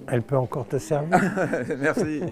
Elle peut encore te servir. Merci.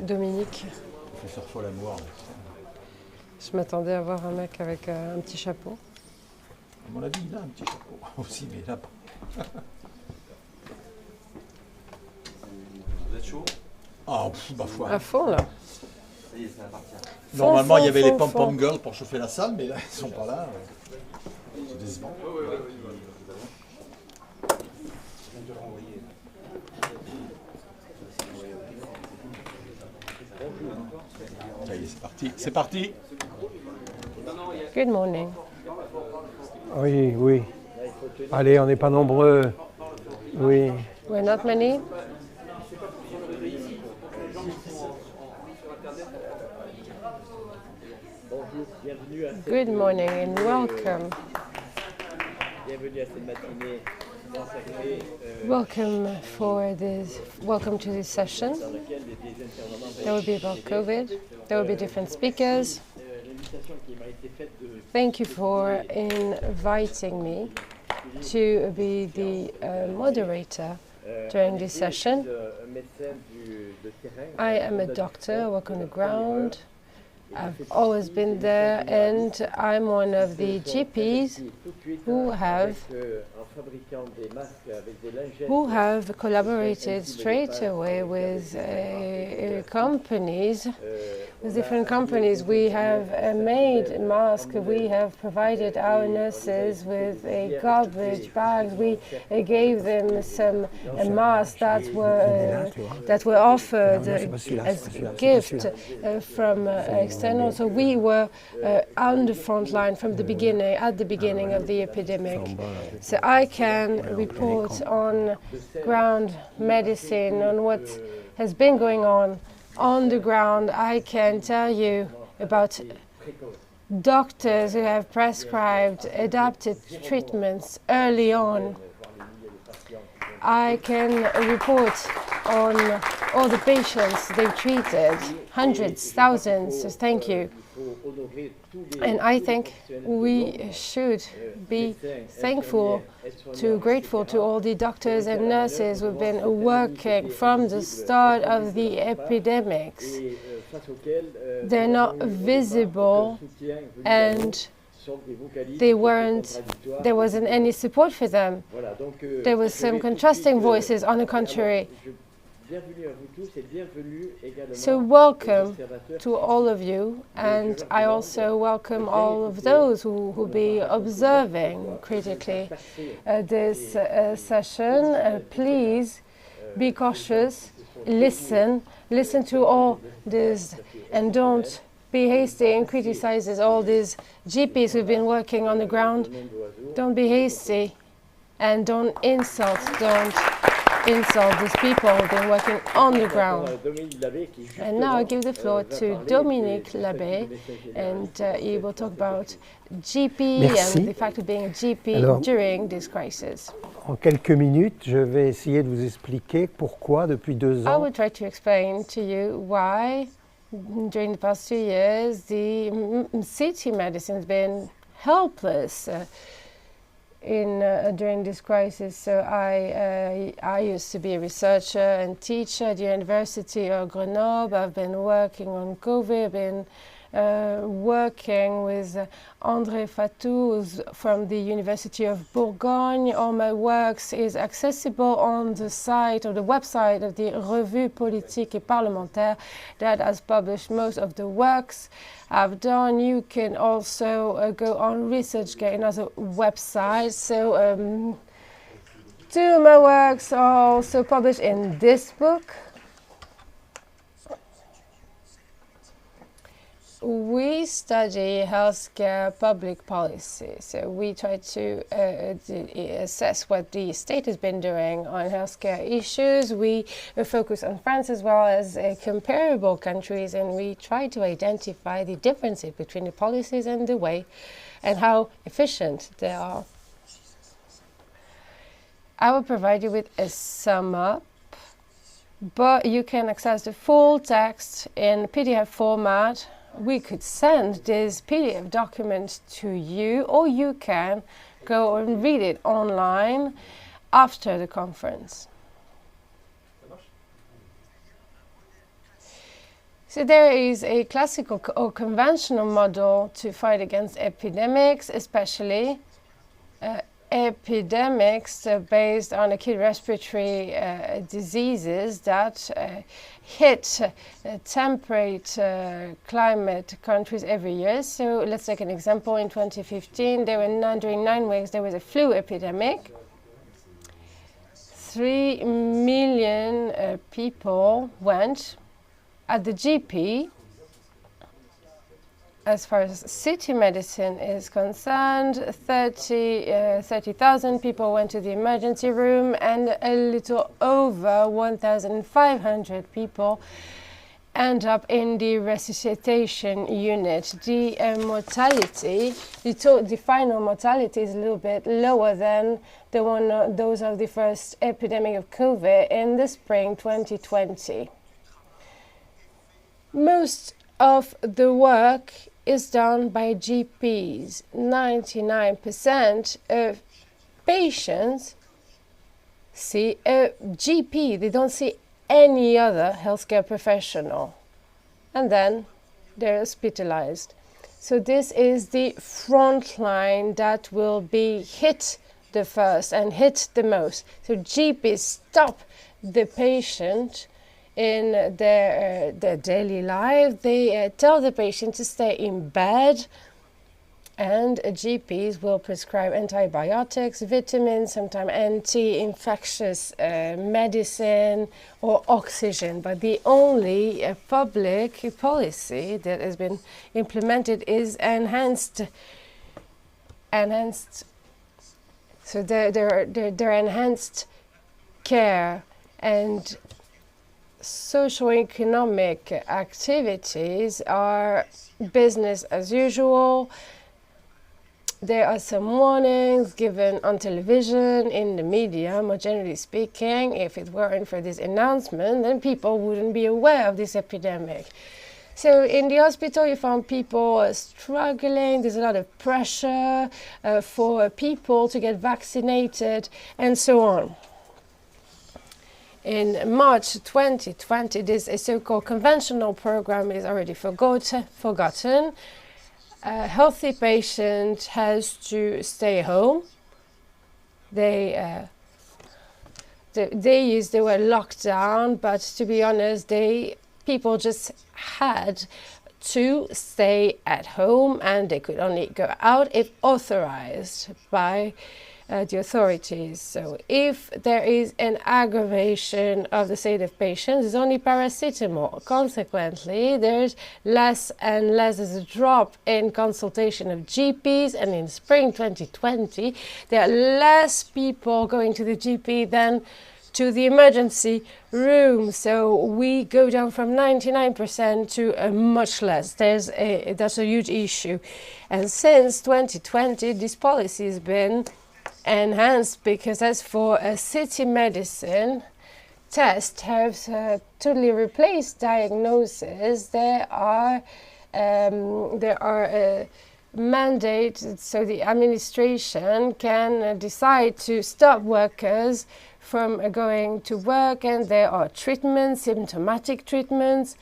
Dominique. Professeur Folamour. Je m'attendais à voir un mec avec un petit chapeau. À mon avis, il a un petit chapeau aussi, mais là pas. Vous êtes chaud? Ah, ma foi. À fond, là. Ça y est, ça va partir. Normalement, il y avait les fond. pom-pom girls pour chauffer la salle, mais là, ils sont pas là. C'est décevant. Ça y est, c'est parti. C'est parti. Good morning. Oui, oui. Allez, on n'est pas nombreux. Oui. We're not many. Good morning and welcome. Bienvenue à cette matinée consacrée Welcome to this session. dans laquelle des intervenants There will be about COVID. There will be different speakers. l'invitation qui m'a été faite de Thank you for inviting me to be the moderator during this session. un médecin de terrain. I am a doctor, I work on the ground. I've always been there, and I'm one of the GPs who have collaborated straight away with companies, with different companies. We have made masks, we have provided our nurses with garbage bags, we gave them some masks that were offered as a gift from external. So we were on the front line from the beginning, at the beginning of the epidemic. So I can report on ground medicine, on what has been going on the ground. I can tell you about doctors who have prescribed adapted treatments early on. I can report on all the patients they've treated, hundreds, thousands, so thank you. And I think we should be grateful to all the doctors and nurses who've been working from the start of the epidemics. They're not visible, and there wasn't any support for them. There was some contrasting voices, on the contrary. So welcome to all of you, and I also welcome all of those who will be observing critically this session. Please be cautious, listen to all this, and don't be hasty and criticize all these GPs who've been working on the ground. Don't be hasty, and don't insult these people who've been working on the ground. And now I give the floor to Dominique Labbé, and he will talk about GP and the fact of being a GP during this crisis. En quelques minutes, je vais essayer de vous expliquer pourquoi, depuis 2 ans, I will try to explain to you why during the past 2 years, the city medicine has been helpless during this crisis. So I used to be a researcher and teacher at the University of Grenoble. I've been working on COVID. I've been working with André Fatou, who's from the University of Bourgogne. All my works is accessible on the site or the website of the Revue Politique et Parlementaire that has published most of the works I've done. You can also go on ResearchGate, another website. So two of my works are also published in this book. We study healthcare public policy, so we try to assess what the state has been doing on healthcare issues. We focus on France as well as comparable countries, and we try to identify the differences between the policies and the way and how efficient they are. I will provide you with a sum up, but you can access the full text in PDF format. We could send this PDF document to you, or you can go and read it online after the conference. So there is a classical or conventional model to fight against epidemics, especially epidemics based on acute respiratory diseases that hit temperate climate countries every year. So let's take an example. In 2015, during 9 weeks, there was a flu epidemic. 3 million people went at the GP. As far as city medicine is concerned, 30,000 people went to the emergency room, and a little over 1,500 people end up in the resuscitation unit. The mortality, the final mortality is a little bit lower than those of the first epidemic of COVID in the spring 2020. Most of the work is done by GPs. 99% of patients see a GP. They don't see any other healthcare professional. And then they're hospitalized. So this is the front line that will be hit the first and hit the most. So GPs stop the patient in their daily life. They tell the patient to stay in bed, and GPs will prescribe antibiotics, vitamins, sometimes anti-infectious medicine or oxygen. But the only public policy that has been implemented is enhanced. So they're enhanced care and socio-economic activities are business as usual. There are some warnings given on television, in the media, more generally speaking. If it weren't for this announcement, then people wouldn't be aware of this epidemic. So in the hospital, you found people struggling. There's a lot of pressure for people to get vaccinated and so on. In March 2020, this so-called conventional program is already forgotten. A healthy patient has to stay home. They were locked down, but to be honest, people just had to stay at home, and they could only go out if authorized by the authorities. So if there is an aggravation of the state of patients, it's only paracetamol. Consequently, there's less and less. There's a drop in consultation of GPs, and in spring 2020, there are less people going to the GP than to the emergency room. So we go down from 99% to much less. That's a huge issue. And since 2020, this policy has been enhanced, because as for city medicine, tests have totally replaced diagnosis. There are mandates, so the administration can decide to stop workers from going to work, and there are treatments, symptomatic treatments.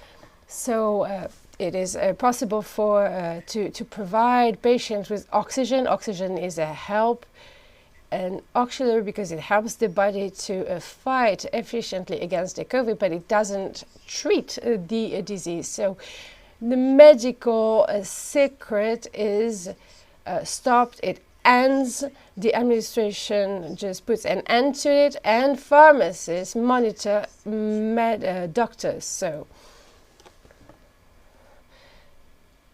So it is possible to provide patients with oxygen. Oxygen is a help, an auxiliary, because it helps the body to fight efficiently against the COVID, but it doesn't treat the disease. So the medical secret is stopped. It ends. The administration just puts an end to it, and pharmacists monitor doctors. So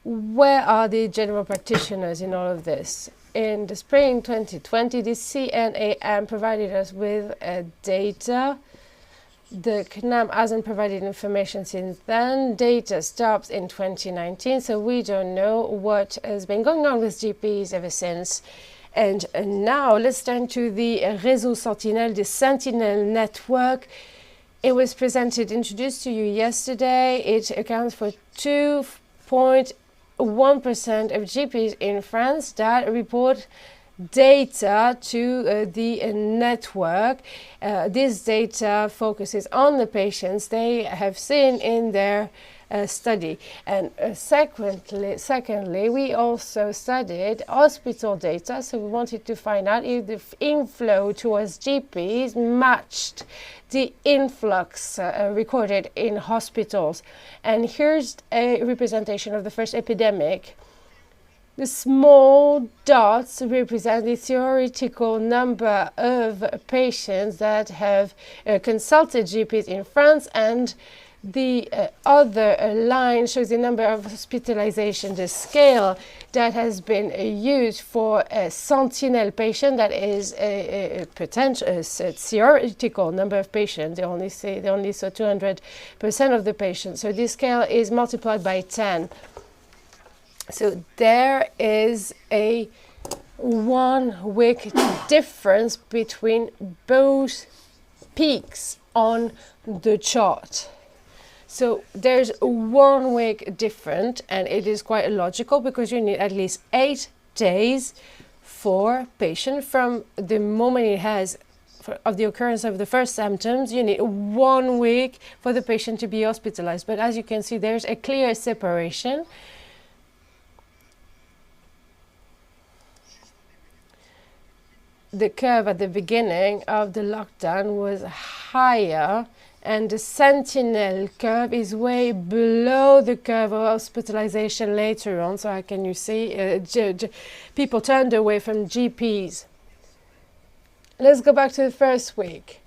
where are the general practitioners in all of this? In the spring 2020, the CNAM provided us with data. The CNAM hasn't provided information since then. Data stopped in 2019, so we don't know what has been going on with GPs ever since. And now let's turn to the Réseau Sentinelle, the Sentinel network. It was introduced to you yesterday. It accounts for 2.1% of GPs in France that report data to the network. This data focuses on the patients they have seen in their study. And secondly, we also studied hospital data. So we wanted to find out if the inflow towards GPs matched the influx recorded in hospitals. And here's a representation of the first epidemic. The small dots represent the theoretical number of patients that have consulted GPs in France, and the other line shows the number of hospitalization, the scale that has been used for a sentinel patient. That is a theoretical number of patients. They only saw 200% of the patients. So this scale is multiplied by 10. So there is a 1 week difference between both peaks on the chart. So there's 1 week different, and it is quite illogical because you need at least 8 days for patient from the moment it has of the occurrence of the first symptoms. You need 1 week for the patient to be hospitalized. But as you can see, there's a clear separation. The curve at the beginning of the lockdown was higher, and the sentinel curve is way below the curve of hospitalization later on. So how can you see people turned away from GPs? Let's go back to the first week.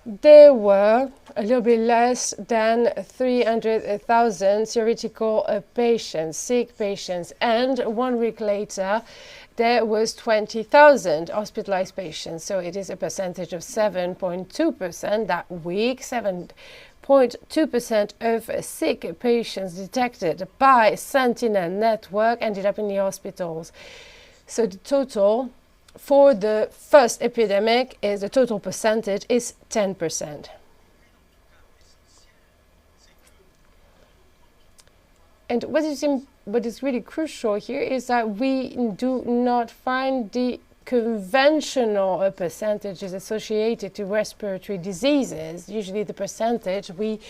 There were a little bit less than 300,000 theoretical patients, sick patients, and 1 week later there was 20,000 hospitalized patients. So it is a percentage of 7.2% that week. 7.2% of sick patients detected by Sentinel network ended up in the hospitals. So the total for the first epidemic is the total percentage is 10%. And what is really crucial here is that we do not find the conventional percentages associated to respiratory diseases. Usually the percentage we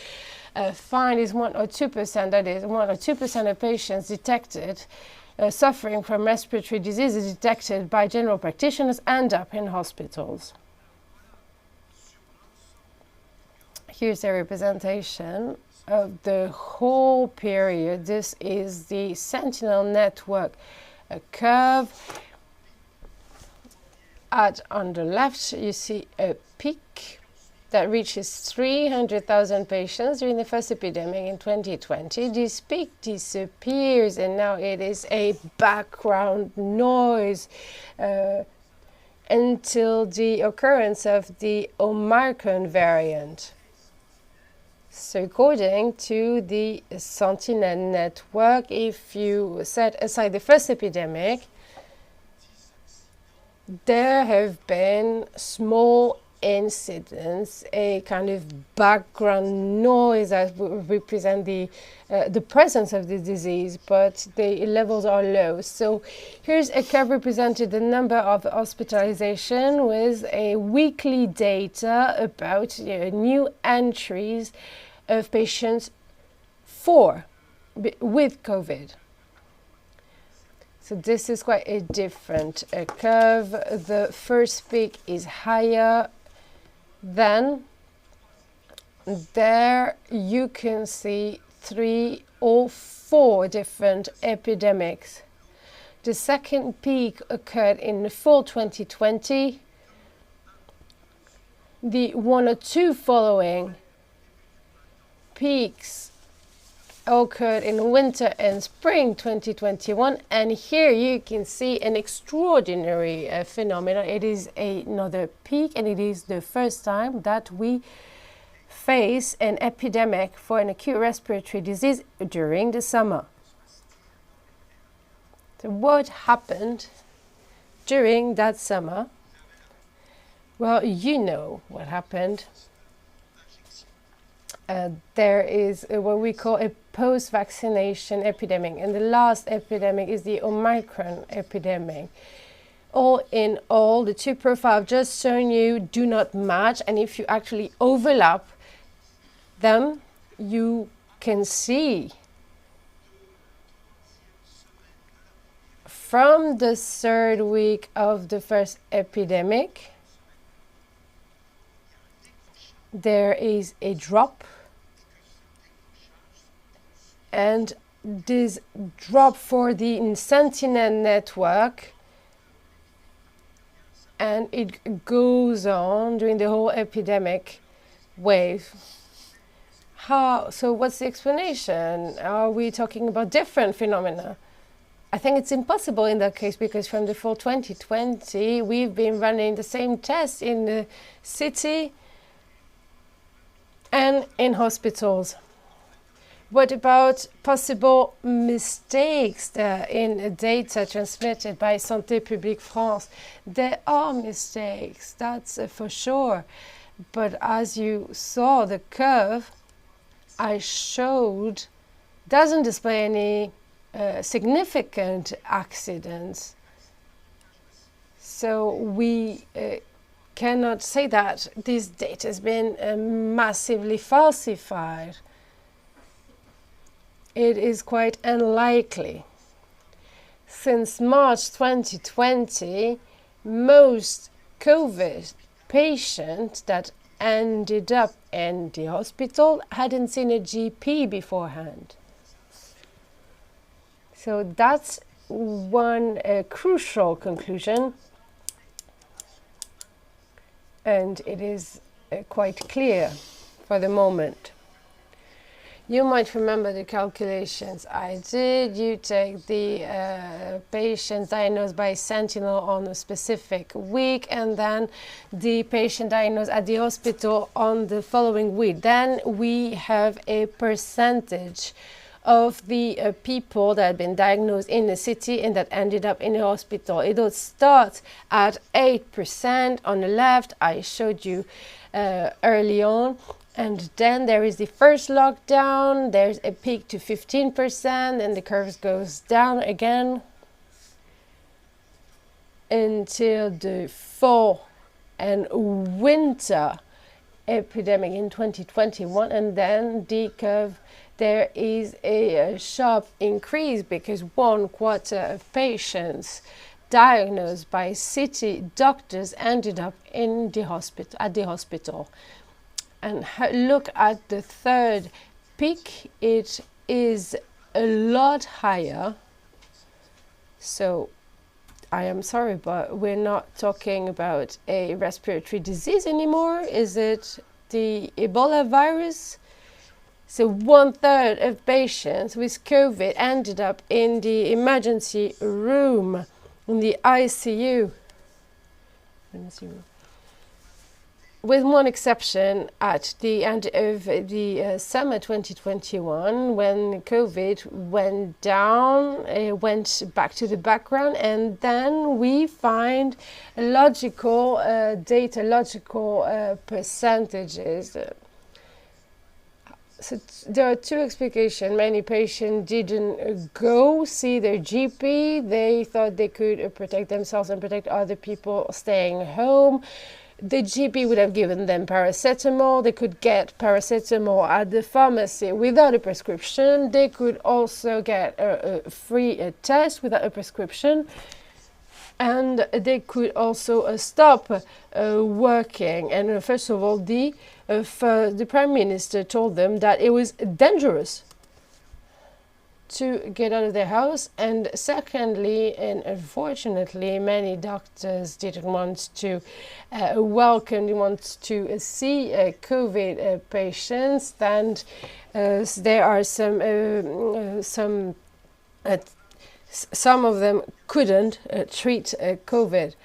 find is 1 or 2%, that is 1 or 2% of patients detected suffering from respiratory diseases detected by general practitioners end up in hospitals. Here's a representation of the whole period. This is the Sentinel network curve. On the left, you see a peak that reaches 300,000 patients during the first epidemic in 2020. This peak disappears, and now it is a background noise until the occurrence of the Omicron variant. So according to the Sentinel network, if you set aside the first epidemic, there have been small incidence, a kind of background noise that would represent the presence of the disease, but the levels are low. So here's a curve representing the number of hospitalization with a weekly data about new entries of patients with COVID. So this is quite a different curve. The first peak is higher. Then there you can see 3 or 4 different epidemics. The second peak occurred in the fall 2020. The 1 or 2 following peaks occurred in winter and spring 2021, and here you can see an extraordinary phenomenon. It is another peak, and it is the first time that we face an epidemic for an acute respiratory disease during the summer. So what happened during that summer? Well, you know what happened. There is what we call a post-vaccination epidemic, and the last epidemic is the Omicron epidemic. All in all, the 2 profiles I've just shown you do not match, and if you actually overlap them, you can see from the 3rd week of the first epidemic, there is a drop. And this drop for the Sentinel network, and it goes on during the whole epidemic wave. So what's the explanation? Are we talking about different phenomena? I think it's impossible in that case, because from the fall 2020, we've been running the same tests in the city and in hospitals. What about possible mistakes in data transmitted by Santé Publique France? There are mistakes, that's for sure. But as you saw, the curve I showed doesn't display any significant accidents. So we cannot say that this data has been massively falsified. It is quite unlikely. Since March 2020, most COVID patients that ended up in the hospital hadn't seen a GP beforehand. So that's one crucial conclusion, and it is quite clear for the moment. You might remember the calculations I did. You take the patient diagnosed by Sentinel on a specific week, and then the patient diagnosed at the hospital on the following week. Then we have a percentage of the people that had been diagnosed in the city and that ended up in the hospital. It will start at 8% on the left. I showed you early on. And then there is the first lockdown, there's a peak to 15%, and the curve goes down again until the fall and winter epidemic in 2021. And then the curve, there is a sharp increase because 1/4 of patients diagnosed by city doctors ended up in the hospital. And look at the 3rd peak, it is a lot higher. So I am sorry, but we're not talking about a respiratory disease anymore. Is it the Ebola virus? So 1/3 of patients with COVID ended up in the emergency room, in the ICU. with one exception, at the end of the summer 2021, when COVID went down, it went back to the background, and then we find logical data, logical percentages. So there are two explications. Many patients didn't go see their GP. They thought they could protect themselves and protect other people staying home. The GP would have given them paracetamol. They could get paracetamol at the pharmacy without a prescription. They could also get a free test without a prescription. And they could also stop working. And first of all, the Prime Minister told them that it was dangerous to get out of their house. And secondly, and unfortunately, many doctors didn't want to welcome, they want to see COVID patients. And there are some of them couldn't treat COVID.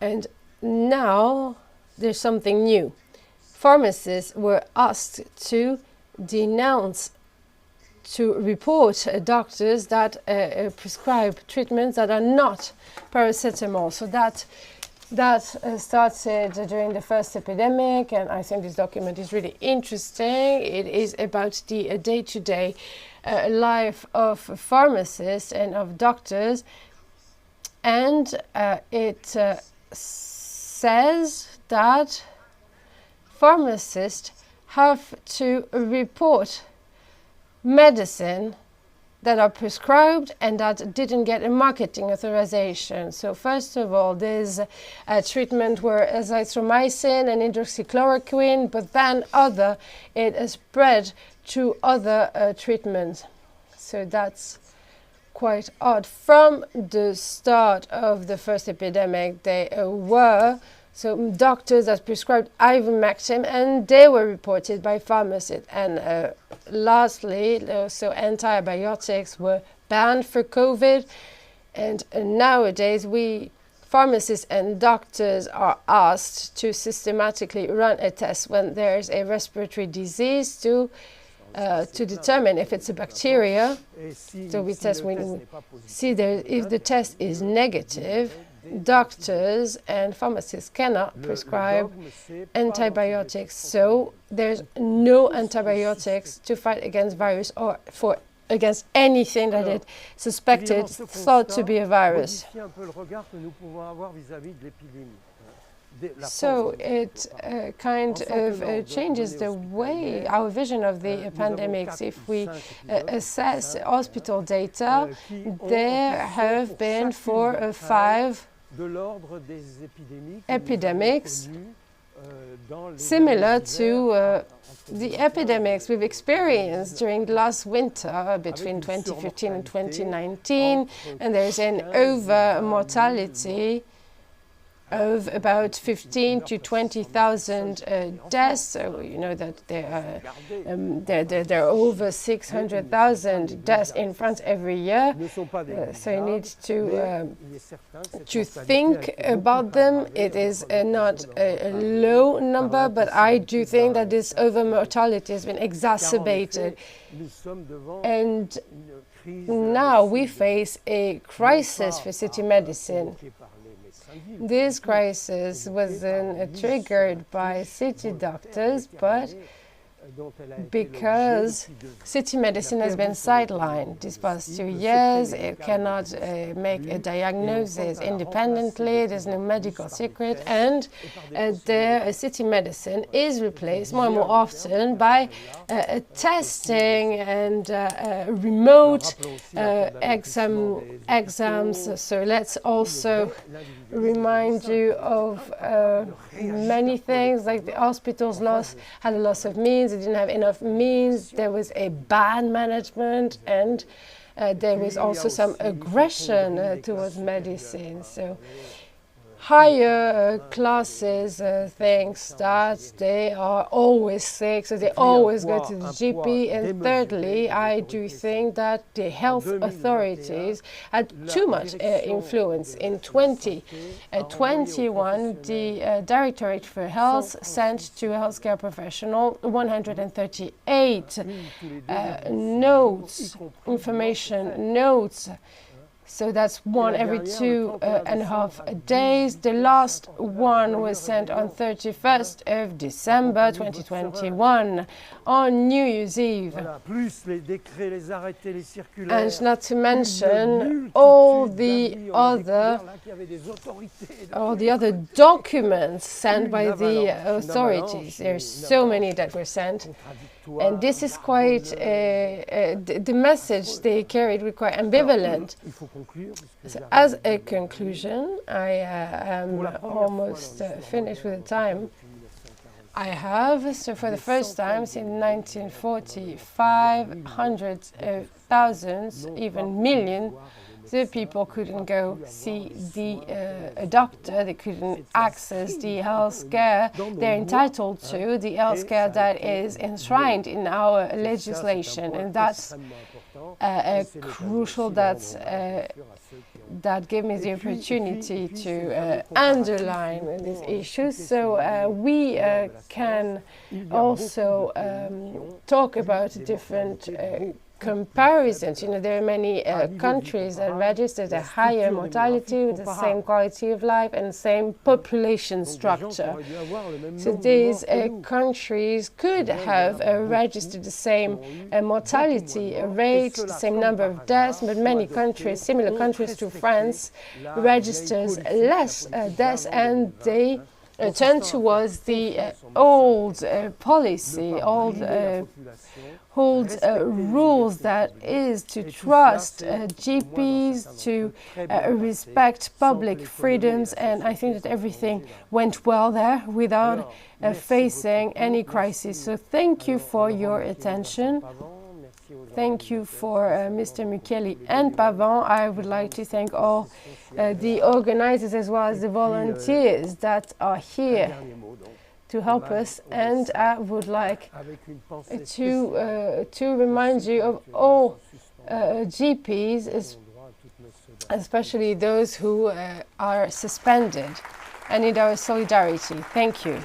And now there's something new. Pharmacists were asked to denounce, to report doctors that prescribe treatments that are not paracetamol. So that started during the first epidemic, and I think this document is really interesting. It is about the day-to-day life of pharmacists and of doctors, and it says that pharmacists have to report medicine that are prescribed and that didn't get a marketing authorization. So first of all, there's a treatment where azithromycin and hydroxychloroquine, but then it is spread to other treatments. So that's quite odd. From the start of the first epidemic, they were doctors that prescribed ivermectin, and they were reported by pharmacists. And lastly, so antibiotics were banned for COVID. And nowadays, pharmacists and doctors are asked to systematically run a test when there's a respiratory disease to determine if it's a bacteria. So we test, if the test is negative, doctors and pharmacists cannot prescribe antibiotics. So there's no antibiotics to fight against virus or against anything that is suspected, thought to be a virus. So it kind of changes the way, our vision of the pandemics. If we assess hospital data, there have been 4 or 5 epidemics similar to the epidemics we've experienced during the last winter between 2015 and 2019, and there's an over-mortality of about 15 to 20,000 deaths. So you know that there are over 600,000 deaths in France every year. So you need to think about them. It is not a low number, but I do think that this over-mortality has been exacerbated. And now we face a crisis for city medicine. This crisis wasn't triggered by city doctors, but because city medicine has been sidelined these past 2 years. It cannot make a diagnosis independently. There's no medical secret, and city medicine is replaced more and more often by testing and remote exams. So let's also remind you of many things, like the hospitals had a loss of means. They didn't have enough means. There was a bad management, and there was also some aggression towards medicine. So higher classes thinks that they are always sick, so they always go to the GP. And thirdly, I do think that the health authorities had too much influence. In 2021, the Directorate for Health sent to a healthcare professional 138 notes, information notes. So that's one every 2.5 days. The last one was sent on 31st of December 2021 on New Year's Eve. And not to mention all the other documents sent by the authorities. There's so many that were sent. And this is quite, the message they carried was quite ambivalent. So as a conclusion, I am almost finished with the time. I have, so for the first time since 1945, hundreds of thousands, even millions, the people couldn't go see a doctor, they couldn't access the health care they're entitled to, the health care that is enshrined in our legislation. And that's crucial, that gave me the opportunity to underline these issues. So we can also talk about different comparisons. You know, there are many countries that registered a higher mortality with the same quality of life and same population structure. So these countries could have registered the same mortality rate, the same number of deaths, but many countries, similar countries to France, registers less deaths, and they turn towards the old policy, old rules, that is to trust GPs, to respect public freedoms, and I think that everything went well there without facing any crisis. So thank you for your attention. Thank you for Mr. Micheli and Pavon. I would like to thank all the organizers as well as the volunteers that are here to help us, and I would like to remind you of all GPs, especially those who are suspended, and need our solidarity. Thank you.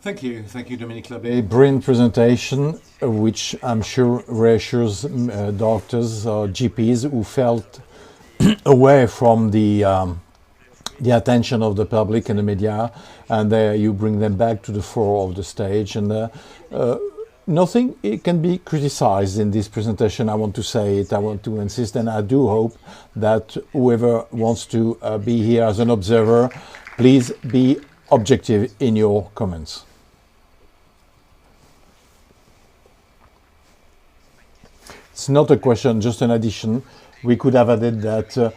Thank you, Dominique Labbé. Brilliant presentation, which I'm sure reassures doctors or GPs who felt away from the attention of the public and the media, and you bring them back to the fore of the stage. And nothing can be criticized in this presentation. I want to say it, I want to insist, and I do hope that whoever wants to be here as an observer, please be objective in your comments. It's not a question, just an addition. We could have added that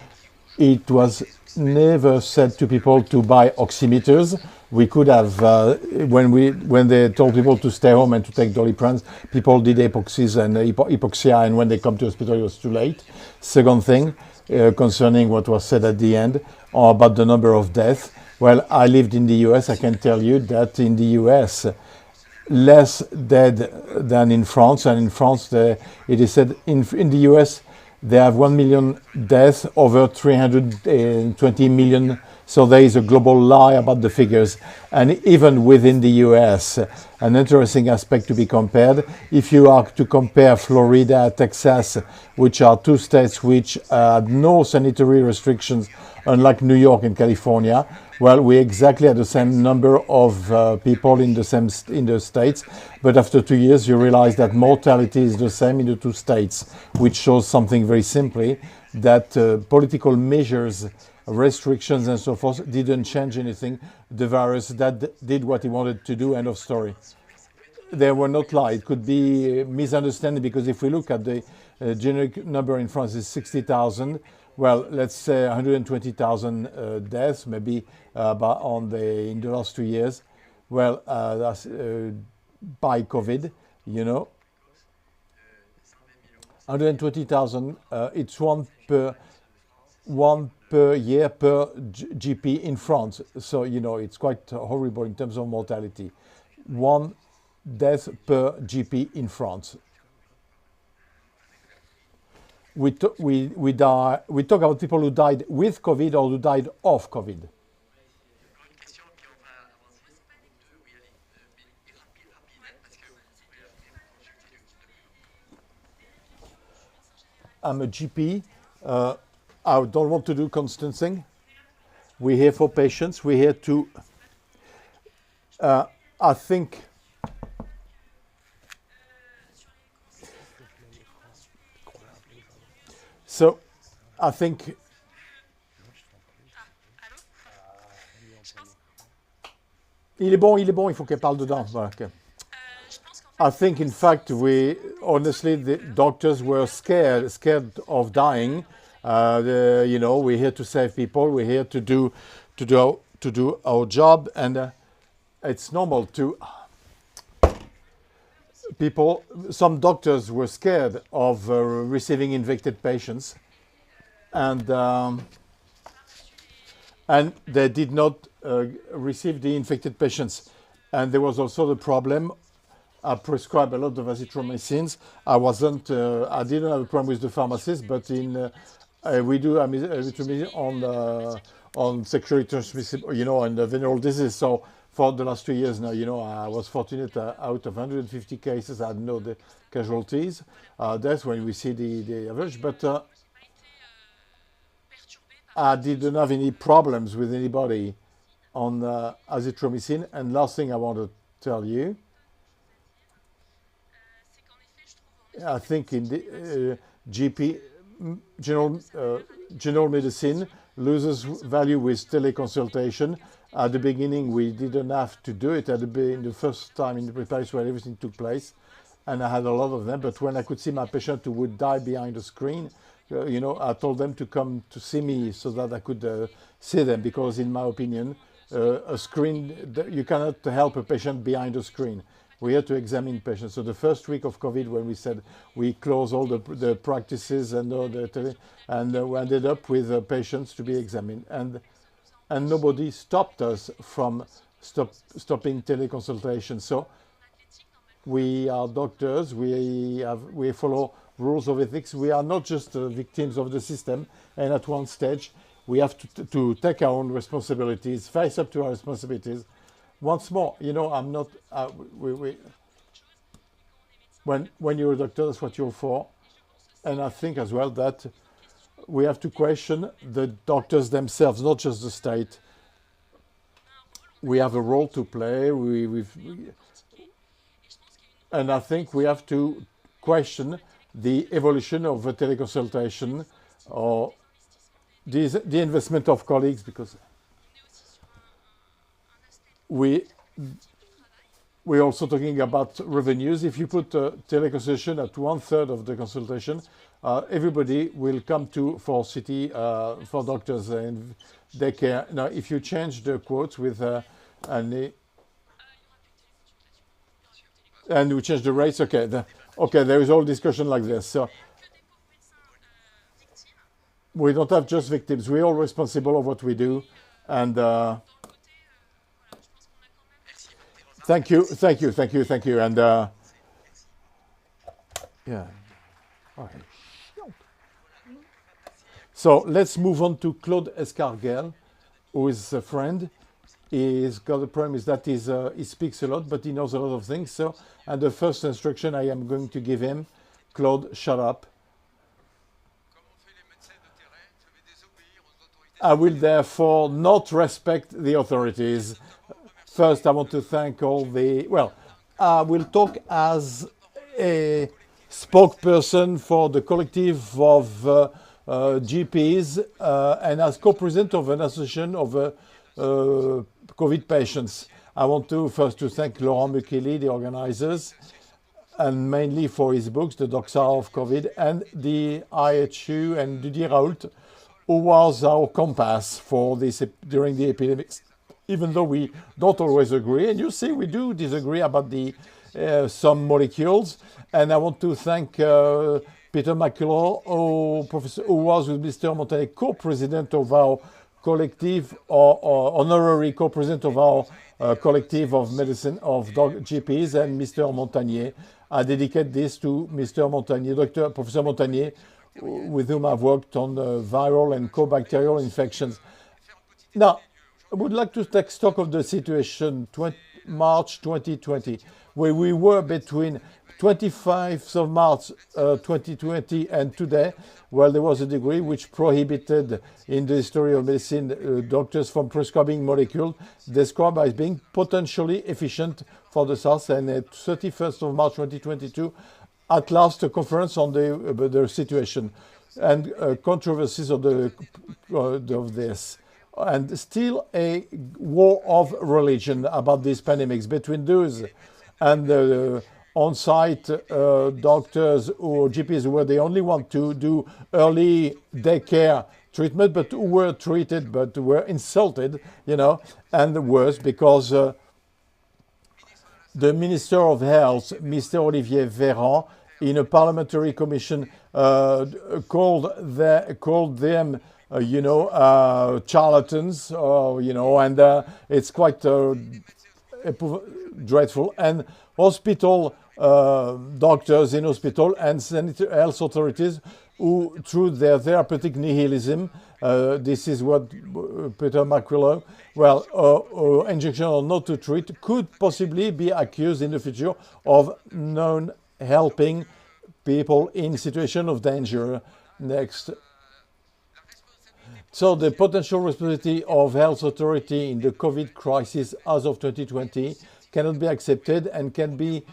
it was never said to people to buy oximeters. We could have, when they told people to stay home and to take Doliprane, people did hypoxia, and when they come to hospital, it was too late. Second thing, concerning what was said at the end about the number of deaths. Well, I lived in the US. I can tell you that in the US, less dead than in France. And in France, it is said in the US, they have 1 million deaths over 320 million. So there is a global lie about the figures. And even within the US, an interesting aspect to be compared, if you are to compare Florida, Texas, which are two states which had no sanitary restrictions, unlike New York and California, well, we exactly had the same number of people in the states, but after 2 years you realize that mortality is the same in the two states, which shows something very simply, that political measures, restrictions and so forth didn't change anything. The virus that did what he wanted to do, end of story. They were not lies. It could be misunderstanding, because if we look at the generic number in France is 60,000. Well, let's say 120,000 deaths, maybe in the last 2 years. Well, that's by COVID, you know. 120,000. It's one per year per GP in France. So, you know, it's quite horrible in terms of mortality. One death per GP in France. We talk about people who died with COVID or who died of COVID. I'm a GP. I don't want to do constancing. We're here for patients. We're here to, I think, so I think, il est bon, il faut qu'elle parle dedans. Voilà, okay. I think, in fact, honestly, the doctors were scared of dying. You know, we're here to save people. We're here to do our job, and it's normal to people. Some doctors were scared of receiving infected patients, and they did not receive the infected patients. And there was also the problem. I prescribe a lot of azithromycins. I didn't have a problem with the pharmacist, but we do azithromycin on sexually transmissible, you know, and venereal disease. So for the last 2 years now, you know, I was fortunate out of 150 cases, I had no casualties. That's when we see the average, but I didn't have any problems with anybody on azithromycin. And last thing I want to tell you, I think in the GP, general medicine loses value with teleconsultation. At the beginning, we didn't have to do it in the first time in the place where everything took place, and I had a lot of them. But when I could see my patient who would die behind the screen, you know, I told them to come to see me so that I could see them, because in my opinion, a screen, you cannot help a patient behind a screen. We had to examine patients. So the first week of COVID, when we said we close all the practices and we ended up with patients to be examined, and nobody stopped us from stopping teleconsultation. So we are doctors. We follow rules of ethics. We are not just victims of the system. And at one stage, we have to take our own responsibilities, face up to our responsibilities. Once more, you know, I'm not. When you're a doctor, that's what you're for. And I think as well that we have to question the doctors themselves, not just the state. We have a role to play. And I think we have to question the evolution of the teleconsultation or the investment of colleagues, because we're also talking about revenues. If you put teleconsultation at 1/3 of the consultation, everybody will come for city for doctors and daycare. Now, if you change the quotes with and we change the rates, okay, there is all discussion like this. So we don't have just victims. We're all responsible of what we do, and. Thank you, and yeah. Okay. So let's move on to Claude Escargel, who is a friend. He's got a problem is that he speaks a lot, but he knows a lot of things. So, and the first instruction I am going to give him, Claude, shut up. I will therefore not respect the authorities. First, I want to thank all the, I will talk as a spokesperson for the collective of GPs and as co-president of an association of COVID patients. I want to first to thank Laurent Mukeli, the organizers, and mainly for his books, The Doxa of COVID, and the IHU and Didier Raoult, who was our compass for this during the epidemics. Even though we don't always agree, and you see we do disagree about some molecules, and I want to thank Peter McCullough, who was with Mr. Montagnier co-president of our collective, or honorary co-president of our collective of medicine of GPs, and Mr. Montagnier. I dedicate this to Mr. Montagnier, Professor Montagnier, with whom I've worked on viral and co-bacterial infections. Now, I would like to take stock of the situation March 2020, where we were between 25th of March 2020 and today. Well, there was a decree which prohibited in the history of medicine doctors from prescribing molecules described as being potentially efficient for the SARS. And at 31st of March 2022, at last a conference on the situation and controversies of this. And still a war of religion about these pandemics between those and on-site doctors or GPs who were the only one to do early daycare treatment, but who were treated but were insulted, you know, and worse because the Minister of Health, Mr. Olivier Véran, in a parliamentary commission called them charlatans, and it's quite dreadful. And hospital doctors in hospital and health authorities who, through their therapeutic nihilism, this is what Peter McCullough, injection or not to treat, could possibly be accused in the future of non-helping people in situation of danger. Next. So the potential responsibility of health authority in the COVID crisis as of 2020 cannot be accepted and can be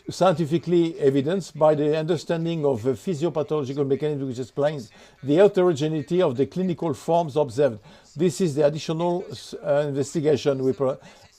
scientifically evidenced by the understanding of a physiopathological mechanism which explains the heterogeneity of the clinical forms observed. This is the additional investigation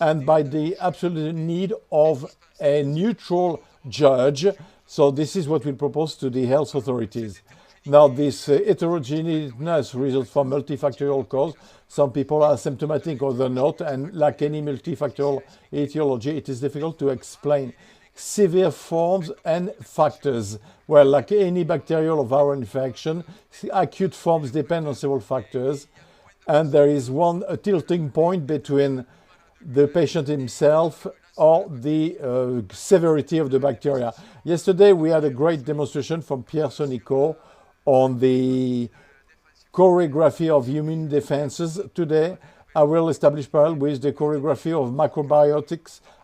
and by the absolute need of a neutral judge. So this is what we propose to the health authorities. Now, this heterogeneous results from multifactorial cause. Some people are symptomatic, others not, and like any multifactorial etiology, it is difficult to explain severe forms and factors. Well, like any bacterial or viral infection, acute forms depend on several factors, and there is a tilting point between the patient himself or the severity of the bacteria. Yesterday, we had a great demonstration from Pierre Sonico on the choreography of immune defenses. Today, I will establish parallel with the choreography of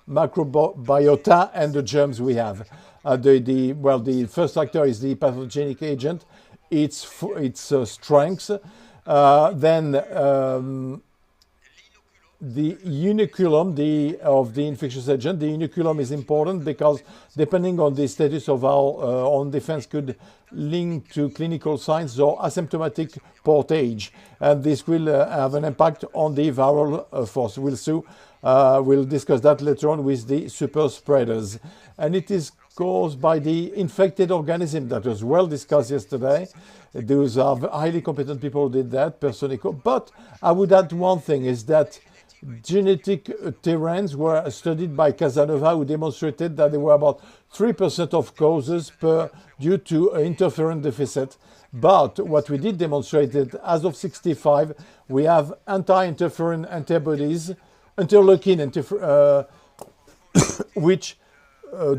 microbiota and the germs we have. The first factor is the pathogenic agent, its strength. Then the inoculum of the infectious agent. The inoculum is important because depending on the status of our own defense could link to clinical signs or asymptomatic portage, and this will have an impact on the viral force. We'll discuss that later on with the super spreaders, and it is caused by the infected organism that was well discussed yesterday. Those are highly competent people who did that, Personico. But I would add one thing is that genetic terrains were studied by Casanova, who demonstrated that there were about 3% of causes due to interferon deficit. But what we did demonstrate that as of 65, we have anti-interferon antibodies, interleukin, which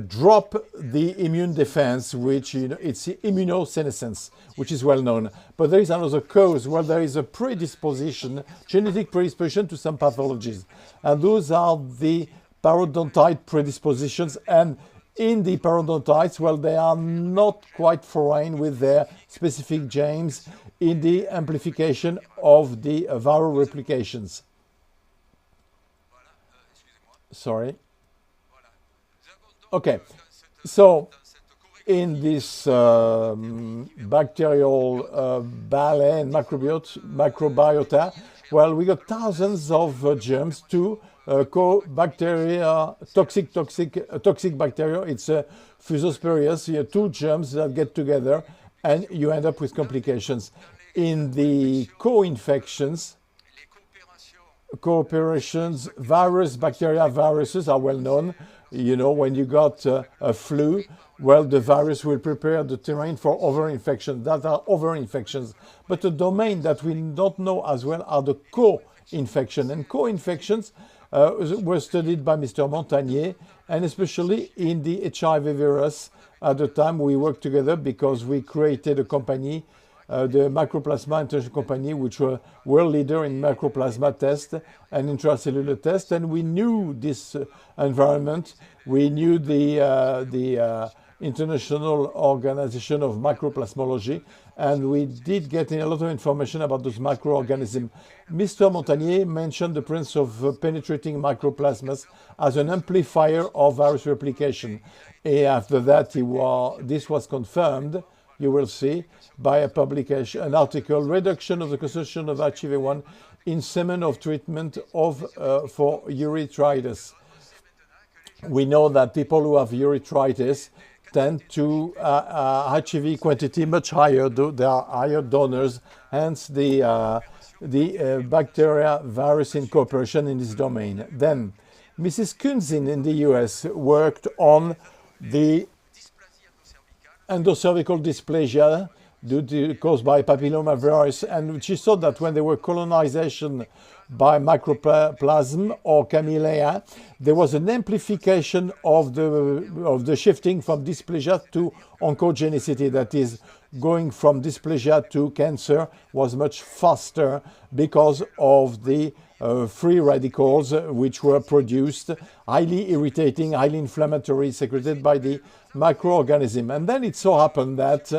drop the immune defense, which it's immunosenescence, which is well known. But there is another cause where there is a predisposition, genetic predisposition to some pathologies, and those are the parodontite predispositions. And in the parodontites, they are not quite foreign with their specific genes in the amplification of the viral replications. Sorry. Okay, so in this bacterial ballet and microbiota, we got thousands of germs, bacteria, toxic bacteria. It's a fusosporious. You have two germs that get together, and you end up with complications. In the co-infections, cooperations, viruses are well known. When you got a flu, well, the virus will prepare the terrain for overinfection. That are overinfections. But a domain that we don't know as well are the co-infection. And co-infections were studied by Mr. Montagnier, and especially in the HIV virus. At the time we worked together because we created a company, the Microplasma International Company, which were world leader in microplasma test and intracellular test, and we knew this environment. We knew the International Organization of Microplasmology, and we did get a lot of information about those microorganisms. Mr. Montagnier mentioned the principle of penetrating microplasmas as an amplifier of virus replication. And after that, this was confirmed, you will see, by a publication, an article, Reduction of the Concentration of HIV-1 in Semen of Treatment for Urethritis. We know that people who have urethritis tend to HIV quantity much higher, they are higher donors, hence the bacteria virus in cooperation in this domain. Then, Mrs. Kunzin in the US worked on the endocervical dysplasia caused by papillomavirus, and she saw that when there were colonization by microplasm or camellia, there was an amplification of the shifting from dysplasia to oncogenicity. That is, going from dysplasia to cancer was much faster because of the free radicals which were produced, highly irritating, highly inflammatory, secreted by the microorganism. And then it so happened that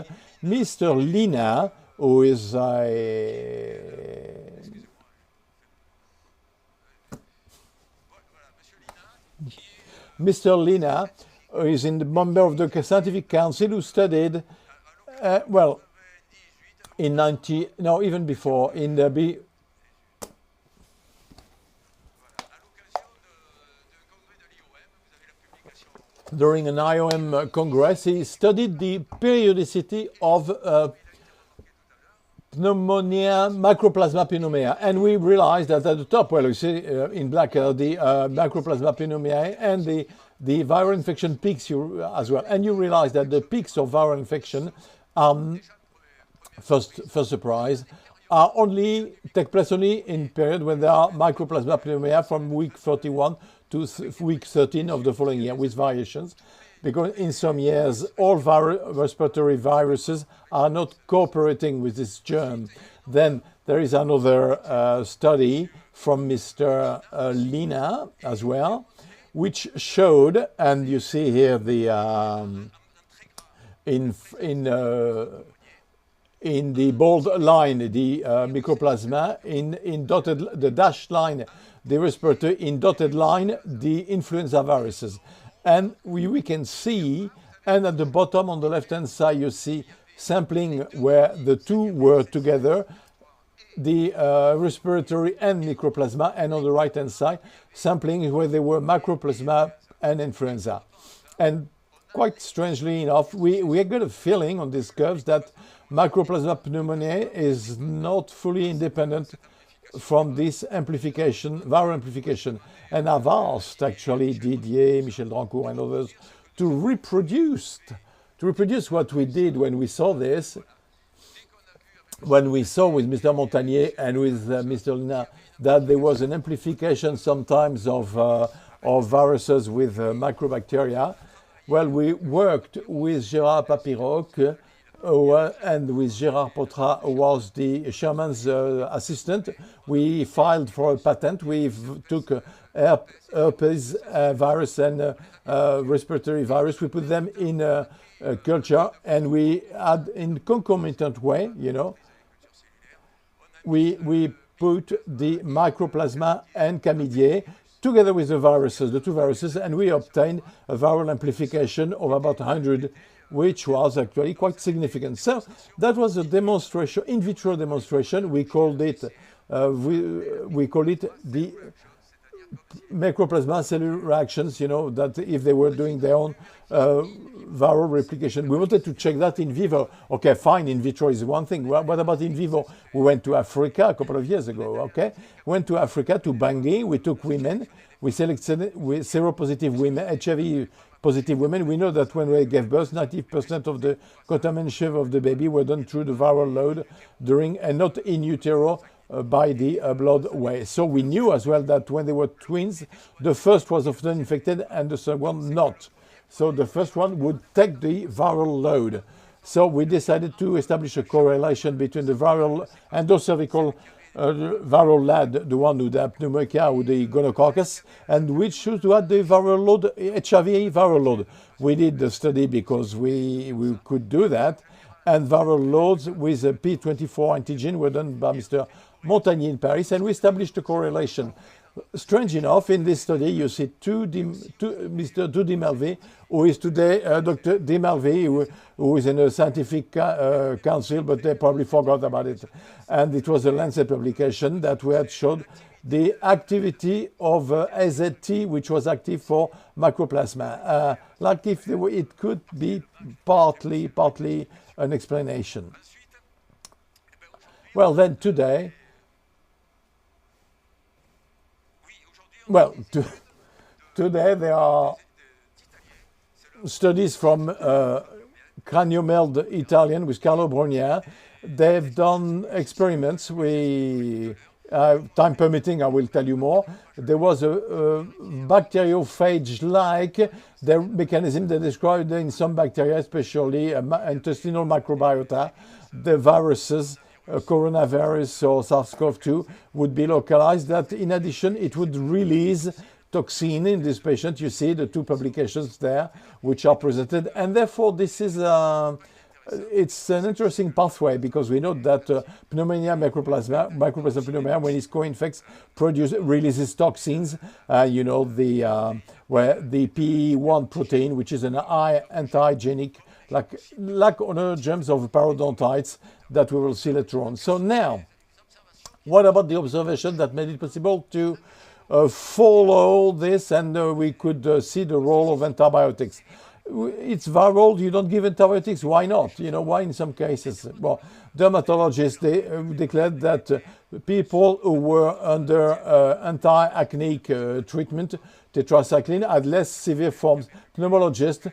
Mr. Lina, who is Mr. Lina is in the member of the scientific council who studied, well, in even before, in the during an IOM Congress, he studied the periodicity of pneumonia, microplasma pneumonia, and we realized that at the top, well, you see in black the microplasma pneumonia and the viral infection peaks as well, and you realize that the peaks of viral infection, first surprise, take place only in period when there are microplasma pneumonia from week 31 to week 13 of the following year, with variations, because in some years all respiratory viruses are not cooperating with this germ. Then there is another study from Mr. Lina as well, which showed, and you see here the in the bold line, the mycoplasma, in dotted, the dashed line, the respiratory, in dotted line, the influenza viruses. And we can see, and at the bottom on the left-hand side, you see sampling where the two were together, the respiratory and mycoplasma, and on the right-hand side, sampling where they were macroplasma and influenza. And quite strangely enough, we got a feeling on these curves that microplasma pneumonia is not fully independent from this amplification, viral amplification. And I've asked, actually, Didier, Michel Drancourt, and others, to reproduce what we did when we saw this, when we saw with Mr. Montagnier and with Mr. Lina that there was an amplification sometimes of viruses with microbacteria. Well, we worked with Gérard Papiroc and with Gérard Potra, who was the Sherman's assistant. We filed for a patent. We took herpes virus and respiratory virus. We put them in a culture, and we had, in concomitant way, you know, we put the microplasma and chlamydia together with the viruses, the two viruses, and we obtained a viral amplification of about 100, which was actually quite significant. So that was a demonstration, in vitro demonstration. We called it, we call it the Mycoplasma cellular reactions, you know, that if they were doing their own viral replication. We wanted to check that in vivo. Okay, fine, in vitro is one thing. What about in vivo? We went to Africa a couple of years ago, okay? Went to Africa, to Bangui. We took women. We selected seropositive women, HIV positive women. We know that when we gave birth, 90% of the contamination of the baby were done through the viral load during, and not in utero, by the blood way. So we knew as well that when they were twins, the first was often infected and the second one not. So the first one would take the viral load. So we decided to establish a correlation between the viral endocervical viral load, the one with the pneumonia with the gonococcus, and which should have the viral load, HIV viral load. We did the study because we could do that, and viral loads with a P24 antigen were done by Mr. Montagnier in Paris, and we established a correlation. Strange enough, in this study, you see Mr. Dudimalvé, who is today Dr. Dimalvé, who is in a scientific council, but they probably forgot about it. And it was a Lancet publication that we had showed the activity of AZT, which was active for mycoplasma, like if it could be partly an explanation. Well, then today, today there are studies from Craniomeld Italian with Carlo Brogna. They've done experiments. Time permitting, I will tell you more. There was a bacteriophage-like the mechanism they described in some bacteria, especially intestinal microbiota. The viruses, coronavirus or SARS-CoV-2, would be localized. That, in addition, it would release toxin in this patient. You see the two publications there, which are presented, and therefore this is it's an interesting pathway, because we know that pneumonia, mycoplasma pneumonia, when it co-infects, releases toxins. You know, where the PE1 protein, which is an anti-genic, like other germs of parodontites that we will see later on. So now, what about the observation that made it possible to follow this, and we could see the role of antibiotics? It's viral, you don't give antibiotics, why not? You know, why in some cases? Well, dermatologists, they declared that people who were under anti-acneic treatment, tetracycline, had less severe forms. Pneumologists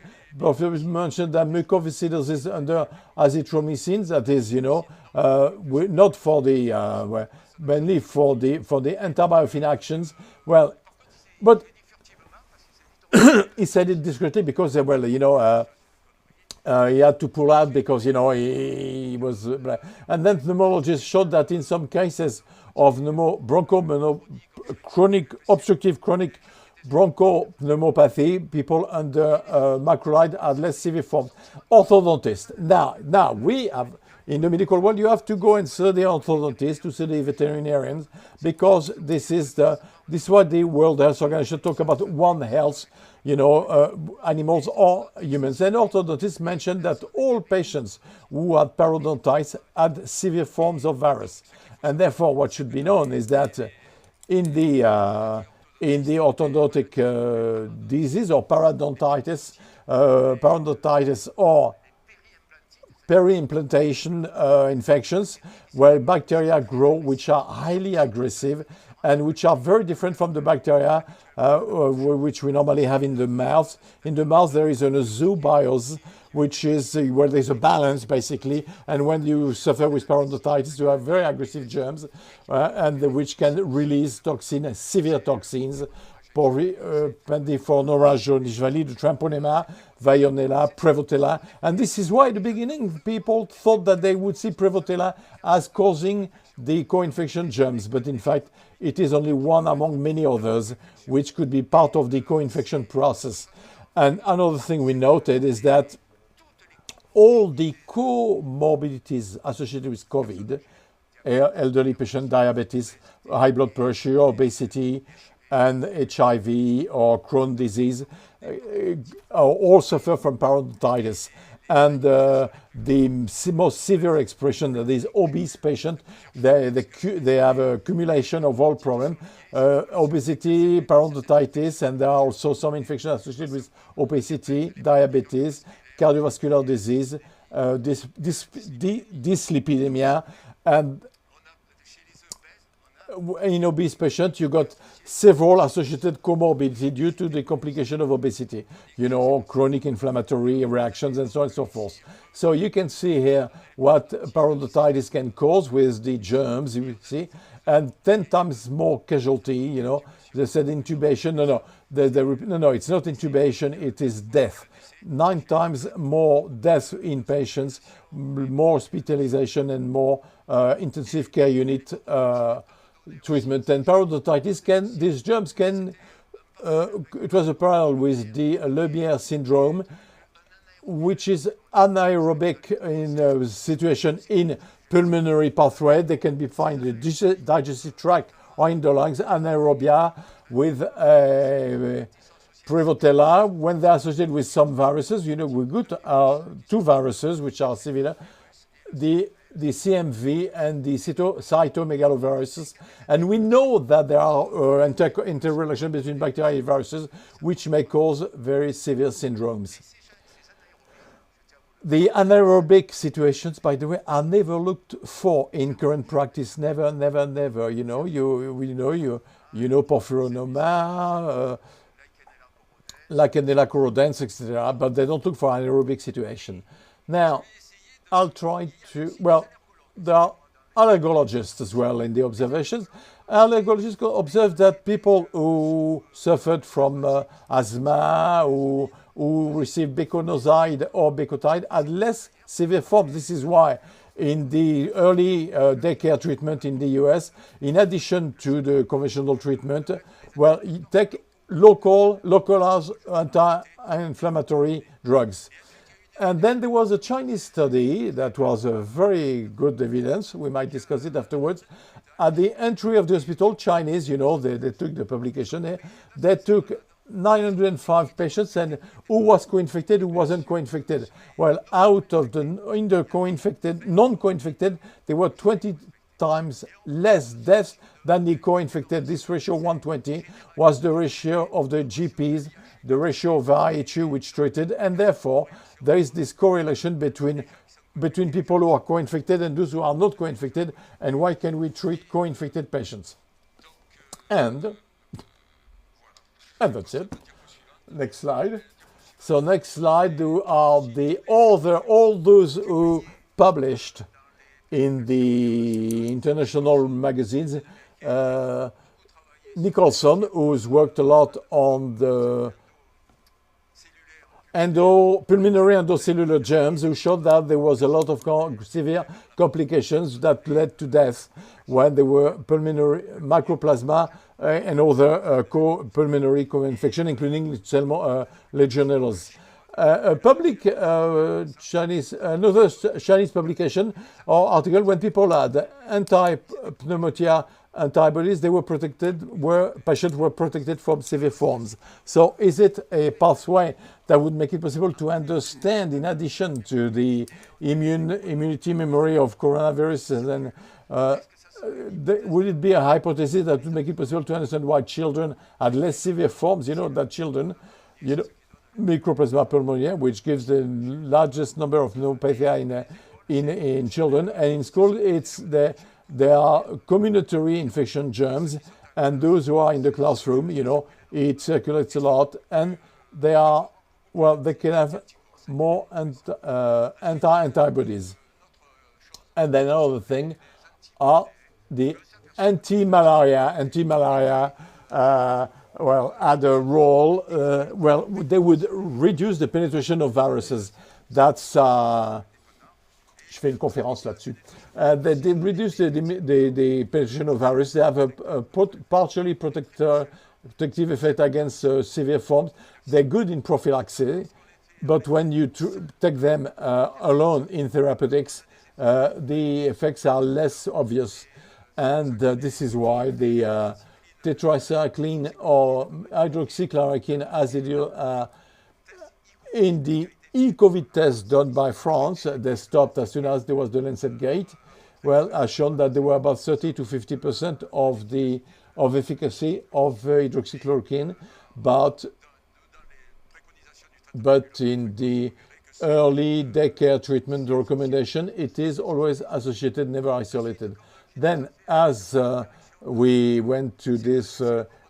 mentioned that mucoviscidosis under azithromycin, that is, you know, not for the, mainly for the antibiofilin actions. Well, but he said it discreetly because, well, you know, he had to pull out because, you know, he was... and then pneumologists showed that in some cases of obstructive chronic bronchopneumopathy, people under macrolide had less severe forms. Orthodontists. Now we have... In the medical world, you have to go and see the orthodontists, to see the veterinarians, because this is what the World Health Organization talk about, One Health, you know, animals or humans. And orthodontists mentioned that all patients who had parodontitis had severe forms of virus. And therefore, what should be known is that in the orthodontic disease or parodontitis or peri-implantation infections, where bacteria grow, which are highly aggressive and which are very different from the bacteria which we normally have in the mouth. In the mouth, there is an zoobiose, which is where there's a balance, basically. And when you suffer with parodontitis, you have very aggressive germs, and which can release toxins, severe toxins, for Nishvali, the Tramponema, Veillonella, Prevotella. And this is why at the beginning people thought that they would see Prevotella as causing the co-infection germs, but in fact it is only one among many others which could be part of the co-infection process. And another thing we noted is that all the comorbidities associated with COVID, elderly patient, diabetes, high blood pressure, obesity, and HIV or Crohn's disease all suffer from parodontitis. And most severe expression of these obese patients, they have a accumulation of all problems, obesity, parodontitis, and there are also some infections associated with obesity, diabetes, cardiovascular disease, dyslipidemia, and in obese patients, you got several associated comorbidity due to the complication of obesity, chronic inflammatory reactions and so on and so forth. So you can see here what parodontitis can cause with the germs, you see, and 10 times more casualty, They said intubation. No, it's not intubation, it is death. 9 times more deaths in patients, more hospitalization and more intensive care unit treatment. And parodontitis these germs can, it was a parallel with the Lemierre syndrome, which is anaerobic in a situation in pulmonary pathway. They can be found in the digestive tract or in the lungs, anaerobia with Prevotella. When they're associated with some viruses, we got 2 viruses which are similar, the CMV and the cytomegaloviruses. And we know that there are interrelation between bacteria and viruses which may cause very severe syndromes. The anaerobic situations, by the way, are never looked for in current practice. Never, never, never. Porphyronoma, Lacanella corrodens, etc. But they don't look for anaerobic situation. Now, I'll try to, there are allergologists as well in the observations. Allergologists observe that people who suffered from asthma, who received beconazide or becotide had less severe forms. This is why in the early daycare treatment in the US, in addition to the conventional treatment, you take localized anti-inflammatory drugs. And then there was a Chinese study that was a very good evidence. We might discuss it afterwards. At the entry of the hospital, Chinese, they took the publication here. They took 905 patients, and who was co-infected, who wasn't co-infected. Well, out of in the co-infected, non-co-infected, there were 20 times less deaths than the co-infected. This ratio 120 was the ratio of the GPs, the ratio of IHU which treated, and therefore there is this correlation between people who are co-infected and those who are not co-infected, and why can we treat co-infected patients? And that's it. Next slide. So next slide are all those who published in the international magazines. Nicholson, who's worked a lot on the pulmonary endocellular germs, who showed that there was a lot of severe complications that led to death when there were pulmonary mycoplasma and other pulmonary co-infection, including Legionellas. Another Chinese publication or article, when people had anti-pneumonia antibodies, patients were protected from severe forms. So is it a pathway that would make it possible to understand, in addition to the immunity memory of coronavirus, and then would it be a hypothesis that would make it possible to understand why children had less severe forms? Mycoplasma pneumonia, which gives the largest number of pneumopathia in children, and in school there are community infection germs, and those who are in the classroom, it circulates a lot, and they can have more antibodies. And then another thing are the anti-malaria. Had a role. They would reduce the penetration of viruses. That's. Je fais une conférence là-dessus. They reduce the penetration of viruses. They have a partially protective effect against severe forms. They're good in prophylaxis, but when you take them alone in therapeutics, the effects are less obvious. And this is why the tetracycline or hydroxychloroquine azidyl in the e-COVID tests done by France, they stopped as soon as there was the Lancet Gate, well, has shown that there were about 30 to 50% of efficacy of hydroxychloroquine, but in the early daycare treatment recommendation, it is always associated, never isolated. Then, as we went to this,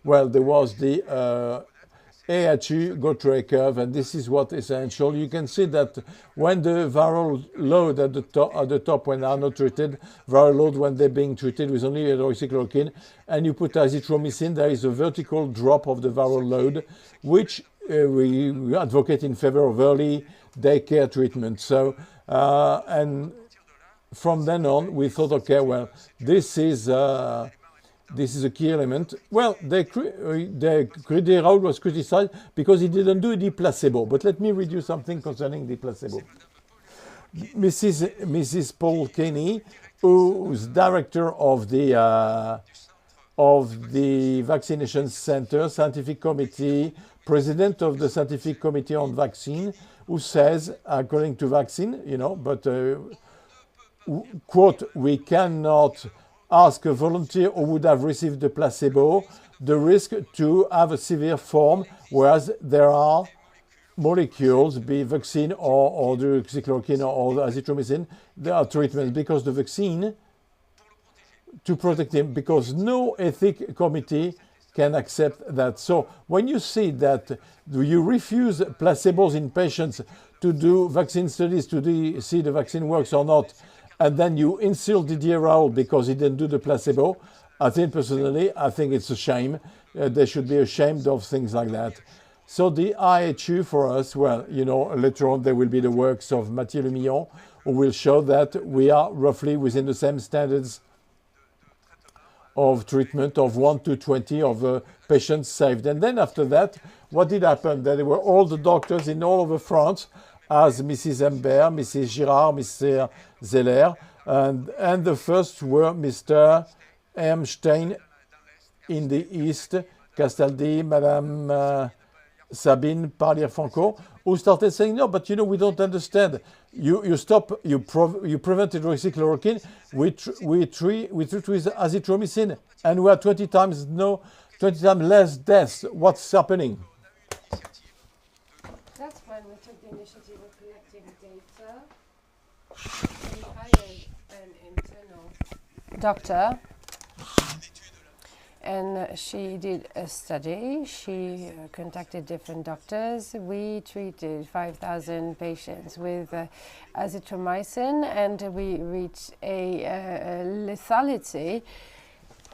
well, there was the AHU go-to curve, and this is what is essential. You can see that when the viral load at the top when they are not treated, viral load when they're being treated with only hydroxychloroquine, and you put azithromycin, there is a vertical drop of the viral load, which we advocate in favor of early daycare treatment. So, and from then on, we thought, okay, well, this is a key element. Well, Raoul was criticized because he didn't do the placebo. But let me read you something concerning the placebo. Mrs. Paul Kenny, who's director of the vaccination center, scientific committee, president of the scientific committee on vaccine, who says, according to vaccine, but quote, we cannot ask a volunteer who would have received the placebo the risk to have a severe form, whereas there are molecules, be vaccine or the hydroxychloroquine or the azithromycin, there are treatments because the vaccine to protect him, because no ethic committee can accept that. So when you see that you refuse placebos in patients to do vaccine studies to see the vaccine works or not, and then you insult Didier Raoult because he didn't do the placebo, I think it's a shame. They should be ashamed of things like that. So the IHU for us, well, later on there will be the works of Mathieu Lemillon, who will show that we are roughly within the same standards of treatment of 1 to 20 of patients saved. And then after that, what did happen? There were all the doctors in all over France, as Mrs. Embert, Mrs. Girard, Mr. Zeller, and the first were Mr. Ermstein in the east, Castaldi, Madame Sabine Parlier-Franco, who started saying, no, but we don't understand. You prevent hydroxychloroquine, we treat with azithromycin, and we are 20 times less deaths. What's happening? That's when we took the initiative of collecting data. We hired an internal doctor, and she did a study. She contacted different doctors. We treated 5,000 patients with azithromycin, and we reached a lethality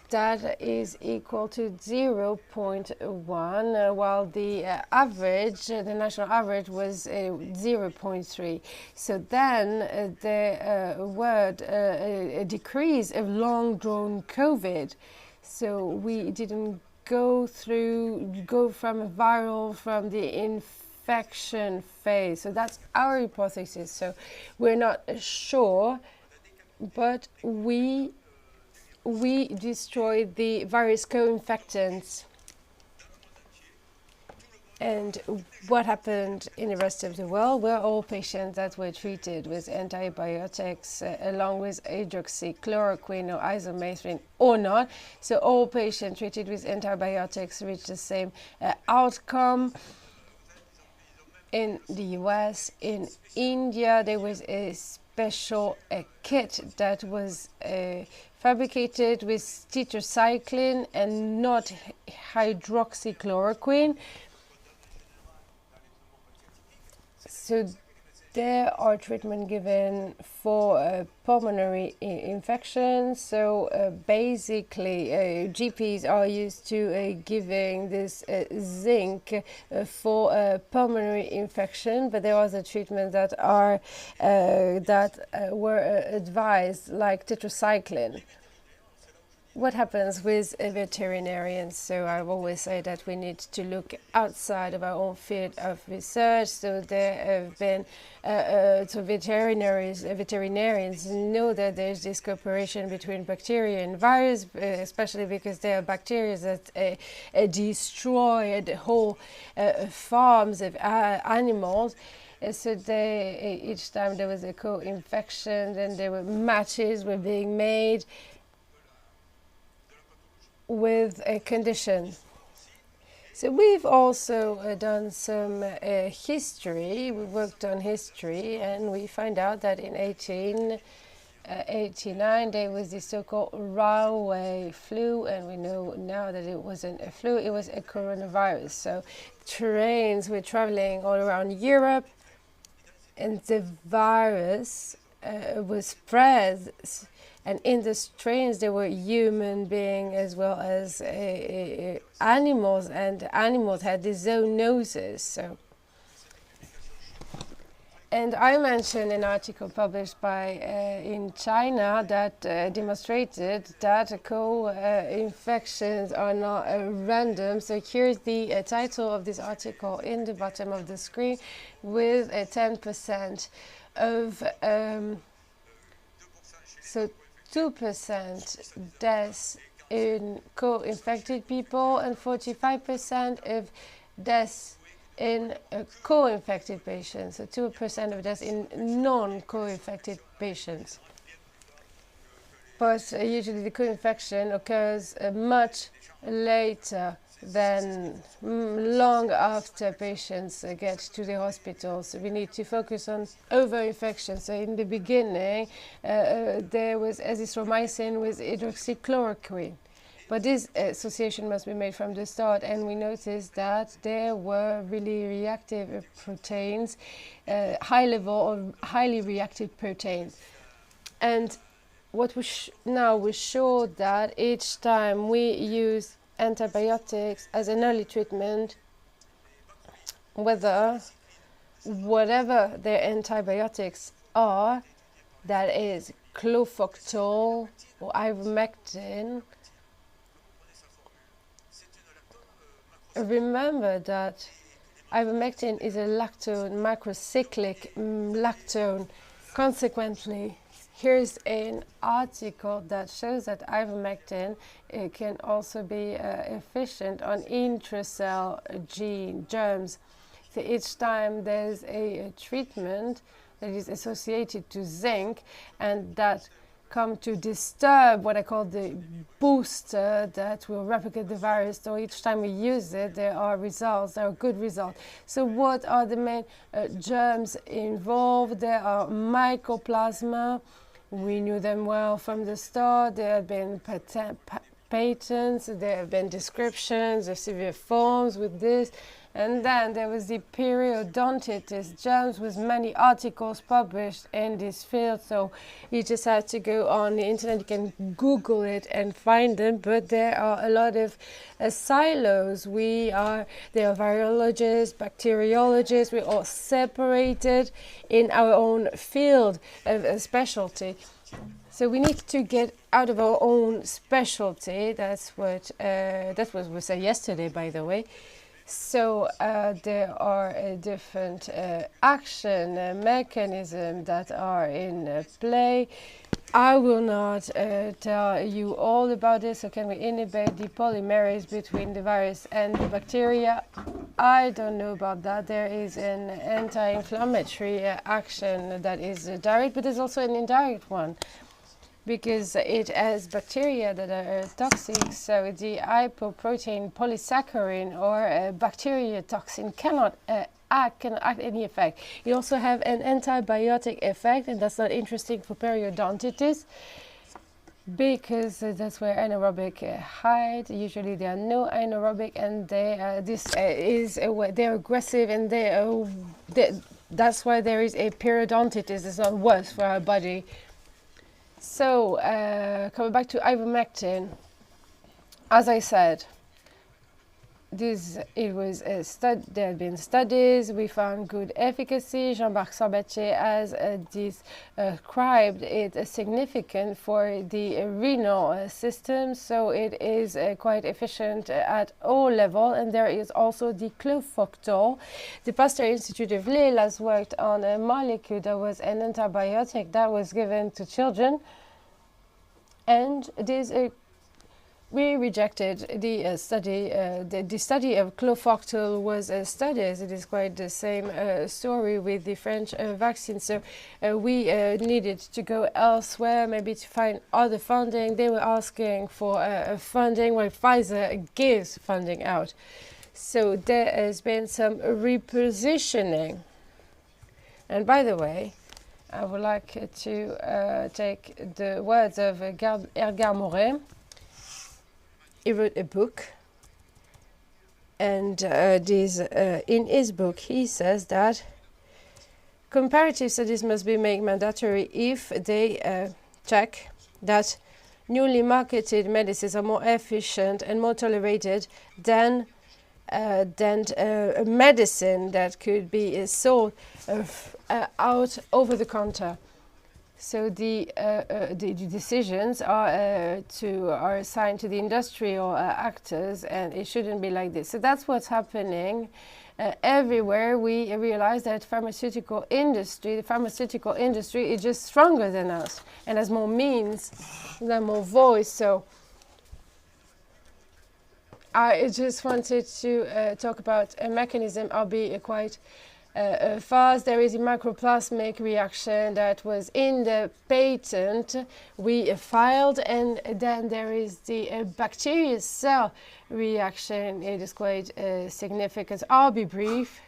that is equal to 0.1, while the the national average was 0.3. So then there was a decrease of long-drawn COVID. So we didn't go from a viral, from the infection phase. So that's our hypothesis. So we're not sure, but we destroyed the virus co-infectants. And what happened in the rest of the world were all patients that were treated with antibiotics along with hydroxychloroquine or isomethrin or not. So all patients treated with antibiotics reached the same outcome. In the US, in India, there was a special kit that was fabricated with tetracycline and not hydroxychloroquine. So there are treatment given for pulmonary infections. So basically, GPs are used to giving this zinc for pulmonary infection, but there are other treatments that are were advised, like tetracycline. What happens with veterinarians? So I always say that we need to look outside of our own field of research. So there have been, veterinarians know that there's this cooperation between bacteria and virus, especially because there are bacteria that destroy the whole farms of animals. So each time there was a co-infection, then there were matches were being made with a condition. So we've also done some history. We worked on history, and we find out that in 1889 there was the so-called railway flu, and we know now that it wasn't a flu, it was a coronavirus. So trains were traveling all around Europe, and the virus was spread. And in the trains, there were human beings as well as animals, and animals had the zoonoses. So, and I mentioned an article published by in China that demonstrated that co-infections are not random. So here's the title of this article in the bottom of the screen, with 10% of so 2% deaths in co-infected people and 45% of deaths in co-infected patients, so 2% of deaths in non-co-infected patients. But usually the co-infection occurs much later than long after patients get to the hospital. So we need to focus on over-infection. So in the beginning, there was azithromycin with hydroxychloroquine. But this association must be made from the start, and we noticed that there were really reactive proteins, high level of highly reactive proteins. And what we now we showed that each time we use antibiotics as an early treatment, whatever their antibiotics are, that is clofoctol or ivermectin, remember that ivermectin is a lactone, macrocyclic lactone. Consequently, here's an article that shows that ivermectin can also be efficient on intracell germs. So each time there's a treatment that is associated to zinc and that come to disturb what I call the booster that will replicate the virus. So each time we use it, there are results, there are good results. So what are the main germs involved? There are mycoplasma. We knew them well from the start. There have been patents, there have been descriptions of severe forms with this. And then there was the periodontitis germs with many articles published in this field. So you just have to go on the internet, you can Google it and find them. But there are a lot of silos. There are virologists, bacteriologists, we're all separated in our own field of specialty. So we need to get out of our own specialty. That's what we said yesterday, by the way. So there are different action mechanisms that are in play. I will not tell you all about this. So can we inhibit the polymerase between the virus and the bacteria? I don't know about that. There is an anti-inflammatory action that is direct, but there's also an indirect one, because it has bacteria that are toxic. So the hypoprotein polysaccharin or bacteria toxin cannot act any effect. It also have an antibiotic effect, and that's not interesting for periodontitis, because that's where anaerobic hide. Usually there are no anaerobic, and they're aggressive, and that's why there is a periodontitis. It's not worse for our body. So, coming back to ivermectin, as I said, there have been studies, we found good efficacy. Jean-Marc Sabatier has described it as significant for the renal system, so it is quite efficient at all levels. And there is also the clofoctol. The Pasteur Institute of Lille has worked on a molecule that was an antibiotic that was given to children, and there's a we rejected the study. The study of clofoctil was a study, as it is quite the same story with the French vaccine. So we needed to go elsewhere, maybe to find other funding. They were asking for funding, while Pfizer gives funding out. So there has been some repositioning. And by the way, I would like to take the words of Edgar Morin. He wrote a book, and in his book he says that comparative studies must be made mandatory if they check that newly marketed medicines are more efficient and more tolerated than a medicine that could be sold out over the counter. So the decisions are assigned to the industrial actors, and it shouldn't be like this. So that's what's happening everywhere. We realize that the pharmaceutical industry is just stronger than us and has more means, and more voice. So I just wanted to talk about a mechanism. I'll be quite fast. There is a microplasmic reaction that was in the patent we filed, and then there is the bacterial cell reaction. It is quite significant. I'll be brief.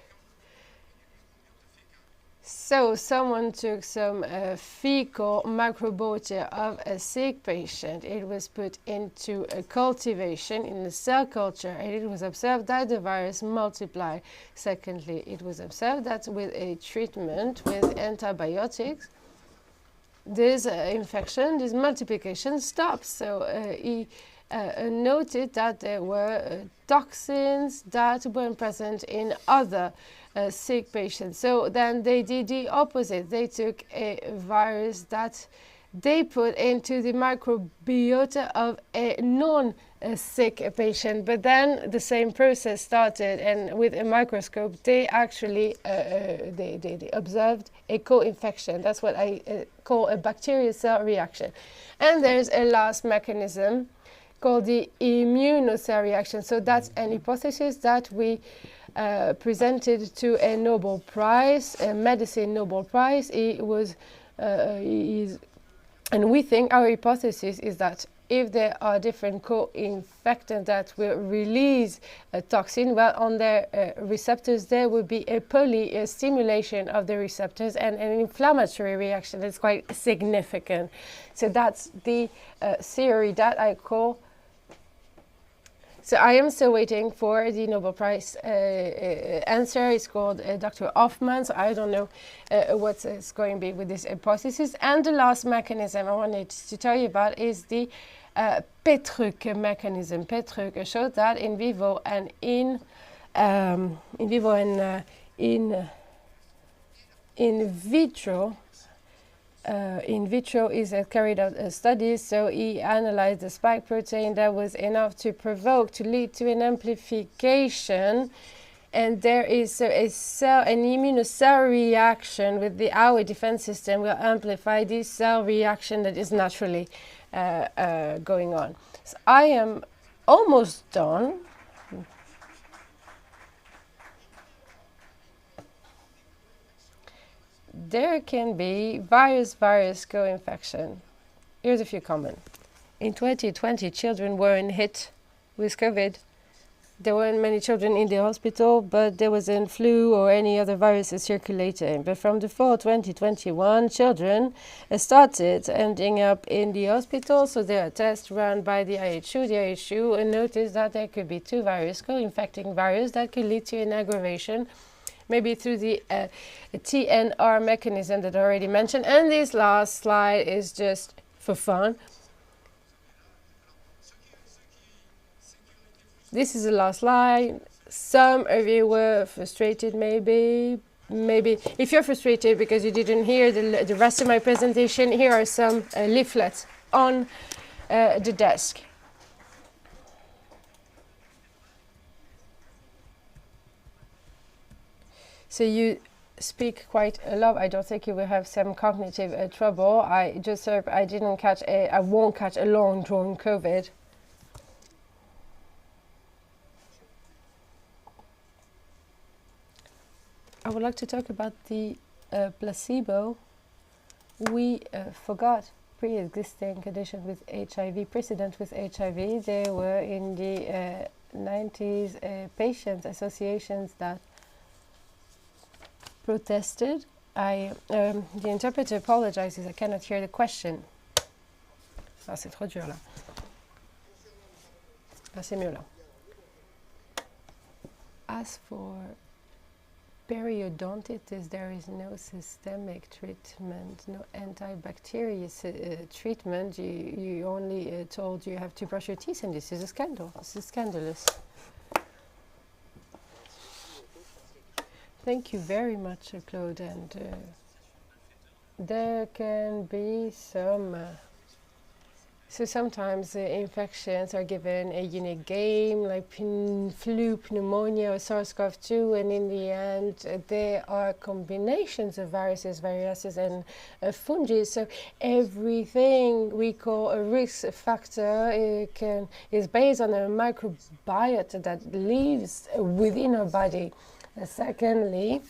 So someone took some fecal microbiota of a sick patient. It was put into a cultivation in a cell culture, and it was observed that the virus multiplied. Secondly, it was observed that with a treatment with antibiotics, this infection, this multiplication stops. So he noted that there were toxins that weren't present in other sick patients. So then they did the opposite. They took a virus that they put into the microbiota of a non-sick patient, but then the same process started, and with a microscope they actually they observed a co-infection. That's what I call a bacterial cell reaction. And there's a last mechanism called the immunocell reaction. So that's an hypothesis that we presented to a Nobel Prize, a medicine Nobel Prize. It was, and we think our hypothesis is that if there are different co-infectants that will release a toxin, well, on their receptors there will be a polystimulation of the receptors and an inflammatory reaction that's quite significant. So that's the theory that I call. So I am still waiting for the Nobel Prize answer. It's called Dr. Hoffman, so I don't know what is going to be with this hypothesis. And the last mechanism I wanted to tell you about is the Petruk mechanism. Petruk showed that in vivo and in vitro. In vitro is carried out studies, so he analyzed the spike protein that was enough to lead to an amplification, and there is an immunocell reaction with our defense system will amplify this cell reaction that is naturally going on. So I am almost done. There can be virus co-infection. Here's a few comments. In 2020, children weren't hit with COVID. There weren't many children in the hospital, but there wasn't flu or any other viruses circulating. But from the fall 2021, children started ending up in the hospital, so there are tests run by the IHU. The IHU noticed that there could be two viruses, co-infecting virus, that could lead to an aggravation, maybe through the TNR mechanism that I already mentioned. And this last slide is just for fun. This is the last slide. Some of you were frustrated, maybe. If you're frustrated because you didn't hear the rest of my presentation, here are some leaflets on the desk. So you speak quite a lot. I don't think you will have some cognitive trouble. I won't catch a long drawn COVID. would like to talk about the placebo. We forgot pre-existing condition with HIV, precedent with HIV. There were in the 90s patient associations that protested. The interpreter apologizes, I cannot hear the question. Ah, c'est trop dur là. Ah, c'est mieux là. As for periodontitis, there is no systemic treatment, no antibacterial treatment. You only told you have to brush your teeth, and this is a scandal. This is scandalous. Thank you very much, Claude. And there can be some. So sometimes infections are given a unique game, like flu, pneumonia, or SARS-CoV-2, and in the end, there are combinations of viruses, and fungi. So everything we call a risk factor is based on a microbiota that lives within our body. Secondly,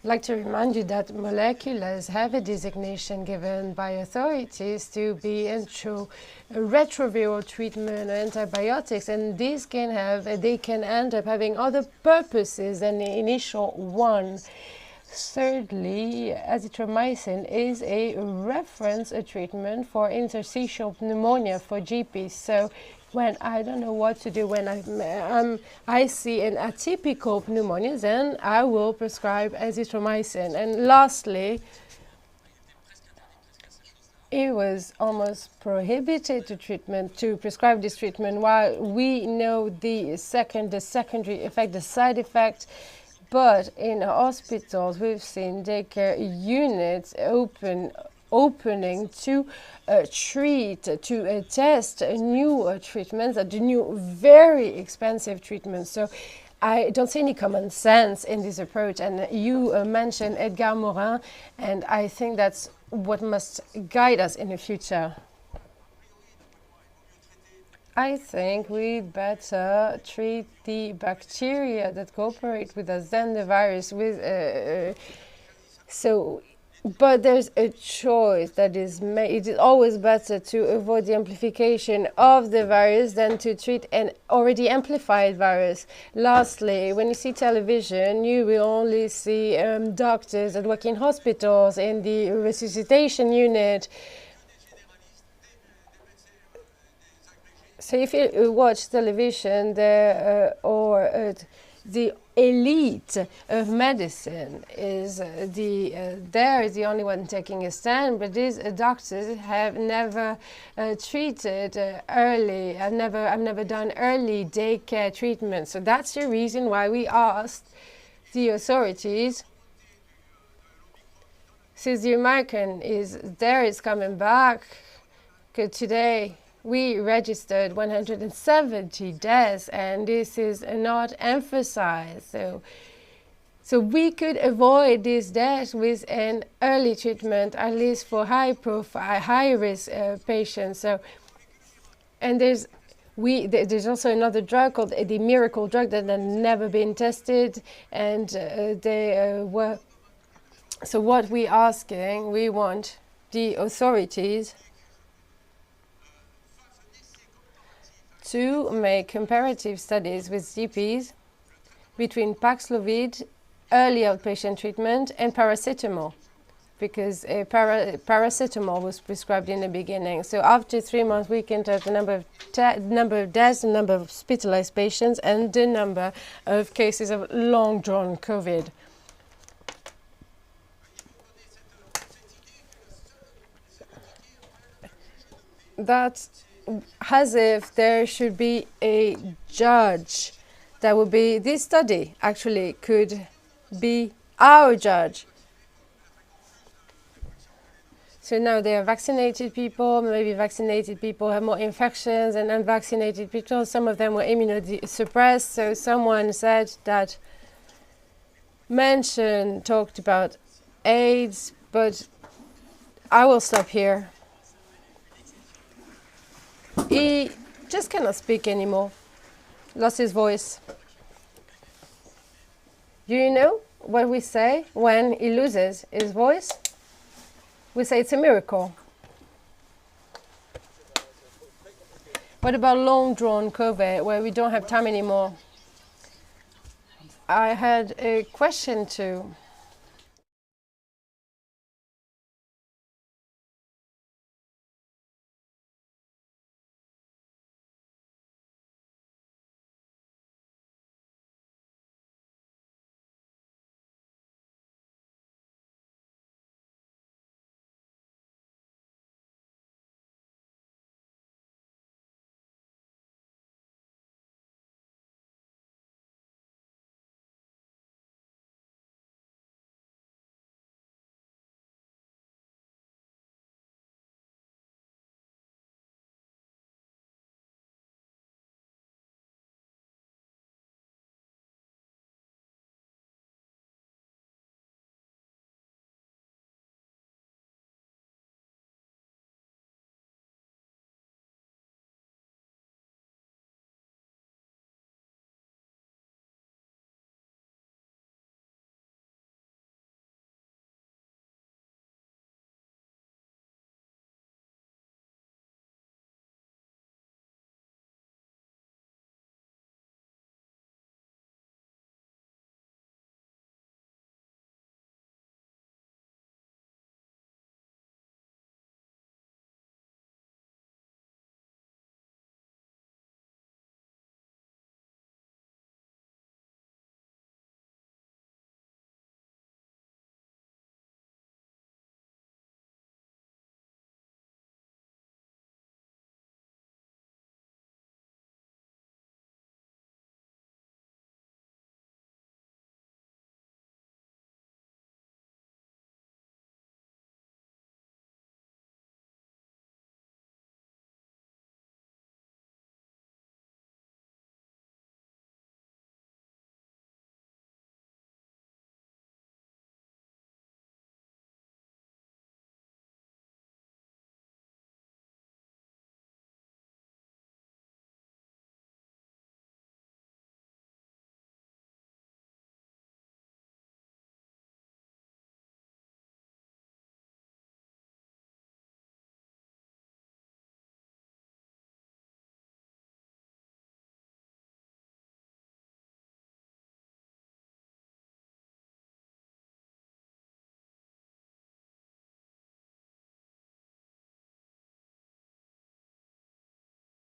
I'd like to remind you that moleculars have a designation given by authorities to be retroviral treatment or antibiotics, and these they can end up having other purposes than the initial one. Thirdly, azithromycin is a reference treatment for interstitial pneumonia for GPs. So when I don't know what to do, when I see an atypical pneumonia, then I will prescribe azithromycin. And lastly, it was almost prohibited to prescribe this treatment, while we know the secondary effect, the side effect. But in hospitals, we've seen daycare units opening to test new treatments, new very expensive treatments. So I don't see any common sense in this approach. And you mentioned Edgar Morin, and I think that's what must guide us in the future. I think we'd better treat the bacteria that cooperate with us than the virus. But there's a choice that is made. It is always better to avoid the amplification of the virus than to treat an already amplified virus. Lastly, when you see television, you will only see doctors that work in hospitals, in the resuscitation unit. So if you watch television, the elite of medicine is the only one taking a stand, but these doctors have never treated early. I've never done early daycare treatment. So that's the reason why we asked the authorities. Since the American is coming back, today we registered 170 deaths, and this is not emphasized. So we could avoid these deaths with an early treatment, at least for high-risk patients. So, and there's also another drug called the miracle drug that had never been tested, and So what we're asking, we want the authorities to make comparative studies with GPs between Paxlovid, early outpatient treatment, and paracetamol, because paracetamol was prescribed in the beginning. So after 3 months, we can test the number of deaths, the number of hospitalized patients, and the number of cases of long-drawn COVID. That's as if there should be a judge that would be, this study actually could be our judge. So now there are vaccinated people, maybe vaccinated people have more infections and unvaccinated people. Some of them were immunosuppressed. So someone said that, talked about AIDS, but I will stop here. He just cannot speak anymore. Lost his voice. You know what we say when he loses his voice? We say it's a miracle. What about long-drawn COVID, where we don't have time anymore? I had a question too.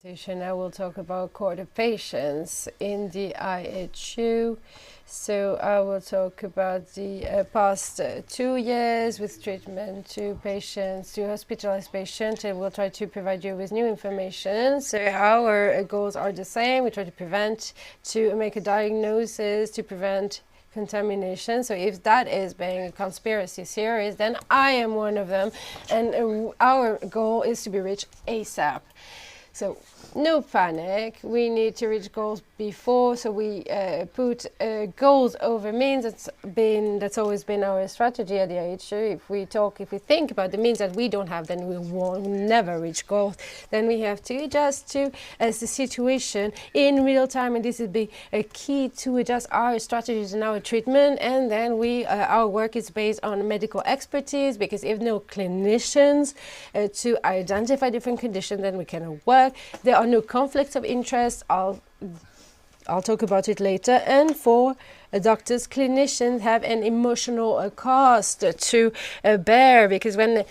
I will talk about cohort of patients in the IHU. So I will talk about the past 2 years with treatment to patients, to hospitalized patients, and we'll try to provide you with new information. So our goals are the same. We try to prevent, to make a diagnosis, to prevent contamination. So if that is being a conspiracy theories, then I am one of them, and our goal is to be reached ASAP. So no panic, we need to reach goals before, so we put goals over means. That's always been our strategy at the IHU. If we think about the means that we don't have, then we will never reach goals. Then we have to adjust to as the situation in real time, and this is a key to adjust our strategies and our treatment. And then our work is based on medical expertise, because if no clinicians to identify different conditions, then we cannot work. There are no conflicts of interest. I'll talk about it later. And for doctors, clinicians have an emotional cost to bear, because when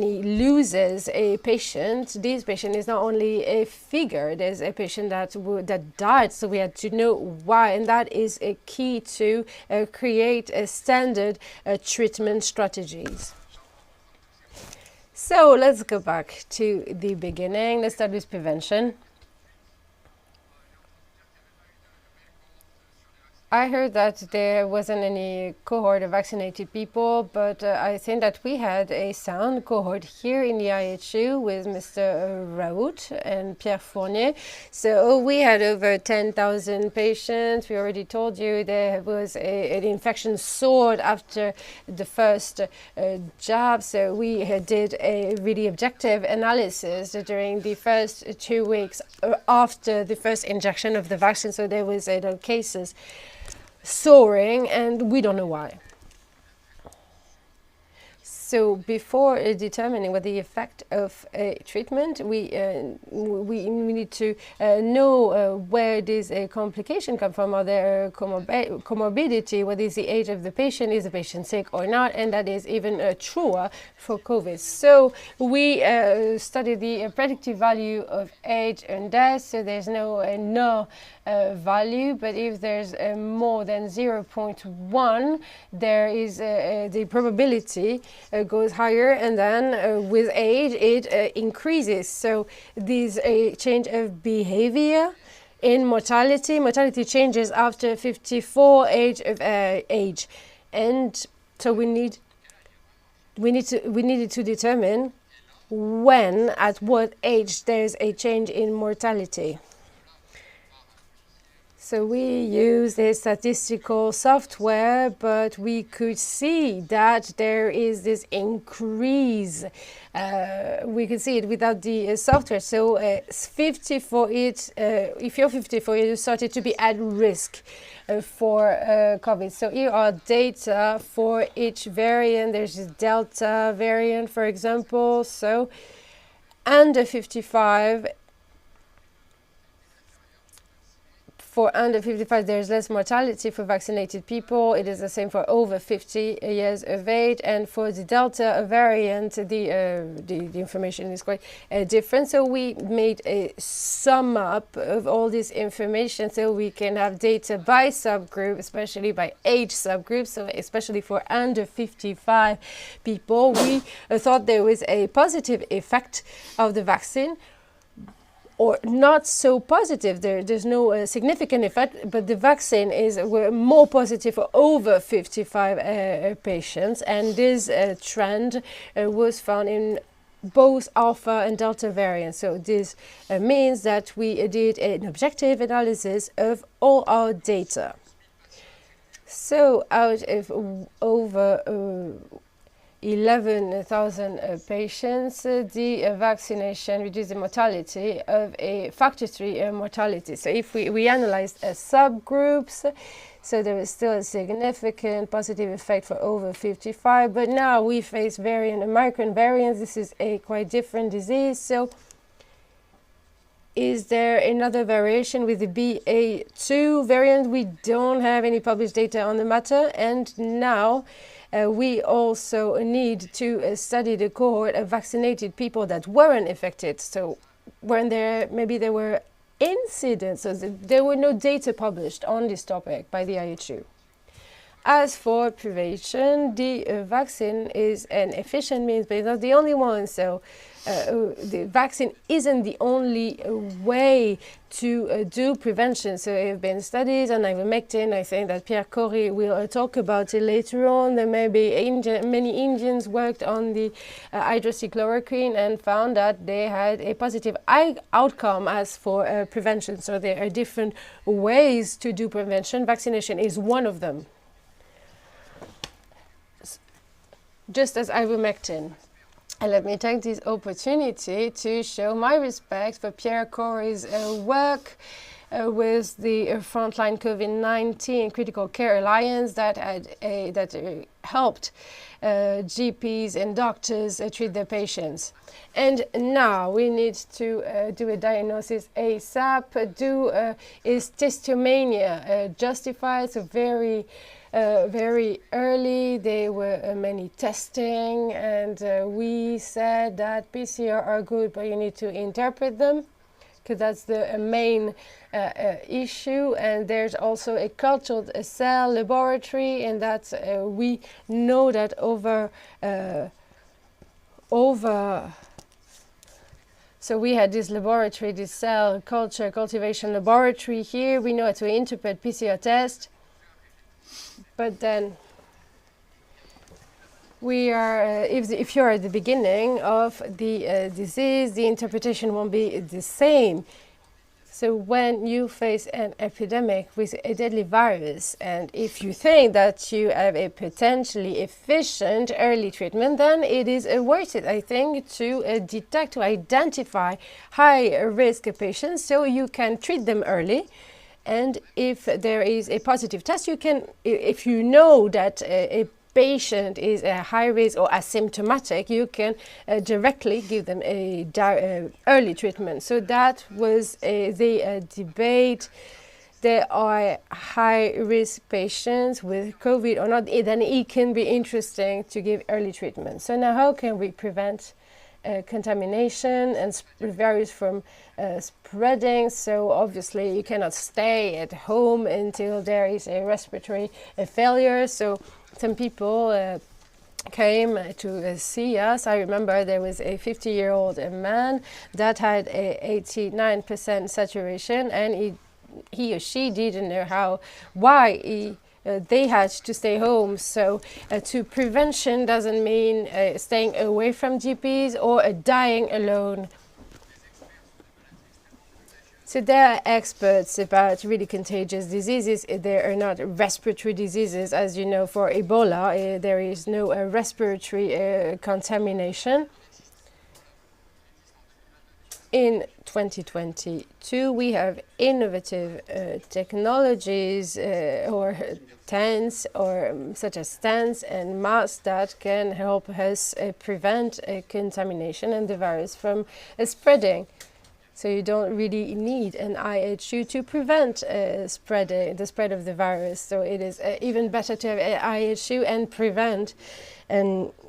he loses a patient, this patient is not only a figure. There's a patient that died, so we had to know why, and that is a key to create a standard treatment strategies. So let's go back to the beginning. Let's start with prevention. I heard that there wasn't any cohort of vaccinated people, but I think that we had a sound cohort here in the IHU with Mr. Raoult and Pierre Fournier. So we had over 10,000 patients. We already told you there was an infection soared after the first jab. So we did a really objective analysis during the first 2 weeks after the first injection of the vaccine. So there was cases soaring, and we don't know why. So before determining what the effect of a treatment, we need to know where this complication come from, or the comorbidity, what is the age of the patient, is the patient sick or not, and that is even truer for COVID. So we study the predictive value of age and death, so there's no value, but if there's more than 0.1, there is the probability goes higher, and then with age it increases. So this change of behavior in mortality changes after 54 age, and so we needed to determine when, at what age there's a change in mortality. So we use a statistical software, but we could see that there is this increase. We could see it without the software. So 54, if you're 54, you started to be at risk for COVID. So here are data for each variant. There's this Delta variant, for example. So under 55, for under 55, there's less mortality for vaccinated people. It is the same for over 50 years of age. And for the Delta variant, the information is quite different. So we made a sum up of all this information so we can have data by subgroup, especially by age subgroups. So especially for under 55 people, we thought there was a positive effect of the vaccine, or not so positive. There's no significant effect, but the vaccine were more positive for over 55 patients, and this trend was found in both Alpha and Delta variants. So this means that we did an objective analysis of all our data. So out of over 11,000 patients, the vaccination reduced the mortality of a factor 3 mortality. So if we analyzed subgroups, so there is still a significant positive effect for over 55, but now we face American variants. This is a quite different disease. So is there another variation with the BA2 variant? We don't have any published data on the matter, and now we also need to study the cohort of vaccinated people that weren't affected. So maybe there were incidents, so there were no data published on this topic by the IHU. As for prevention, the vaccine is an efficient means, but it's not the only one. So the vaccine isn't the only way to do prevention. So there have been studies on ivermectin. I think that Pierre Corey will talk about it later on. There may be many Indians worked on the hydroxychloroquine and found that they had a positive outcome as for prevention. So there are different ways to do prevention. Vaccination is one of them. Just as ivermectin. And let me take this opportunity to show my respect for Pierre Corey's work with the Frontline COVID-19 Critical Care Alliance that helped GPs and doctors treat their patients. And now we need to do a diagnosis ASAP. Is testomania justified? So very early, there were many testing, and we said that PCR are good, but you need to interpret them, because that's the main issue. And there's also a cultured cell laboratory, and that's we know that so we had this laboratory, this cell culture cultivation laboratory here. We know how to interpret PCR test. But then we are, if you're at the beginning of the disease, the interpretation won't be the same. So when you face an epidemic with a deadly virus, and if you think that you have a potentially efficient early treatment, then it is worth it, I think, to identify high-risk patients so you can treat them early And if there is a positive test, you can, if you know that a patient is a high risk or asymptomatic, you can directly give them a early treatment. So that was the debate. There are high-risk patients with COVID or not, then it can be interesting to give early treatment. So now how can we prevent contamination and virus from spreading? So obviously you cannot stay at home until there is a respiratory failure. So some people came to see us. I remember there was a 50-year-old man that had a 89% saturation, and he or she didn't know why they had to stay home. So to prevention doesn't mean staying away from GPs or dying alone. So there are experts about really contagious diseases. There are not respiratory diseases. As you know, for Ebola, there is no respiratory contamination. In 2022, we have innovative technologies or tents, such as tents and masks that can help us prevent contamination and the virus from spreading. So you don't really need an IHU to prevent the spread of the virus. So it is even better to have an IHU and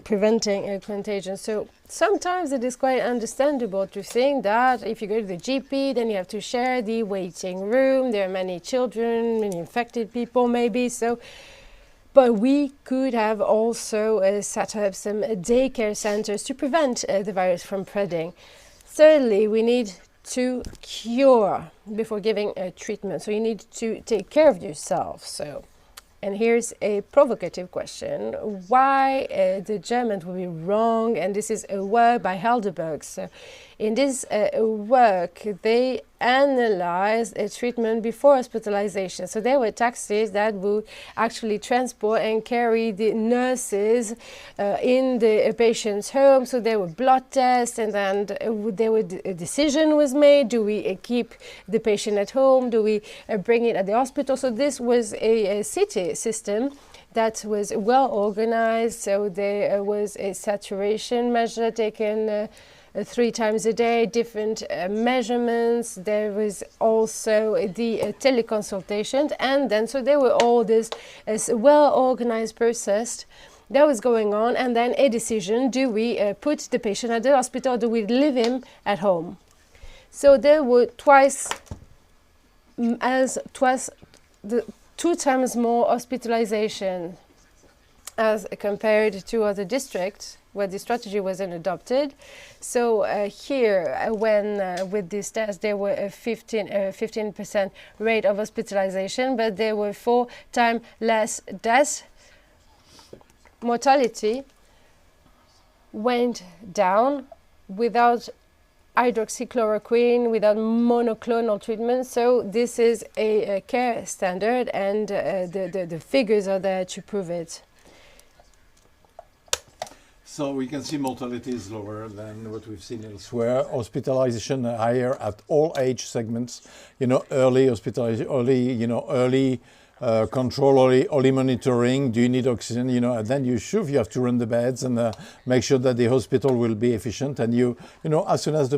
preventing a contagion. So sometimes it is quite understandable to think that if you go to the GP, then you have to share the waiting room. There are many children, many infected people maybe. So, but we could have also set up some daycare centers to prevent the virus from spreading. Thirdly, we need to cure before giving a treatment. So you need to take care of yourself. And here's a provocative question. Why the Germans will be wrong? And this is a work by Heidelberg. So in this work, they analyzed a treatment before hospitalization. So there were taxis that would actually transport and carry the nurses in the patient's home. So there were blood tests, and then a decision was made. Do we keep the patient at home? Do we bring it at the hospital? So this was a city system that was well organized. So there was a saturation measure taken 3 times a day, different measurements. There was also the teleconsultation, and then so there were all this well-organized process that was going on, and then a decision: do we put the patient at the hospital, or do we leave him at home? So there were 2 times more hospitalization as compared to other districts where the strategy wasn't adopted. So here, when with this test, there were a 15% rate of hospitalization, but there were 4 times less deaths. Mortality went down without hydroxychloroquine, without monoclonal treatment. So this is a care standard, and the figures are there to prove it. So we can see mortality is lower than what we've seen elsewhere. Hospitalization higher at all age segments. Early hospitalization, early control, early monitoring. Do you need oxygen? And then you have to run the beds and make sure that the hospital will be efficient. And as soon as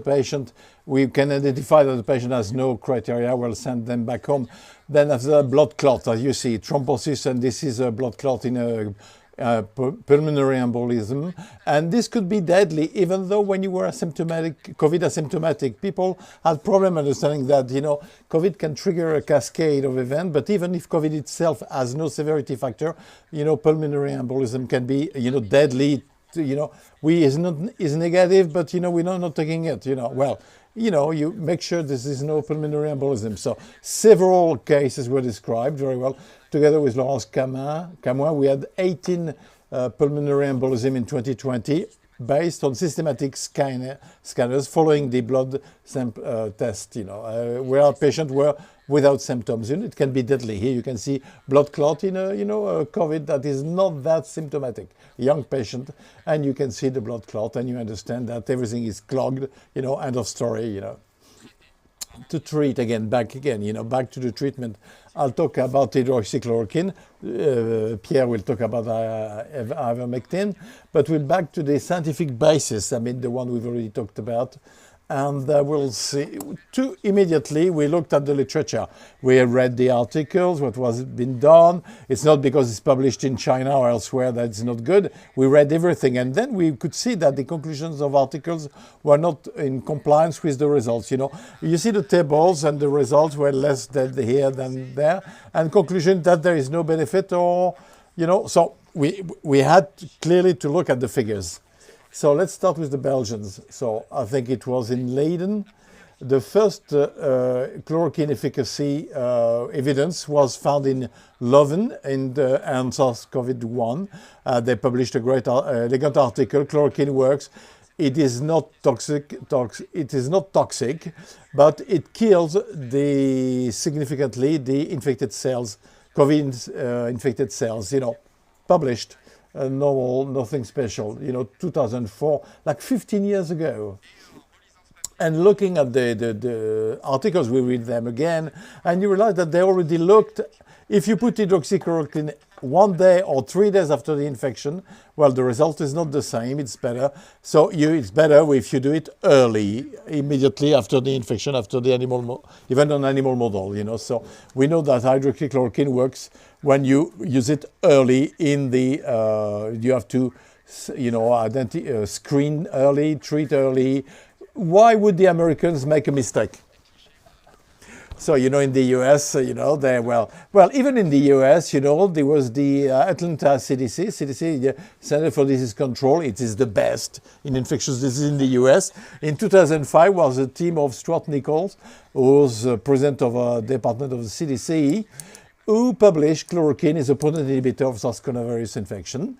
we can identify that the patient has no criteria, we'll send them back home. Then after blood clot, as you see, thrombosis, and this is a blood clot in a pulmonary embolism, and this could be deadly. Even though when you were COVID asymptomatic, people had problem understanding that COVID can trigger a cascade of events. But even if COVID itself has no severity factor, pulmonary embolism can be deadly. Is negative, but we're not taking it. You make sure this is no pulmonary embolism. So several cases were described very well. Together with Laurence Camoin, we had 18 pulmonary embolism in 2020 based on systematic scanners following the blood test, where patients were without symptoms. It can be deadly. Here you can see blood clot in a COVID that is not that symptomatic, young patient, and you can see the blood clot, and you understand that everything is clogged, end of story, to treat again, back to the treatment. I'll talk about hydroxychloroquine. Pierre will talk about ivermectin, but we're back to the scientific basis. I mean, the one we've already talked about. And we'll see. Immediately, we looked at the literature. We read the articles, what was been done. It's not because it's published in China or elsewhere that it's not good. We read everything, and then we could see that the conclusions of articles were not in compliance with the results. You see the tables, and the results were less than here than there, and conclusion that there is no benefit, or So we had clearly to look at the figures. So let's start with the Belgians. So I think it was in Leiden. The first chloroquine efficacy evidence was found in Leuven and SARS-CoV-1. They published a great, elegant article. Chloroquine works. It is not toxic. It is not toxic, but it kills significantly the infected cells, COVID infected cells. Published. Normal, nothing special, 2004, like 15 years ago. And looking at the articles, we read them again, and you realize that they already looked, if you put hydroxychloroquine 1 day or 3 days after the infection, well, the result is not the same, it's better. So it's better if you do it early, immediately after the infection, after the even an animal model, So we know that hydroxychloroquine works when you use it early in the, you have to, screen early, treat early. Why would the Americans make a mistake? So, in the US, even in the US, there was the Atlanta CDC, Center for Disease Control. It is the best in infectious disease in the US. In 2005 was a team of Stuart Nichols, who was president of a department of the CDC, who published chloroquine is a potent inhibitor of SARS-CoV infection.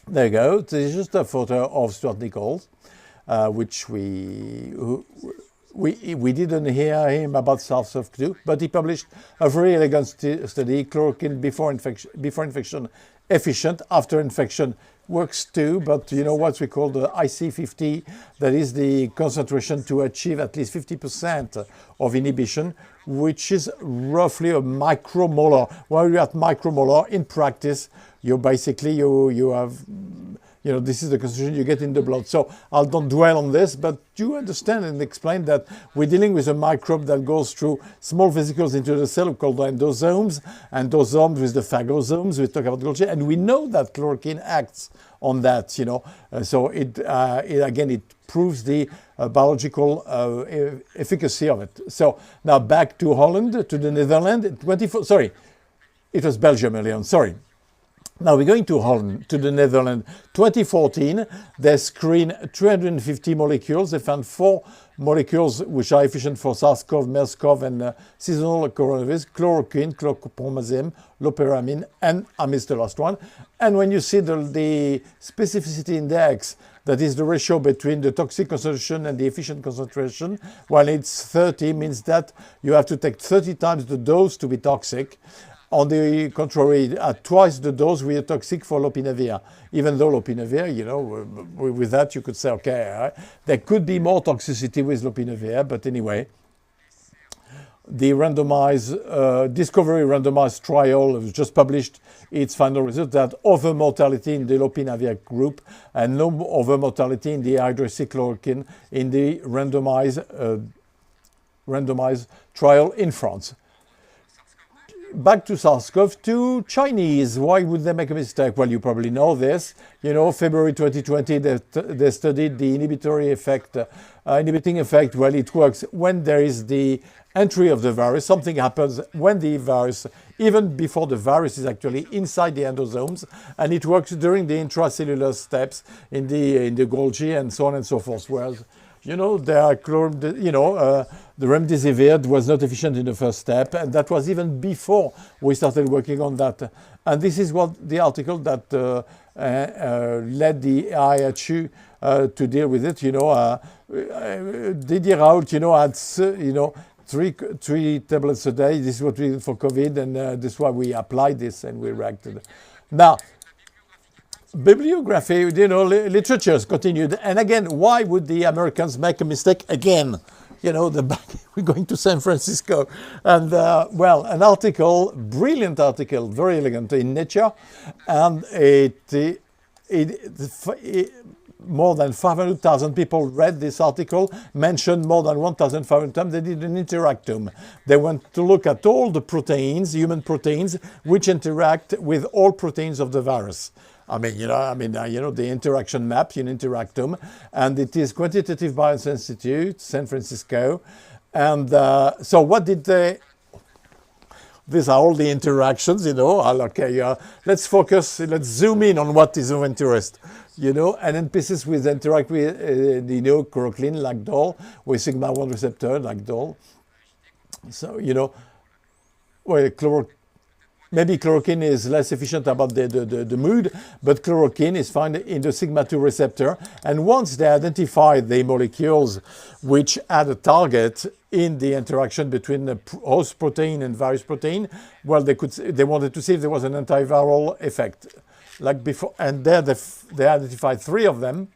There you go. This is just a photo of Stuart Nichols, which we didn't hear him about SARS-CoV-2, but he published a very elegant study, chloroquine before infection efficient, after infection works too, but what we call the IC50, that is the concentration to achieve at least 50% of inhibition, which is roughly a micromolar. While you're at micromolar, in practice, you have this is the concentration you get in the blood. So I don't dwell on this, but you understand and explain that we're dealing with a microbe that goes through small vesicles into the cell called endosomes, and endosomes with the phagosomes. We talk about Golgi, and we know that chloroquine acts on that. So it proves the biological efficacy of it. So now back to Holland, to the Netherlands. It was Belgium earlier on. Sorry. Now we're going to Holland, to the Netherlands. 2014, they screened 350 molecules. They found 4 molecules which are efficient for SARS-CoV, MERS-CoV, and seasonal coronavirus: chloroquine, chlorpromazine, loperamine, and I missed the last one. And when you see the specificity index, that is the ratio between the toxic concentration and the efficient concentration, while it's 30, means that you have to take 30 times the dose to be toxic. On the contrary, at twice the dose, we are toxic for lopinavir. Even though lopinavir, with that you could say, okay, there could be more toxicity with lopinavir, but anyway. The discovery randomized trial just published its final result that over mortality in the lopinavir group and no over mortality in the hydroxychloroquine in the randomized trial in France. Back to SARS-CoV-2, Chinese. Why would they make a mistake? Well, you probably know this. February 2020, they studied the inhibiting effect. Well, it works when there is the entry of the virus. Something happens when the virus, even before the virus is actually inside the endosomes, and it works during the intracellular steps in the Golgi and so on and so forth. Whereas, the remdesivir was not efficient in the first step, and that was even before we started working on that. And this is what the article that led the IHU to deal with it. Didier Raoult, had three tablets a day. This is what we did for COVID, and this is why we applied this and we reacted. Now, bibliography, literatures continued. And again, why would the Americans make a mistake again? you know, we're going to San Francisco. And well, an article, brilliant article, very elegant in Nature. And more than 500,000 people read this article, mentioned more than 1,500 times. They did an interactome. They went to look at all the proteins, human proteins, which interact with all proteins of the virus. I mean, you know, the interaction map in interactome, and it is Quantitative Bioscience Institute, San Francisco. And so what did they? These are all the interactions, you know. Okay, let's focus, let's zoom in on what is of interest, you know. And NPCs will interact with, you know, chloroquine, like DOL, with sigma-1 receptor, like DOL. So, you know, well, maybe chloroquine is less efficient about the mood, but chloroquine is found in the sigma-2 receptor. And once they identify the molecules which had a target in the interaction between the host protein and virus protein, well, they wanted to see if there was an antiviral effect, like before. And there they identified 3 of them.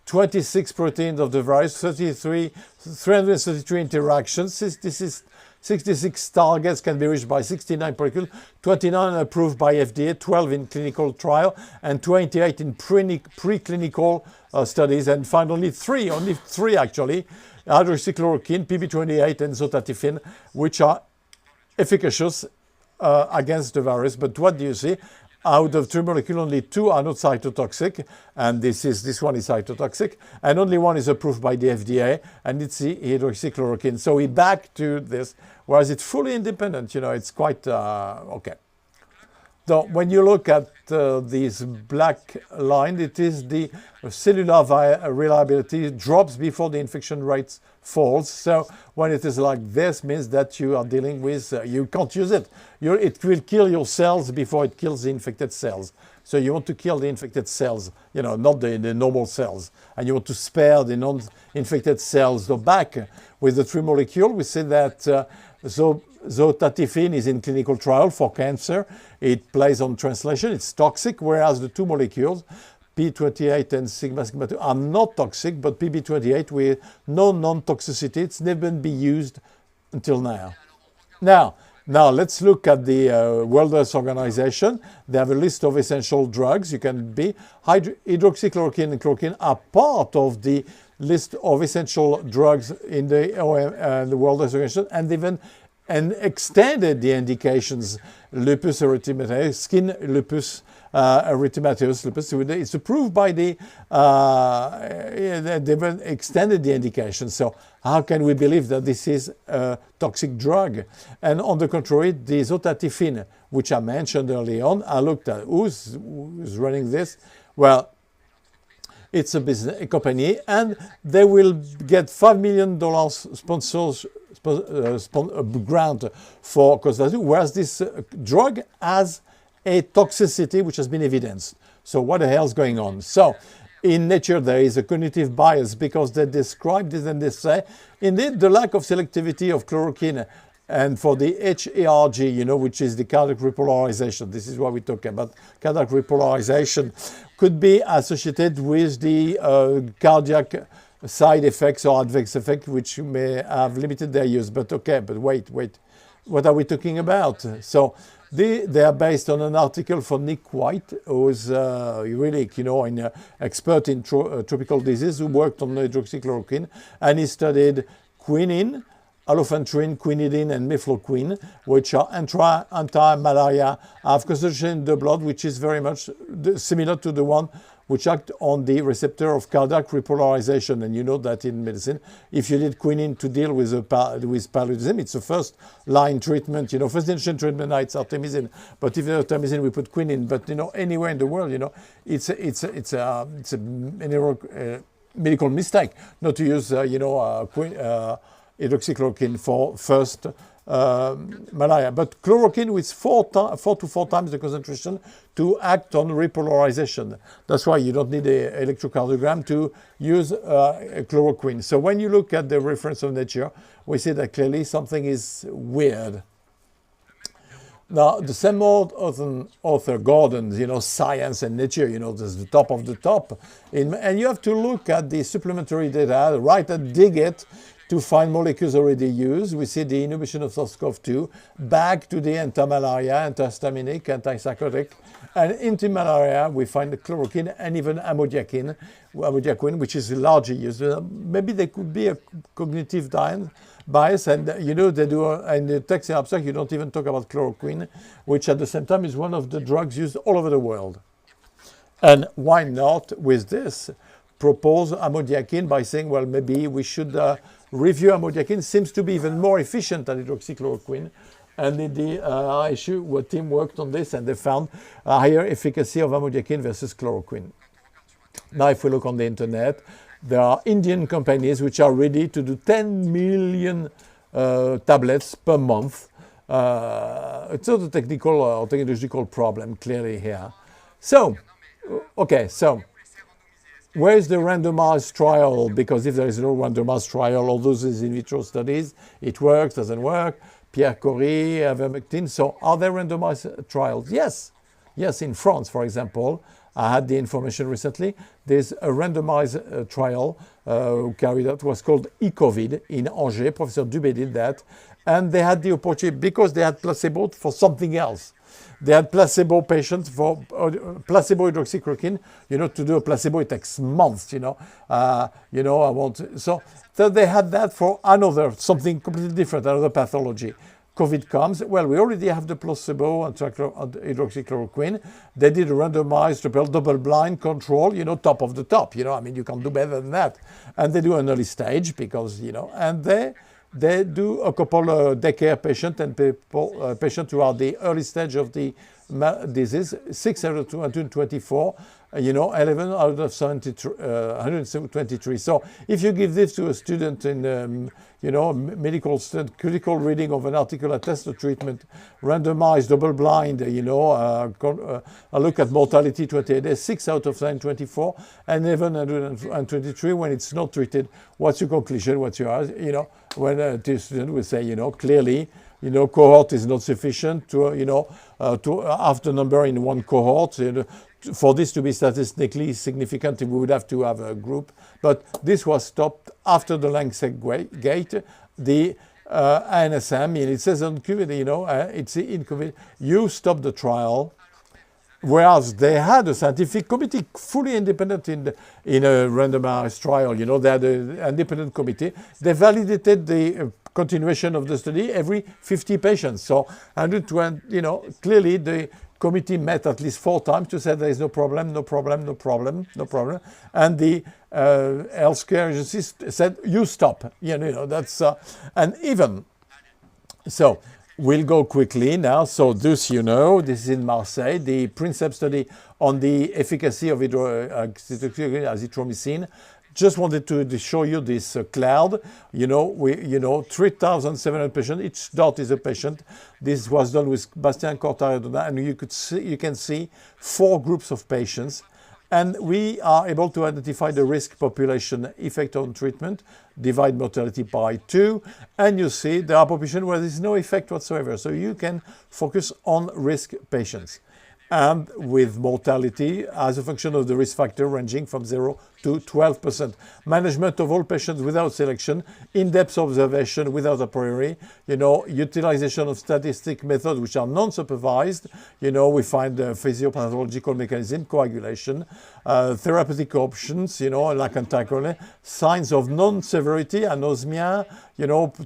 26 proteins of the virus, 333 interactions. This is 66 targets can be reached by 69 molecules, 29 approved by FDA, 12 in clinical trial, and 28 in preclinical studies. And finally, only three actually, hydroxychloroquine, PB28, and zotatifin, which are efficacious against the virus. But what do you see? Out of 3 molecules, only 2 are not cytotoxic, and this one is cytotoxic, and only 1 is approved by the FDA, and it's the hydroxychloroquine. So we're back to this, whereas it's fully independent, you know, it's quite okay. So when you look at this black line, it is the cellular reliability drops before the infection rates falls. So when it is like this, means that you are dealing with, you can't use it. It will kill your cells before it kills the infected cells. So you want to kill the infected cells, you know, not the normal cells. And you want to spare the non-infected cells. So back with the 3 molecule, we say that zotatifin is in clinical trial for cancer. It plays on translation. It's toxic, whereas the 2 molecules, P28 and sigma-2, are not toxic, but PB28 with no non-toxicity. It's never been used until now. Now let's look at the World Health Organization. They have a list of essential drugs. You can be hydroxychloroquine and chloroquine are part of the list of essential drugs in the World Health Organization, and even extended the indications. Lupus erythematosus, skin lupus erythematosus, lupus. It's approved by they've extended the indication. So how can we believe that this is a toxic drug? And on the contrary, the zotatifin, which I mentioned early on, I looked at who's running this. Well, it's a company, and they will get $5 million grant for cause, whereas this drug has a toxicity which has been evidenced. So what the hell is going on? So in Nature there is a cognitive bias, because they describe this and they say, indeed, the lack of selectivity of chloroquine and for the HARG, you know, which is the cardiac repolarization, this is what we talk about, cardiac repolarization, could be associated with the cardiac side effects or adverse effects, which may have limited their use. But okay, but wait, what are we talking about? So they are based on an article from Nick White, who is really, you know, an expert in tropical disease, who worked on hydroxychloroquine, and he studied quinine, alofentrin, quinidine, and mefloquine, which are anti-malaria, have concentration in the blood, which is very much similar to the one which act on the receptor of cardiac repolarization. And you know that in medicine, if you need quinine to deal with paludism, it's a first-line treatment. You know, first-generation treatment, it's artemisinin. But if you have artemisinin, we put quinine. But, you know, anywhere in the world, you know, it's a medical mistake not to use, hydroxychloroquine for first malaria. But chloroquine with 4 to 4 times the concentration to act on repolarization. That's why you don't need an electrocardiogram to use chloroquine. So when you look at the reference of Nature, we see that clearly something is weird. Now, the same author, Gordon, Science and Nature, this is the top of the top. And you have to look at the supplementary data, right, and dig it to find molecules already used. We see the inhibition of SARS-CoV-2, back to the anti-malaria, antihistaminic, antipsychotic. And anti-malaria, we find the chloroquine and even amodiaquine, which is largely used. Maybe there could be a cognitive bias, and they do, in the text in abstract, you don't even talk about chloroquine, which at the same time is one of the drugs used all over the world. And why not, with this, propose amodiaquine by saying, well, maybe we should review amodiaquine. Seems to be even more efficient than hydroxychloroquine. And in the issue, team worked on this, and they found a higher efficacy of amodiaquine versus chloroquine. Now, if we look on the internet, there are Indian companies which are ready to do 10 million tablets per month. It's not a technical or technological problem, clearly here. So, okay, so where is the randomized trial? Because if there is no randomized trial, all those in vitro studies, it works, doesn't work. Pierre Curie, ivermectin. So are there randomized trials? Yes. Yes, in France, for example, I had the information recently. There's a randomized trial carried out, was called e-COVID in Angers. Professor Dubé did that. And they had the opportunity, because they had placebo for something else. They had placebo patients for placebo hydroxychloroquine. To do a placebo, it takes months, So they had that for something completely different, another pathology. COVID comes, well, we already have the placebo and hydroxychloroquine. They did a randomized double-blind control, top of the top, you can do better than that. And they do an early stage because, and they do a couple of daycare patients and patients who are the early stage of the disease, 6 out of 224, 11 out of 123. So if you give this to a student in, medical student, critical reading of an article attest to treatment, randomized, double-blind, a look at mortality 28 days, 6 out of 924, and 1123 when it's not treated. What's your conclusion? What's your, when a student will say, clearly, cohort is not sufficient to have the number in one cohort. For this to be statistically significant, we would have to have a group. But this was stopped after the Lancet gate. The ANSM, it says on COVID, it's in COVID, you stop the trial. Whereas they had a scientific committee fully independent in a randomized trial. They had an independent committee. They validated the continuation of the study every 50 patients. So 120, clearly the committee met at least 4 times to say there is no problem. And the healthcare agencies said, you stop. That's, and even, so we'll go quickly now. So this, this is in Marseille, the Princeps study on the efficacy of azithromycin. Just wanted to show you this cloud. 3,700 patients. Each dot is a patient. This was done with Bastien Cortariodona, and you can see 4 groups of patients. And we are able to identify the risk population effect on treatment, divide mortality by 2, and you see there are populations where there is no effect whatsoever. So you can focus on risk patients. And with mortality as a function of the risk factor ranging from 0 to 12%. Management of all patients without selection, in-depth observation without a priori, utilization of statistic methods which are non-supervised, we find physiopathological mechanism, coagulation, therapeutic options, like anticoagulation, signs of non-severity, anosmia,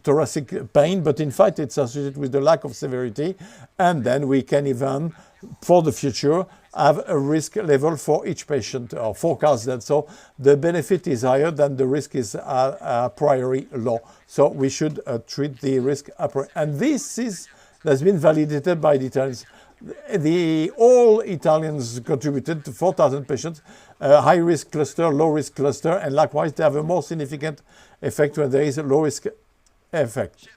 thoracic pain, but in fact it's associated with the lack of severity, and then we can even for the future have a risk level for each patient or forecast that. So the benefit is higher than the risk is a priori low. So we should treat the risk a priori. And this has been validated by the Italians. All Italians contributed to 4,000 patients, high risk cluster, low risk cluster, and likewise they have a more significant effect when there is a low risk effect.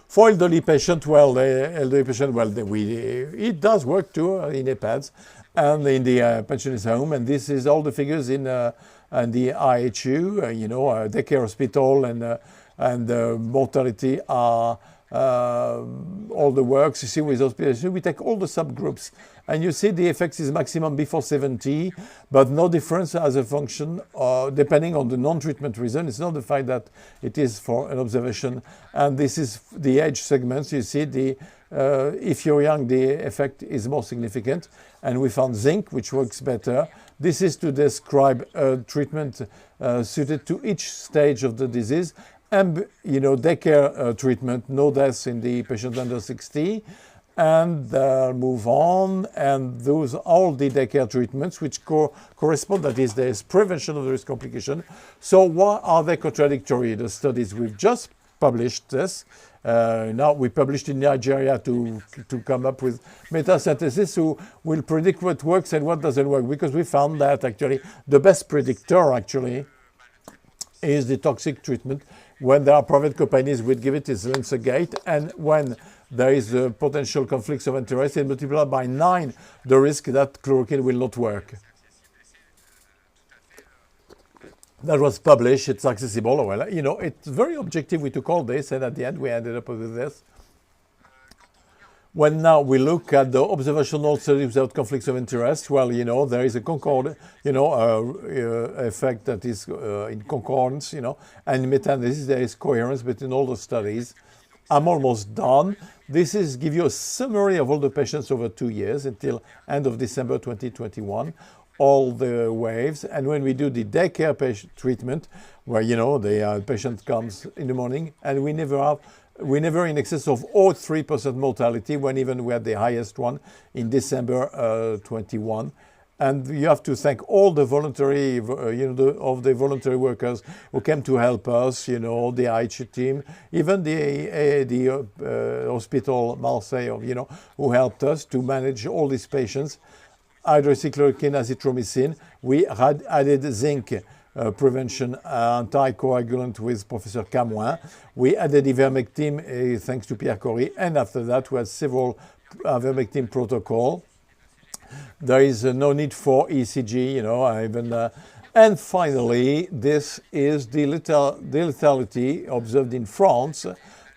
For elderly patient, it does work too in EPADs and in the pensionist home. And this is all the figures in the IHU, daycare hospital, and mortality are all the works. You see, with hospitalization, we take all the subgroups, and you see the effect is maximum before 70, but no difference as a function, depending on the non-treatment reason. It's not the fact that it is for an observation. And this is the age segments. You see, if you're young, the effect is more significant. And we found zinc, which works better. This is to describe treatment suited to each stage of the disease. And, daycare treatment, no deaths in the patient under 60. And move on. And those are all the daycare treatments which correspond, that is, there is prevention of the risk complication. So why are they contradictory? The studies we've just published this. Now we published in Nigeria to come up with meta-synthesis who will predict what works and what doesn't work, because we found that actually the best predictor actually is the toxic treatment. When there are private companies, we'd give it is Linsegate, and when there is a potential conflicts of interest, it multiplies by 9 the risk that chloroquine will not work. That was published, it's accessible. Well, it's very objective. We took all this, and at the end we ended up with this. When now we look at the observational studies without conflicts of interest, well, there is a concord, effect that is in concordance, and in meta-analysis there is coherence between all the studies. I'm almost done. This is give you a summary of all the patients over 2 years until end of December 2021, all the waves. And when we do the daycare patient treatment, where, the patient comes in the morning, and we never in excess of 3% mortality, when even we had the highest one in December 21. And you have to thank all the voluntary, of the voluntary workers who came to help us, the IHE team, even the hospital Marseille, who helped us to manage all these patients. Hydroxychloroquine, azithromycin. We had added zinc prevention anticoagulant with Professor Camoin. We added ivermectin thanks to Pierre Corry, and after that we had several ivermectin protocol. There is no need for ECG, and finally, this is the lethality observed in France.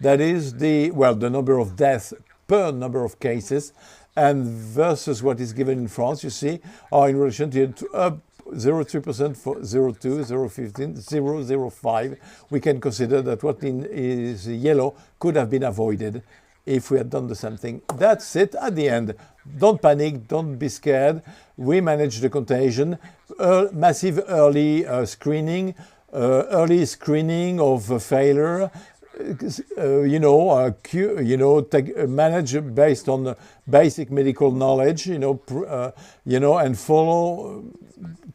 That is the number of deaths per number of cases, and versus what is given in France, you see, are in relation to 0.3% for 0.2, 0.15, 0.05. We can consider that what is yellow could have been avoided if we had done the same thing. That's it at the end. Don't panic, don't be scared. We manage the contagion. Massive early screening of failure. Manage based on basic medical knowledge, and follow,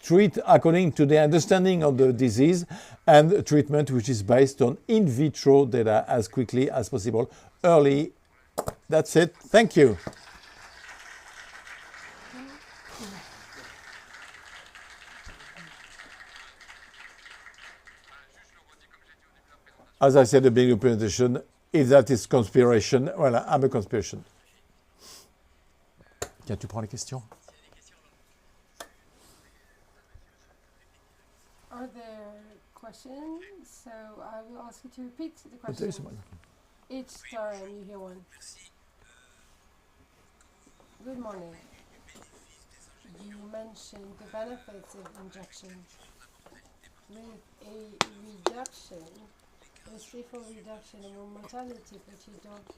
treat according to the understanding of the disease, and treatment which is based on in vitro data as quickly as possible, early. That's it. Thank you. As I said at the beginning of the presentation, if that is conspiration, well, I'm a conspiration. Tiens, tu prends les questions? Are there questions? So I will ask you to repeat the question. Each time you hear one. Good morning. You mentioned the benefits of injections. With a reduction, a threefold reduction in mortality, but you don't.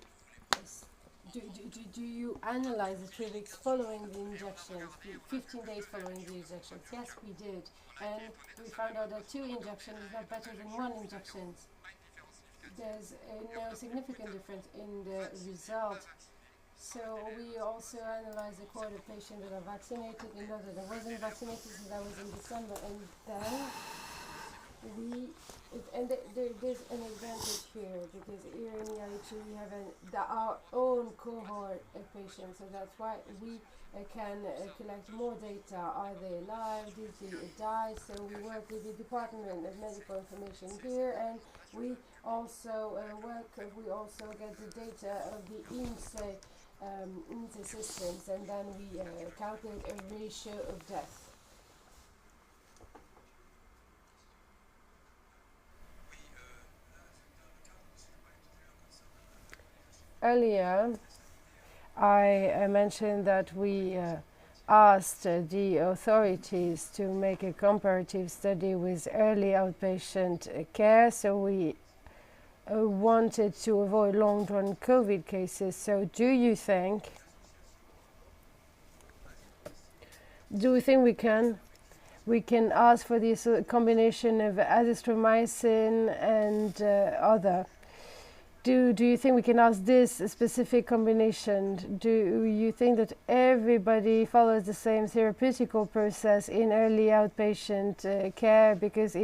Do you analyze the 3 weeks following the injections, 15 days following the injections? Yes, we did. And we found out that 2 injections is not better than 1 injection. There's no significant difference in the result. So we also analyzed the cohort of patients that are vaccinated and those that wasn't vaccinated, so that was in December. And then there's an advantage here, because here in IHE we have our own cohort of patients, so that's why we can collect more data. Are they alive? Did they die? So we work with the Department of Medical Information here, and we also we also get the data of the INSEE systems, and then we calculate a ratio of death. Earlier, I mentioned that we asked the authorities to make a comparative study with early outpatient care, so we wanted to avoid long-term COVID cases. So do you think we can ask for this combination of azithromycin and other? Do you think we can ask this specific combination? Do you think that everybody follows the same therapeutical process in early outpatient care? Because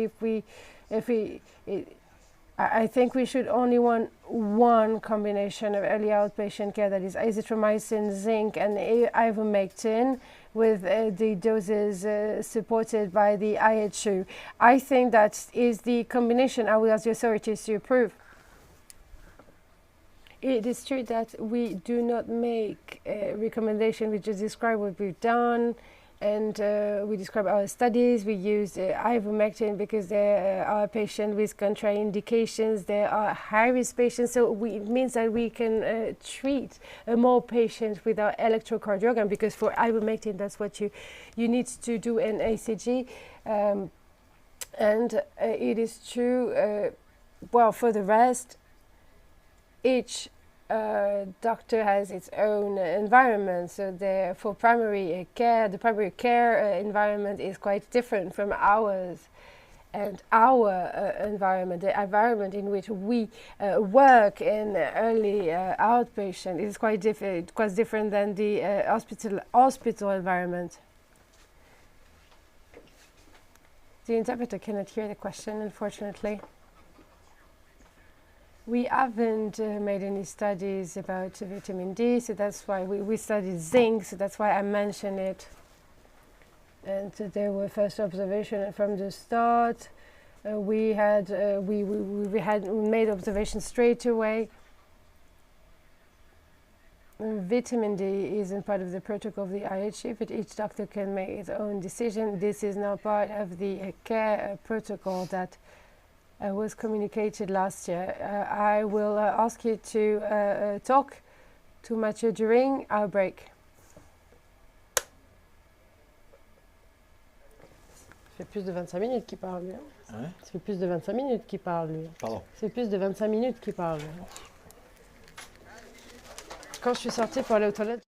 I think we should only want one combination of early outpatient care, that is azithromycin, zinc, and ivermectin, with the doses supported by the IHU. I think that is the combination I will ask the authorities to approve. It is true that we do not make a recommendation. We just describe what we've done, and we describe our studies. We use ivermectin because there are patients with contraindications. There are high-risk patients, so it means that we can treat more patients with our electrocardiogram, because for ivermectin, that's what you need to do an ACG. And it is true, well, for the rest, each doctor has its own environment, so for primary care, the primary care environment is quite different from ours, and our environment, the environment in which we work in early outpatient, is quite different than the hospital environment. The interpreter cannot hear the question, unfortunately. We haven't made any studies about vitamin D, so that's why we studied zinc, so that's why I mentioned it. And there were first observations from the start. We had made observations straight away. Vitamin D isn't part of the protocol of the IHU, but each doctor can make his own decision. This is now part of the care protocol that was communicated last year. I will ask you to talk to Mathieu during our break. Ça fait plus de 25 minutes qu'il parle, lui. Hein? Ça fait plus de 25 minutes qu'il parle, lui. Pardon. Ça fait plus de 25 minutes qu'il parle. Quand je suis sortie pour aller aux toilettes,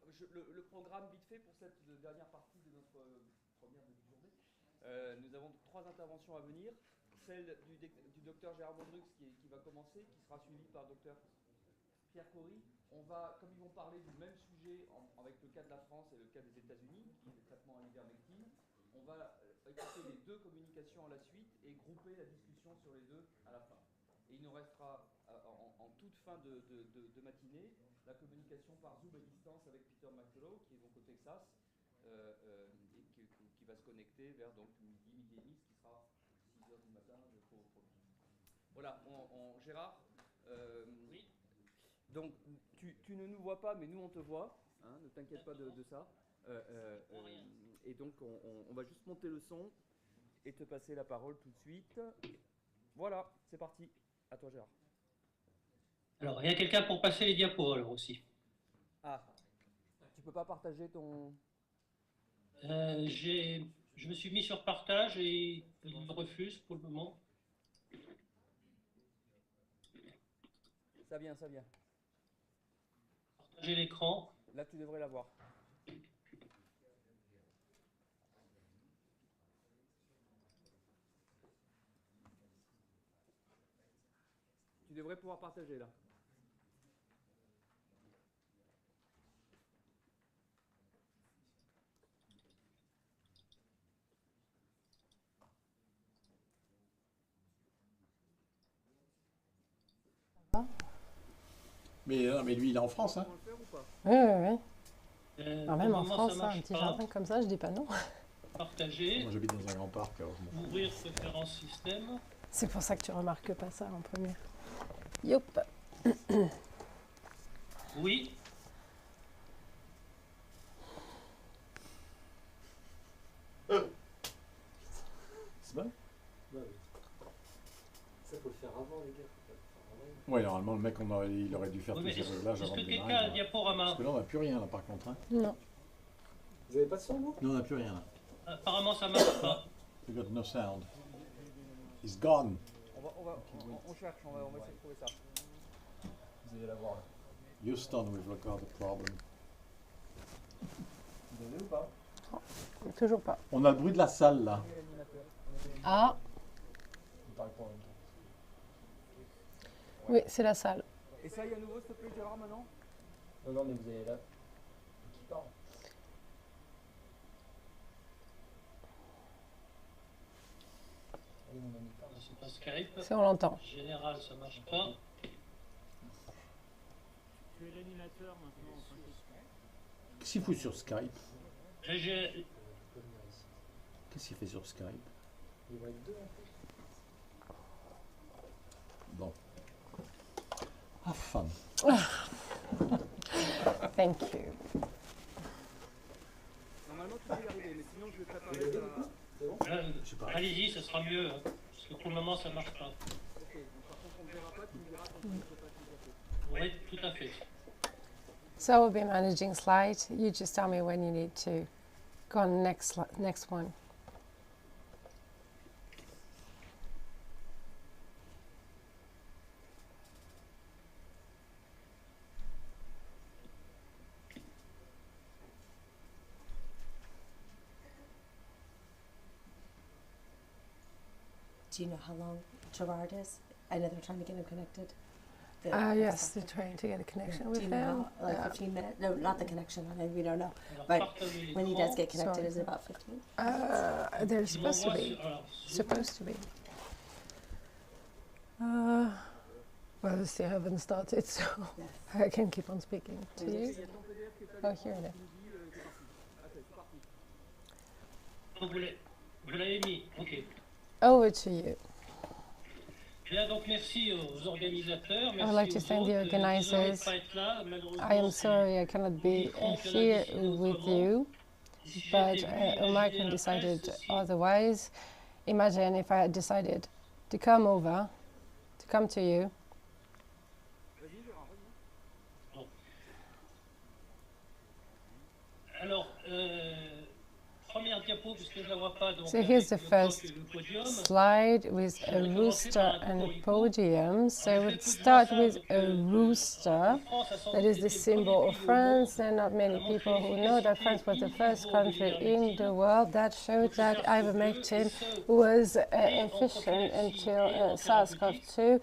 le programme vite fait pour cette dernière partie de notre première demi-journée. Nous avons 3 interventions à venir. Celle du docteur Gérard Mondrux qui va commencer, qui sera suivie par le docteur Pierre Cory. Comme ils vont parler du même sujet avec le cas de la France et le cas des États-Unis, qui est le traitement à l'ivermectine, on va écouter les 2 communications à la suite et grouper la discussion sur les 2 à la fin. Et il nous restera en toute fin de matinée la communication par Zoom à distance avec Peter McCullough, qui est donc au Texas, et qui va se connecter vers donc midi et demi, ce qui sera 6 heures du matin pour lui. Voilà, Gérard, oui. Donc tu ne nous vois pas, mais nous on te voit, hein, ne t'inquiète pas de ça. Et donc on va juste monter le son et te passer la parole tout de suite. Voilà, c'est parti. À toi Gérard. Alors, il y a quelqu'un pour passer les diapos alors aussi. Ah, tu peux pas partager ton... Je me suis mis sur partage et il refuse pour le moment. Ça vient, ça vient. Partager l'écran. Là, tu devrais l'avoir. Tu devrais pouvoir partager là. Mais lui, il est en France, hein. On va le faire ou pas? Oui, oui, oui. Pour Même le en moment, France, ça hein, un marche petit pas. jardin comme ça, je dis pas non. Partager. Moi, j'habite dans un grand parc, alors je m'en fous. Ouvrir préférence système. C'est pour ça que tu remarques pas ça en premier. Youp. Oui. C'est bon? Ça, faut le faire avant, les gars. Oui, normalement, le mec, il aurait dû faire Oui, tous mais ces réglages est-ce avant que de quelqu'un a un démarrer. diaporama? Parce que là, on n'a plus rien, là, par contre. Hein. Non. Vous avez pas de son, vous? Non, on n'a plus rien, là. Apparemment, ça marche pas. We got no sound. It's gone. On cherche, on va essayer de trouver ça. Vous allez la voir, là. Houston, we've got a problem. Vous avez ou pas? Toujours pas. On a le bruit de la salle, là. Ah, On parle pas en même temps. oui, c'est la salle. Essaye à nouveau, s'il te plaît, Gérard, maintenant. Non, non, mais vous allez là. Qui parle? Allez, mon ami, parle. C'est pas Skype. C'est on l'entend. Général, ça marche pas. Tu es l'animateur maintenant en principe. Qu'est-ce qu'il fout sur Skype? J'ai- Qu'est-ce qu'il fait sur Skype? Il va être deux, en fait. Bon. Have fun. Thank you. Normalement, tu peux y arriver, mais sinon, je vais préparer la... Allez-y, ça sera mieux. Hein, parce que pour le moment, ça marche pas. Ok, donc par contre, on ne verra pas, tu me diras quand tu ne sais pas tout à fait. Oui, tout à fait. So I will be managing slide. You just tell me when you need to go on next one. Do you know how long Gerard is? I know they're trying to get him connected. Yes, they're trying to get a connection Do with you know him. how, like 15 minutes? No, not the connection. We don't know. Alors, But partagez when he l'écran. does get connected, Sorry. is it about 15? They're Il supposed to m'envoie be. sur- alors, Supposed to be. Well, they haven't started, so I can keep on speaking to you. Oh, here it is. Vous l'avez mis, ok. Over to you. Bien, donc merci aux organisateurs. I would like to Merci thank aux the autres. Désolé de organizers. pas être là, malheureusement, I am c'est- sorry I cannot be here with you, si but j'étais venu Omar imaginer la decided presse, si- otherwise. Imagine if I had decided to come over, to come to you. Alors, première première diapo, puisque je la vois pas. Donc, So here's the avec le first coq et le podium. slide with a rooster and a podium. So we'll start with a rooster. That is the symbol of France. There are not many people who know that France was the first country in the world that showed that ivermectin was efficient until SARS-CoV-2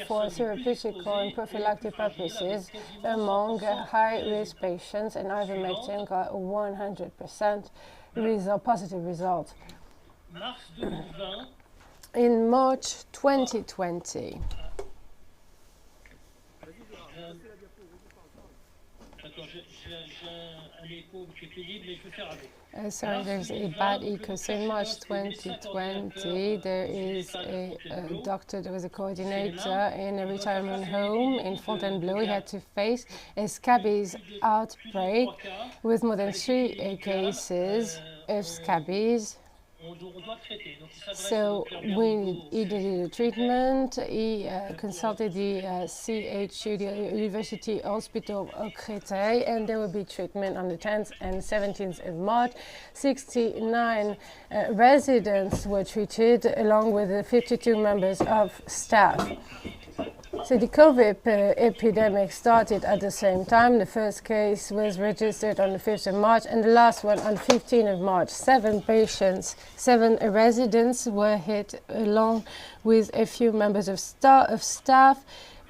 for therapeutical and prophylactic purposes among high-risk patients, and ivermectin got 100% positive result. Mars 2020. In March 2020, D'accord, j'ai un écho qui est pénible, mais je vais faire avec. sorry, there's a bad echo. So in March 2020, there is a doctor, there was a coordinator in a retirement home in Fontainebleau. He had to face a scabies outbreak with more than 3 cases of scabies. On doit traiter. Donc, il s'adresse So au docteur he did a treatment. He consulted the CHU, the University Hospital of Créteil, and there will be treatment on the 10th and 17th of March. 69 residents were treated, along with the 52 members of staff. So the COVID epidemic started at the same time. The first case was registered on the 5th of March and the last one on 15th of March. 7 residents were hit along with a few members of staff.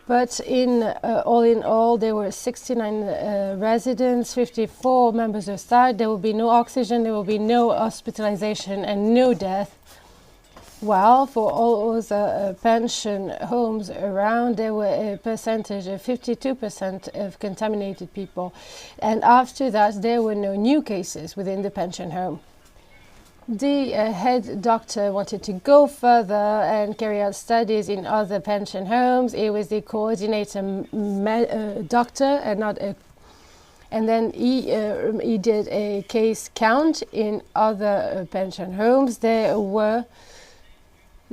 But in all, there were 69 residents, 54 members of staff. There will be no oxygen, there will be no hospitalization and no death. Well, for all the pension homes around, there were a percentage of 52% of contaminated people. And after that, there were no new cases within the pension home. The head doctor wanted to go further and carry out studies in other pension homes. It was the coordinator doctor and not a. And then he did a case count in other pension homes.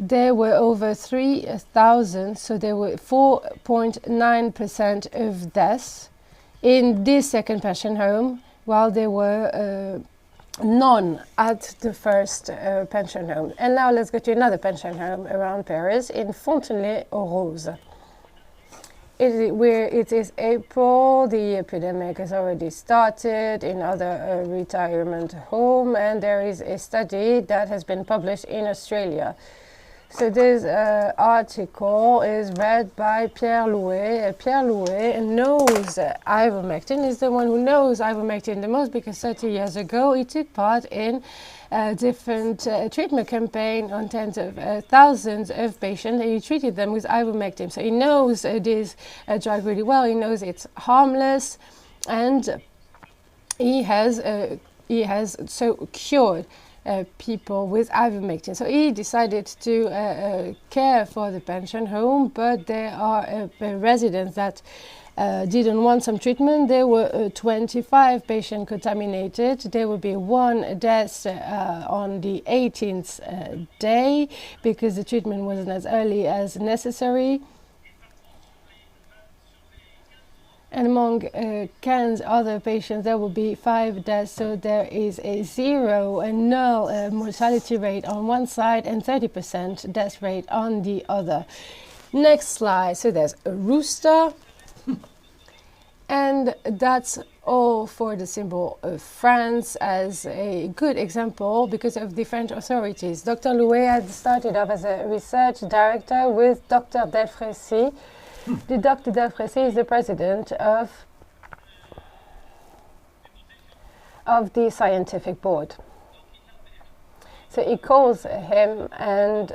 There were over 3,000, so there were 4.9% of deaths in this second pension home, while there were none at the first pension home. And now let's go to another pension home around Paris, in Fontenay-aux-Roses. It is April, the epidemic has already started in other retirement home, and there is a study that has been published in Australia. So this article is read by Pierre Louet. Pierre Louet knows ivermectin, is the one who knows ivermectin the most, because 30 years ago he took part in a different treatment campaign on tens of thousands of patients, and he treated them with ivermectin. So he knows this drug really well, he knows it's harmless, and he has so cured people with ivermectin. So he decided to care for the pension home, but there are residents that didn't want some treatment. There were 25 patients contaminated. There will be 1 death on the 18th day because the treatment wasn't as early as necessary. And among 15 other patients, there will be 5 deaths. So there is a 0 and null mortality rate on one side and 30% death rate on the other. Next slide. So there's a rooster. And that's all for the symbol of France as a good example because of the French authorities. Dr. Louet had started off as a research director with Dr. Delfrécy. The Dr. Delfrécy is the president of the scientific board. So he calls him and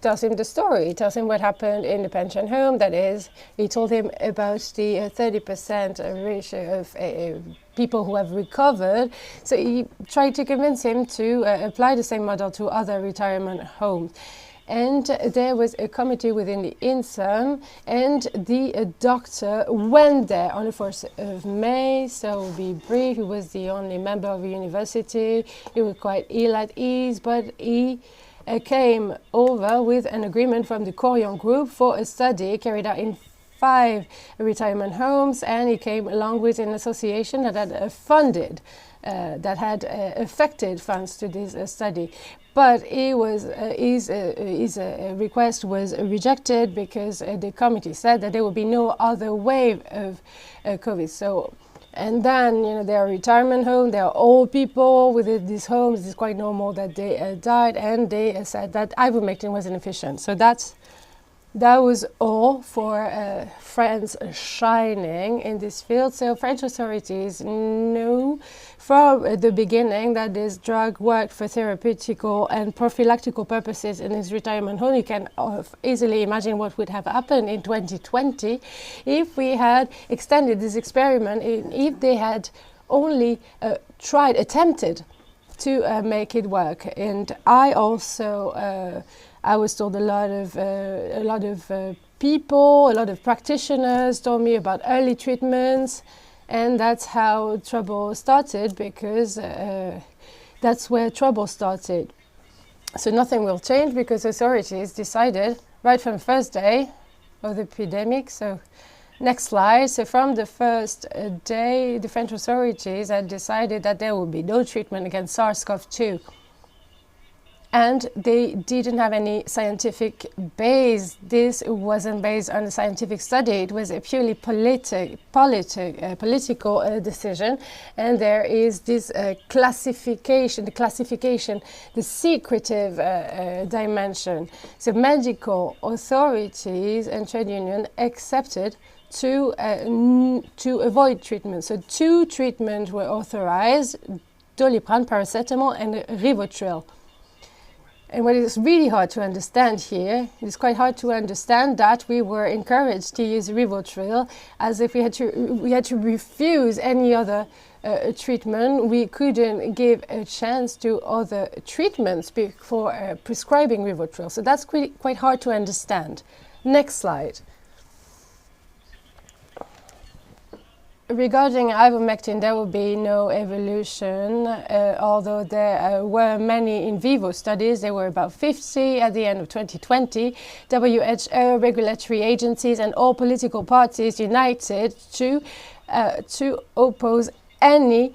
tells him the story. He tells him what happened in the pension home. That is, he told him about the 30% ratio of people who have recovered. So he tried to convince him to apply the same model to other retirement homes. And there was a committee within the INSERM, and the doctor went there on the 1st of May. So we'll be brief. He was the only member of the university. He was quite ill at ease, but he came over with an agreement from the Corian group for a study carried out in 5 retirement homes, and he came along with an association that had that had affected funds to this study. But his request was rejected because the committee said that there would be no other wave of COVID. So, and then, there are retirement homes, there are old people with these homes. It's quite normal that they died, and they said that ivermectin was inefficient. So that was all for France shining in this field. So French authorities knew from the beginning that this drug worked for therapeutical and prophylactical purposes in his retirement home. You can easily imagine what would have happened in 2020 if we had extended this experiment, if they had only attempted to make it work. And I also I was told a lot of people, a lot of practitioners told me about early treatments, and that's how trouble started, because that's where trouble started. So nothing will change because authorities decided right from the first day of the epidemic. So next slide. So from the first day, the French authorities had decided that there would be no treatment against SARS-CoV-2. And they didn't have any scientific base. This wasn't based on a scientific study. It was a purely political decision. And there is this classification, the secretive dimension. So medical authorities and trade union accepted to avoid treatment. So 2 treatments were authorized: Doliprane, paracetamol, and Rivotril. And what is really hard to understand here, it's quite hard to understand that we were encouraged to use Rivotril, as if we had to refuse any other treatment. We couldn't give a chance to other treatments before prescribing Rivotril. So that's quite hard to understand. Next slide. Regarding ivermectin, there will be no evolution, although there were many in vivo studies. There were about 50 at the end of 2020. WHO, regulatory agencies, and all political parties united to oppose any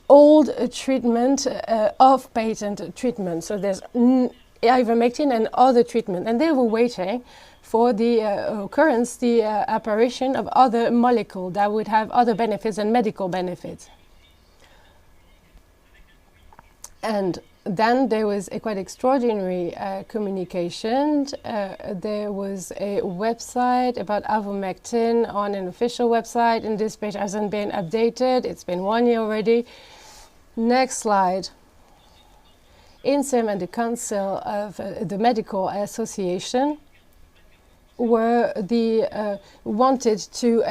old treatment of patent treatment. So there's ivermectin and other treatment, and they were waiting for the apparition of other molecules that would have other benefits and medical benefits. And then there was a quite extraordinary communication. There was a website about ivermectin on an official website, and this page hasn't been updated. It's been 1 year already. Next slide. INSEM and the Council of the Medical Association wanted to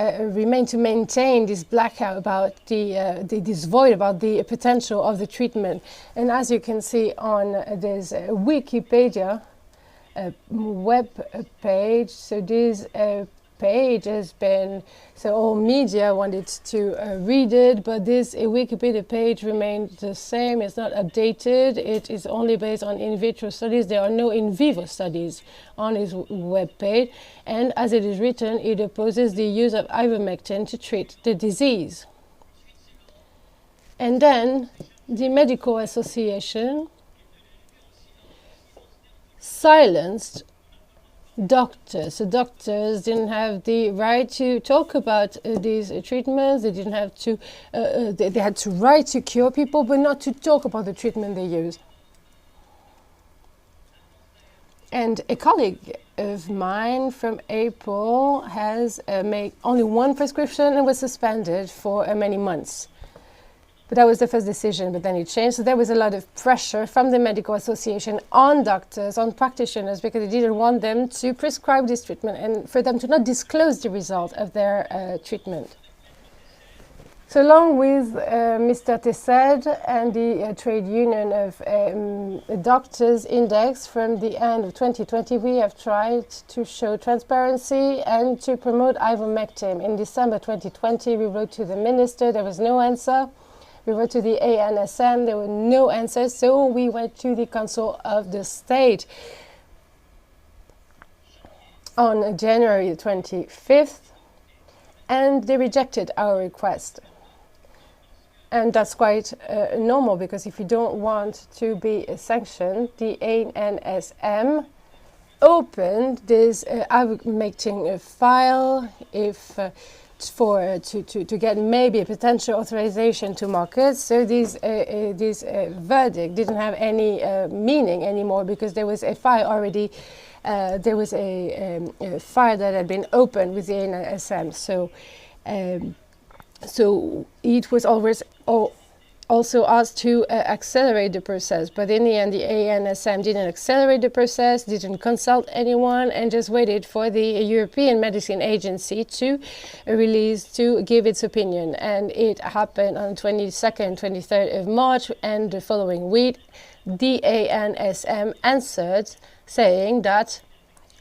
maintain this blackout about this void about the potential of the treatment. And as you can see on this Wikipedia web page, so this page has been, so all media wanted to read it, but this Wikipedia page remained the same. It's not updated. It is only based on in vitro studies. There are no in vivo studies on his web page, and as it is written, it opposes the use of ivermectin to treat the disease. And then the medical association silenced doctors. So doctors didn't have the right to talk about these treatments. They didn't have to. They had the right to cure people, but not to talk about the treatment they use. And a colleague of mine from April has made only one prescription and was suspended for many months. But that was the first decision, but then it changed. So there was a lot of pressure from the medical association on doctors, on practitioners, because they didn't want them to prescribe this treatment and for them to not disclose the result of their treatment. So along with Mr. Tessed and the trade union of doctors index from the end of 2020, we have tried to show transparency and to promote ivermectin. In December 2020, we wrote to the minister, there was no answer. We wrote to the ANSM, there were no answers, so we went to the Council of the State. on January 25th, and they rejected our request. And that's quite normal, because if you don't want to be sanctioned, the ANSM opened this ivermectin file to get maybe a potential authorization to market. So this verdict didn't have any meaning anymore, because there was a file already. There was a file that had been opened with the ANSM. So it was always also asked to accelerate the process, but in the end the ANSM didn't accelerate the process, didn't consult anyone, and just waited for the European Medicine Agency to give its opinion. And it happened on 22nd, 23rd of March, and the following week the ANSM answered saying that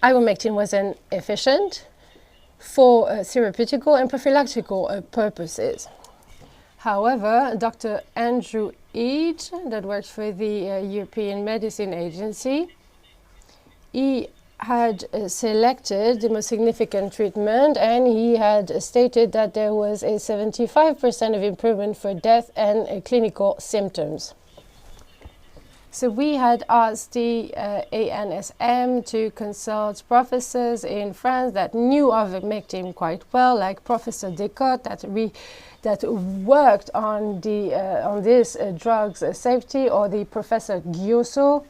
ivermectin was inefficient for therapeutical and prophylactical purposes. However, Dr. Andrew Eade, that worked for the European Medicine Agency, he had selected the most significant treatment, and he had stated that there was a 75% of improvement for death and clinical symptoms. So we had asked the ANSM to consult professors in France that knew ivermectin quite well, like Professor Descotes, that worked on this drug's safety, or the Professor Guiosso,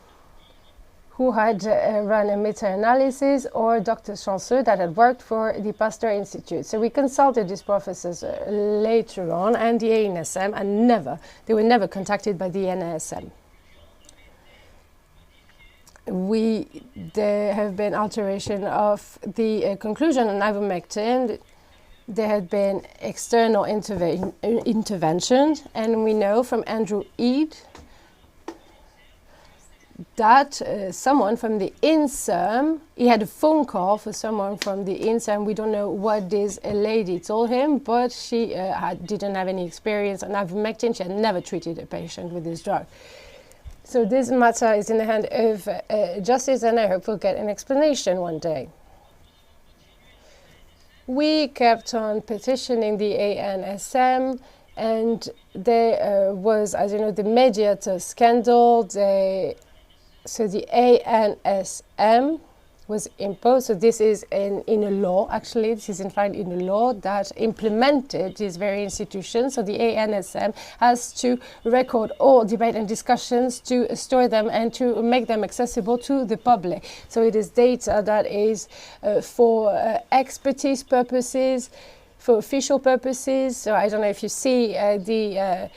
who had run a meta-analysis, or Dr. Chanceux, that had worked for the Pasteur Institute. So we consulted these professors later on, and the ANSM, and they were never contacted by the ANSM. There have been alteration of the conclusion on ivermectin. There had been external interventions, and we know from Andrew Eade that someone from the INSERM, he had a phone call for someone from the INSERM. We don't know what this lady told him, but she didn't have any experience on ivermectin. She had never treated a patient with this drug. So this matter is in the hand of justice, and I hope we'll get an explanation one day. We kept on petitioning the ANSM, and there was, as you know, the mediator scandal. So the ANSM was imposed. So this is in a law, actually. This is enshrined in a law that implemented these very institutions. So the ANSM has to record all debate and discussions, to store them, and to make them accessible to the public. So it is data that is for expertise purposes, for official purposes. So I don't know if you see the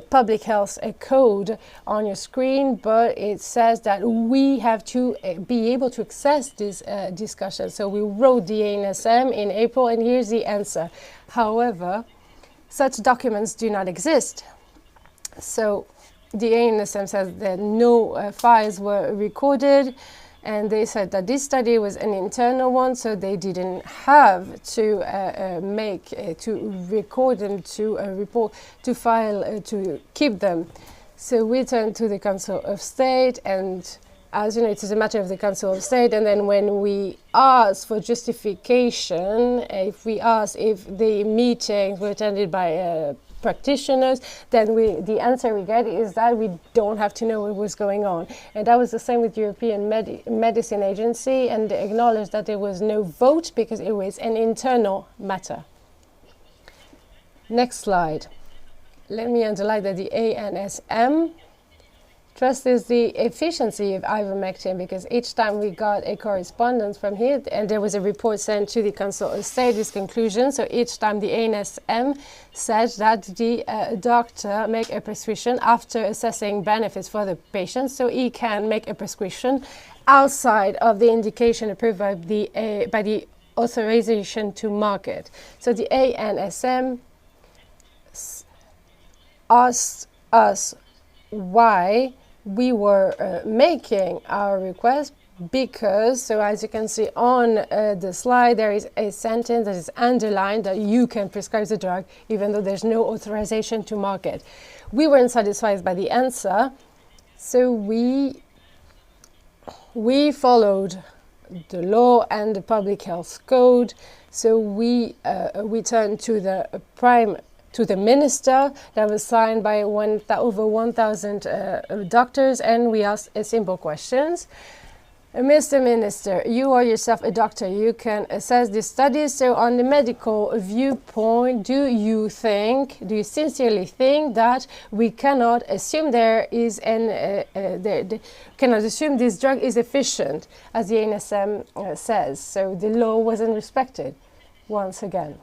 public health code on your screen, but it says that we have to be able to access this discussion. So we wrote the ANSM in April, and here's the answer. However, such documents do not exist. So the ANSM says that no files were recorded, and they said that this study was an internal one, so they didn't have to to record them, to report, to file, to keep them. So we turned to the Council of State, and as you know, it is a matter of the Council of State. And then when we asked for justification, if we asked if the meetings were attended by practitioners, then the answer we get is that we don't have to know what was going on. And that was the same with European Medicine Agency, and they acknowledged that there was no vote because it was an internal matter. Next slide. Let me underline that the ANSM trusts the efficiency of ivermectin, because each time we got a correspondence from here, and there was a report sent to the Council of State, this conclusion. So each time the ANSM said that the doctor make a prescription after assessing benefits for the patient, so he can make a prescription outside of the indication approved by the authorization to market. So the ANSM asked us why we were making our request, because, so as you can see on the slide, there is a sentence that is underlined that you can prescribe the drug even though there's no authorization to market. We weren't satisfied by the answer, so we followed the law and the public health code. So we turned to the minister that was signed by over 1,000 doctors, and we asked simple questions. Mr. Minister, you are yourself a doctor. You can assess these studies. So on the medical viewpoint, do you sincerely think that we cannot assume cannot assume this drug is efficient, as the NSM says? So the law wasn't respected once again.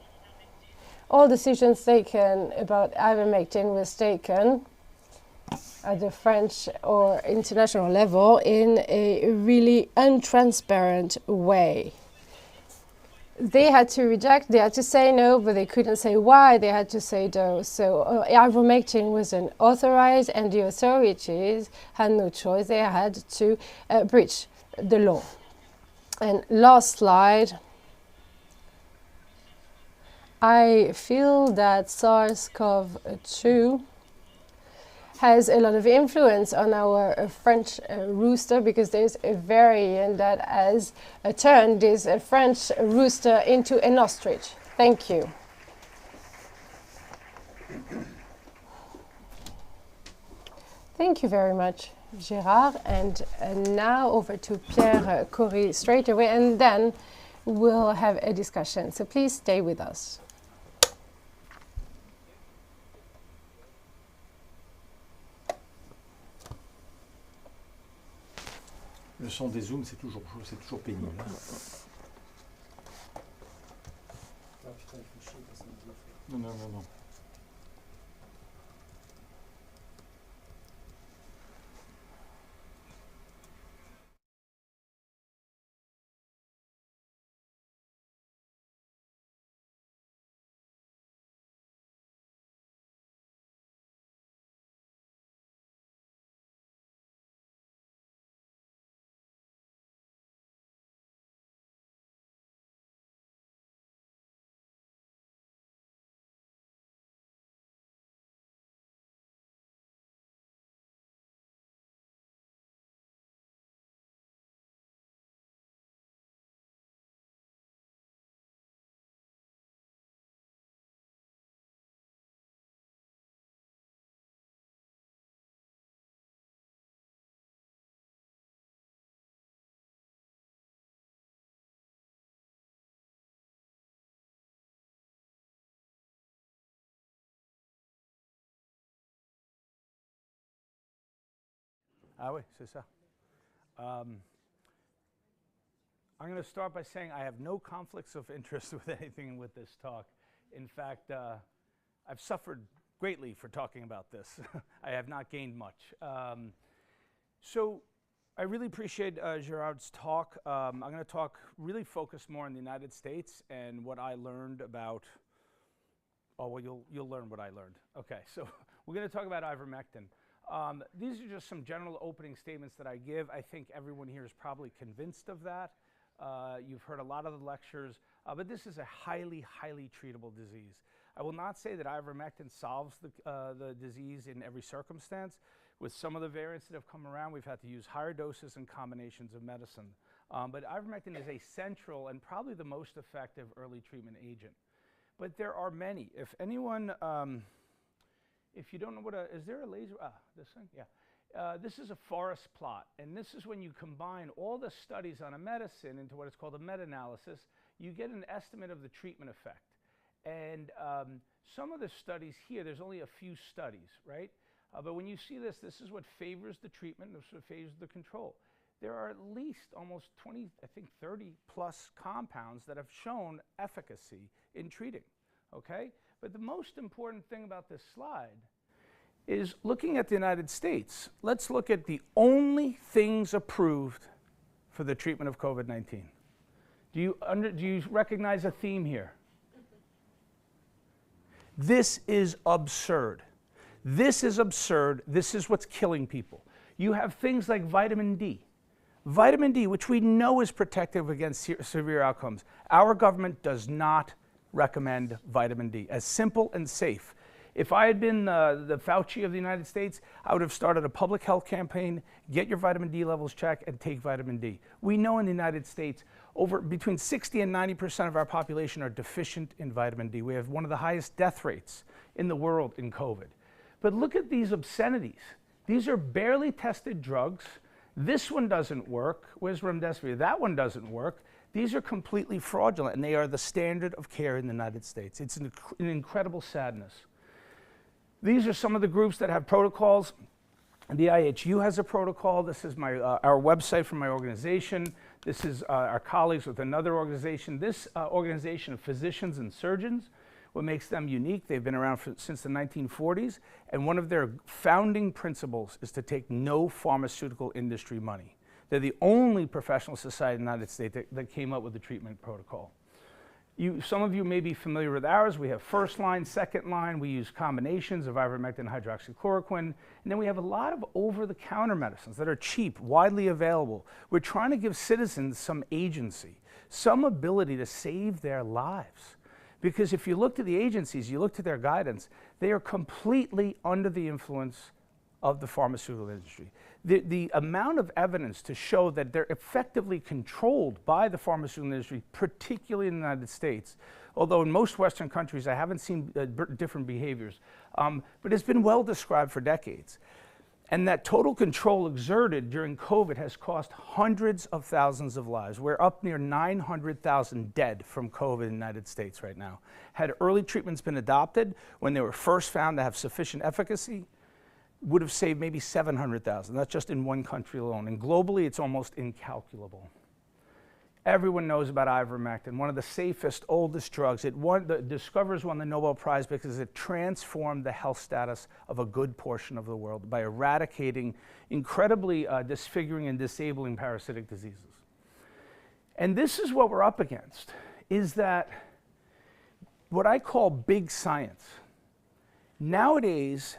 All decisions taken about ivermectin was taken at the French or international level in a really untransparent way. They had to reject, they had to say no, but they couldn't say why they had to say no. So ivermectin wasn't authorized, and the authorities had no choice. They had to breach the law. And last slide. I feel that SARS-CoV-2 has a lot of influence on our French rooster, because there's a variant that has turned this French rooster into an ostrich. Thank you. Thank you very much, Gérard. And now over to Pierre Corry straight away, and then we'll have a discussion. So please stay with us. Le son des zooms, c'est toujours pénible. Ah putain, il faut chier quand ça me dit. Non. Ah oui, c'est ça. I'm going to start by saying I have no conflicts of interest with anything with this talk. In fact, I've suffered greatly for talking about this. I have not gained much. So I really appreciate Gérard's talk. I'm going to talk really focused more on the United States and what I learned about. Oh, well, you'll learn what I learned. Okay, so we're going to talk about ivermectin. These are just some general opening statements that I give. I think everyone here is probably convinced of that. You've heard a lot of the lectures, but this is a highly, highly treatable disease. I will not say that ivermectin solves the disease in every circumstance. With some of the variants that have come around, we've had to use higher doses and combinations of medicine. But ivermectin is a central and probably the most effective early treatment agent. But there are many. If anyone, if you don't know what is there a laser? This thing? Yeah. This is a forest plot, and this is when you combine all the studies on a medicine into what is called a meta-analysis, you get an estimate of the treatment effect. And some of the studies here, there's only a few studies, right? But when you see this, this is what favors the treatment, this is what favors the control. There are at least almost 20, I think 30 plus compounds that have shown efficacy in treating, okay? But the most important thing about this slide is looking at the United States. Let's look at the only things approved for the treatment of COVID-19. Do you recognize a theme here? This is absurd. This is absurd. This is what's killing people. You have things like vitamin D. Vitamin D, which we know is protective against severe outcomes. Our government does not recommend vitamin D as simple and safe. If I had been the Fauci of the United States, I would have started a public health campaign, get your vitamin D levels checked, and take vitamin D. We know in the United States, between 60 and 90% of our population are deficient in vitamin D. We have one of the highest death rates in the world in COVID. But look at these obscenities. These are barely tested drugs. This one doesn't work. Where's remdesivir? That one doesn't work. These are completely fraudulent, and they are the standard of care in the United States. It's an incredible sadness. These are some of the groups that have protocols. The IHU has a protocol. This is our website from my organization. This is our colleagues with another organization. This organization of physicians and surgeons, what makes them unique, they've been around since the 1940s, and one of their founding principles is to take no pharmaceutical industry money. They're the only professional society in the United States that came up with the treatment protocol. Some of you may be familiar with ours. We have first line, second line. We use combinations of ivermectin and hydroxychloroquine. And then we have a lot of over-the-counter medicines that are cheap, widely available. We're trying to give citizens some agency, some ability to save their lives. Because if you look to the agencies, you look to their guidance, they are completely under the influence of the pharmaceutical industry. The amount of evidence to show that they're effectively controlled by the pharmaceutical industry, particularly in the United States, although in most Western countries I haven't seen different behaviors, but it's been well described for decades. And that total control exerted during COVID has cost hundreds of thousands of lives. We're up near 900,000 dead from COVID in the United States right now. Had early treatments been adopted when they were first found to have sufficient efficacy, would have saved maybe 700,000. That's just in one country alone. And globally, it's almost incalculable. Everyone knows about ivermectin, one of the safest, oldest drugs. The discoverers won the Nobel Prize because it transformed the health status of a good portion of the world by eradicating incredibly disfiguring and disabling parasitic diseases. And this is what we're up against, is that what I call big science. Nowadays,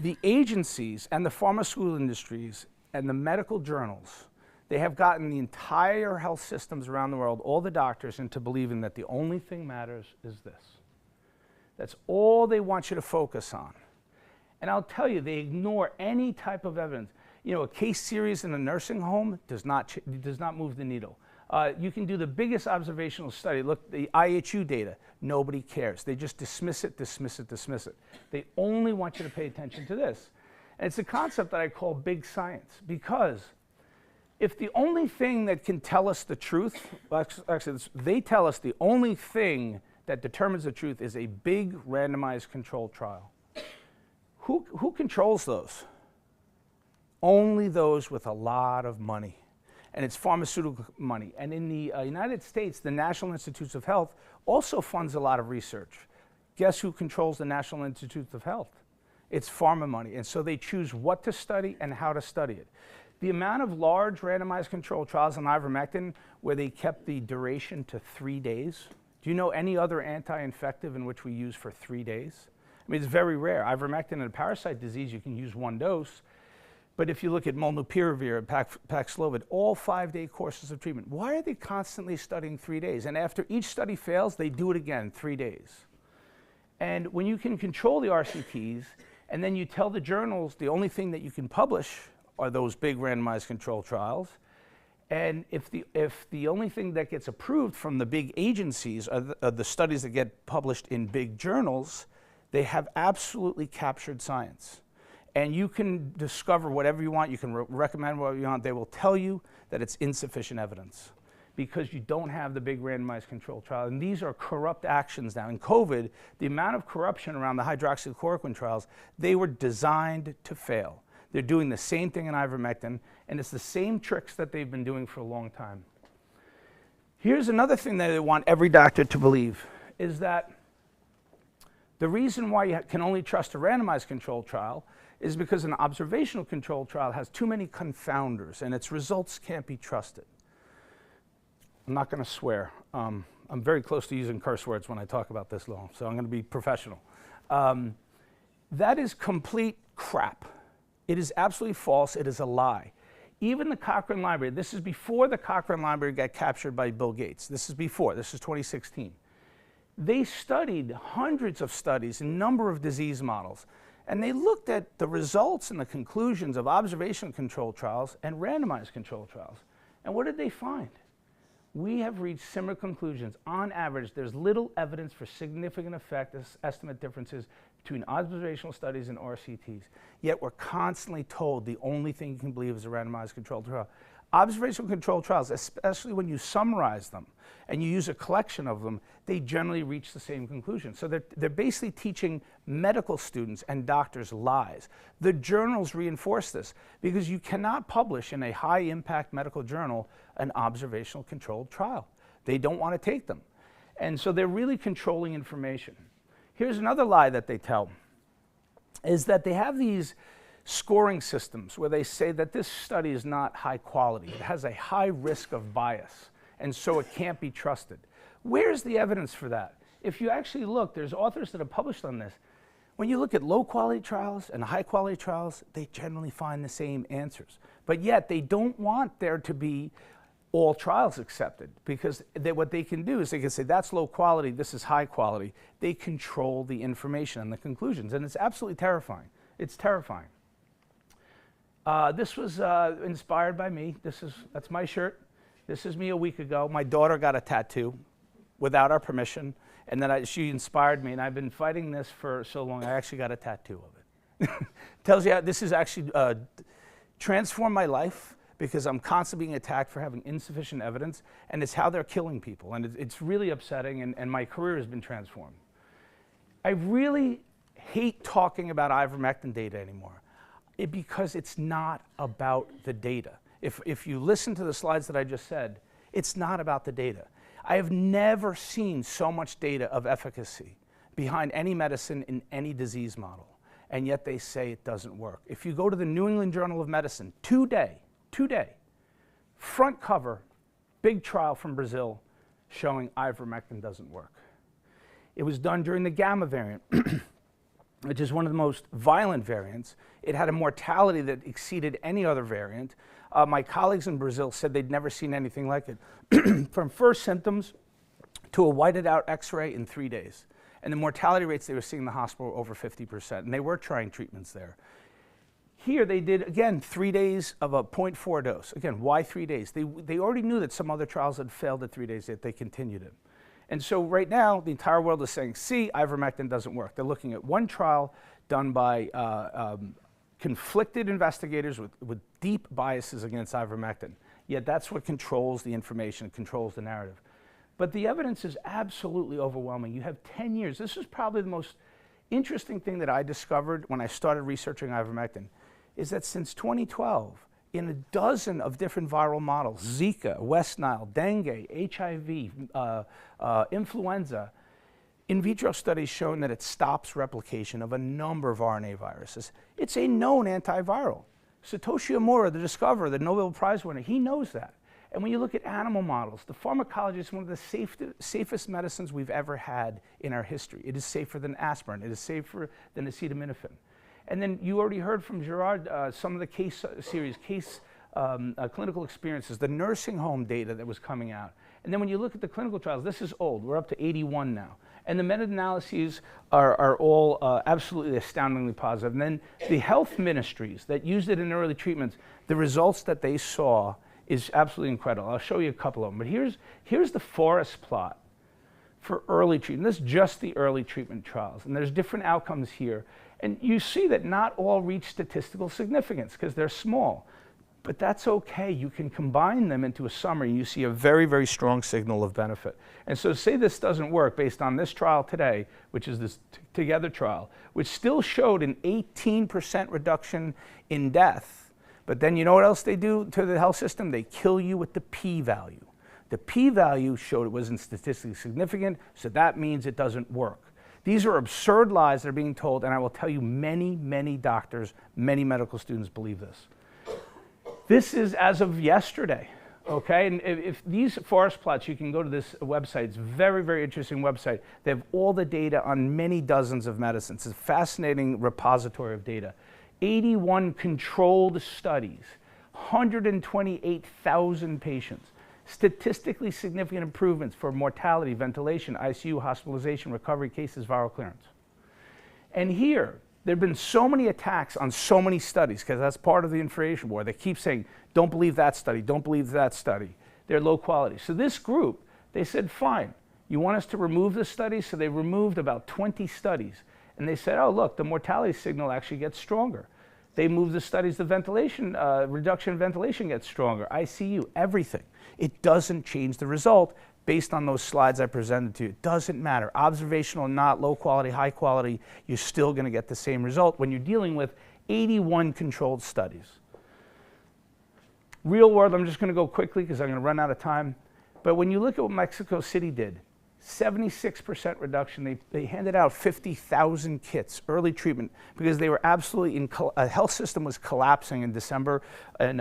the agencies and the pharmaceutical industries and the medical journals, they have gotten the entire health systems around the world, all the doctors, into believing that the only thing matters is this. That's all they want you to focus on. And I'll tell you, they ignore any type of evidence. You know, a case series in a nursing home does not move the needle. You can do the biggest observational study. Look, the IHU data, nobody cares. They just dismiss it, dismiss it, dismiss it. They only want you to pay attention to this. And it's a concept that I call big science, because if the only thing that can tell us the truth, actually they tell us the only thing that determines the truth is a big randomized controlled trial. Who controls those? Only those with a lot of money. And it's pharmaceutical money. And in the United States, the National Institutes of Health also funds a lot of research. Guess who controls the National Institutes of Health? It's pharma money. And so they choose what to study and how to study it. The amount of large randomized controlled trials on ivermectin where they kept the duration to 3 days. Do you know any other anti-infective in which we use for 3 days? I mean, it's very rare. Ivermectin in a parasite disease, you can use 1 dose. But if you look at molnupiravir and Paxlovid, all 5-day courses of treatment, why are they constantly studying 3 days? And after each study fails, they do it again, 3 days. And when you can control the RCTs, and then you tell the journals the only thing that you can publish are those big randomized controlled trials, and if the only thing that gets approved from the big agencies are the studies that get published in big journals, they have absolutely captured science. And you can discover whatever you want, you can recommend whatever you want, they will tell you that it's insufficient evidence because you don't have the big randomized controlled trial. And these are corrupt actions now. In COVID, the amount of corruption around the hydroxychloroquine trials, they were designed to fail. They're doing the same thing in ivermectin, and it's the same tricks that they've been doing for a long time. Here's another thing that they want every doctor to believe, is that the reason why you can only trust a randomized controlled trial is because an observational controlled trial has too many confounders and its results can't be trusted. I'm not going to swear. I'm very close to using curse words when I talk about this law, so I'm going to be professional. That is complete crap. It is absolutely false. It is a lie. Even the Cochrane Library, this is before the Cochrane Library got captured by Bill Gates. This is before. This is 2016. They studied hundreds of studies, a number of disease models, and they looked at the results and the conclusions of observational controlled trials and randomized controlled trials. And what did they find? We have reached similar conclusions. On average, there's little evidence for significant effect estimate differences between observational studies and RCTs. Yet we're constantly told the only thing you can believe is a randomized controlled trial. Observational controlled trials, especially when you summarize them and you use a collection of them, they generally reach the same conclusion. So they're basically teaching medical students and doctors lies. The journals reinforce this because you cannot publish in a high-impact medical journal an observational controlled trial. They don't want to take them. And so they're really controlling information. Here's another lie that they tell, is that they have these scoring systems where they say that this study is not high quality. It has a high risk of bias, and so it can't be trusted. Where's the evidence for that? If you actually look, there's authors that have published on this. When you look at low quality trials and high quality trials, they generally find the same answers. But yet they don't want there to be all trials accepted, because what they can do is they can say that's low quality, this is high quality. They control the information and the conclusions, and it's absolutely terrifying. It's terrifying. This was inspired by me. That's my shirt. This is me a week ago. My daughter got a tattoo without our permission, and then she inspired me, and I've been fighting this for so long. I actually got a tattoo of it. Tells you how this has actually transformed my life, because I'm constantly being attacked for having insufficient evidence, and it's how they're killing people, and it's really upsetting, and my career has been transformed. I really hate talking about ivermectin data anymore. Because it's not about the data. If you listen to the slides that I just said, it's not about the data. I have never seen so much data of efficacy behind any medicine in any disease model, and yet they say it doesn't work. If you go to the New England Journal of Medicine today, front cover, big trial from Brazil showing ivermectin doesn't work. It was done during the gamma variant, which is one of the most violent variants. It had a mortality that exceeded any other variant. My colleagues in Brazil said they'd never seen anything like it. From first symptoms to a whited out x-ray in 3 days. And the mortality rates they were seeing in the hospital were over 50%, and they were trying treatments there. Here they did, again, 3 days of a 0.4 dose. Again, why 3 days? They already knew that some other trials had failed at 3 days, yet they continued it. And so right now, the entire world is saying, see, ivermectin doesn't work. They're looking at one trial done by conflicted investigators with deep biases against ivermectin. Yet that's what controls the information, controls the narrative. But the evidence is absolutely overwhelming. You have 10 years. This is probably the most interesting thing that I discovered when I started researching ivermectin, is that since 2012, in a dozen of different viral models, Zika, West Nile, dengue, HIV, influenza, in vitro studies shown that it stops replication of a number of RNA viruses. It's a known antiviral. Satoshi Omura, the discoverer, the Nobel Prize winner, he knows that. And when you look at animal models, the pharmacology is one of the safest medicines we've ever had in our history. It is safer than aspirin. It is safer than acetaminophen. And then you already heard from Gerard some of the case series, clinical experiences, the nursing home data that was coming out. And then when you look at the clinical trials, this is old. We're up to 81 now. And the meta-analyses are all absolutely astoundingly positive. And then the health ministries that used it in early treatments, the results that they saw is absolutely incredible. I'll show you a couple of them. But here's the forest plot for early treatment. This is just the early treatment trials. And there's different outcomes here. And you see that not all reach statistical significance because they're small. But that's okay. You can combine them into a summary, and you see a very, very strong signal of benefit. And so say this doesn't work based on this trial today, which is this Together trial, which still showed an 18% reduction in death. But then you know what else they do to the health system? They kill you with the p-value. The p-value showed it wasn't statistically significant, so that means it doesn't work. These are absurd lies that are being told, and I will tell you many, many doctors, many medical students believe this. This is as of yesterday, okay? And if these forest plots, you can go to this website. It's a very, very interesting website. They have all the data on many dozens of medicines. It's a fascinating repository of data. 81 controlled studies, 128,000 patients, statistically significant improvements for mortality, ventilation, ICU, hospitalization, recovery cases, viral clearance. And here, there have been so many attacks on so many studies, because that's part of the information war. They keep saying, don't believe that study, don't believe that study. They're low quality. So this group, they said, fine, you want us to remove the studies? So they removed about 20 studies. And they said, oh, look, the mortality signal actually gets stronger. They moved the studies, the ventilation, reduction in ventilation gets stronger, ICU, everything. It doesn't change the result based on those slides I presented to you. It doesn't matter. Observational or not, low quality, high quality, you're still going to get the same result when you're dealing with 81 controlled studies. Real world, I'm just going to go quickly because I'm going to run out of time. But when you look at what Mexico City did, 76% reduction. They handed out 50,000 kits, early treatment, because they were absolutely a health system was collapsing in December and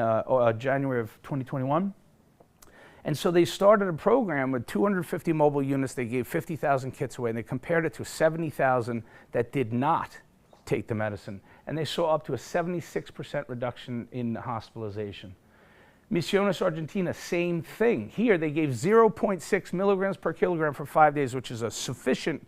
January of 2021. And so they started a program with 250 mobile units. They gave 50,000 kits away, and they compared it to 70,000 that did not take the medicine. And they saw up to a 76% reduction in hospitalization. Misiones, Argentina, same thing. Here they gave 0.6 milligrams per kilogram for 5 days, which is a sufficient,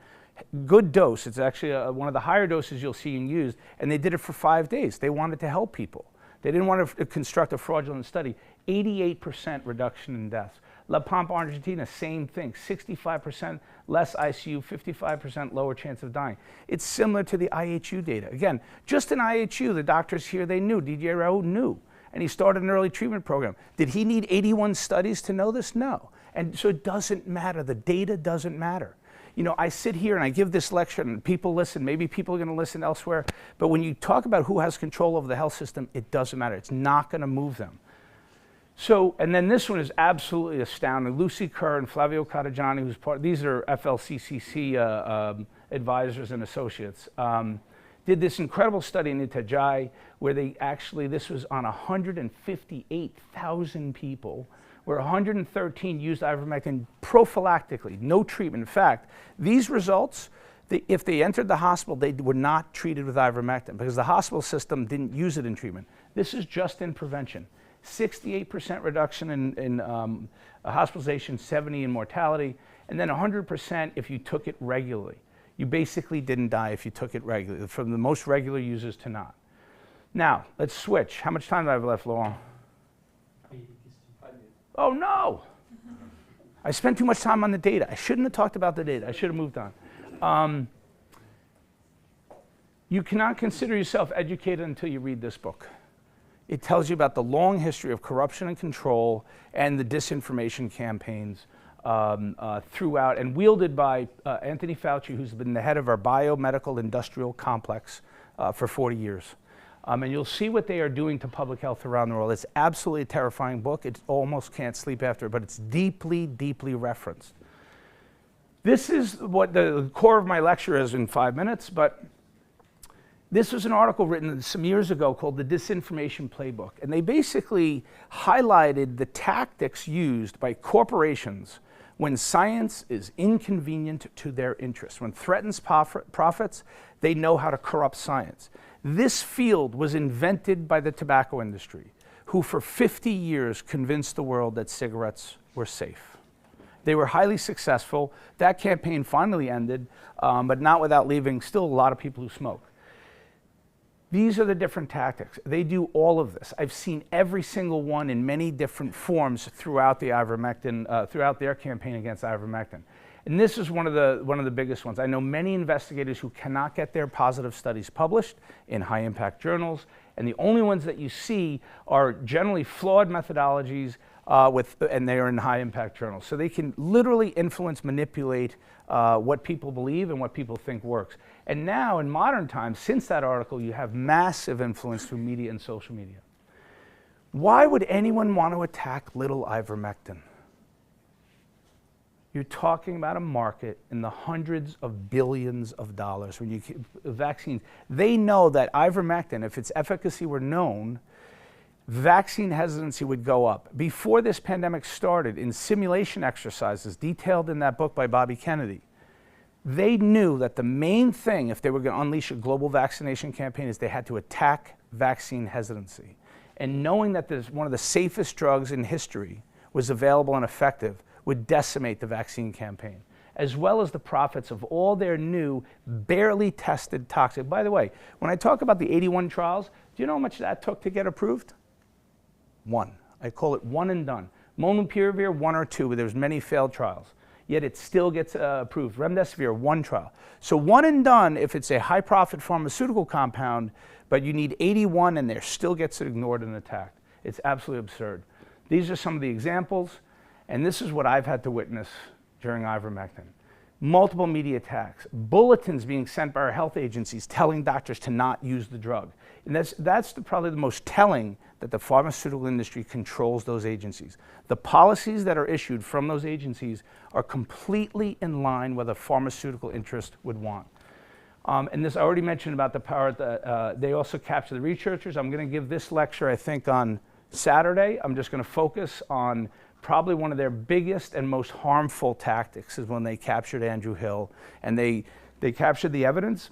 good dose. It's actually one of the higher doses you'll see used, and they did it for 5 days. They wanted to help people. They didn't want to construct a fraudulent study. 88% reduction in deaths. La Pampa, Argentina, same thing. 65% less ICU, 55% lower chance of dying. It's similar to the IHU data. Again, just in IHU, the doctors here, they knew, Didier Raoult knew. And he started an early treatment program. Did he need 81 studies to know this? No. And so it doesn't matter. The data doesn't matter. You know, I sit here and I give this lecture and people listen. Maybe people are going to listen elsewhere. But when you talk about who has control over the health system, it doesn't matter. It's not going to move them. So, and then this one is absolutely astounding. Lucy Kerr and Flavio Cartagiani, who's part, these are FLCCC advisors and associates, did this incredible study in Itajai where they actually, this was on 158,000 people, where 113 used ivermectin prophylactically, no treatment. In fact, these results, if they entered the hospital, they were not treated with ivermectin because the hospital system didn't use it in treatment. This is just in prevention. 68% reduction in hospitalization, 70% in mortality, and then 100% if you took it regularly. You basically didn't die if you took it regularly, from the most regular users to not. Now, let's switch. How much time do I have left, Laurent? 5 minutes. Oh, no! I spent too much time on the data. I shouldn't have talked about the data. I should have moved on. You cannot consider yourself educated until you read this book. It tells you about the long history of corruption and control and the disinformation campaigns throughout, and wielded by Anthony Fauci, who's been the head of our biomedical industrial complex for 40 years. And you'll see what they are doing to public health around the world. It's absolutely a terrifying book. It almost can't sleep after it, but it's deeply, deeply referenced. This is what the core of my lecture is in 5 minutes, but this was an article written some years ago called The Disinformation Playbook. And they basically highlighted the tactics used by corporations when science is inconvenient to their interests. When it threatens profits, they know how to corrupt science. This field was invented by the tobacco industry, who for 50 years convinced the world that cigarettes were safe. They were highly successful. That campaign finally ended, but not without leaving still a lot of people who smoke. These are the different tactics. They do all of this. I've seen every single one in many different forms throughout the ivermectin, throughout their campaign against ivermectin. And this is one of the biggest ones. I know many investigators who cannot get their positive studies published in high-impact journals, and the only ones that you see are generally flawed methodologies, and they are in high-impact journals. So they can literally influence, manipulate what people believe and what people think works. And now, in modern times, since that article, you have massive influence through media and social media. Why would anyone want to attack little ivermectin? You're talking about a market in the hundreds of billions of dollars. When you vaccines, they know that ivermectin, if its efficacy were known, vaccine hesitancy would go up. Before this pandemic started, in simulation exercises detailed in that book by Bobby Kennedy, they knew that the main thing, if they were going to unleash a global vaccination campaign, is they had to attack vaccine hesitancy. And knowing that there's one of the safest drugs in history was available and effective would decimate the vaccine campaign, as well as the profits of all their new, barely tested toxic. By the way, when I talk about the 81 trials, do you know how much that took to get approved? One. I call it one and done. Molnupiravir, 1 or 2, but there's many failed trials. Yet it still gets approved. Remdesivir, 1 trial. So one and done if it's a high-profit pharmaceutical compound, but you need 81 and there still gets ignored and attacked. It's absolutely absurd. These are some of the examples, and this is what I've had to witness during ivermectin. Multiple media attacks, bulletins being sent by our health agencies telling doctors to not use the drug. And that's probably the most telling, that the pharmaceutical industry controls those agencies. The policies that are issued from those agencies are completely in line with a pharmaceutical interest would want. And this I already mentioned about the power that they also capture the researchers. I'm going to give this lecture, I think, on Saturday. I'm just going to focus on probably one of their biggest and most harmful tactics is when they captured Andrew Hill, and they captured the evidence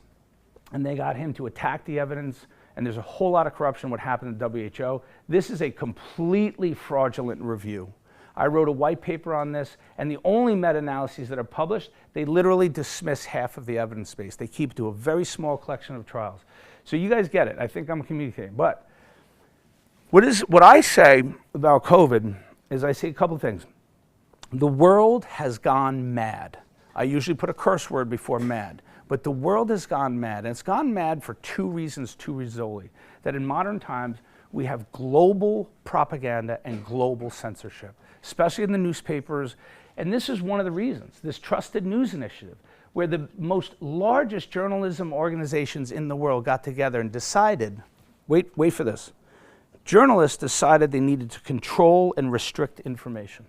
and they got him to attack the evidence, and there's a whole lot of corruption what happened at WHO. This is a completely fraudulent review. I wrote a white paper on this, and the only meta-analyses that are published, they literally dismiss half of the evidence base. They keep to a very small collection of trials. So you guys get it. I think I'm communicating. But what I say about COVID is I say a couple of things. The world has gone mad. I usually put a curse word before mad. But the world has gone mad, and it's gone mad for 2 reasons only. That in modern times, we have global propaganda and global censorship, especially in the newspapers. And this is one of the reasons, this Trusted News Initiative, where the most largest journalism organizations in the world got together and decided, wait for this, journalists decided they needed to control and restrict information.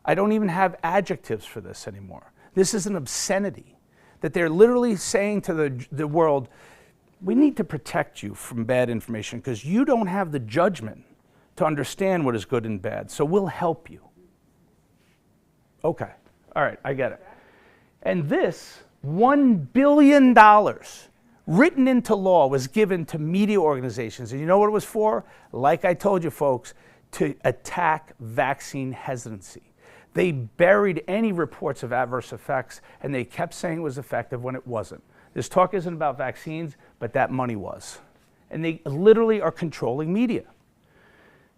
I don't even have adjectives for this anymore. This is an obscenity. That they're literally saying to the world, we need to protect you from bad information because you don't have the judgment to understand what is good and bad, so we'll help you. Okay, all right, I get it. And this $1 billion written into law was given to media organizations, and you know what it was for? Like I told you folks, to attack vaccine hesitancy. They buried any reports of adverse effects, and they kept saying it was effective when it wasn't. This talk isn't about vaccines, but that money was. And they literally are controlling media.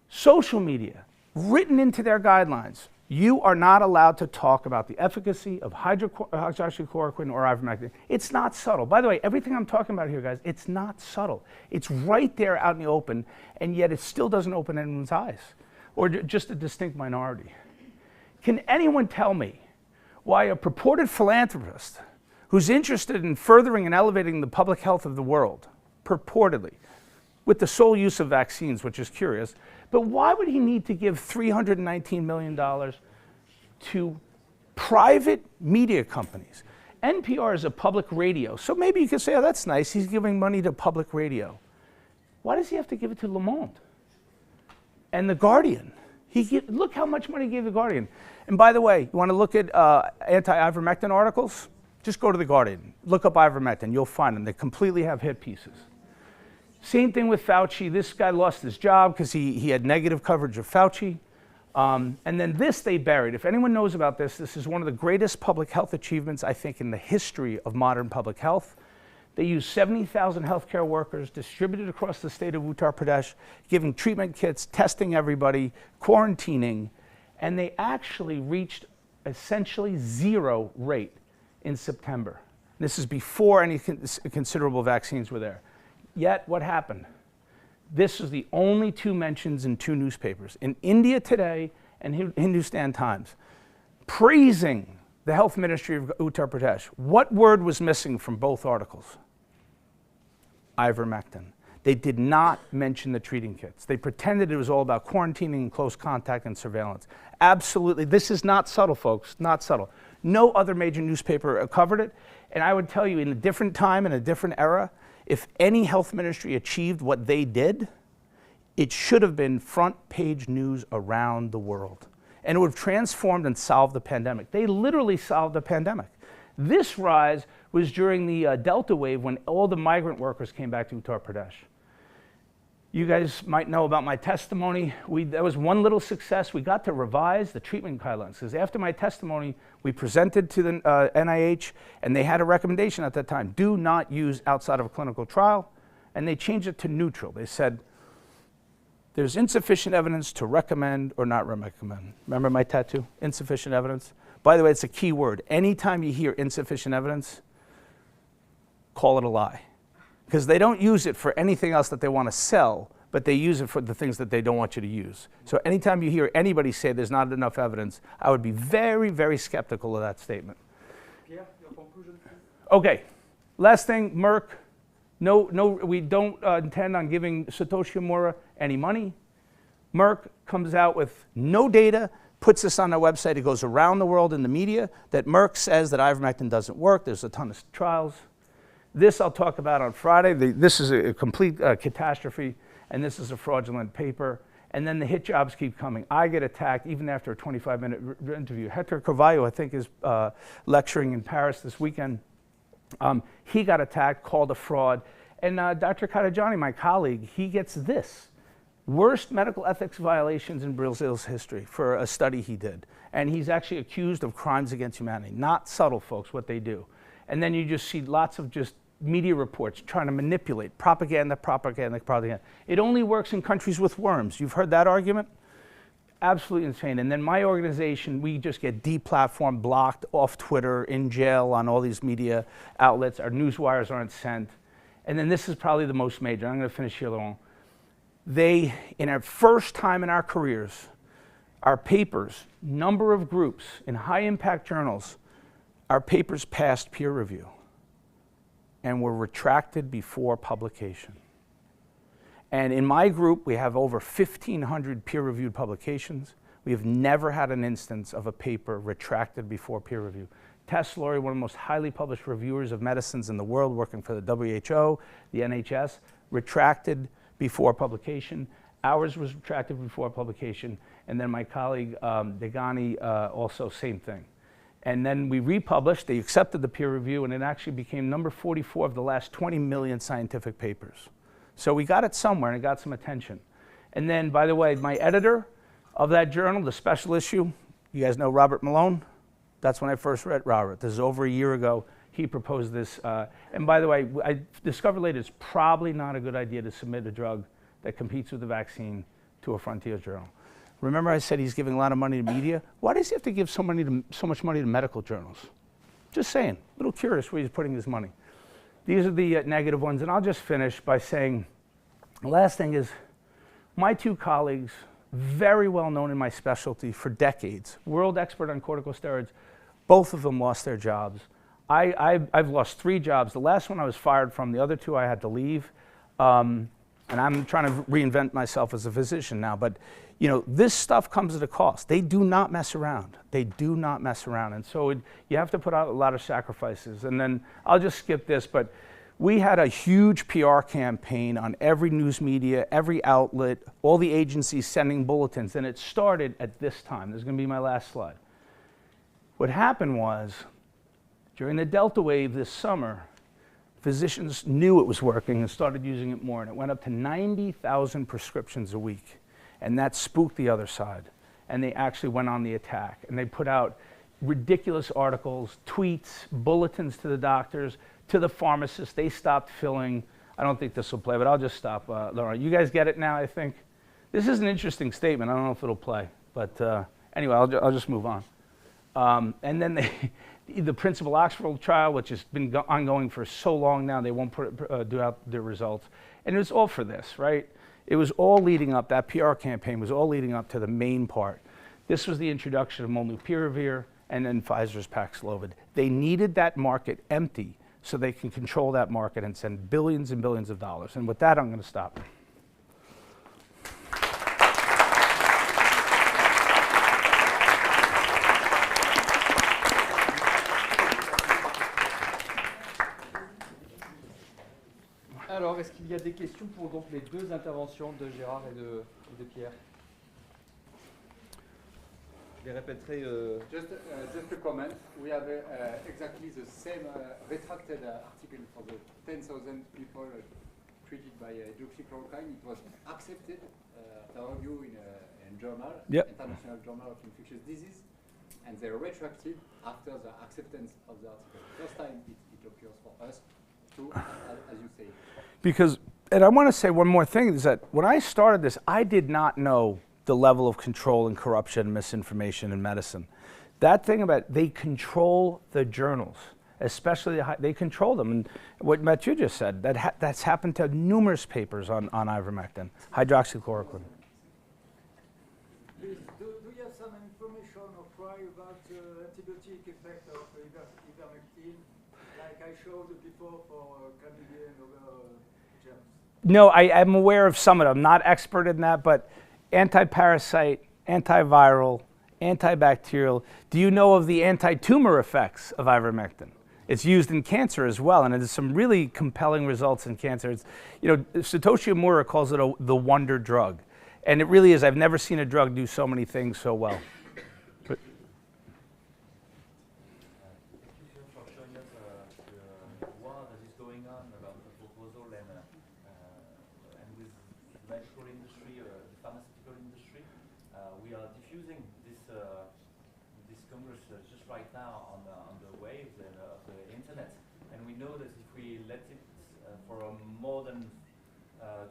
Social media, written into their guidelines, you are not allowed to talk about the efficacy of hydroxychloroquine or ivermectin. It's not subtle. By the way, everything I'm talking about here, guys, it's not subtle. It's right there out in the open, and yet it still doesn't open anyone's eyes, or just a distinct minority. Can anyone tell me why a purported philanthropist who's interested in furthering and elevating the public health of the world, purportedly, with the sole use of vaccines, which is curious, but why would he need to give $319 million to private media companies? NPR is a public radio, so maybe you could say, oh, that's nice, he's giving money to public radio. Why does he have to give it to Le Monde and The Guardian? Look how much money he gave The Guardian. And by the way, you want to look at anti-ivermectin articles? Just go to The Guardian. Look up ivermectin. You'll find them. They completely have hit pieces. Same thing with Fauci. This guy lost his job because he had negative coverage of Fauci. And then this they buried. If anyone knows about this, this is one of the greatest public health achievements, I think, in the history of modern public health. They used 70,000 healthcare workers distributed across the state of Uttar Pradesh, giving treatment kits, testing everybody, quarantining, and they actually reached essentially 0 rate in September. This is before any considerable vaccines were there. Yet, what happened? This was the only 2 mentions in 2 newspapers, in India Today and Hindustan Times, praising the health ministry of Uttar Pradesh. What word was missing from both articles? Ivermectin. They did not mention the treating kits. They pretended it was all about quarantining and close contact and surveillance. Absolutely, this is not subtle, folks, not subtle. No other major newspaper covered it, and I would tell you in a different time, in a different era, if any health ministry achieved what they did, it should have been front page news around the world. And it would have transformed and solved the pandemic. They literally solved the pandemic. This rise was during the Delta wave when all the migrant workers came back to Uttar Pradesh. You guys might know about my testimony. That was one little success. We got to revise the treatment guidelines, because after my testimony, we presented to the NIH, and they had a recommendation at that time: do not use outside of a clinical trial, and they changed it to neutral. They said, there's insufficient evidence to recommend or not recommend. Remember my tattoo? Insufficient evidence. By the way, it's a key word. Anytime you hear insufficient evidence, call it a lie. Because they don't use it for anything else that they want to sell, but they use it for the things that they don't want you to use. So anytime you hear anybody say there's not enough evidence, I would be very, very skeptical of that statement. Pierre, your conclusion, please? Okay, last thing, Merck. No, we don't intend on giving Satoshi Omura any money. Merck comes out with no data, puts this on their website. It goes around the world in the media that Merck says that ivermectin doesn't work. There's a ton of trials. This I'll talk about on Friday. This is a complete catastrophe, and this is a fraudulent paper. And then the hit jobs keep coming. I get attacked even after a 25-minute interview. Hector Carvalho, I think, is lecturing in Paris this weekend. He got attacked, called a fraud. And Dr. Kadajani, my colleague, he gets this: worst medical ethics violations in Brazil's history for a study he did. And he's actually accused of crimes against humanity. Not subtle, folks, what they do. And then you just see lots of just media reports trying to manipulate propaganda. It only works in countries with worms. You've heard that argument? Absolutely insane. And then my organization, we just get deplatformed, blocked off Twitter, in jail on all these media outlets. Our newswires aren't sent. And then this is probably the most major. I'm going to finish here, Laurent. They, in our first time in our careers, our papers, number of groups in high-impact journals, our papers passed peer review and were retracted before publication. And in my group, we have over 1,500 peer-reviewed publications. We have never had an instance of a paper retracted before peer review. Tess Laurie, one of the most highly published reviewers of medicines in the world, working for the WHO, the NHS, retracted before publication. Ours was retracted before publication. And then my colleague, Degani, also same thing. And then we republished, they accepted the peer review, and it actually became number 44 of the last 20 million scientific papers. So we got it somewhere, and it got some attention. And then, by the way, my editor of that journal, the special issue, you guys know Robert Malone? That's when I first read Robert. This is over a year ago. He proposed this. And by the way, I discovered later it's probably not a good idea to submit a drug that competes with the vaccine to a frontier journal. Remember I said he's giving a lot of money to media? Why does he have to give so much money to medical journals? Just saying, a little curious where he's putting his money. These are the negative ones, and I'll just finish by saying, the last thing is, my two colleagues, very well known in my specialty for decades, world expert on corticosteroids, both of them lost their jobs. I've lost 3 jobs. The last one I was fired from, the other 2 I had to leave. And I'm trying to reinvent myself as a physician now, but you know, this stuff comes at a cost. They do not mess around. They do not mess around. And so you have to put out a lot of sacrifices. And then I'll just skip this, but we had a huge PR campaign on every news media, every outlet, all the agencies sending bulletins, and it started at this time. This is going to be my last slide. What happened was, during the Delta wave this summer, physicians knew it was working and started using it more, and it went up to 90,000 prescriptions a week. And that spooked the other side. And they actually went on the attack. And they put out ridiculous articles, tweets, bulletins to the doctors, to the pharmacists. They stopped filling. I don't think this will play, but I'll just stop, Laura. You guys get it now, I think? This is an interesting statement. I don't know if it'll play. But anyway, I'll just move on. And then the Principal Oxford trial, which has been ongoing for so long now, they won't do out their results. And it was all for this, right? It was all leading up, that PR campaign was all leading up to the main part. This was the introduction of Molnupiravir and then Pfizer's Paxlovid. They needed that market empty so they can control that market and send billions and billions of dollars. And with that, I'm going to stop. Alors, est-ce qu'il y a des questions pour donc les 2 interventions de Gérard et de Pierre? Je les répéterai. Just a comment. We have exactly the same retracted article for the 10,000 people treated by hydroxychloroquine. It was accepted after review in a journal, Yep. International Journal of Infectious Disease, and they retracted after the acceptance of the article. First time it occurs for us, too, as you say. Because, and I want to say one more thing, is that when I started this, I did not know the level of control and corruption and misinformation in medicine. That thing about they control the journals, especially they control them. And what Mathieu just said, that's happened to numerous papers on ivermectin, hydroxychloroquine. Please, do you have some information or try about the antibiotic effect of ivermectin, like I showed before for chlamydia and other germs? No, I'm aware of some of them. Not expert in that, but anti-parasite, antiviral, antibacterial. Do you know of the anti-tumor effects of ivermectin? It's used in cancer as well, and there's some really compelling results in cancer. It's, Satoshi Omura calls it the wonder drug, and it really is. I've never seen a drug do so many things so well. But Thank you for showing us the war that is going on about the proposal and with the medical industry, the pharmaceutical industry. We are diffusing this congress just right now on the waves of the internet, and we know that if we let it for more than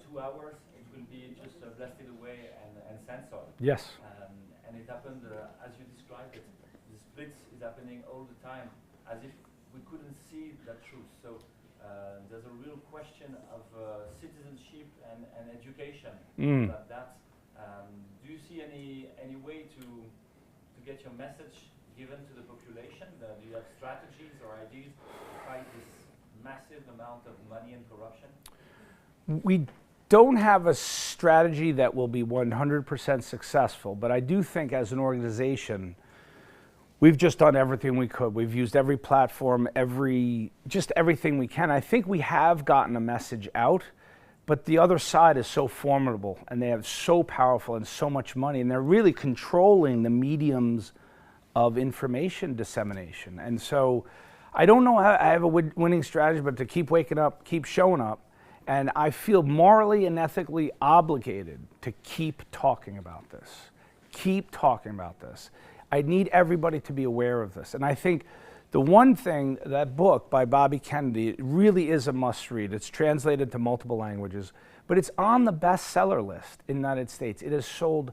2 hours, it will be just blasted away and censored. yes. And it happened as you described it. The split is happening all the time, as if we couldn't see that truth. So there's a real question of citizenship and education about that. Do you see any way to get your message given to the population? Do you have strategies or ideas to fight this massive amount of money and corruption? We don't have a strategy that will be 100% successful, but I do think as an organization, we've just done everything we could. We've used every platform, just everything we can. I think we have gotten a message out, but the other side is so formidable, and they have so powerful and so much money, and they're really controlling the mediums of information dissemination. And so I don't know how I have a winning strategy, but to keep waking up, keep showing up, and I feel morally and ethically obligated to keep talking about this. Keep talking about this. I need everybody to be aware of this. And I think the one thing, that book by Bobby Kennedy, it really is a must read. It's translated to multiple languages, but it's on the bestseller list in the United States. It has sold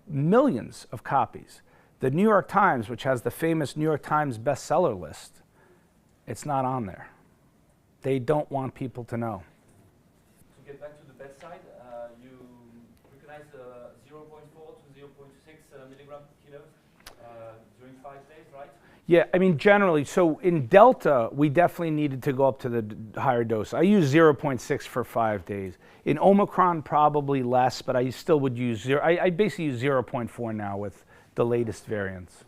millions of copies. The New York Times, which has the famous New York Times bestseller list, it's not on there. They don't want people to know. To get back to the bedside, you recognize 0.4 to 0.6 milligram kilos during 5 days, right? Yeah, I mean, generally, so in Delta, we definitely needed to go up to the higher dose. I use 0.6 for 5 days. In Omicron, probably less, but I still would use I basically use 0.4 now with the latest variants.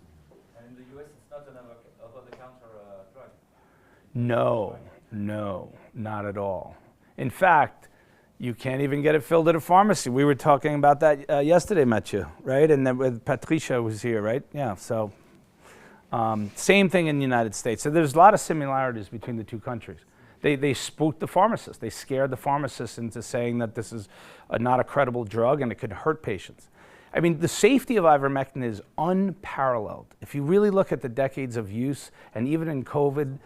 And in the US, it's not an over-the-counter drug? No, not at all. In fact, you can't even get it filled at a pharmacy. We were talking about that yesterday, Mathieu, right? And then with Patricia was here, right? Yeah, so same thing in the United States. So there's a lot of similarities between the two countries. They spooked the pharmacists. They scared the pharmacists into saying that this is not a credible drug and it could hurt patients. I mean, the safety of ivermectin is unparalleled. If you really look at the decades of use, and even in COVID,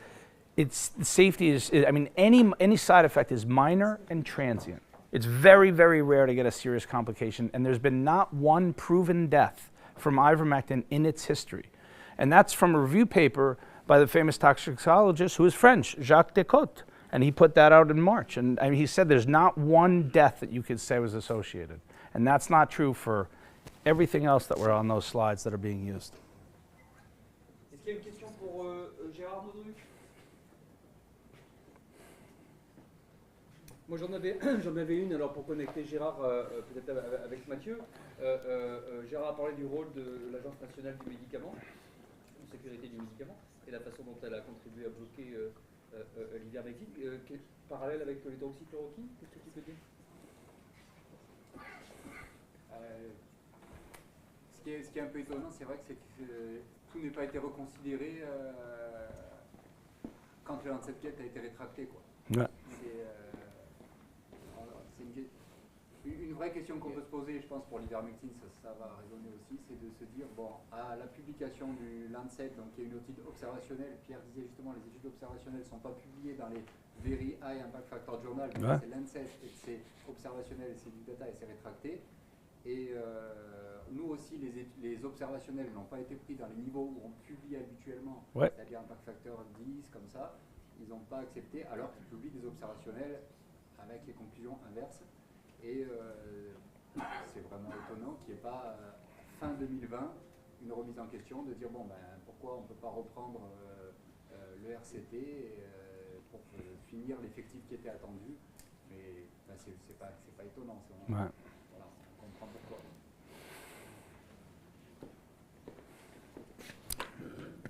the safety is, I mean, any side effect is minor and transient. It's very, very rare to get a serious complication, and there's been not one proven death from ivermectin in its history. And that's from a review paper by the famous toxicologist who is French, Jacques Descotes, and he put that out in March. And I mean, he said there's not one death that you could say was associated. And that's not true for everything else that were on those slides that are being used. Est-ce qu'il y a une question pour Gérard Modruc? Moi j'en avais une alors pour connecter Gérard peut-être avec Mathieu. Gérard a parlé du rôle de l'Agence nationale du médicament, de sécurité du médicament, et la façon dont elle a contribué à bloquer l'ivermectine. Parallèle avec l'hydroxychloroquine, qu'est-ce que tu peux dire? Ce qui est un peu étonnant, c'est vrai que tout n'a pas été reconsidéré quand le Lancet a été rétracté, quoi. Ouais. vraie question qu'on peut se poser, je pense, pour l'ivermectine, ça va résonner aussi, c'est de se dire, bon, à la publication du Lancet, donc qui est une étude observationnelle, Pierre disait justement, les études observationnelles ne sont pas publiées dans les Very High Impact Factor Journal, mais c'est Lancet, et c'est observationnel, et c'est du data, et c'est rétracté. Et nous aussi, les observationnels n'ont pas été pris dans les niveaux où on publie habituellement, c'est-à-dire Impact Factor 10, comme ça, ils n'ont pas accepté, alors qu'ils publient des observationnels avec les conclusions inverses. Et c'est vraiment étonnant qu'il n'y ait pas, fin 2020, une remise en question de dire, bon, ben, pourquoi on ne peut pas reprendre le RCT pour finir l'effectif qui était attendu. Mais ben, c'est pas étonnant. Voilà, on comprend pourquoi.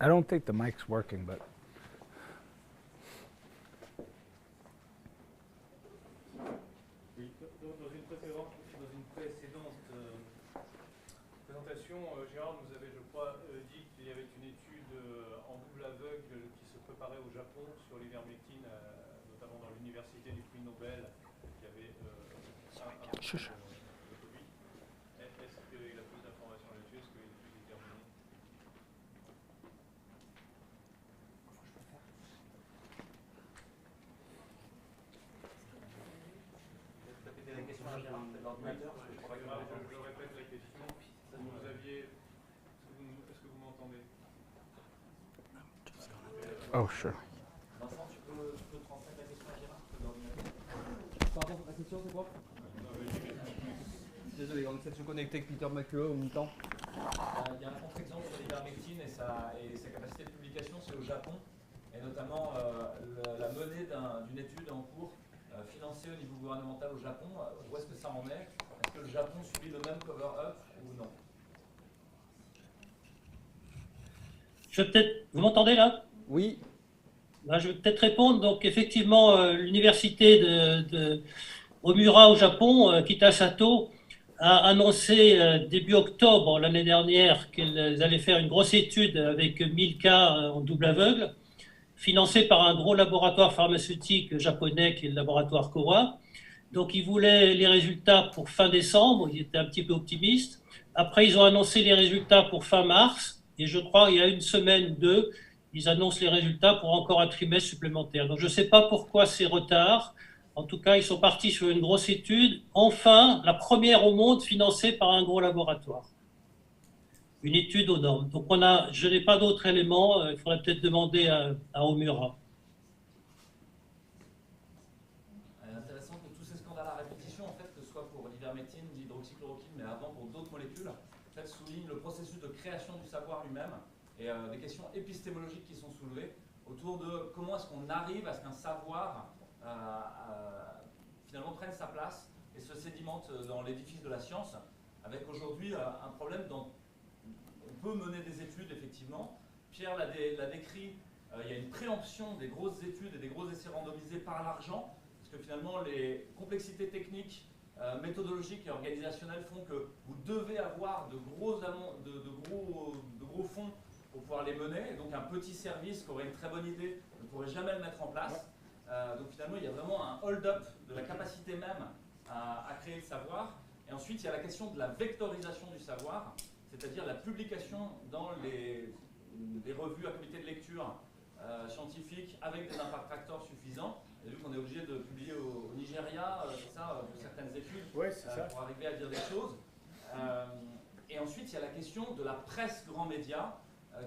I don't think the mic's working, but... Oui, dans une précédente présentation, Gérard nous avait, je crois, dit qu'il y avait une étude en double aveugle qui se préparait au Japon sur l'ivermectine, notamment dans l'université du prix Nobel, qui avait un produit. Est-ce qu'il a plus d'informations là-dessus? Est-ce que l'étude est terminée? Répétez la question à Gérard, c'est l'ordinateur. Je répète la question. Vous aviez... Est-ce que vous m'entendez? Oh, sure. Vincent, tu peux transmettre la question à Gérard? Pardon, la question c'est quoi? Désolé, on essaie de se connecter avec Peter McCullough en même temps. Il y a un contre-exemple sur l'ivermectine et sa capacité de publication, c'est au Japon, et notamment la menée d'une étude en cours financée au niveau gouvernemental au Japon. Où est-ce que ça en est? Est-ce que le Japon subit le même cover-up ou non? Vous m'entendez là? Oui. Ben, je vais peut-être répondre. Donc effectivement, l'université de Omura au Japon, Kitasato, a annoncé début octobre l'année dernière qu'elles allaient faire une grosse étude avec 1000 cas en double aveugle, financée par un gros laboratoire pharmaceutique japonais qui est le laboratoire Kowa. Donc ils voulaient les résultats pour fin décembre, ils étaient un petit peu optimistes. Après, ils ont annoncé les résultats pour fin mars, et je crois il y a une semaine ou deux, ils annoncent les résultats pour encore un trimestre supplémentaire. Donc je ne sais pas pourquoi ces retards. En tout cas, ils sont partis sur une grosse étude. Enfin, la première au monde financée par un gros laboratoire. Une étude aux normes. Donc je n'ai pas d'autres éléments. Il faudrait peut-être demander à Omura. Intéressant que tous ces scandales à répétition, en fait, que ce soit pour l'ivermectine, l'hydroxychloroquine, mais avant pour d'autres molécules, en fait, soulignent le processus de création du savoir lui-même et des questions épistémologiques qui sont soulevées autour de comment est-ce qu'on arrive à ce qu'un savoir finalement prenne sa place et se sédimente dans l'édifice de la science, avec aujourd'hui un problème dont on peut mener des études, effectivement. Pierre l'a décrit, il y a une préemption des grosses études et des gros essais randomisés par l'argent, parce que finalement les complexités techniques, méthodologiques et organisationnelles font que vous devez avoir de gros fonds pour pouvoir les mener, et donc un petit service qui aurait une très bonne idée ne pourrait jamais le mettre en place. Donc finalement, il y a vraiment un hold-up de la capacité même à créer le savoir. Et ensuite, il y a la question de la vectorisation du savoir, c'est-à-dire la publication dans les revues à comité de lecture scientifiques avec des impact factors suffisants. Et vu qu'on est obligé de publier au Nigeria, c'est ça, pour certaines études, pour arriver à dire des choses. Et ensuite, il y a la question de la presse grand média,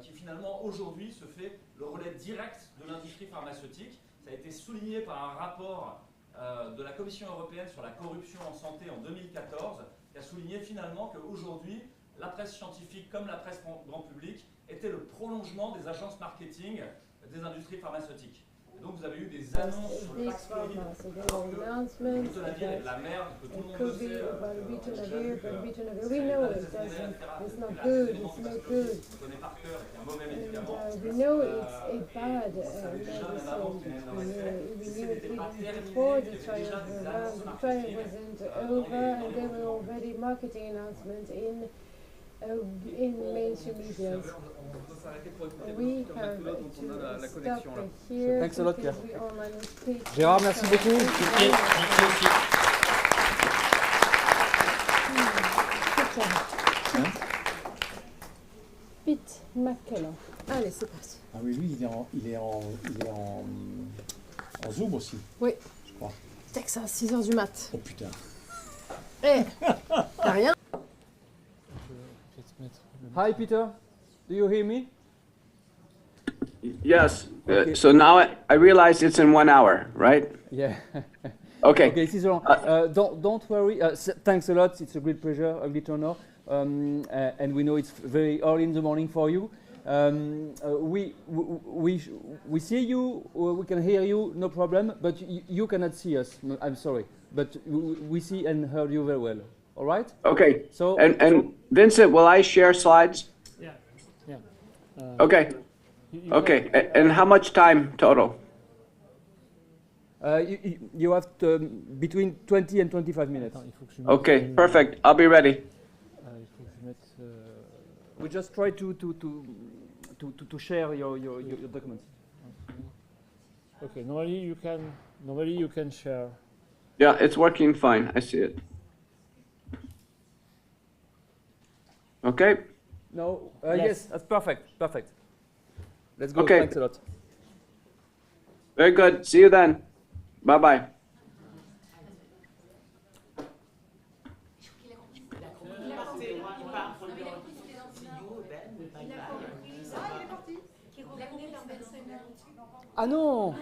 qui finalement aujourd'hui se fait le relais direct de l'industrie pharmaceutique. Ça a été souligné par un rapport de la Commission européenne sur la corruption en santé en 2014, qui a souligné finalement qu'aujourd'hui, la presse scientifique comme la presse grand public était le prolongement des agences marketing des industries pharmaceutiques. Et donc vous avez eu des annonces sur le Paxlovid, alors que Ritonavir est de la merde, que tout le monde le sait, we know it's not good, it's no good. On connaît par cœur, c'est un mauvais médicament. We know it's a bad medicine. We knew it even before the trial wasn't over, and there were already marketing announcements in mainstream media. We have to stop here. Thanks a lot, Pierre. We all managed to Gérard, merci beaucoup. Merci aussi. Ok, non. Allez, c'est parti. Ah oui, lui, il est en Zoom aussi, Oui. je crois. Texas, 6h du mat. Oh putain. Eh, t'as rien? Hi Peter, do you hear me? Yes. Okay. So now I realize it's in 1 hour, right? Yeah. Okay. Okay, this is wrong. Don't worry. Thanks a lot. It's a great pleasure, a great honor. And we know it's very early in the morning for you. We see you. We can hear you. No problem. But you cannot see us. No, I'm sorry. But we see and heard you very well. All right. Okay. So And Vincent, will I share slides? Yeah. Yeah. Okay. Okay. And how much time total? You have between 20 and 25 minutes. Okay. Perfect. I'll be ready. We just try to share your documents. Okay. Normally you can share. Yeah, it's working fine. I see it. Okay. No. Yes. That's perfect. Perfect. Let's go. Okay. Thanks a lot. Very good. See you then. Bye-bye. Ah non.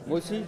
Moi aussi.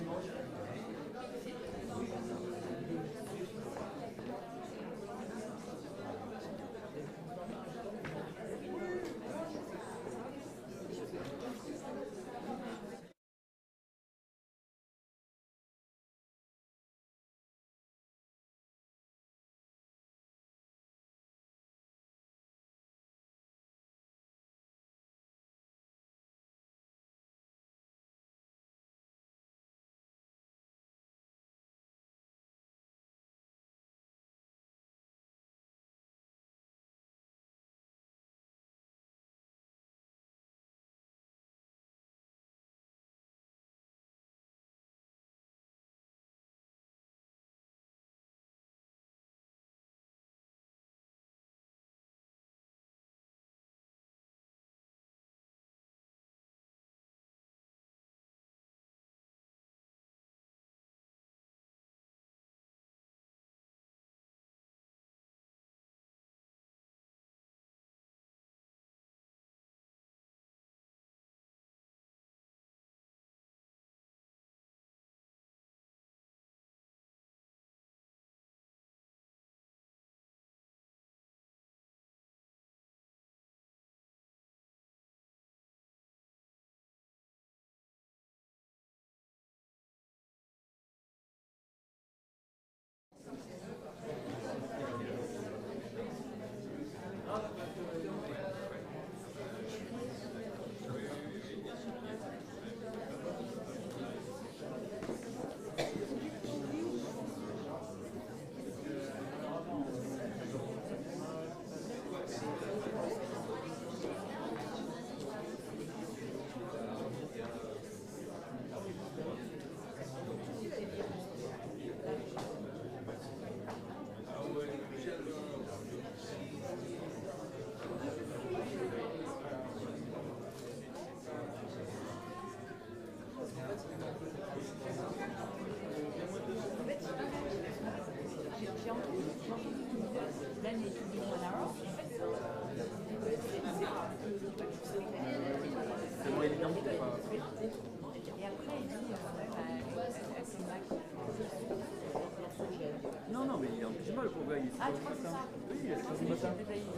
Non, non, mais il est en pyjama le pauvre gars, il est sorti ce matin. Oui, il est sorti ce matin.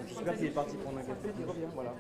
J'espère qu'il est parti prendre un café, il revient, voilà.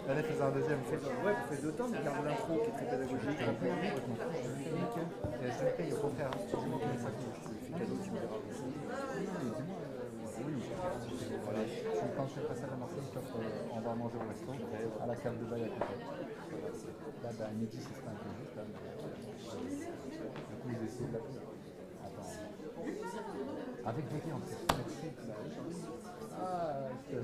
Là, elle faisait un deuxième. Ouais, vous faites 2 temps, mais garde l'intro qui est très pédagogique. Et je paye au contraire. Dis-moi combien ça coûte. C'est cadeau, tu me diras. Oui, voilà. Quand je fais passer à la Marseille, je t'offre, on va manger au resto, à la cave de bail à côté. Là, à midi, ce serait un peu juste. Là, du coup, ils essaient de l'appeler. Attends. Avec Betty en plus. Ah, il y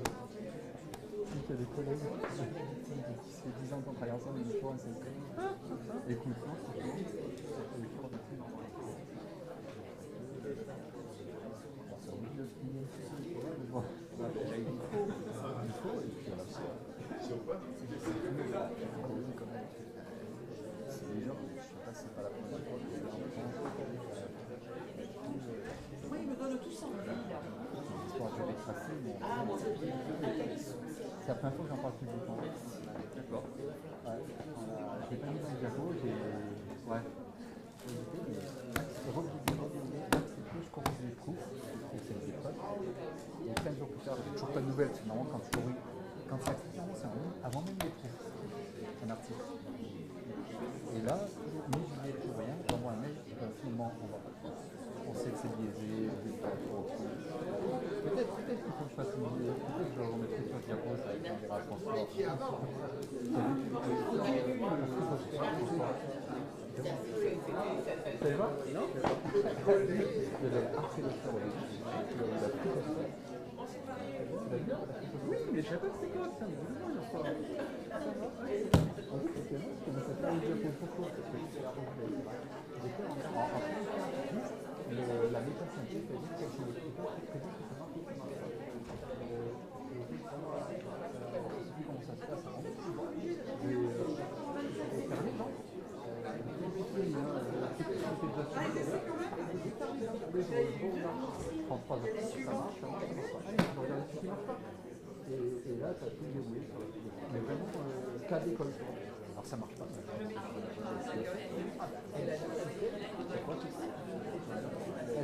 a des collègues qui se fait 10 ans qu'on travaille ensemble, ils font un secret. Écoute, non, c'est cool. C'est le cours de plus normal. C'est au milieu de plier. Il faut, et puis voilà. C'est des gens, je ne sais pas si c'est pas la première fois que je vais en France. Oui, il me donne tout ça. L'histoire de décrasser, mais. C'est la première fois que j'en parle publiquement. D'accord. Ouais. Je l'ai pas mis dans le diapo, j'ai. Ouais. J'ai hésité, mais. Je corrige les coups, c'est des potes. Et 15 jours plus tard, j'ai toujours pas de nouvelles. C'est normalement quand tu corriges. Quand c'est accessible, c'est avant même les proofs. Un article. Et là, ni je dis plus rien, j'envoie un mail, finalement, on va pas. On sait que c'est biaisé, peut-être qu'il faut que je fasse une vidéo, peut-être que je le remettrai sur le diapo, ça verra transport. Tu savais pas? Non. Il avait harcelé le sort au début, il a tout fait. Oui, mais je savais pas que c'était quoi, putain, mais dis-moi, il en sort. En fait, c'était moi, je commençais pas à lui dire pourquoi, parce que j'étais en la méthode scientifique a dit que c'est le plus fort qui prédit que ça marche ou que ça marche pas. Je sais plus comment ça se passe avant. J'ai permis, non? Je prends 3 heures, ça marche, ça marche, je regarde ce qui marche pas. Et là, tu as tout déroulé sur la vidéo. Mais vraiment, cas d'école. Alors ça marche pas. C'est quoi tout ça? Ah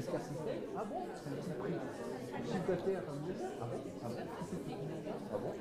bon? C'est un petit prix. Chiffre d'affaires, ah bon? Ah bon? Ah bon?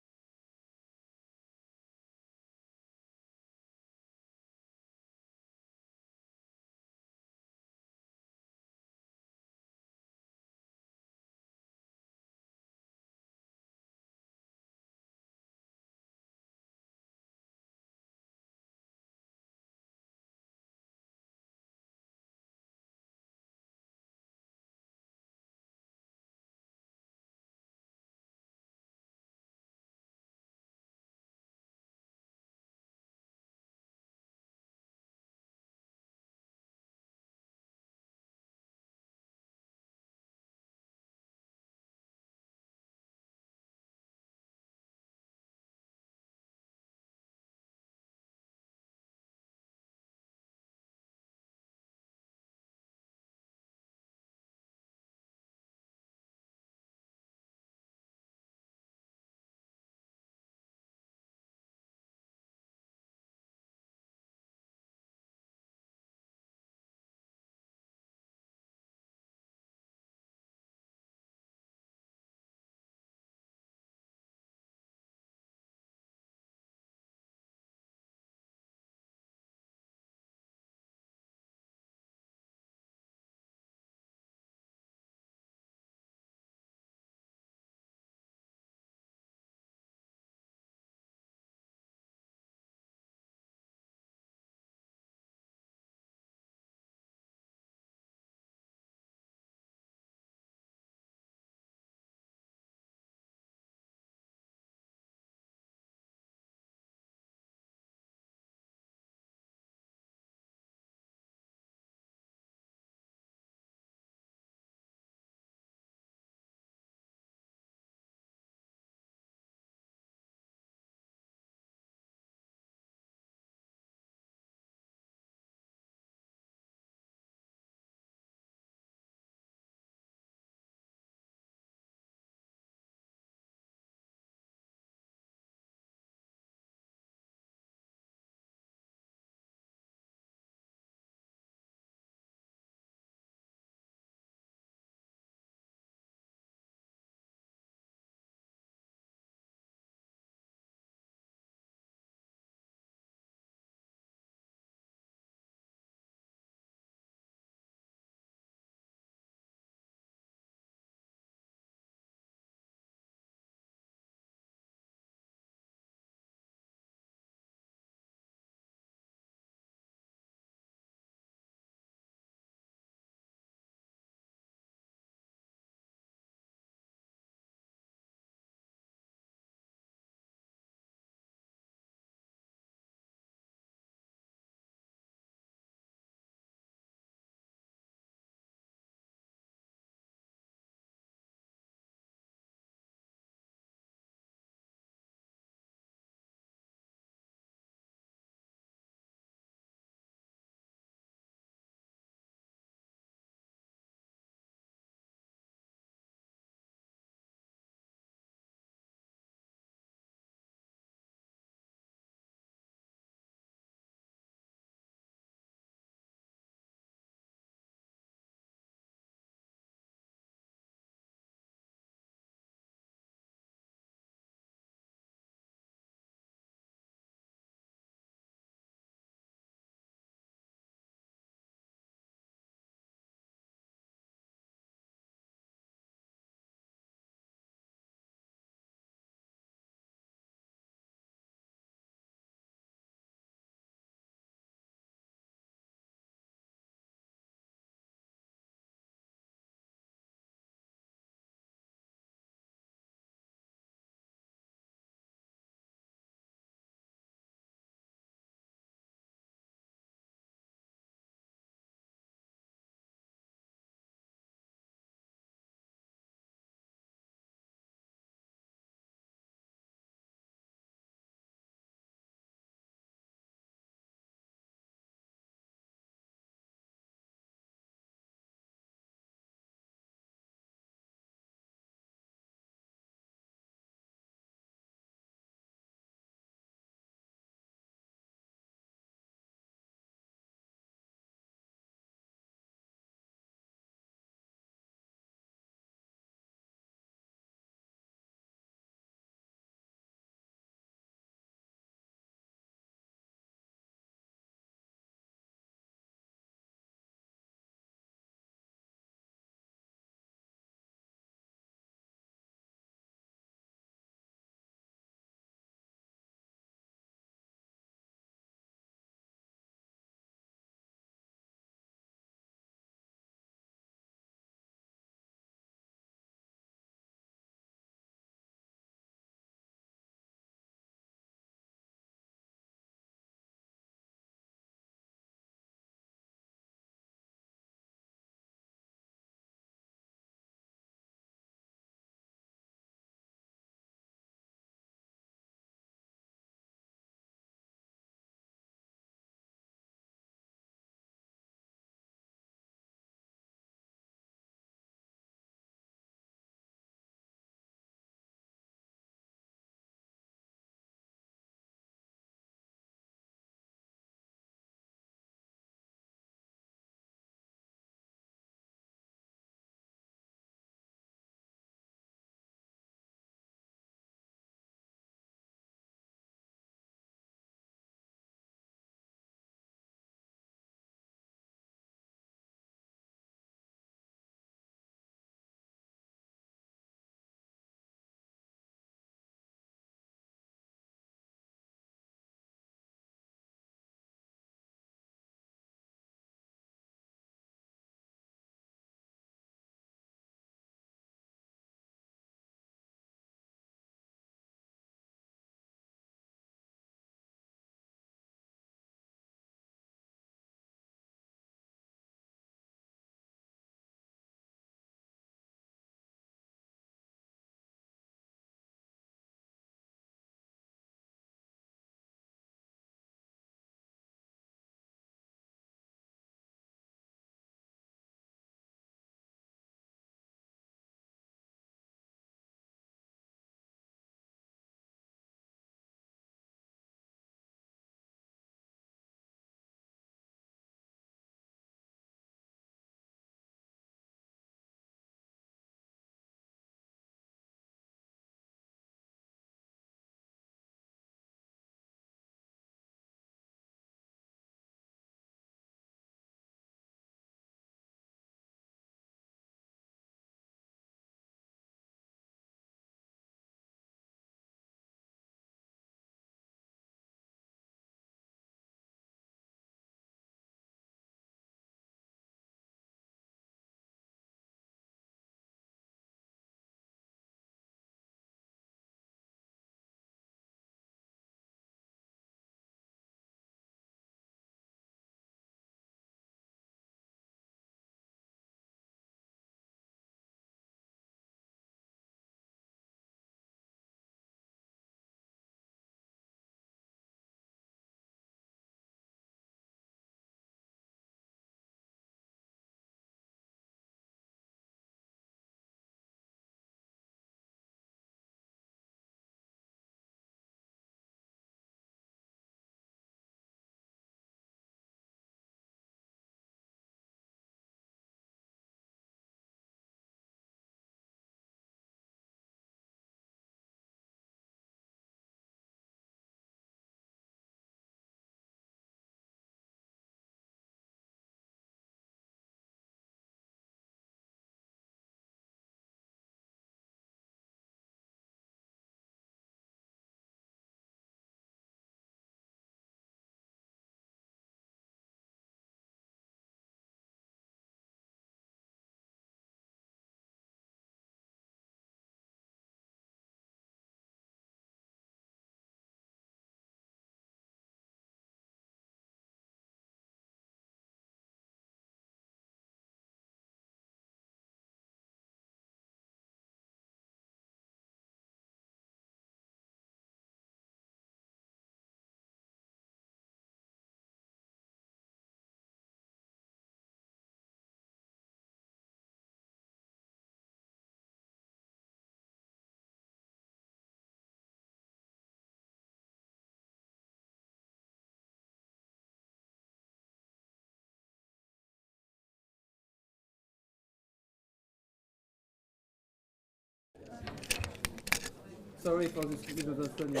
Sorry for this misunderstanding.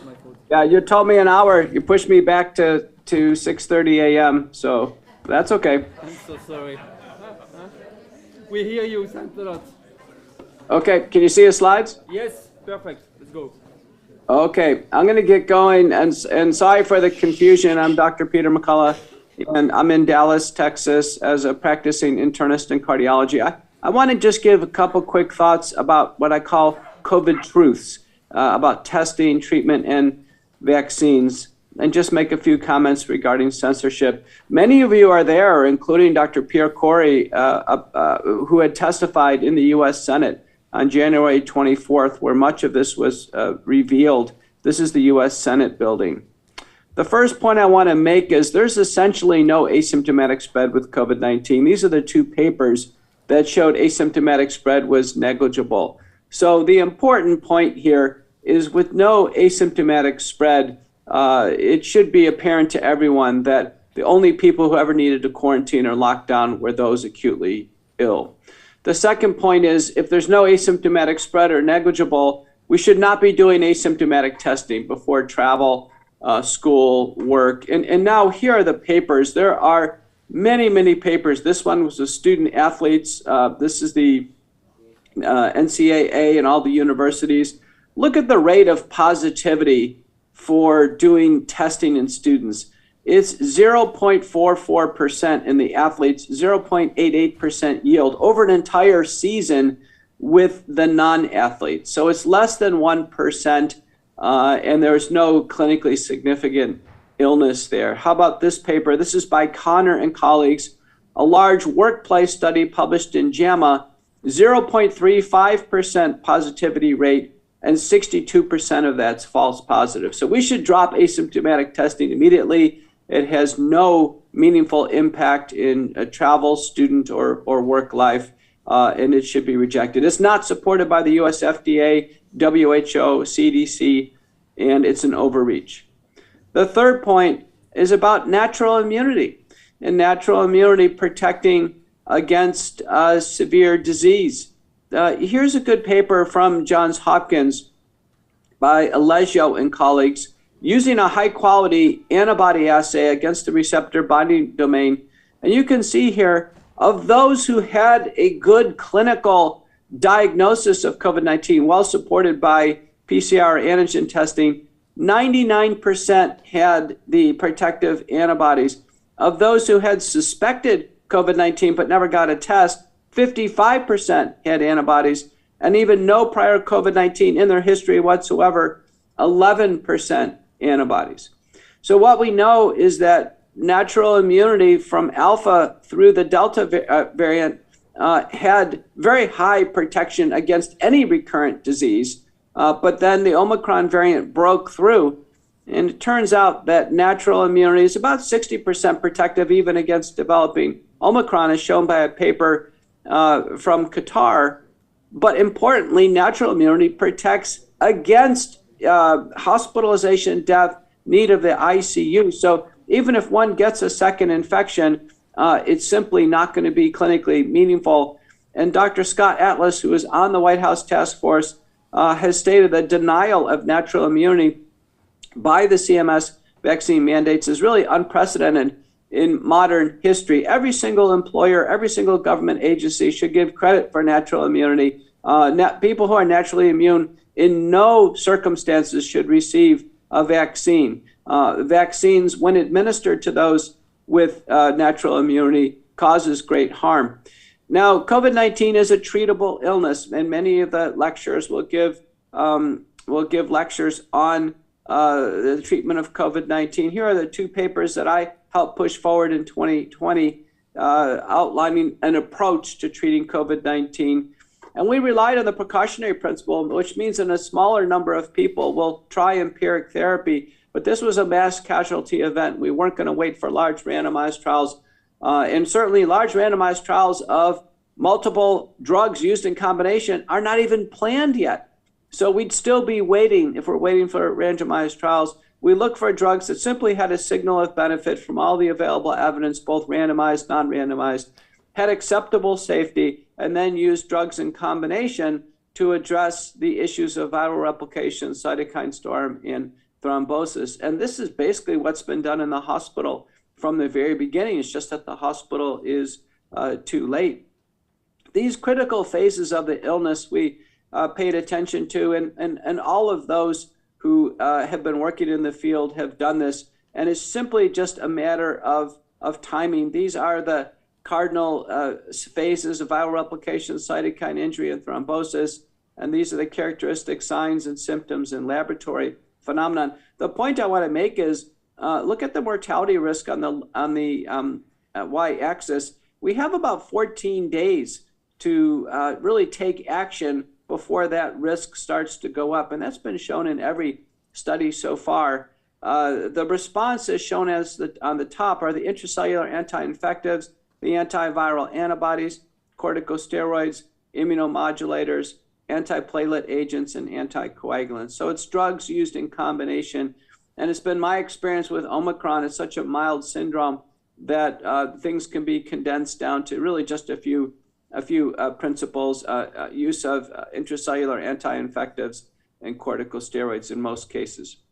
My fault. Yeah, you told me an hour. You pushed me back to 6:30 a.m. So that's okay. I'm so sorry. We hear you. Thanks a lot. Okay, can you see the slides? Yes, perfect. Let's go. Okay, I'm going to get going, and sorry for the confusion. I'm Dr. Peter McCullough, and I'm in Dallas, Texas, as a practicing internist in cardiology. I want to just give a couple quick thoughts about what I call COVID truths, about testing, treatment, and vaccines, and just make a few comments regarding censorship. Many of you are there, including Dr. Pierre Corey, who had testified in the U.S. Senate on January 24th, where much of this was revealed. This is the U.S. Senate building. The first point I want to make is there's essentially no asymptomatic spread with COVID-19. These are the two papers that showed asymptomatic spread was negligible. So the important point here is with no asymptomatic spread, it should be apparent to everyone that the only people who ever needed to quarantine or lock down were those acutely ill. The second point is if there's no asymptomatic spread or negligible, we should not be doing asymptomatic testing before travel, school, work. And now here are the papers. There are many papers. This one was the student athletes. This is the NCAA and all the universities. Look at the rate of positivity for doing testing in students. It's 0.44% in the athletes, 0.88% yield over an entire season with the non-athletes. So it's less than 1%, and there's no clinically significant illness there. How about this paper? This is by Connor and colleagues, a large workplace study published in JAMA, 0.35% positivity rate, and 62% of that's false positive. So we should drop asymptomatic testing immediately. It has no meaningful impact in travel, student, or work life, and it should be rejected. It's not supported by the US FDA, WHO, CDC, and it's an overreach. The third point is about natural immunity, and natural immunity protecting against severe disease. Here's a good paper from Johns Hopkins by Aleggio and colleagues using a high-quality antibody assay against the receptor binding domain. And you can see here, of those who had a good clinical diagnosis of COVID-19, well supported by PCR antigen testing, 99% had the protective antibodies. Of those who had suspected COVID-19 but never got a test, 55% had antibodies, and even no prior COVID-19 in their history whatsoever, 11% antibodies. So what we know is that natural immunity from Alpha through the Delta variant had very high protection against any recurrent disease, but then the Omicron variant broke through, and it turns out that natural immunity is about 60% protective even against developing Omicron, as shown by a paper from Qatar. But importantly, natural immunity protects against hospitalization, death, need of the ICU. So even if one gets a second infection, it's simply not going to be clinically meaningful. And Dr. Scott Atlas, who is on the White House task force, has stated that denial of natural immunity by the CMS vaccine mandates is really unprecedented in modern history. Every single employer, every single government agency should give credit for natural immunity. People who are naturally immune in no circumstances should receive a vaccine. Vaccines, when administered to those with natural immunity, causes great harm. Now, COVID-19 is a treatable illness, and many of the lecturers will give lectures on the treatment of COVID-19. Here are the two papers that I helped push forward in 2020, outlining an approach to treating COVID-19. And we relied on the precautionary principle, which means in a smaller number of people we'll try empiric therapy. But this was a mass casualty event. We weren't going to wait for large randomized trials. And certainly large randomized trials of multiple drugs used in combination are not even planned yet. So we'd still be waiting if we're waiting for randomized trials. We look for drugs that simply had a signal of benefit from all the available evidence, both randomized, non-randomized, had acceptable safety, and then used drugs in combination to address the issues of viral replication, cytokine storm, and thrombosis. And this is basically what's been done in the hospital from the very beginning. It's just that the hospital is too late. These critical phases of the illness we paid attention to, and all of those who have been working in the field have done this, and it's simply just a matter of timing. These are the cardinal phases of viral replication, cytokine injury, and thrombosis, and these are the characteristic signs and symptoms in laboratory phenomenon. The point I want to make is look at the mortality risk on the y-axis. We have about 14 days to really take action before that risk starts to go up, and that's been shown in every study so far. The response is shown as on the top are the intracellular anti-infectives, the antiviral antibodies, corticosteroids, immunomodulators, antiplatelet agents, and anticoagulants. So it's drugs used in combination. And it's been my experience with Omicron, it's such a mild syndrome that things can be condensed down to really just a few principles, use of intracellular anti-infectives and corticosteroids in most cases.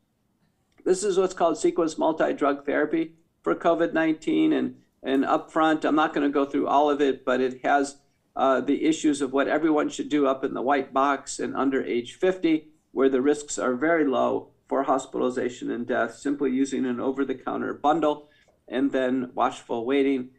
This is what's called sequence multi-drug therapy for COVID-19, and up front, I'm not going to go through all of it, but it has the issues of what everyone should do up in the white box and under age 50, where the risks are very low for hospitalization and death, simply using an over-the-counter bundle, and then watchful waiting.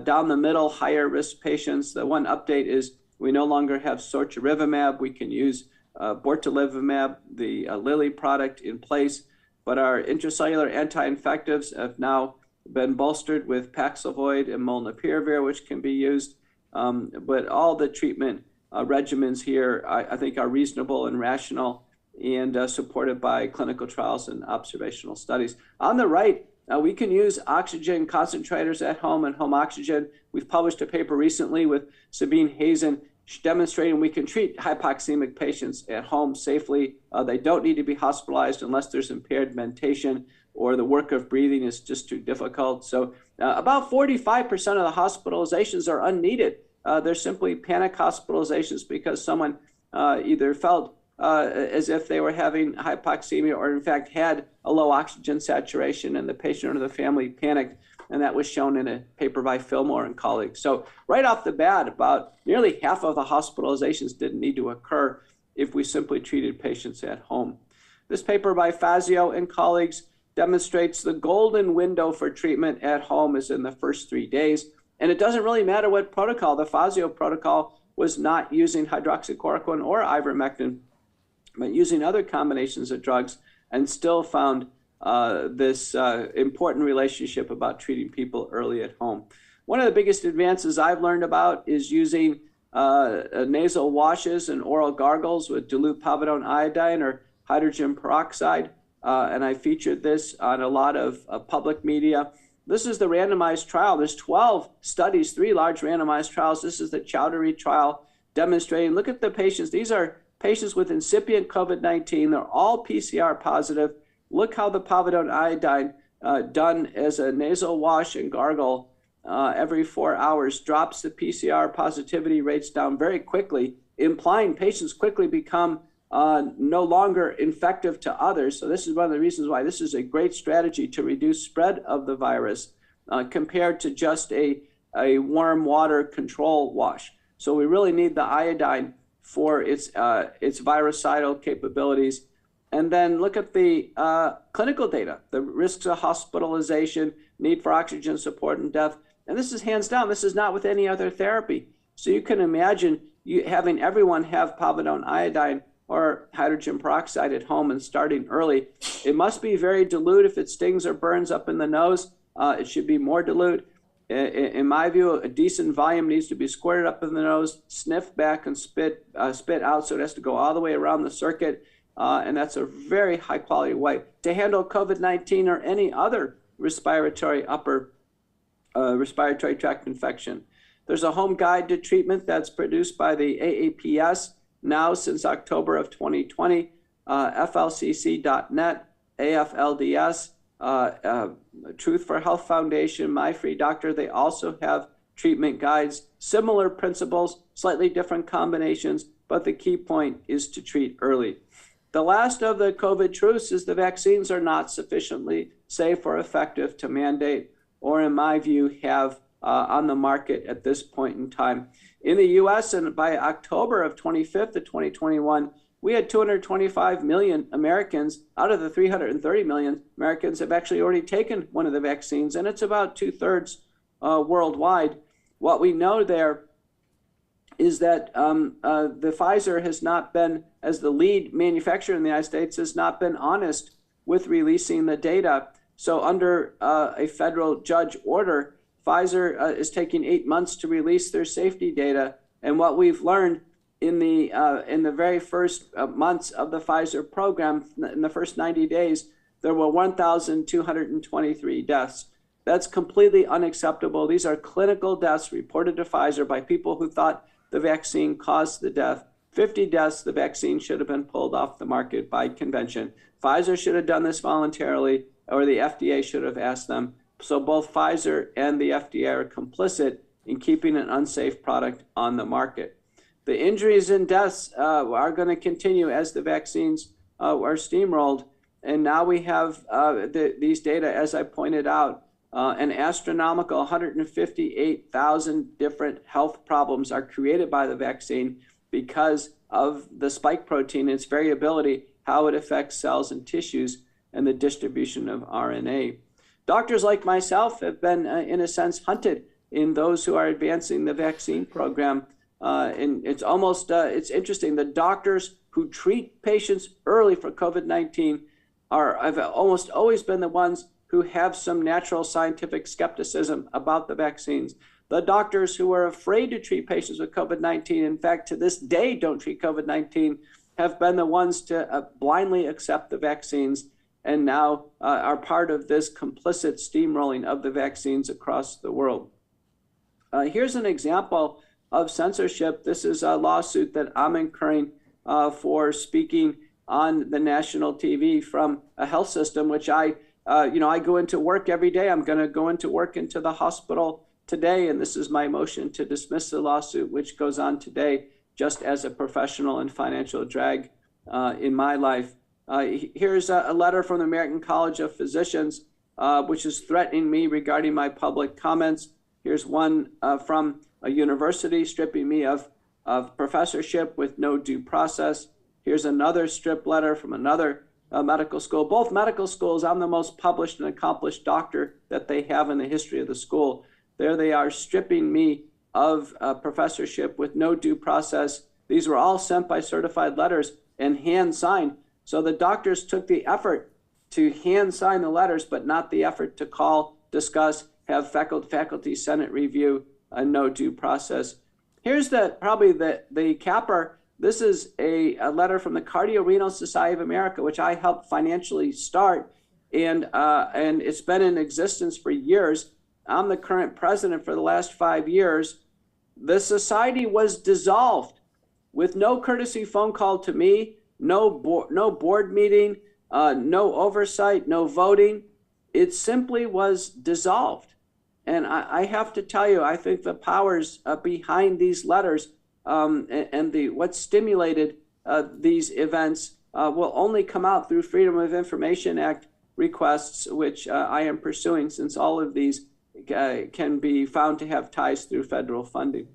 Down the middle, higher risk patients, the one update is we no longer have sorturivimab. We can use bortezomib, the Lilly product, in place, but our intracellular anti-infectives have now been bolstered with Paxlovid and molnupiravir, which can be used. But all the treatment regimens here, I think, are reasonable and rational and supported by clinical trials and observational studies. On the right, we can use oxygen concentrators at home and home oxygen. We've published a paper recently with Sabine Hazen demonstrating we can treat hypoxemic patients at home safely. They don't need to be hospitalized unless there's impaired mentation or the work of breathing is just too difficult. So about 45% of the hospitalizations are unneeded. They're simply panic hospitalizations because someone either felt as if they were having hypoxemia or in fact had a low oxygen saturation, and the patient or the family panicked, and that was shown in a paper by Fillmore and colleagues. So right off the bat, about nearly half of the hospitalizations didn't need to occur if we simply treated patients at home. This paper by Fazio and colleagues demonstrates the golden window for treatment at home is in the first 3 days, and it doesn't really matter what protocol. The Fazio protocol was not using hydroxychloroquine or ivermectin, but using other combinations of drugs, and still found this important relationship about treating people early at home. One of the biggest advances I've learned about is using nasal washes and oral gargles with dilute povidone iodine or hydrogen peroxide, and I featured this on a lot of public media. This is the randomized trial. There's 12 studies, 3 large randomized trials. This is the Chowdhury trial demonstrating. Look at the patients. These are patients with incipient COVID-19. They're all PCR positive. Look how the povidone iodine done as a nasal wash and gargle every 4 hours drops the PCR positivity rates down very quickly, implying patients quickly become no longer infective to others. So this is one of the reasons why this is a great strategy to reduce spread of the virus compared to just a warm water control wash. So we really need the iodine for its virucidal capabilities. And then look at the clinical data, the risks of hospitalization, need for oxygen support, and death. And this is hands down, this is not with any other therapy. So you can imagine having everyone have povidone iodine or hydrogen peroxide at home and starting early. It must be very dilute. If it stings or burns up in the nose, it should be more dilute. In my view, a decent volume needs to be squirted up in the nose, sniff back, and spit out, so it has to go all the way around the circuit. And that's a very high quality way to handle COVID-19 or any other upper respiratory tract infection. There's a home guide to treatment that's produced by the AAPS now since October of 2020, flcc.net, AFLDS, Truth for Health Foundation, My Free Doctor. They also have treatment guides, similar principles, slightly different combinations, but the key point is to treat early. The last of the COVID truths is the vaccines are not sufficiently safe or effective to mandate, or in my view, have on the market at this point in time. In the US, and by October of 25th of 2021, we had 225 million Americans out of the 330 million Americans have actually already taken one of the vaccines, and it's about 2/3 worldwide. What we know there is that the Pfizer has not been, as the lead manufacturer in the United States, has not been honest with releasing the data. So under a federal judge order, Pfizer is taking 8 months to release their safety data. And what we've learned in the very first months of the Pfizer program, in the first 90 days, there were 1,223 deaths. That's completely unacceptable. These are clinical deaths reported to Pfizer by people who thought the vaccine caused the death. 50 deaths, the vaccine should have been pulled off the market by convention. Pfizer should have done this voluntarily, or the FDA should have asked them. So both Pfizer and the FDA are complicit in keeping an unsafe product on the market. The injuries and deaths are going to continue as the vaccines are steamrolled. And now we have these data, as I pointed out, an astronomical 158,000 different health problems are created by the vaccine because of the spike protein, its variability, how it affects cells and tissues, and the distribution of RNA. Doctors like myself have been, in a sense, hunted in those who are advancing the vaccine program. And it's interesting. The doctors who treat patients early for COVID-19 have almost always been the ones who have some natural scientific skepticism about the vaccines. The doctors who are afraid to treat patients with COVID-19, in fact, to this day don't treat COVID-19, have been the ones to blindly accept the vaccines and now are part of this complicit steamrolling of the vaccines across the world. Here's an example of censorship. This is a lawsuit that I'm incurring for speaking on the national TV from a health system, which I go into work every day. I'm going to go into work into the hospital today, and this is my motion to dismiss the lawsuit, which goes on today just as a professional and financial drag in my life. Here's a letter from the American College of Physicians, which is threatening me regarding my public comments. Here's one from a university stripping me of professorship with no due process. Here's another strip letter from another medical school. Both medical schools, I'm the most published and accomplished doctor that they have in the history of the school. There they are stripping me of professorship with no due process. These were all sent by certified letters and hand signed. So the doctors took the effort to hand sign the letters, but not the effort to call, discuss, have faculty senate review, no due process. Here's probably the capper. This is a letter from the Cardiorenal Society of America, which I helped financially start, and it's been in existence for years. I'm the current president for the last 5 years. The society was dissolved with no courtesy phone call to me, no board meeting, no oversight, no voting. It simply was dissolved. And I have to tell you, I think the powers behind these letters and what stimulated these events will only come out through Freedom of Information Act requests, which I am pursuing, since all of these can be found to have ties through federal funding.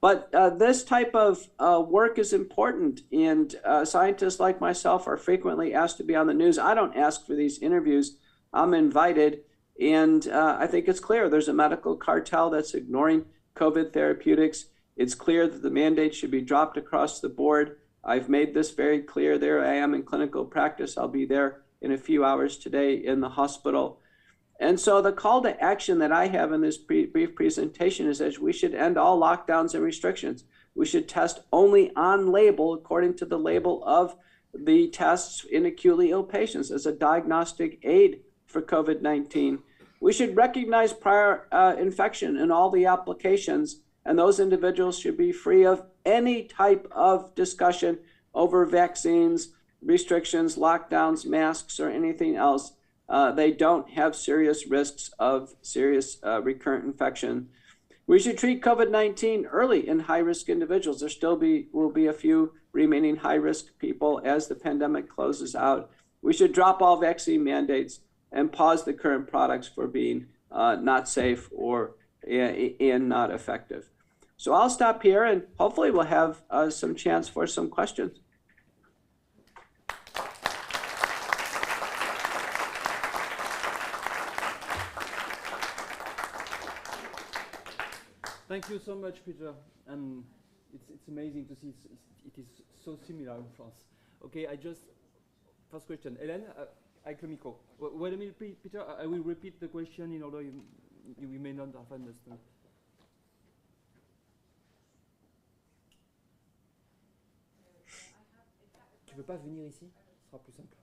But this type of work is important, and scientists like myself are frequently asked to be on the news. I don't ask for these interviews. I'm invited, and I think it's clear there's a medical cartel that's ignoring COVID therapeutics. It's clear that the mandate should be dropped across the board. I've made this very clear. There I am in clinical practice. I'll be there in a few hours today in the hospital. And so the call to action that I have in this brief presentation is that we should end all lockdowns and restrictions. We should test only on label, according to the label of the tests in acutely ill patients, as a diagnostic aid for COVID-19. We should recognize prior infection in all the applications, and those individuals should be free of any type of discussion over vaccines, restrictions, lockdowns, masks, or anything else. They don't have serious risks of serious recurrent infection. We should treat COVID-19 early in high-risk individuals. There still will be a few remaining high-risk people as the pandemic closes out. We should drop all vaccine mandates and pause the current products for being not safe or and not effective. So I'll stop here, and hopefully we'll have some chance for some questions. Thank you so much, Peter. And it's amazing to see it is so similar in France. Okay, first question. Hélène, avec le micro. Wait a minute, Peter. I will repeat the question in order you may not have understood. Tu veux pas venir ici? Ce sera plus simple.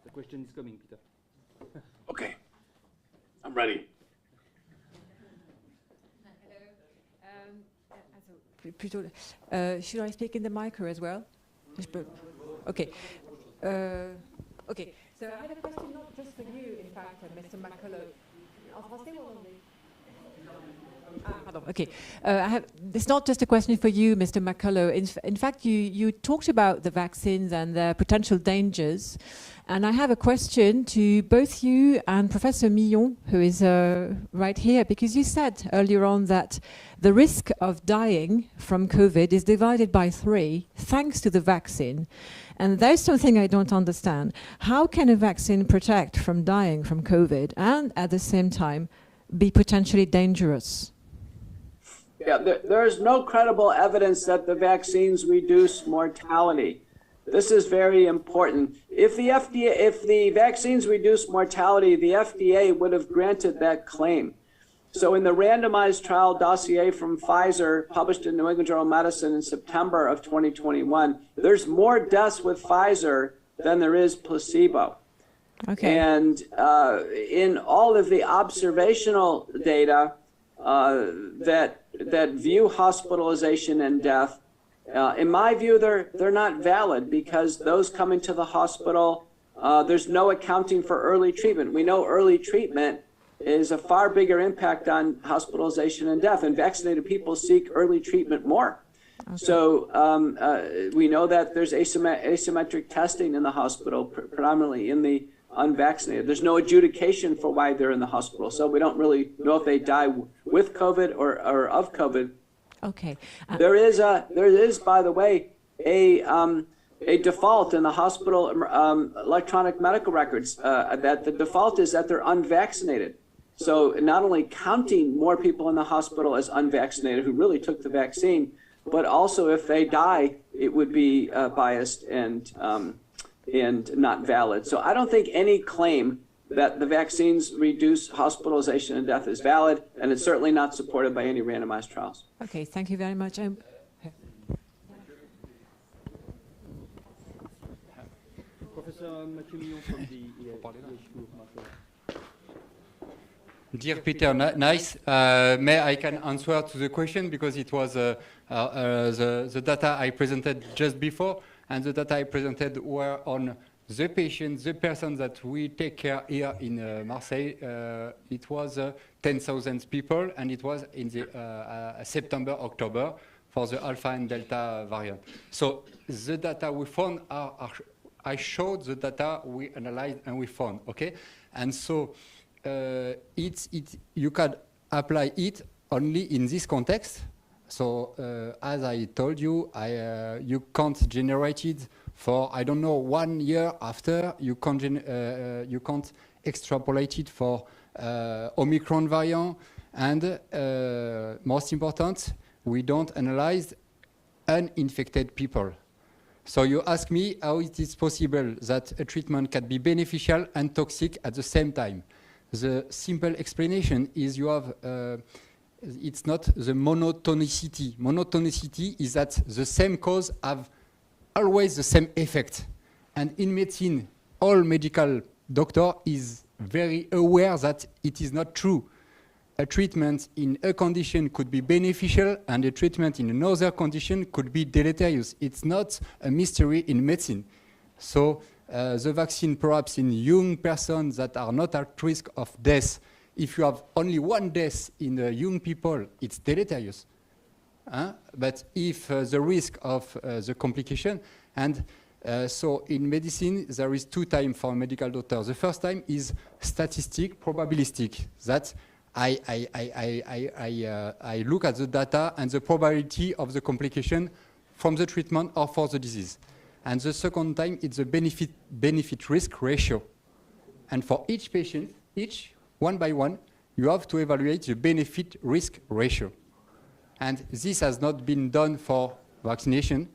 The question is coming, Peter. Okay, I'm ready. Should I speak in the micro as well? Okay. Okay. So I had a question not just for you, in fact, Mr. McCullough. En français ou en anglais? Pardon. Okay. It's not just a question for you, Mr. McCullough. In fact, you talked about the vaccines and their potential dangers. And I have a question to both you and Professor Millon, who is right here, because you said earlier on that the risk of dying from COVID is divided by 3 thanks to the vaccine. And there's something I don't understand. How can a vaccine protect from dying from COVID and at the same time be potentially dangerous? Yeah, there is no credible evidence that the vaccines reduce mortality. This is very important. If the vaccines reduce mortality, the FDA would have granted that claim. So in the randomized trial dossier from Pfizer, published in New England Journal of Medicine in September of 2021, there's more deaths with Pfizer than there is placebo. Okay. And in all of the observational data that view hospitalization and death, in my view, they're not valid because those coming to the hospital, there's no accounting for early treatment. We know early treatment is a far bigger impact on hospitalization and death, and vaccinated people seek early treatment more. Okay. So we know that there's asymmetric testing in the hospital, predominantly in the unvaccinated. There's no adjudication for why they're in the hospital, so we don't really know if they die with COVID or of COVID. Okay. There is, by the way, a default in the hospital electronic medical records that the default is that they're unvaccinated. So not only counting more people in the hospital as unvaccinated who really took the vaccine, but also if they die, it would be biased and not valid. So I don't think any claim that the vaccines reduce hospitalization and death is valid, and it's certainly not supported by any randomized trials. Okay, thank you very much. Professor Mathieu Millon from the EHU. Dear Peter, nice. May I can answer to the question because it was the data I presented just before, and the data I presented were on the patients, the person that we take care here in Marseille. It was 10,000 people, and it was in the September, October for the Alpha and Delta variant. So the data we found I showed the data we analyzed and we found, okay? And so you can apply it only in this context. So as I told you, you can't generate it for, I don't know, 1 year after. You can't extrapolate it for Omicron variant. And most important, we don't analyze uninfected people. So you ask me how it is possible that a treatment can be beneficial and toxic at the same time. The simple explanation is you have, it's not the monotonicity. Monotonicity is that the same cause have always the same effect. And in medicine, all medical doctor is very aware that it is not true. A treatment in a condition could be beneficial and a treatment in another condition could be deleterious. It's not a mystery in medicine. So the vaccine perhaps in young persons that are not at risk of death. If you have only one death in young people, it's deleterious. But if the risk of the complication, and so in medicine, there is two times for a medical doctor. The first time is statistic, probabilistic. That I look at the data and the probability of the complication from the treatment or for the disease. And the second time, it's the benefit risk ratio. And for each patient, one by one, you have to evaluate the benefit risk ratio. And this has not been done for vaccination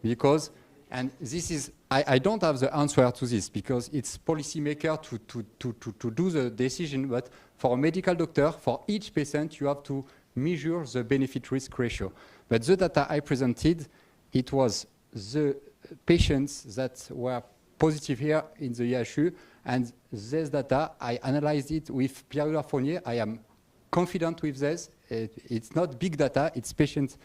because, and this is, I don't have the answer to this because it's policymaker to do the decision, but for a medical doctor, for each patient, you have to measure the benefit risk ratio. But the data I presented, it was the patients that were positive here in the EHU, and this data, I analyzed it with Pierre Fournier. I am confident with this. It's not big data, it's patients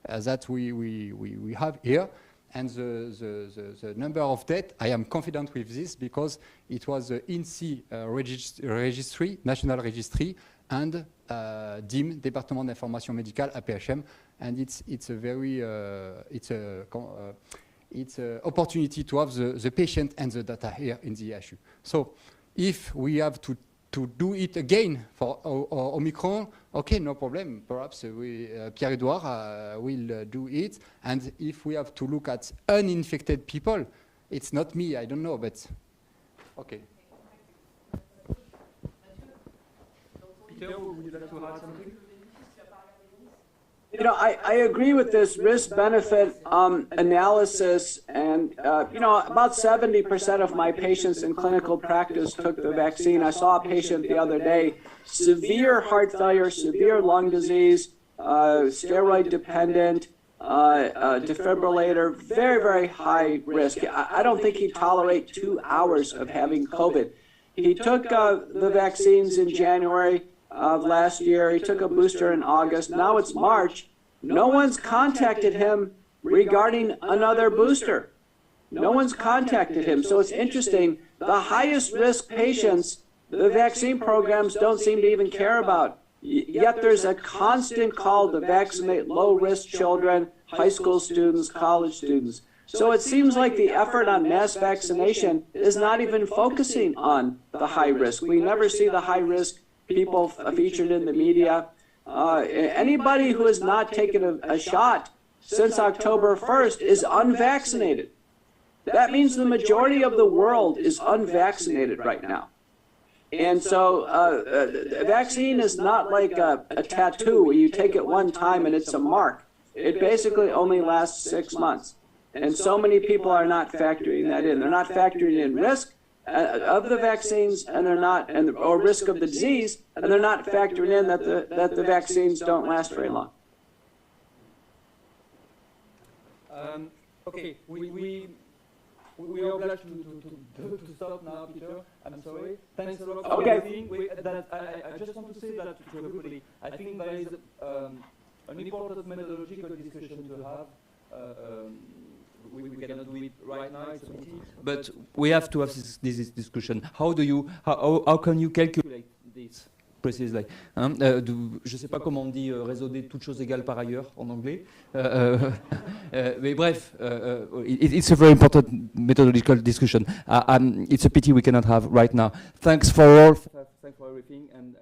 that we have here. And the number of deaths, I am confident with this because it was the INSEE registry, national registry, and DIM, Département d'Information Médicale, APHM, and it's a very, it's an opportunity to have the patient and the data here in the EHU. So if we have to do it again for Omicron, okay, no problem. Perhaps Pierre-Edouard will do it. And if we have to look at uninfected people, it's not me, I don't know, but okay. Peter, would you like to add something? You know, I agree with this risk-benefit analysis, and you know, about 70% of my patients in clinical practice took the vaccine. I saw a patient the other day, severe heart failure, severe lung disease, steroid-dependent, defibrillator, very, very high risk. I don't think he'd tolerate 2 hours of having COVID. He took the vaccines in January of last year. He took a booster in August. Now it's March. No one's contacted him regarding another booster. No one's contacted him. So it's interesting. The highest risk patients, the vaccine programs don't seem to even care about. Yet there's a constant call to vaccinate low-risk children, high school students, college students. So it seems like the effort on mass vaccination is not even focusing on the high risk. We never see the high risk people featured in the media. Anybody who has not taken a shot since October 1st is unvaccinated. That means the majority of the world is unvaccinated right now. And so the vaccine is not like a tattoo where you take it one time and it's a mark. It basically only lasts 6 months. And so many people are not factoring that in. They're not factoring in risk of the vaccines, and they're not, or risk of the disease, and they're not factoring in that the vaccines don't last very long. Okay, we are obliged to stop now, Peter. I'm sorry. Thanks a lot for everything. I just want to say that to everybody, I think there is an important methodological discussion to have. We cannot do it right now, it's a pity, but we have to have this discussion. How can you calculate this precisely? Je sais pas comment on dit raisonner toutes choses égales par ailleurs en anglais. Mais bref, it's a very important methodological discussion. It's a pity we cannot have right now. Thanks for all. Thanks for everything. And.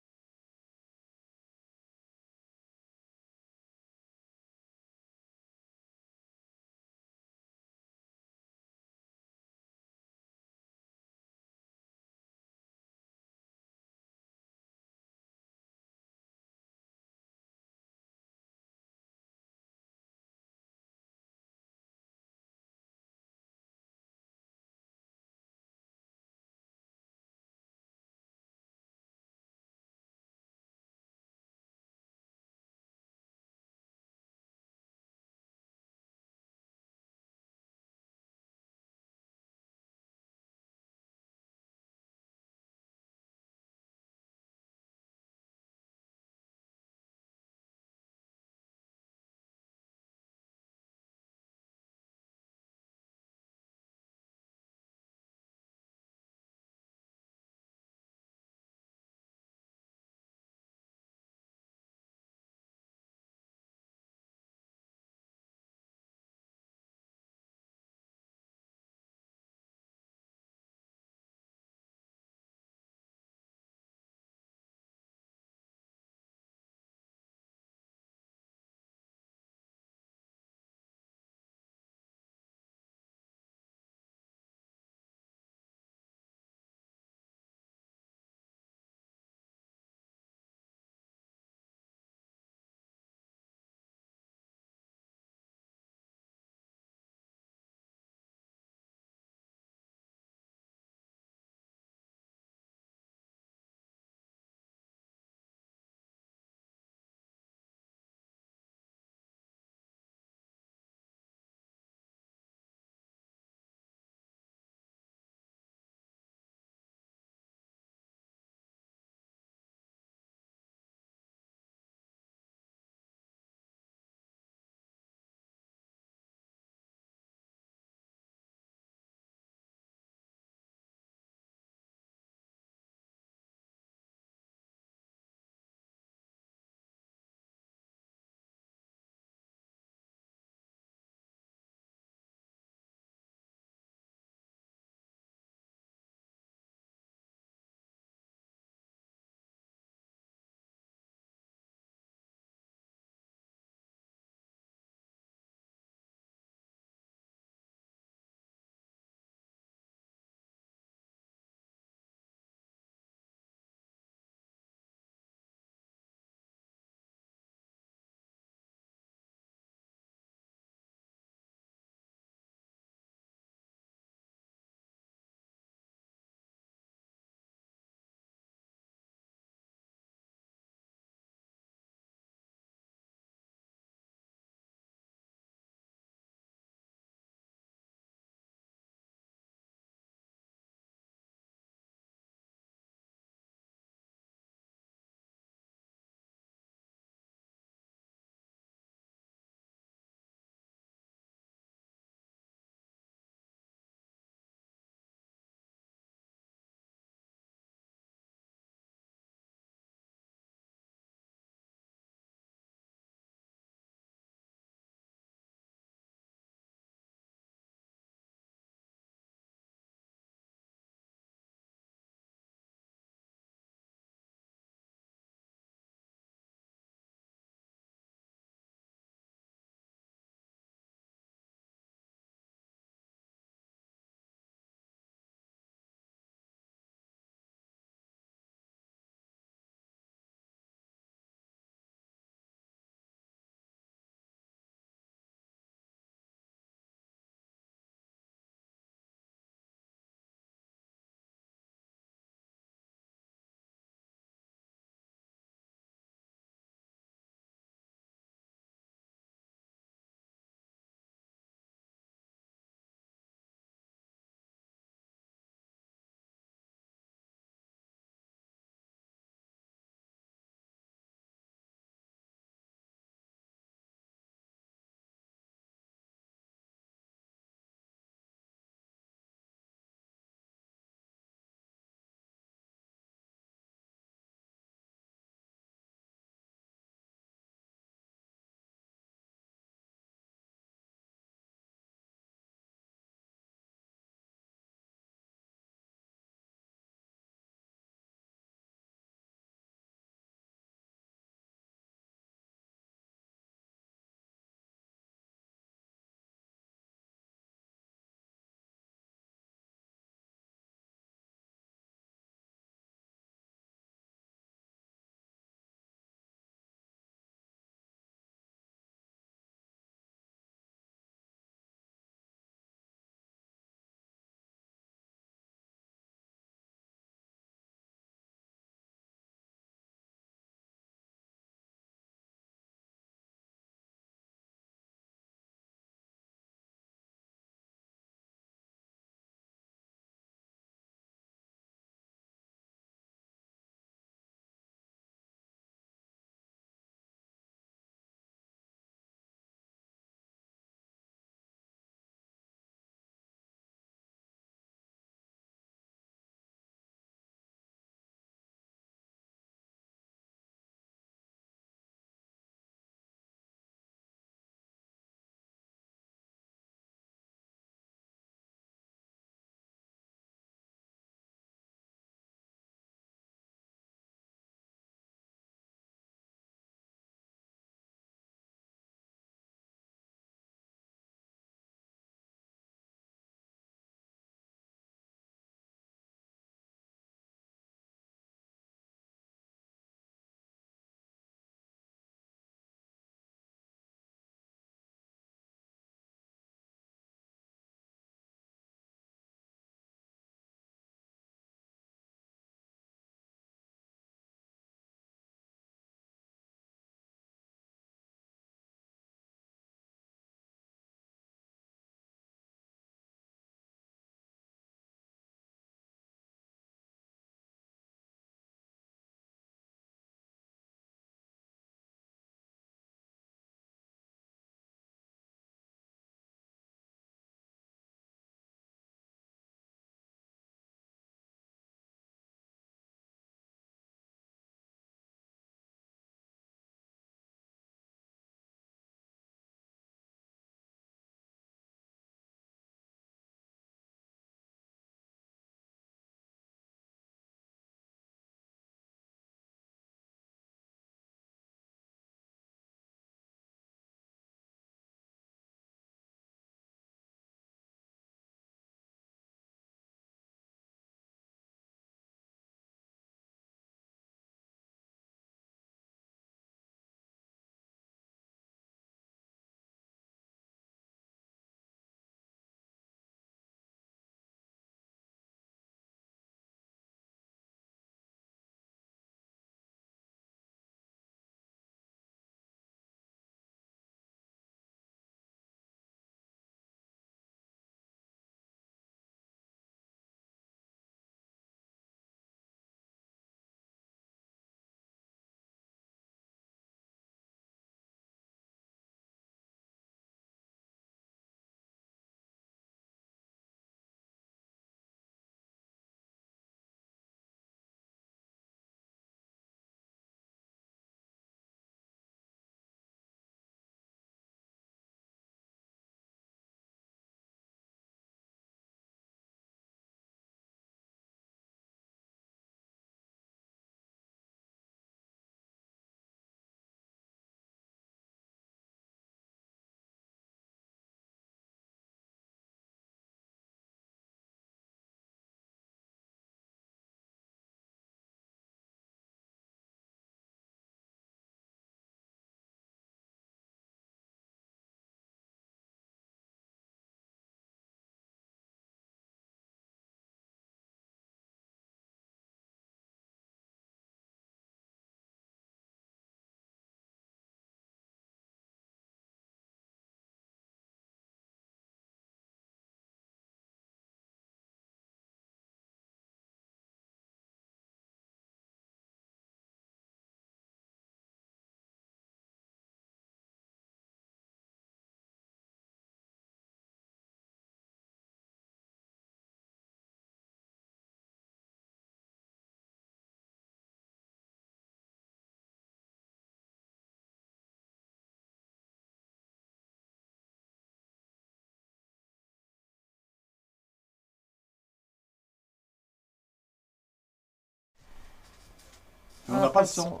pas le son.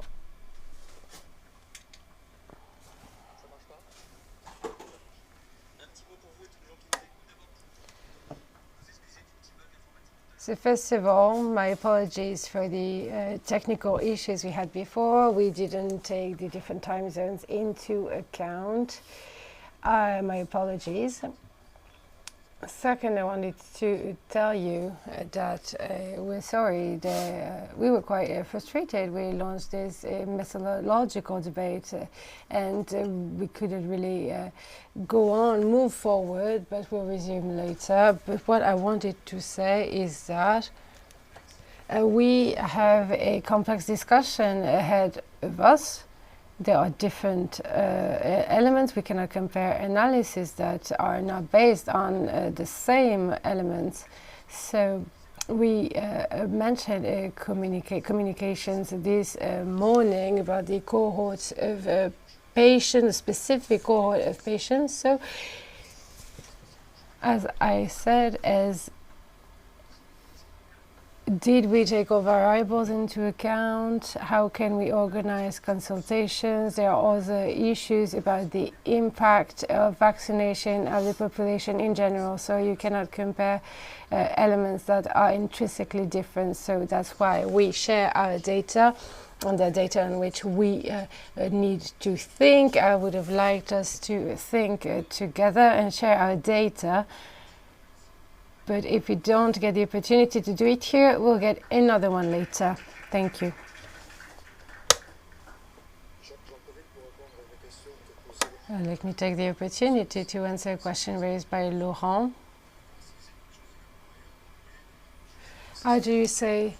So first of all, my apologies for the technical issues we had before. We didn't take the different time zones into account. My apologies. Second, I wanted to tell you that we're sorry. We were quite frustrated. We launched this methodological debate and we couldn't really go on, move forward, but we'll resume later. But what I wanted to say is that we have a complex discussion ahead of us. There are different elements. We cannot compare analysis that are not based on the same elements. So we mentioned communications this morning about the cohorts of patients, a specific cohort of patients. So as I said, did we take all variables into account? How can we organize consultations? There are other issues about the impact of vaccination of the population in general, so you cannot compare elements that are intrinsically different. So that's why we share our data, and the data on which we need to think. I would have liked us to think together and share our data. But if we don't get the opportunity to do it here, we'll get another one later. Thank you. Let me take the opportunity to answer a question raised by Laurent. How do you say?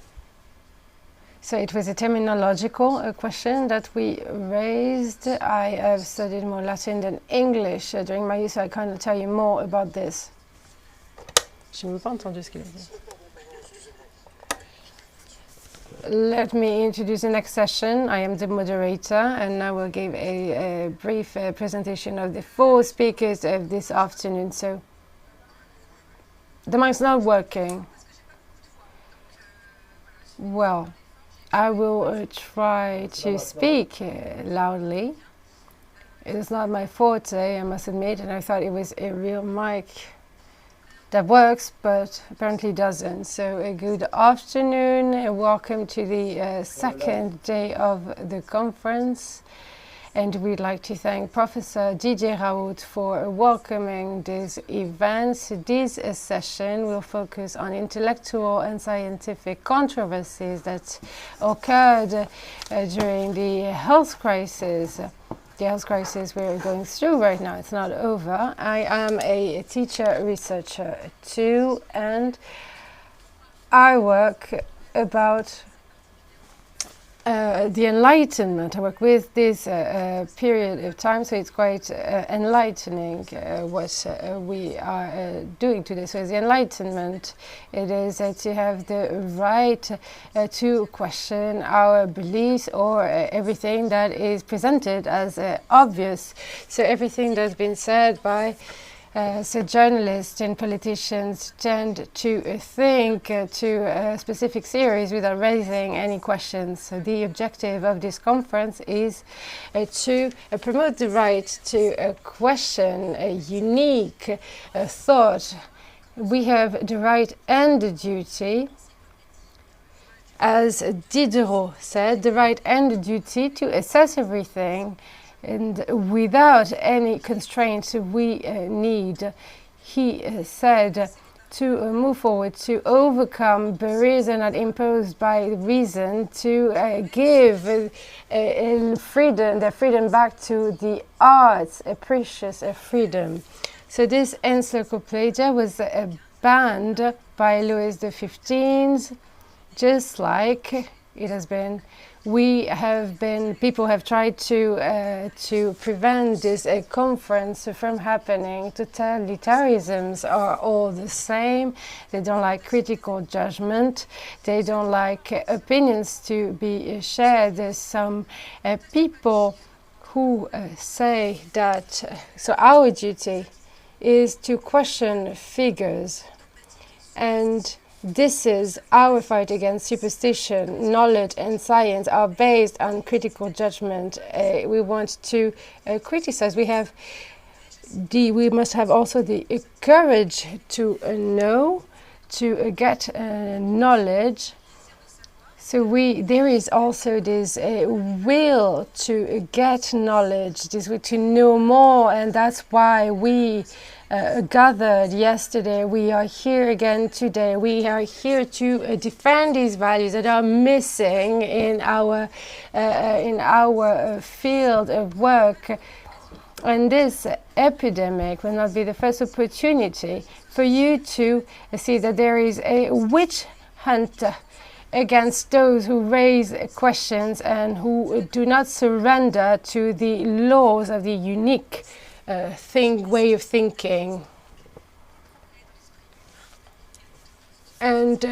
So it was a terminological question that we raised. I have studied more Latin than English during my youth, so I can't tell you more about this. Je n'ai pas entendu ce qu'il a dit. Let me introduce the next session. I am the moderator, and I will give a brief presentation of the 4 speakers of this afternoon. So the mic's not working. Well, I will try to speak loudly. It is not my forte, I must admit, and I thought it was a real mic that works, but apparently doesn't. So a good afternoon and welcome to the second day of the conference. And we'd like to thank Professor Didier Raoult for welcoming this event. This session will focus on intellectual and scientific controversies that occurred during the health crisis. The health crisis we're going through right now, it's not over. I am a teacher researcher too, and I work about the Enlightenment. I work with this period of time, so it's quite enlightening what we are doing today. So the Enlightenment, it is to have the right to question our beliefs or everything that is presented as obvious. So everything that's been said by so journalists and politicians tend to think to a specific series without raising any questions. So the objective of this conference is to promote the right to question a unique thought. We have the right and the duty, as Diderot said, the right and the duty to assess everything, and without any constraints we need, he said, to move forward, to overcome barriers that are not imposed by reason, to give freedom, the freedom back to the arts, a precious freedom. So this encyclopedia was banned by Louis XV, just like it has been. People have tried to prevent this conference from happening. Totalitarianisms are all the same. They don't like critical judgment. They don't like opinions to be shared. There's some people who say that, so our duty is to question figures, and this is our fight against superstition. Knowledge and science are based on critical judgment. We want to criticize. We must have also the courage to know, to get knowledge. So there is also this will to get knowledge, this will to know more, and that's why we gathered yesterday. We are here again today. We are here to defend these values that are missing in our field of work. And this epidemic will not be the first opportunity for you to see that there is a witch hunt against those who raise questions and who do not surrender to the laws of the unique way of thinking. And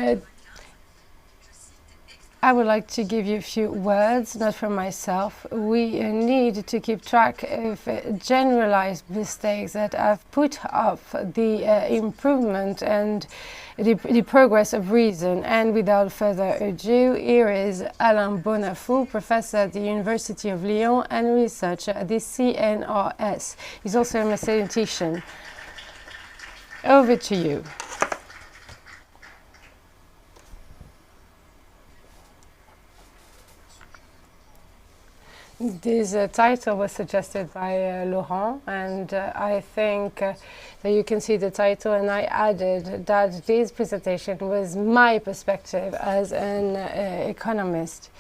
I would like to give you a few words, not from myself. We need to keep track of generalized mistakes that have put off the improvement and the progress of reason. And without further ado, here is Alain Bonafou, professor at the University of Lyon and researcher at the CNRS. He's also a mathematician. Over to you. This title was suggested by Laurent, and I think that you can see the title, and I added that this presentation was my perspective as an economist.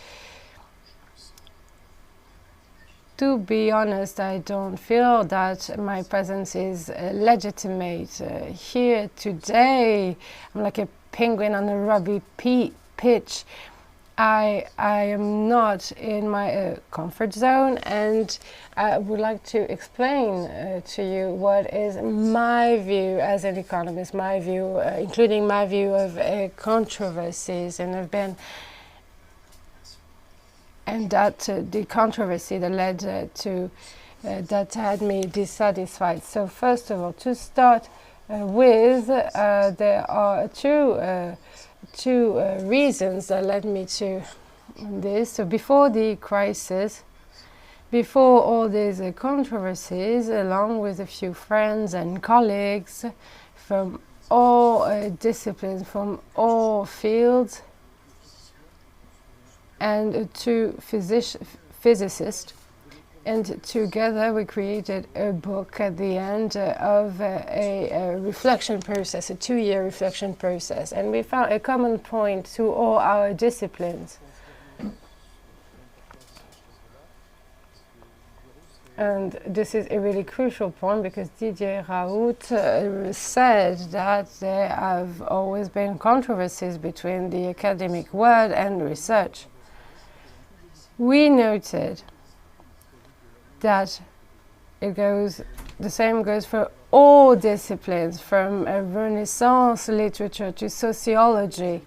To be honest, I don't feel that my presence is legitimate. Here today, I'm like a penguin on a rugby pitch. I am not in my comfort zone, and I would like to explain to you what is my view as an economist, my view, including my view of controversies, and that the controversy that led to that had me dissatisfied. So first of all, to start with, there are two reasons that led me to this. So before the crisis, before all these controversies, along with a few friends and colleagues from all disciplines, from all fields, and two physicists, and together we created a book at the end of a reflection process, a 2-year reflection process. And we found a common point to all our disciplines. And this is a really crucial point because Didier Raoult said that there have always been controversies between the academic world and research. We noted that the same goes for all disciplines, from Renaissance literature to sociology.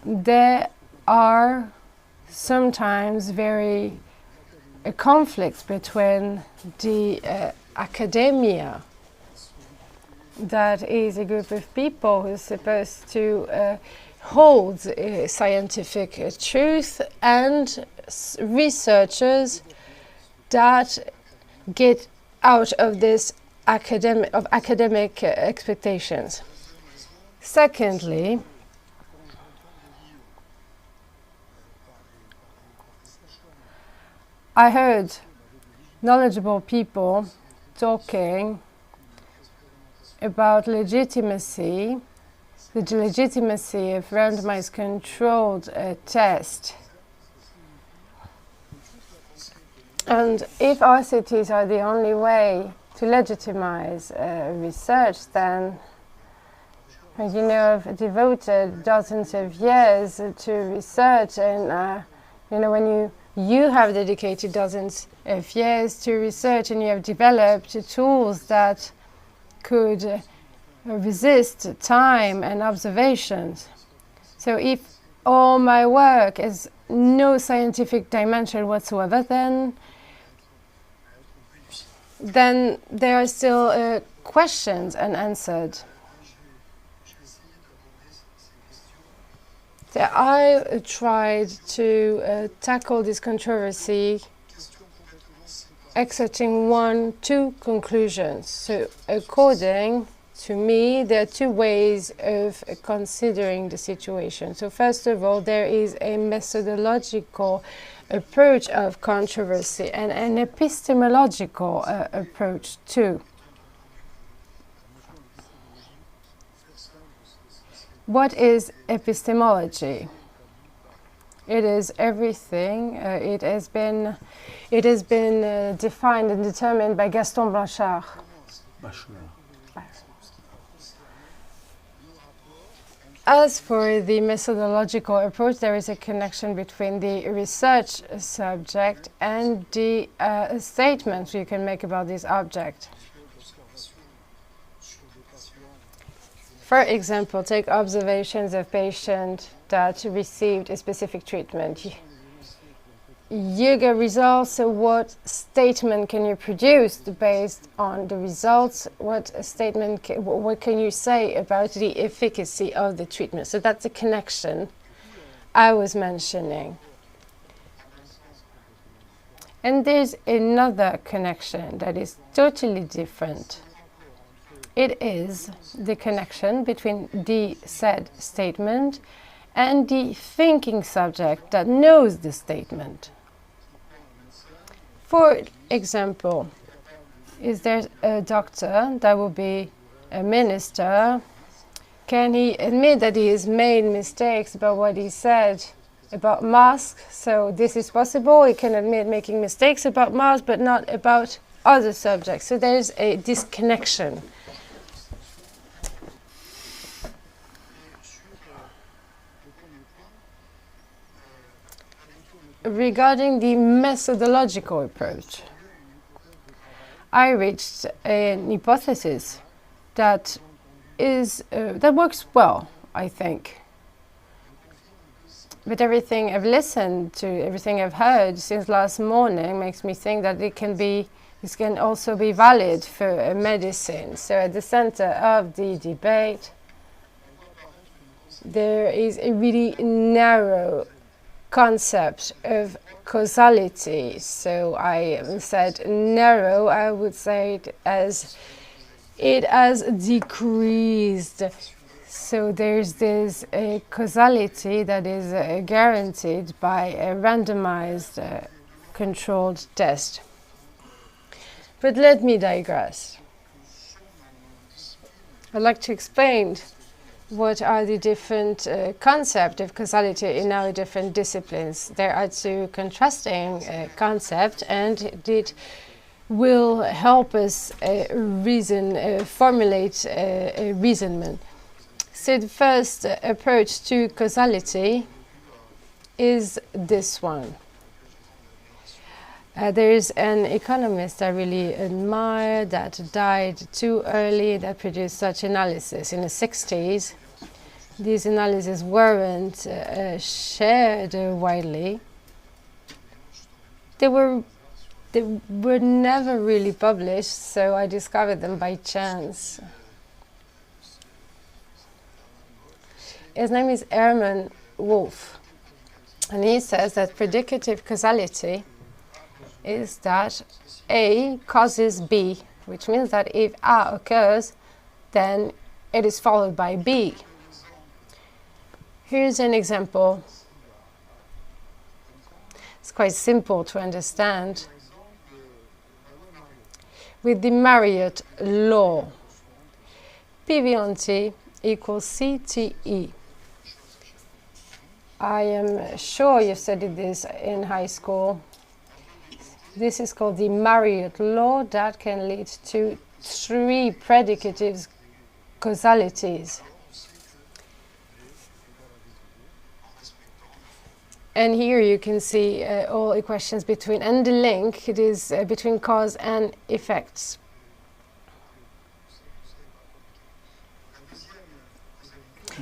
There are sometimes very conflicts between the academia, that is a group of people who is supposed to hold scientific truth, and researchers that get out of this academic expectations. Secondly, I heard knowledgeable people talking about legitimacy, the legitimacy of randomized controlled test. And if RCTs are the only way to legitimize research, then I've devoted dozens of years to research, and when you have dedicated dozens of years to research, and you have developed tools that could resist time and observations. So if all my work has no scientific dimension whatsoever, then there are still questions unanswered. So I tried to tackle this controversy accepting two conclusions. So according to me, there are two ways of considering the situation. So first of all, there is a methodological approach of controversy and an epistemological approach too. What is epistemology? It is everything. It has been defined and determined by Gaston Blanchard. As for the methodological approach, there is a connection between the research subject and the statements you can make about this object. For example, take observations of patients that received a specific treatment. You get results, so what statement can you produce based on the results? What can you say about the efficacy of the treatment? So that's the connection I was mentioning. And there's another connection that is totally different. It is the connection between the said statement and the thinking subject that knows the statement. For example, is there a doctor that will be a minister? Can he admit that he has made mistakes about what he said about masks? So this is possible. He can admit making mistakes about masks, but not about other subjects. So there's a disconnection. Regarding the methodological approach, I reached an hypothesis that works well, I think. But everything I've listened to, everything I've heard since last morning makes me think that this can also be valid for medicine. So at the center of the debate, there is a really narrow concept of causality. So I said narrow, I would say it has decreased. So there's this causality that is guaranteed by a randomized controlled test. But let me digress. I'd like to explain what are the different concepts of causality in our different disciplines. There are two contrasting concepts, and it will help us formulate a reasonment. So the first approach to causality is this one. There's an economist I really admire that died too early that produced such analysis in the 60s. These analyses weren't shared widely. They were never really published, so I discovered them by chance. His name is Hermann Wolff, and he says that predicative causality is that A causes B, which means that if A occurs, then it is followed by B. Here's an example. It's quite simple to understand. With the Marriott law, PV on T equals CTE. I am sure you studied this in high school. This is called the Marriott law that can lead to three predicative causalities. And here you can see all equations between, and the link, it is between cause and effects.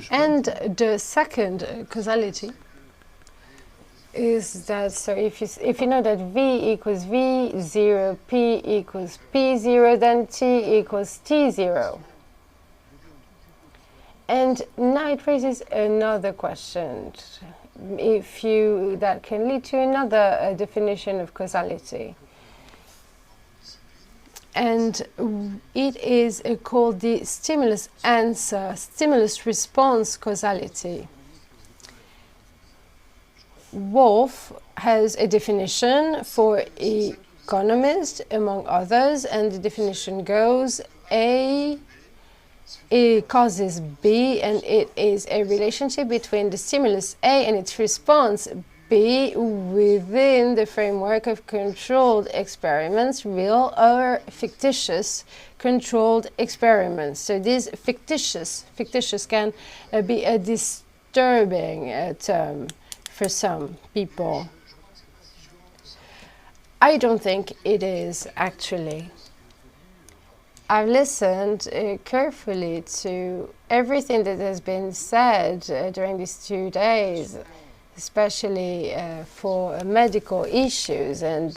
And the second causality is that, so if you know that V equals V0, P equals P0, then T equals T0. And now it raises another question, that can lead to another definition of causality. And it is called the stimulus-response causality. Wolff has a definition for economists, among others, and the definition goes: A causes B, and it is a relationship between the stimulus A and its response B within the framework of controlled experiments, real or fictitious controlled experiments. So these fictitious can be a disturbing term for some people. I don't think it is, actually. I've listened carefully to everything that has been said during these 2 days, especially for medical issues, and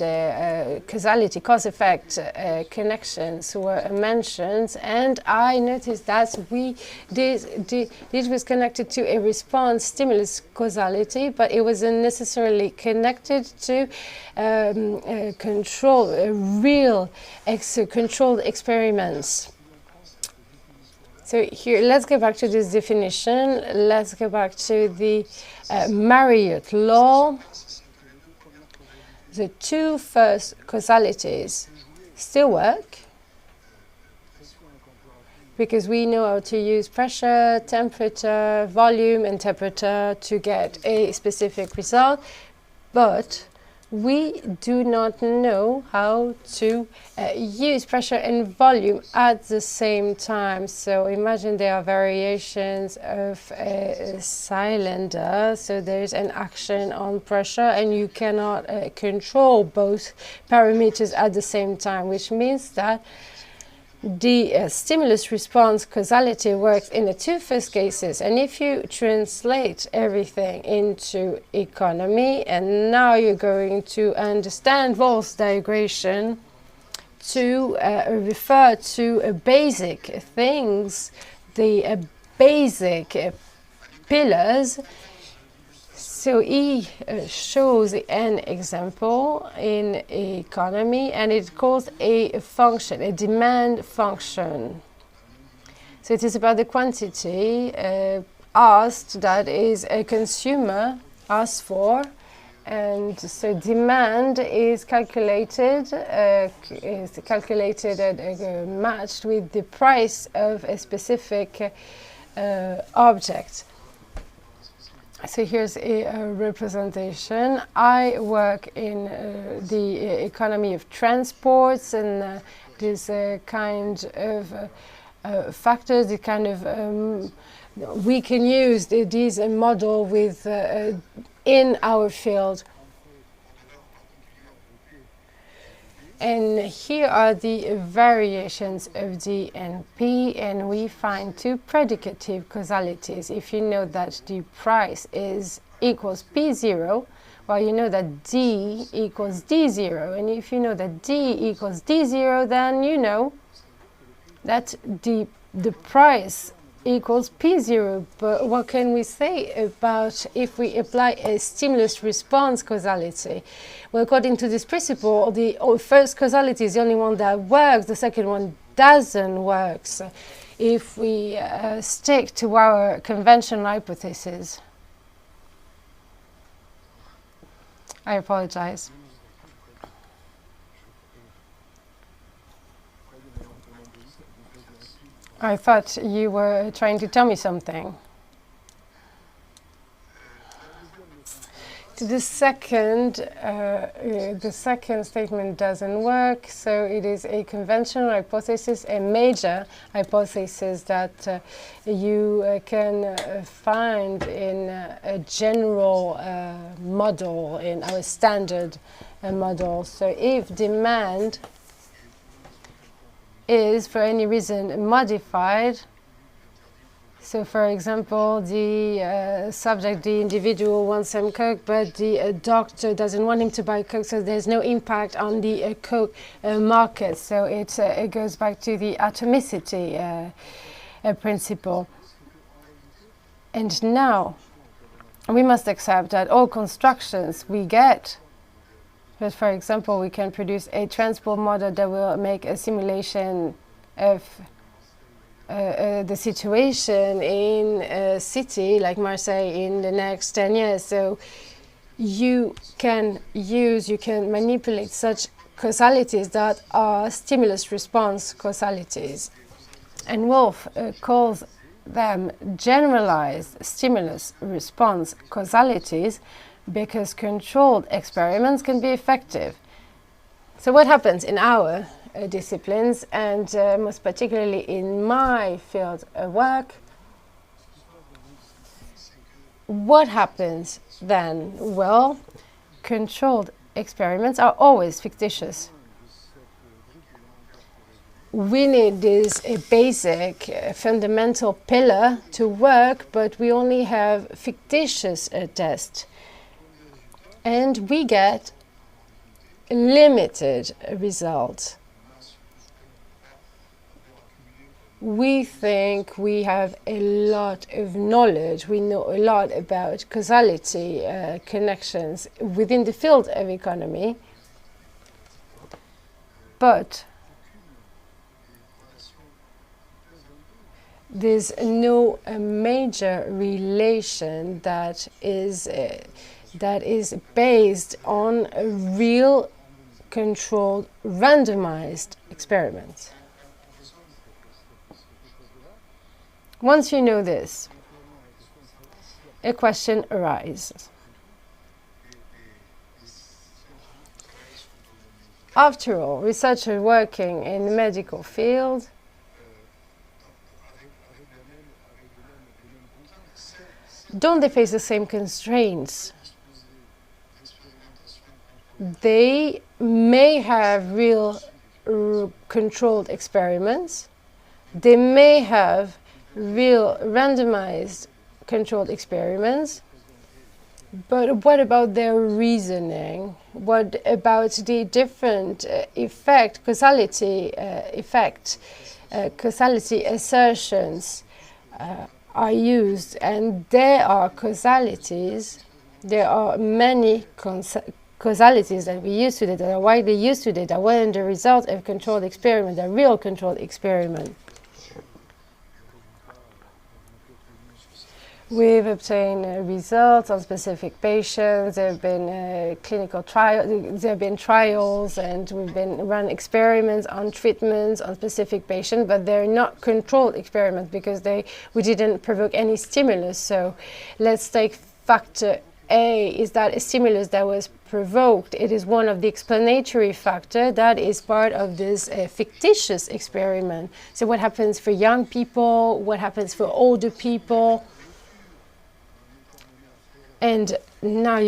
causality, cause-effect connections were mentioned, and I noticed that this was connected to a response stimulus causality, but it wasn't necessarily connected to real controlled experiments. So here, let's go back to this definition. Let's go back to the Marriott law. The 2 first causalities still work because we know how to use pressure, temperature, volume, and temperature to get a specific result, but we do not know how to use pressure and volume at the same time. So imagine there are variations of a cylinder, so there's an action on pressure, and you cannot control both parameters at the same time, which means that the stimulus-response causality works in the 2 first cases. And if you translate everything into economy, and now you're going to understand Wolff's diagram to refer to basic things, the basic pillars. So he shows an example in economy, and it calls a function, a demand function. So it is about the quantity asked, that is a consumer asked for, and so demand is calculated and matched with the price of a specific object. So here's a representation. I work in the economy of transports, and this kind of factors, the kind of we can use this model with in our field. And here are the variations of D and P, and we find 2 predicative causalities. If you know that the price equals P0, well, you know that D equals D0. And if you know that D equals D0, then you know that the price equals P0. But what can we say about if we apply a stimulus-response causality? Well, according to this principle, the first causality is the only one that works, the second one doesn't work. So if we stick to our conventional hypothesis. I apologize. I thought you were trying to tell me something. The second statement doesn't work, so it is a conventional hypothesis, a major hypothesis that you can find in a general model, in our standard model. So if demand is for any reason modified, so for example, the subject, the individual wants some Coke, but the doctor doesn't want him to buy Coke, so there's no impact on the Coke market. So it goes back to the atomicity principle. And now we must accept that all constructions we get, but for example, we can produce a transport model that will make a simulation of the situation in a city like Marseille in the next 10 years. So you can manipulate such causalities that are stimulus response causalities. And Wolf calls them generalized stimulus response causalities because controlled experiments can be effective. So what happens in our disciplines, and most particularly in my field of work, what happens then? Well, controlled experiments are always fictitious. We need this basic fundamental pillar to work, but we only have fictitious tests. And we get limited results. We think we have a lot of knowledge. We know a lot about causality connections within the field of economy. But there's no major relation that is based on a real controlled randomized experiment. Once you know this, a question arises. After all, researchers working in the medical field don't they face the same constraints? They may have real controlled experiments. They may have real randomized controlled experiments. But what about their reasoning? What about the different causality assertions are used? And there are causalities, there are many causalities that we use today, that are widely used today, that weren't the result of controlled experiment, a real controlled experiment. We've obtained results on specific patients. There have been clinical trials. There have been trials, and we've been run experiments on treatments on specific patients. But they're not controlled experiments because we didn't provoke any stimulus. So, let's take factor A. Is that a stimulus that was provoked? It is one of the explanatory factors that is part of this fictitious experiment. So, what happens for young people? What happens for older people? And now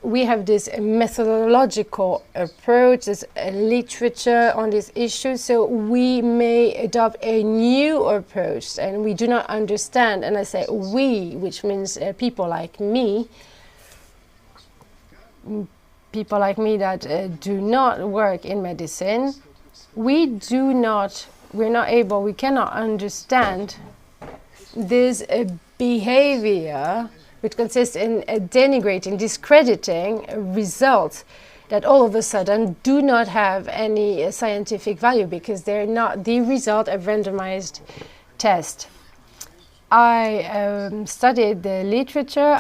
we have this methodological approach, this literature on this issue, so we may adopt a new approach, and we do not understand, and I say we, which means people like me that do not work in medicine. We cannot understand this behavior which consists in denigrating, discrediting results that all of a sudden do not have any scientific value because they're not the result of randomized test. I studied the literature.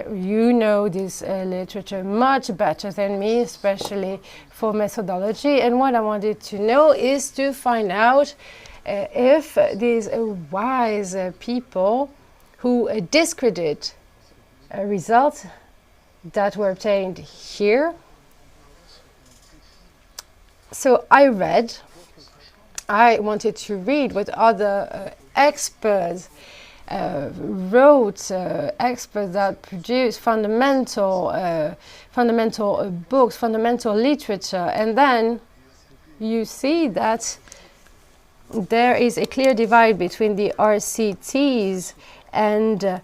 You know this literature much better than me, especially for methodology. And what I wanted to know is to find out if these wise people who discredit results that were obtained here. So I wanted to read what other experts wrote, experts that produce fundamental books, fundamental literature, and then you see that there is a clear divide between the RCTs and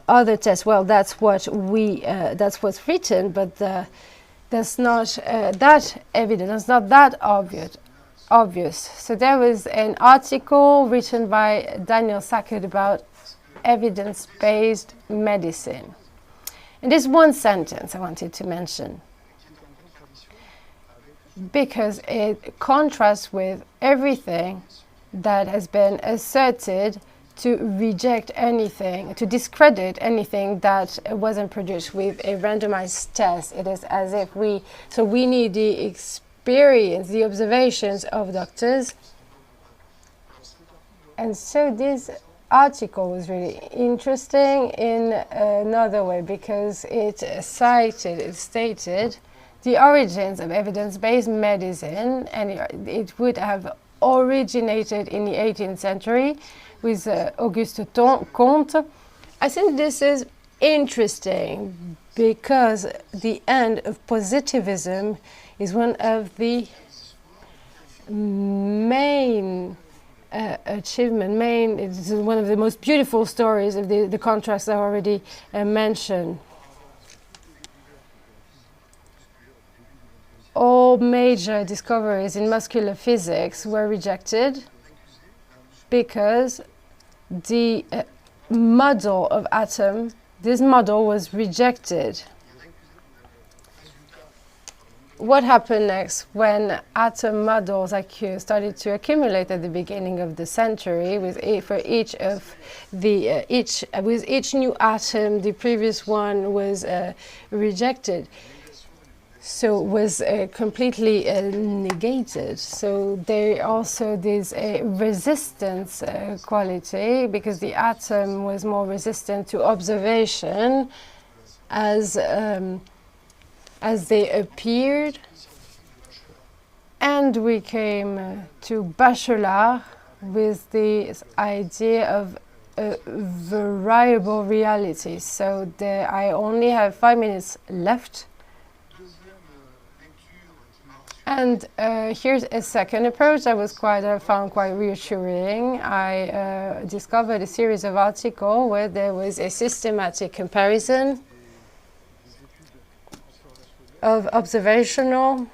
other tests. Well, that's what's written, but that's not that evident. That's not that obvious. So there was an article written by Daniel Sackett about evidence-based medicine. And there's one sentence I wanted to mention, because it contrasts with everything that has been asserted to reject anything, to discredit anything that wasn't produced with a randomized test. It is as if we need the experience, the observations of doctors. And so this article was really interesting in another way, because it stated the origins of evidence-based medicine, and it would have originated in the 18th century with Auguste Comte. I think this is interesting because the end of positivism is one of the main it's one of the most beautiful stories of the contrast I already mentioned. All major discoveries in muscular physics were rejected because the model of atom, this model was rejected. What happened next when atom models started to accumulate at the beginning of the century? With each new atom, the previous one was rejected. So was completely negated. So there also this resistance quality, because the atom was more resistant to observation as they appeared. And we came to Bachelard with the idea of variable reality. So I only have 5 minutes left. And here's a second approach I found quite reassuring. I discovered a series of articles where there was a systematic comparison of observational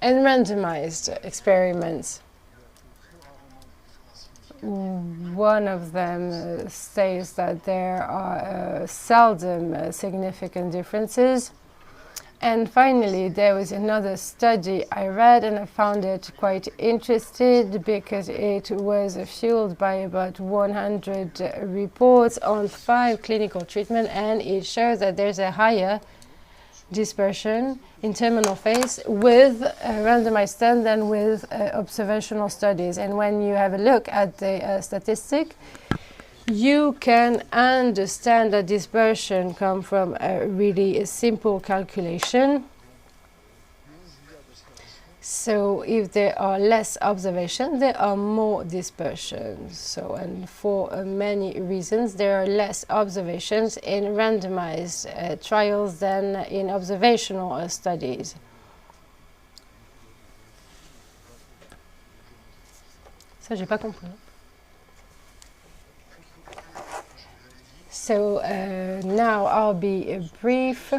and randomized experiments. One of them states that there are seldom significant differences. And finally, there was another study I read, and I found it quite interesting because it was fueled by about 100 reports on 5 clinical treatments, and it shows that there's a higher dispersion in terminal phase with randomized studies than with observational studies. And when you have a look at the statistic, you can understand that dispersion comes from a really simple calculation. So if there are less observations, there are more dispersions. So, and for many reasons, there are less observations in randomized trials than in observational studies. Ça, j'ai pas compris. So now I'll be brief.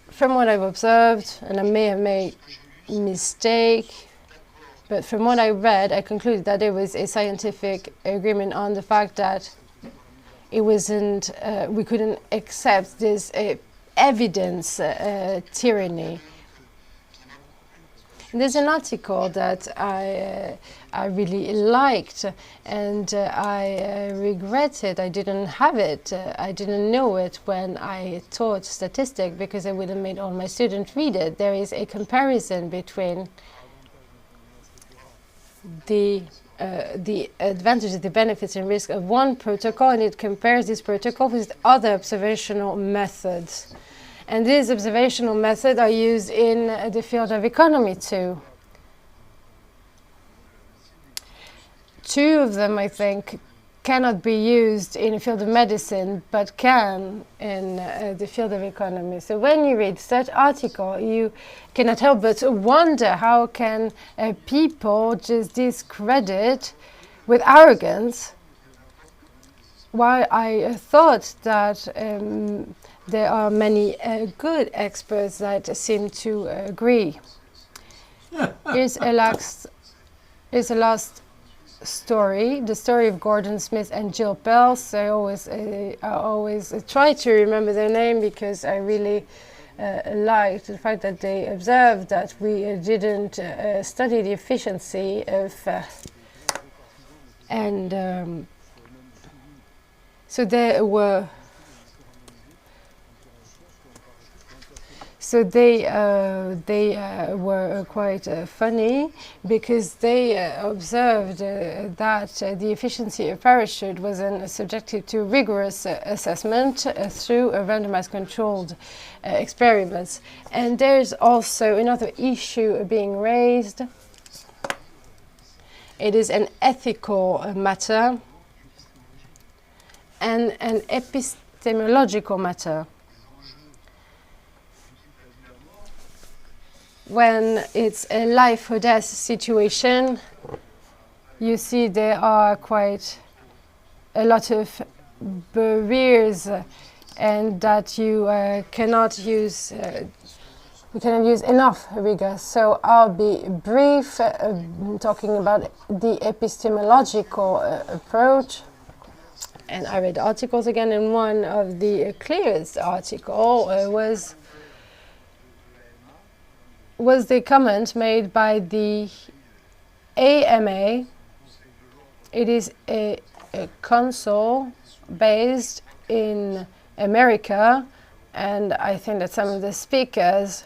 From what I've observed, and I may have made a mistake, but from what I read, I concluded that there was a scientific agreement on the fact that it wasn't, we couldn't accept this evidence tyranny. There's an article that I really liked, and I regretted I didn't have it. I didn't know it when I taught statistics, because I would have made all my students read it. There is a comparison between the advantages, the benefits and risks of one protocol, and it compares this protocol with other observational methods. And these observational methods are used in the field of economy too. 2 of them, I think, cannot be used in the field of medicine, but can in the field of economy. So when you read such article, you cannot help but wonder how can people just discredit with arrogance, while I thought that there are many good experts that seem to agree. Here's a last is the last story, the story of Gordon Smith and Jill Pels. I always try to remember their name because I really liked the fact that they observed that we didn't study the efficiency of so they were quite funny because they observed that the efficiency of parachute wasn't subjected to rigorous assessment through a randomized controlled experiments. And there's also another issue being raised. It is an ethical matter and an epistemological matter. When it's a life or death situation, you see there are quite a lot of barriers and that you cannot use enough rigor. So I'll be brief, talking about the epistemological approach. And I read articles again, and one of the clearest article was the comment made by the AMA. It is a council based in America, and I think that some of the speakers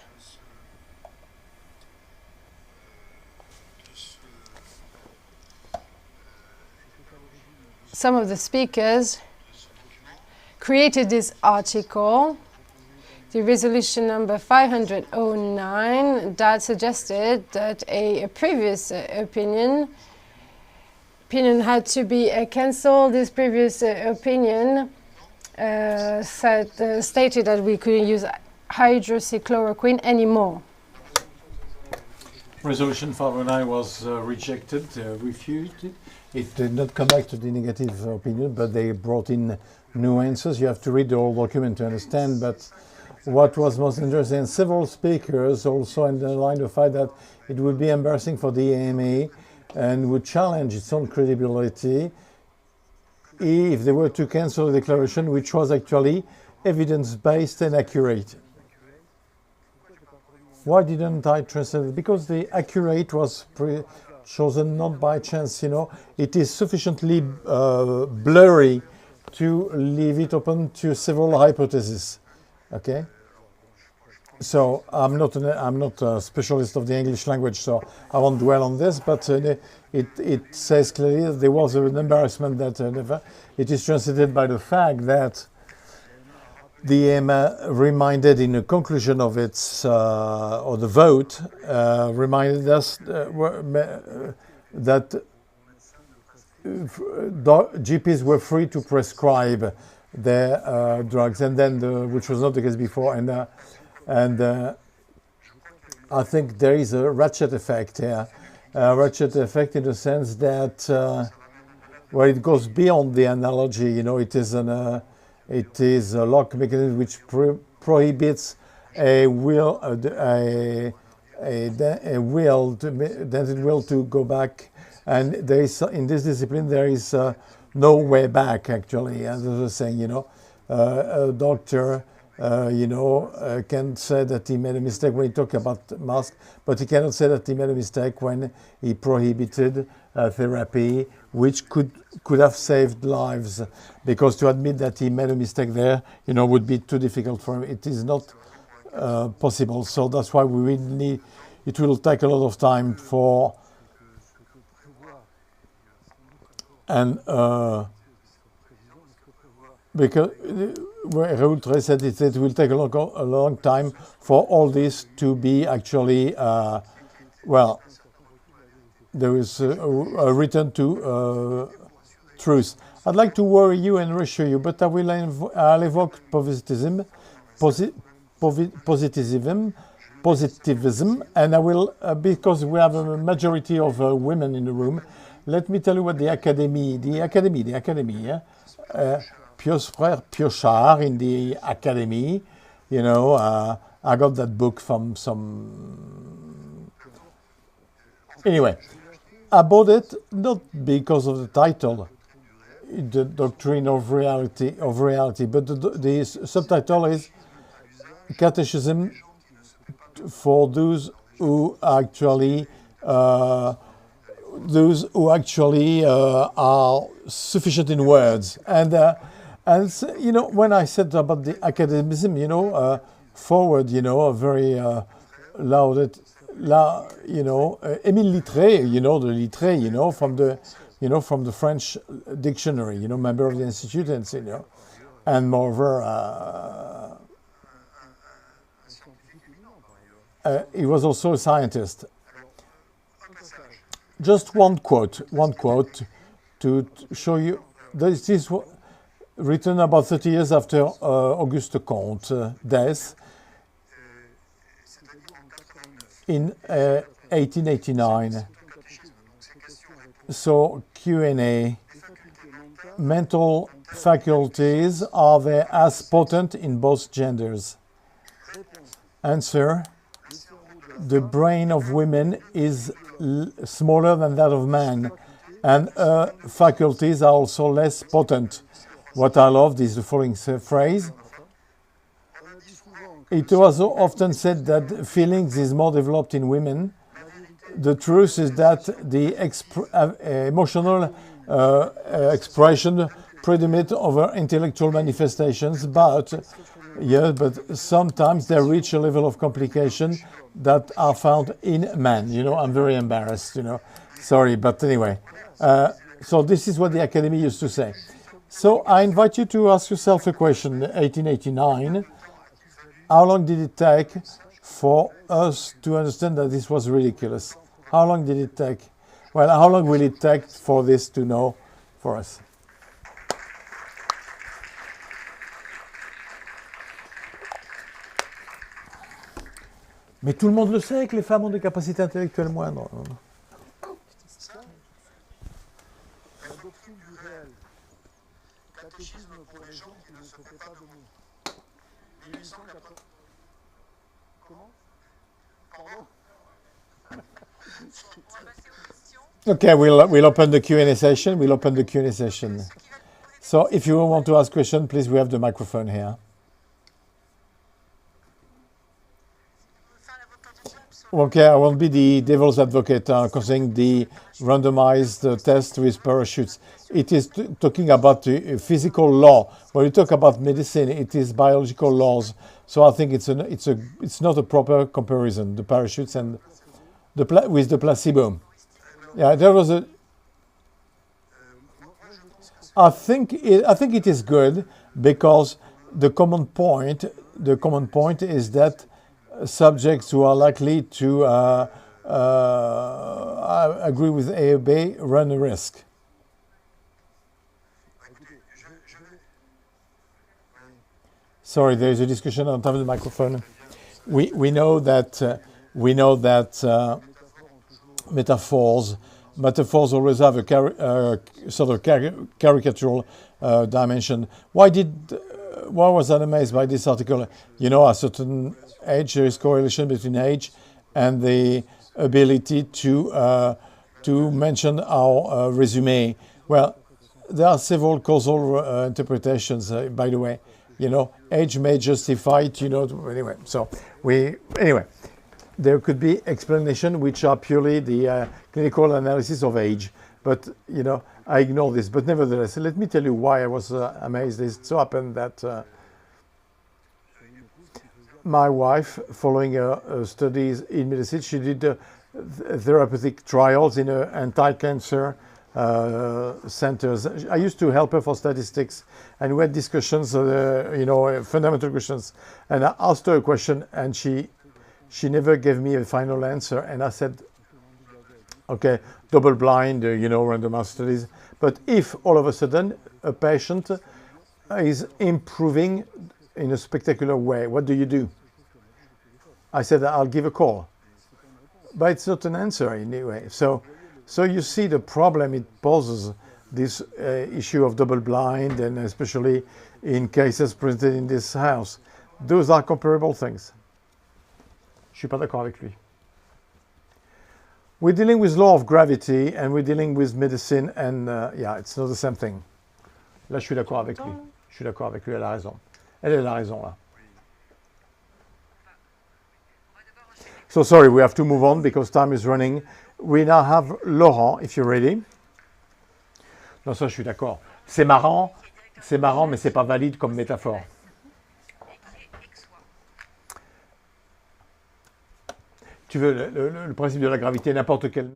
created this article, the resolution number 509, that suggested that a previous opinion had to be cancelled. This previous opinion stated that we couldn't use hydroxychloroquine anymore. Resolution 509 was rejected, refused. It did not come back to the negative opinion, but they brought in nuances. You have to read the whole document to understand, but what was most interesting, several speakers also underlined the fact that it would be embarrassing for the AMA and would challenge its own credibility if they were to cancel the declaration, which was actually evidence-based and accurate. Why didn't I translate it? Because the accurate was chosen not by chance, you know. It is sufficiently blurry to leave it open to several hypotheses. Okay? So I'm not a specialist of the English language, so I won't dwell on this, but it says clearly that there was an embarrassment that it is translated by the fact that the EMA reminded in the conclusion of its, or the vote, reminded us that GPs were free to prescribe their drugs, and then which was not the case before, and I think there is a ratchet effect here, ratchet effect in the sense that well, it goes beyond the analogy. You know, it is a lock mechanism which prohibits a will to go back, and there is in this discipline there is no way back actually. As I was saying, you know, a doctor can say that he made a mistake when he talked about masks, but he cannot say that he made a mistake when he prohibited therapy, which could have saved lives, because to admit that he made a mistake there, you know, would be too difficult for him. It is not possible. So that's why we really need. It will take a lot of time for because Raoul Trey said it will take a long time for all this to be actually, well, there is a return to truth. I'd like to worry you and reassure you, but I'll evoke positivism, and I will, because we have a majority of women in the room, let me tell you what the academy, yeah? Frère Piochard in the academy, you know, I got that book from some. Anyway, about it, not because of the title, the doctrine of reality, but the subtitle is Catechism for those who actually are sufficient in words. And you know, when I said about the academicism, you know, forward, you know, a very loud, you know, Émile Littré, you know, the Littré, you know, from the French dictionary, you know, member of the institute, and you know, and moreover, he was also a scientist. Just one quote to show you. This is written about 30 years after Auguste Comte's death in 1889. So Q&A. Mental faculties, are they as potent in both genders? Answer. The brain of women is smaller than that of men, and faculties are also less potent. What I loved is the following phrase. It was often said that feelings is more developed in women. The truth is that the emotional expression predominate over intellectual manifestations, but sometimes they reach a level of complication that are found in men. You know, I'm very embarrassed, you know. Sorry, but anyway. So this is what the Academy used to say. So I invite you to ask yourself a question. 1889, how long did it take for us to understand that this was ridiculous? How long did it take? Well, how long will it take for this to know for us? Mais tout le monde le sait que les femmes ont des capacités intellectuelles moindres. La doctrine du réel. Catéchisme pour les gens qui ne traitaient pas de nous. 1880. Comment? Pardon? Okay, we'll open the Q&A session. We'll open the Q&A session. So if you want to ask a question, please, we have the microphone here. Okay, I won't be the devil's advocate concerning the randomized test with parachutes. It is talking about the physical law. When you talk about medicine, it is biological laws. So I think it's not a proper comparison. The parachutes and with the placebo. Yeah, there was a. I think it is good because the common point is that subjects who are likely to I agree with AOB run a risk. Sorry, there is a discussion on top of the microphone. We know that metaphors always have a sort of caricatural dimension. Why was I amazed by this article? You know, a certain age, there is correlation between age and the ability to mention our resume. Well, there are several causal interpretations, by the way. You know, age may justify it, you know, anyway. So there could be explanations which are purely the clinical analysis of age. But, you know, I ignore this. But nevertheless, let me tell you why I was amazed. It so happened that my wife, following her studies in medicine, she did therapeutic trials in anti-cancer centers. I used to help her for statistics, and we had discussions, you know, fundamental questions. And I asked her a question, and she never gave me a final answer. And I said, okay, double-blind, you know, randomized studies. But if all of a sudden a patient is improving in a spectacular way, what do you do? I said, I'll give a call. But it's not an answer anyway. So you see the problem it poses, this issue of double-blind, and especially in cases presented in this house. Those are comparable things. Je suis pas d'accord avec lui. We're dealing with law of gravity and we're dealing with medicine and yeah, it's not the same thing. Là, je suis d'accord avec lui. Je suis d'accord avec lui, elle a raison. Elle a raison là. So sorry, we have to move on because time is running. We now have Laurent, if you're ready. Non, ça, je suis d'accord. C'est marrant, mais c'est pas valide comme métaphore. Tu veux le principe de la gravité, n'importe quel...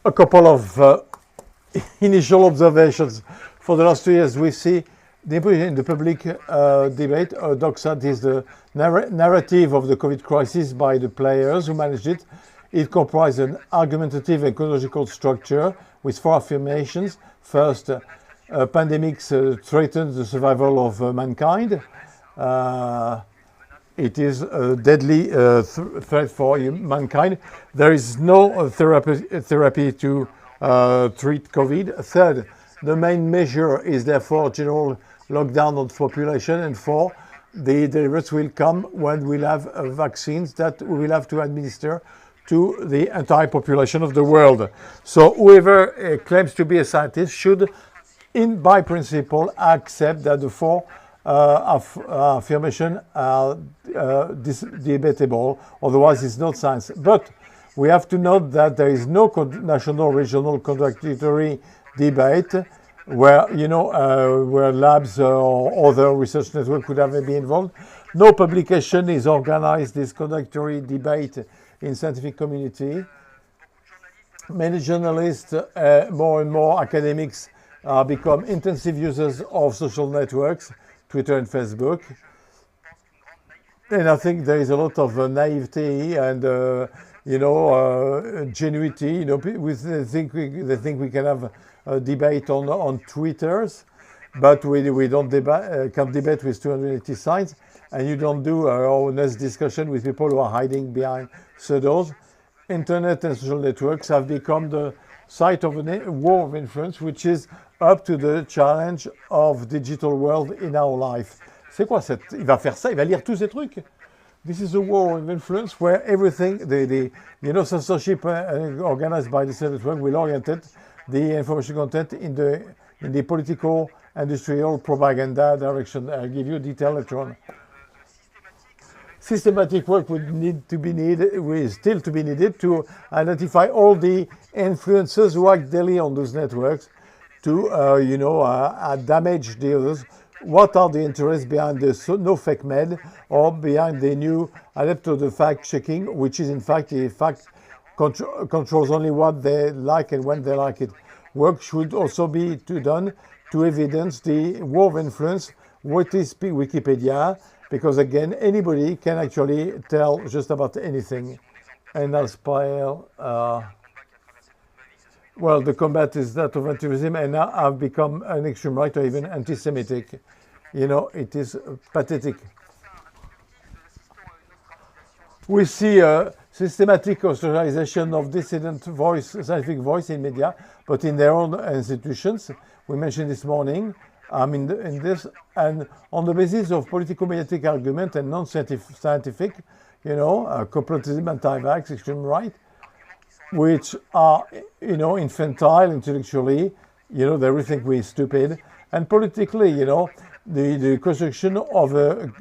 A couple of initial observations. For the last 2 years, we see in the public debate, Doxa is the narrative of the COVID crisis by the players who managed it. It comprised an argumentative and chronological structure with 4 affirmations. First, pandemics threaten the survival of mankind. It is a deadly threat for mankind. There is no therapy to treat COVID. Third, the main measure is therefore general lockdown of the population. And 4, the deliverance will come when we'll have vaccines that we will have to administer to the entire population of the world. So whoever claims to be a scientist should, by principle, accept that the 4 affirmation are debatable, otherwise it's not science. But we have to note that there is no national regional contradictory debate where, where labs or other research networks could have been involved. No publication is organized this contradictory debate in scientific community. Many journalists, more and more academics become intensive users of social networks, Twitter and Facebook. And I think there is a lot of naivety and, genuity. They think we can have a debate on Twitters, but we don't can't debate with 280 signs, and you don't do honest discussion with people who are hiding behind pseudos. Internet and social networks have become the site of a war of influence, which is up to the challenge of digital world in our life. C'est quoi cette... Il va faire ça, il va lire tous ces trucs. This is a war of influence where everything, censorship organized by the network will orientate the information content in the political, industrial, propaganda direction. I'll give you detail later on. Systematic work would still to be needed to identify all the influencers who act daily on those networks to, damage the others. What are the interests behind the no fake med or behind the new adept to the fact checking, which is in fact controls only what they like and when they like it. Work should also be done to evidence the war of influence. What is Wikipedia? Because again, anybody can actually tell just about anything. And I'll spell. well, the combat is that of anti-racism, and now I've become an extreme right or even anti-Semitic. You know, it is pathetic. We see a systematic ostracization of dissident voice, scientific voice in media, but in their own institutions. We mentioned this morning, in this, and on the basis of political mediatic argument and non-scientific, you know, complotism, anti-vax, extreme right, which are, you know, infantile intellectually, you know, they really think we're stupid, and politically, you know, the construction of a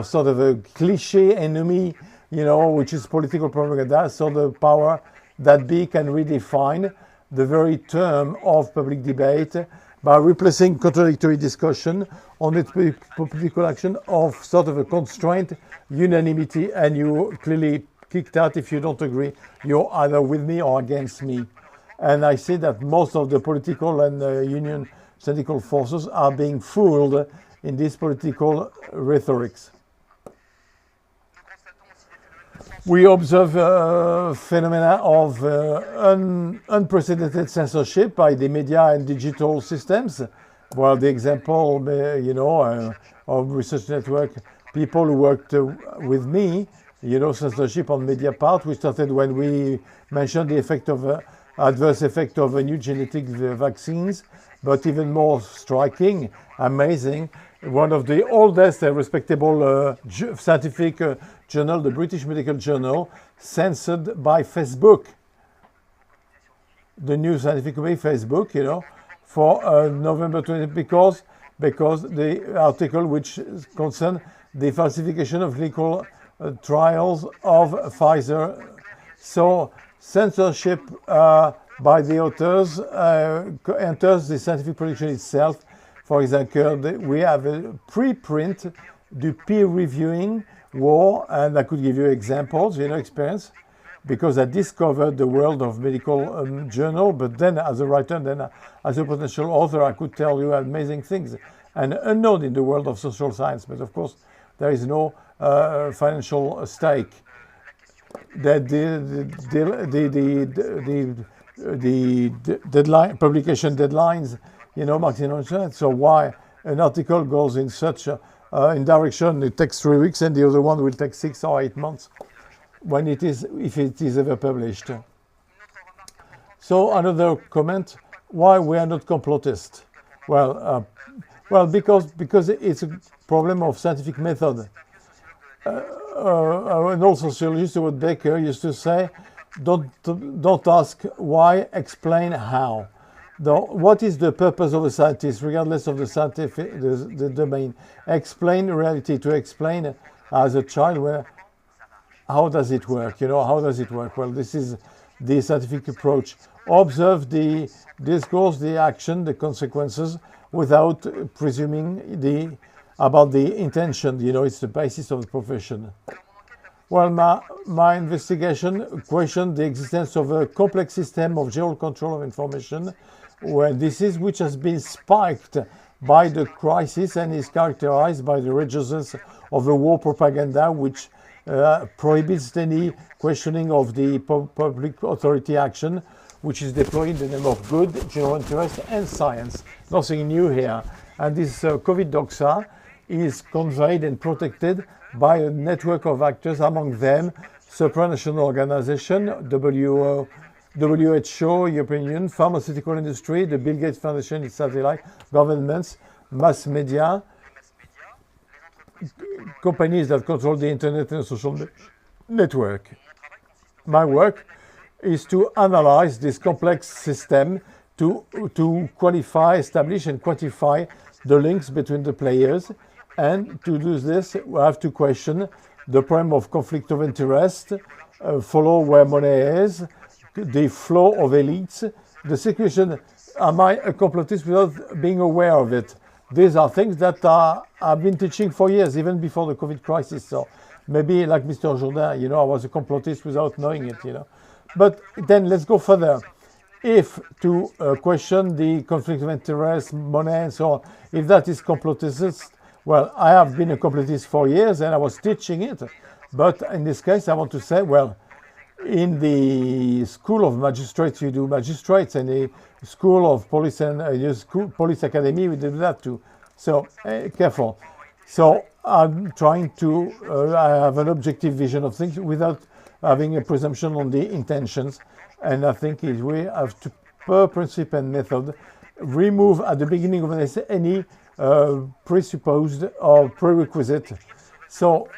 sort of a cliche enemy, you know, which is political propaganda, so the power that be can redefine the very term of public debate by replacing contradictory discussion on its political action of sort of a constraint, unanimity, and you clearly kicked out if you don't agree. You're either with me or against me. And I see that most of the political and union syndical forces are being fooled in these political rhetorics. We observe a phenomena of unprecedented censorship by the media and digital systems. Well, the example, you know, of Research Network, people who worked with me, you know, censorship on media part, we started when we mentioned the effect of adverse effect of new genetic vaccines, but even more striking, amazing, one of the oldest respectable scientific journal, the British Medical Journal, censored by Facebook. The new scientific committee, Facebook, you know, for November 20, because the article which concerned the falsification of clinical trials of Pfizer. So censorship by the authors enters the scientific production itself. For example, we have a preprint du peer reviewing war, and I could give you examples, you know, experience, because I discovered the world of medical journal, but then as a writer, then as a potential author, I could tell you amazing things, and unknown in the world of social science, but of course, there is no financial stake. That the deadline, publication deadlines, you know, maximum. So why an article goes in such in direction, it takes 3 weeks, and the other one will take 6 or 8 months when it is, if it is ever published. So another comment: why we are not complotists? Well, because it's a problem of scientific method. An old sociologist, Howard Baker, used to say, don't ask why, explain how. What is the purpose of a scientist, regardless of the scientific the domain? Explain reality. To explain as a child, how does it work? You know, how does it work? Well, this is the scientific approach. Observe the discourse, the action, the consequences, without presuming about the intention. You know, it's the basis of the profession. Well, my investigation questioned the existence of a complex system of general control of information, where disease which has been spiked by the crisis and is characterized by the resurgence of a war propaganda which prohibits any questioning of the public authority action, which is deployed in the name of good, general interest, and science. Nothing new here. And this COVID doxa is conveyed and protected by a network of actors, among them supranational organization, WHO, European Union, pharmaceutical industry, the Bill Gates Foundation, its satellite, governments, mass media, companies that control the internet and social network. My work is to analyze this complex system to qualify, establish, and quantify the links between the players. And to do this, we have to question the problem of conflict of interest, follow where money is, the flow of elites, the situation, am I a complotist without being aware of it? These are things that I've been teaching for years, even before the COVID crisis. So maybe like Mr. Jourdain, you know, I was a complotist without knowing it, you know. But then let's go further. If to question the conflict of interest, money, and so on, if that is complotist, well, I have been a complotist for years and I was teaching it. But in this case, I want to say, well, in the school of magistrates, you do magistrates, and the school of police and police academy, we do that too. So careful. So I'm trying to have an objective vision of things without having a presumption on the intentions. And I think we have to, per principle and method, remove at the beginning of an essay any presupposed or prerequisite. So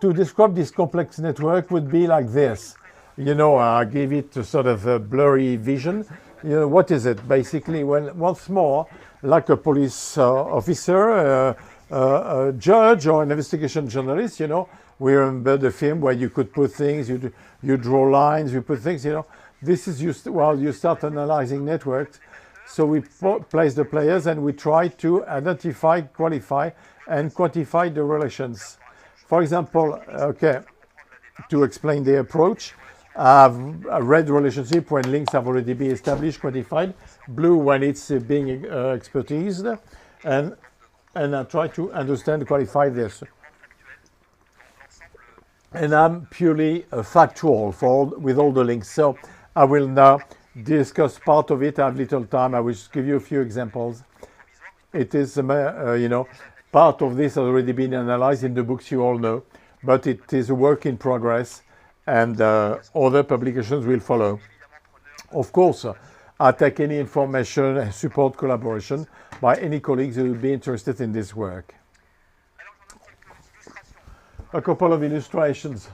to describe this complex network would be like this. You know, I gave it a sort of a blurry vision. You know, what is it? Basically, well, once more, like a police officer, a judge or an investigation journalist, you know, we remember the film where you could put things, you draw lines, you put things, you know. This is you start analyzing networks. So we place the players and we try to identify, qualify, and quantify the relations. For example, okay, to explain the approach, a red relationship when links have already been established, quantified, blue when it's being expertised, and I try to understand, qualify this. And I'm purely factual with all the links. So I will now discuss part of it. I have little time. I will just give you a few examples. It is, you know, part of this has already been analyzed in the books you all know, but it is a work in progress, and other publications will follow. Of course, I take any information and support collaboration by any colleagues who will be interested in this work. A couple of illustrations.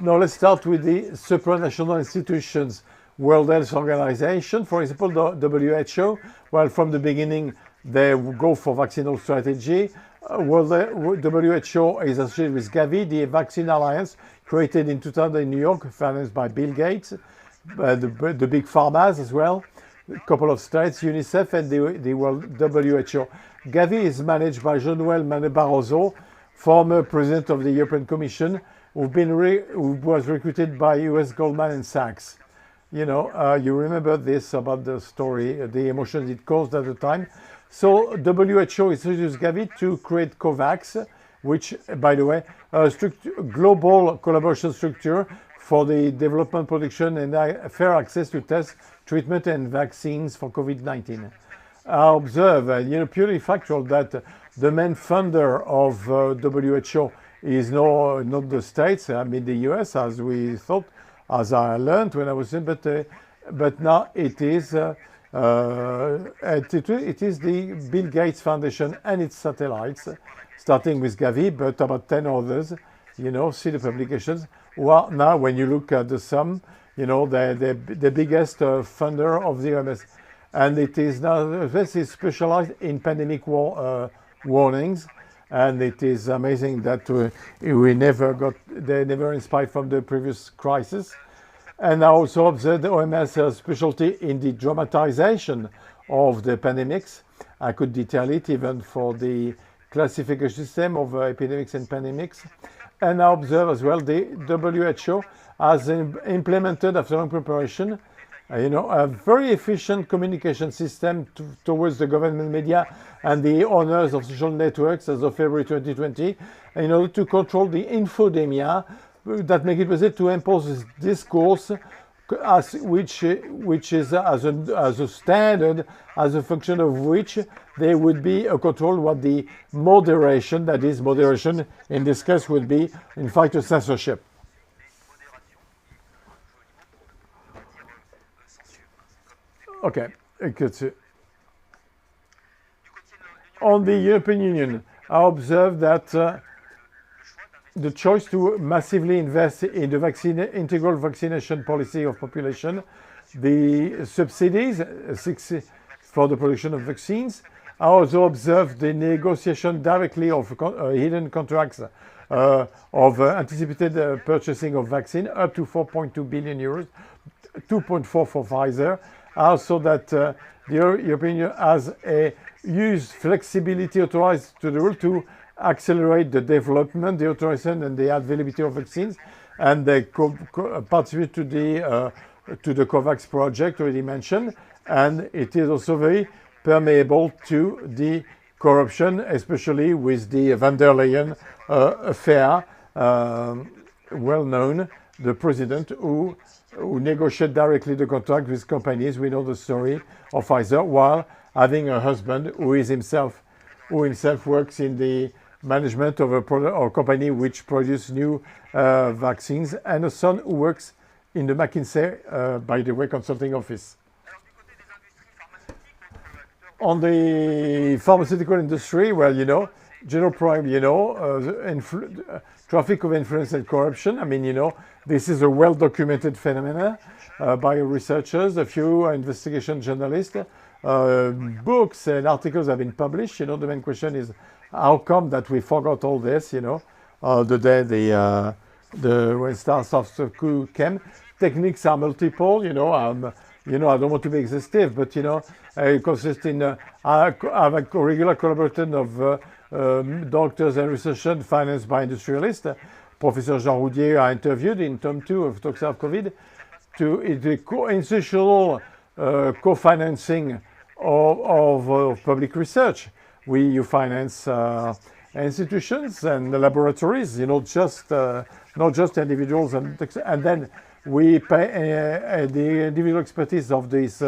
Now let's start with the supranational institutions. World Health Organization, for example, the WHO, well, from the beginning, they go for vaccinal strategy. WHO is associated with Gavi, the Vaccine Alliance, created in 2000 in New York, financed by Bill Gates, the big pharmas as well, a couple of states, UNICEF, and the World WHO. Gavi is managed by Jean-Noël Barroso, former president of the European Commission, who was recruited by US Goldman Sachs. You know, you remember this about the story, the emotions it caused at the time. So WHO introduced Gavi to create COVAX, which, by the way, a global collaboration structure for the development, production, and fair access to tests, treatment, and vaccines for COVID-19. I observe, you know, purely factual, that the main funder of WHO is not the States, I mean the US, as we thought, as I learned when I was in, but now it is the Bill Gates Foundation and its satellites, starting with Gavi, but about 10 others, you know, see the publications, who are now, when you look at the sum, you know, the biggest funder of the OMS. And it is now, this is specialized in pandemic warnings, and it is amazing that they never inspired from the previous crisis. And I also observed the OMS has specialty in the dramatization of the pandemics. I could detail it even for the classification system of epidemics and pandemics. And I observe as well the WHO has implemented, after long preparation, you know, a very efficient communication system towards the government media and the owners of social networks as of February 2020, in order to control the infodemia that make it possible to impose this discourse, which is as a standard, as a function of which there would be a control what the moderation, that is moderation in this case would be in fact a censorship. Okay, on the European Union, I observed that the choice to massively invest in the integral vaccination policy of population, the subsidies for the production of vaccines. I also observed the negotiation directly of hidden contracts of anticipated purchasing of vaccine up to 4.2 billion euros, 2.4 for Pfizer. Also that the European Union has used flexibility authorized to the rule to accelerate the development, the authorization, and the availability of vaccines, and they participate to the COVAX project already mentioned, and it is also very permeable to the corruption, especially with the van der Leyen affair, well known, the president who negotiated directly the contract with companies. We know the story of Pfizer, while having a husband who himself works in the management of a company which produces new vaccines, and a son who works in the McKinsey, by the way, consulting office. On the pharmaceutical industry, well, you know, general prime, you know, traffic of influence and corruption. I mean, you know, this is a well-documented phenomenon by researchers, a few investigation journalists. Books and articles have been published. You know, the main question is how come that we forgot all this, you know, the day when SARS-CoV came. Techniques are multiple, you know. I don't want to be exhaustive, but, you know, it consists in have a regular collaboration of doctors and researchers financed by industrialists. Professor Jean Roudier I interviewed in Tom 2 of Talks of COVID to the institutional co-financing of public research. You finance institutions and laboratories, you know, not just individuals, and then we pay the individual expertise of these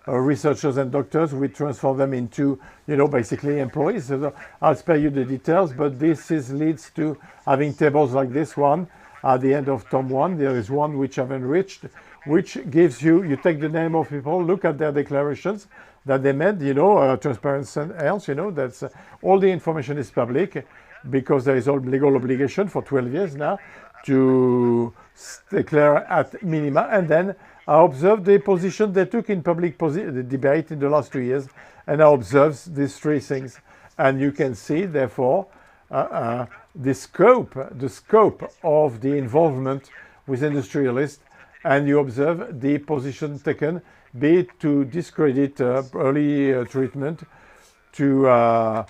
researchers and doctors. We transform them into, you know, basically employees. So I'll spare you the details, but this leads to having tables like this one at the end of Tom 1. There is one which I've enriched, which gives you take the name of people, look at their declarations that they made, you know, transparency and else, you know, that's all the information is public because there is a legal obligation for 12 years now to declare at minima. And then I observed the position they took in public debate in the last 2 years, and I observed these three things. And you can see, therefore, the scope of the involvement with industrialists, and you observe the position taken, be it to discredit early treatment, to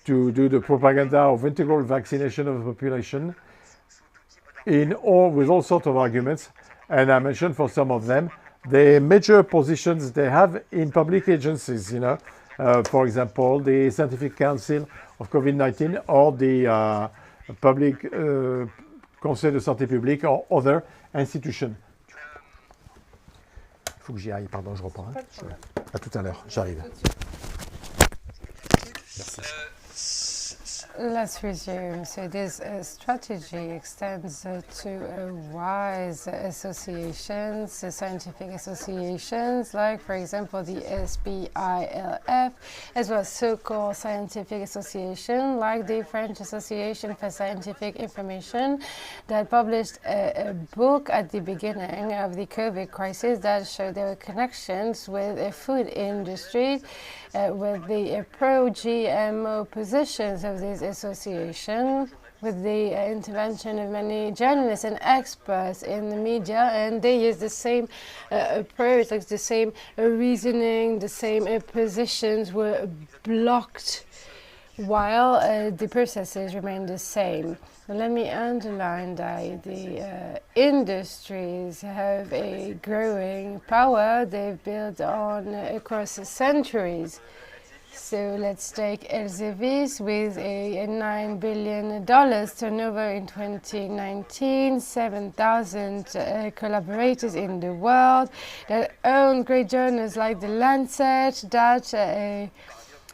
do the propaganda of integral vaccination of the population, with all sorts of arguments. And I mentioned for some of them the major positions they have in public agencies, you know, for example, the Scientific Council of COVID-19 or the Public Conseil de Santé Publique or other institutions. Il faut que j'y aille, pardon, je reprends. À tout à l'heure, j'arrive. Merci. Let's resume. So this strategy extends to wise associations, scientific associations, like, for example, the SBILF, as well as so-called scientific association, like the French Association for Scientific Information, that published a book at the beginning of the COVID crisis that showed there were connections with the food industry, with the pro-GMO positions of this association, with the intervention of many journalists and experts in the media, and they use the same approach, like the same reasoning, the same positions were blocked, while the processes remain the same. Let me underline that the industries have a growing power they've built on across the centuries. So let's take Elsevier with a $9 billion turnover in 2019, 7,000 collaborators in the world that own great journals like The Lancet, that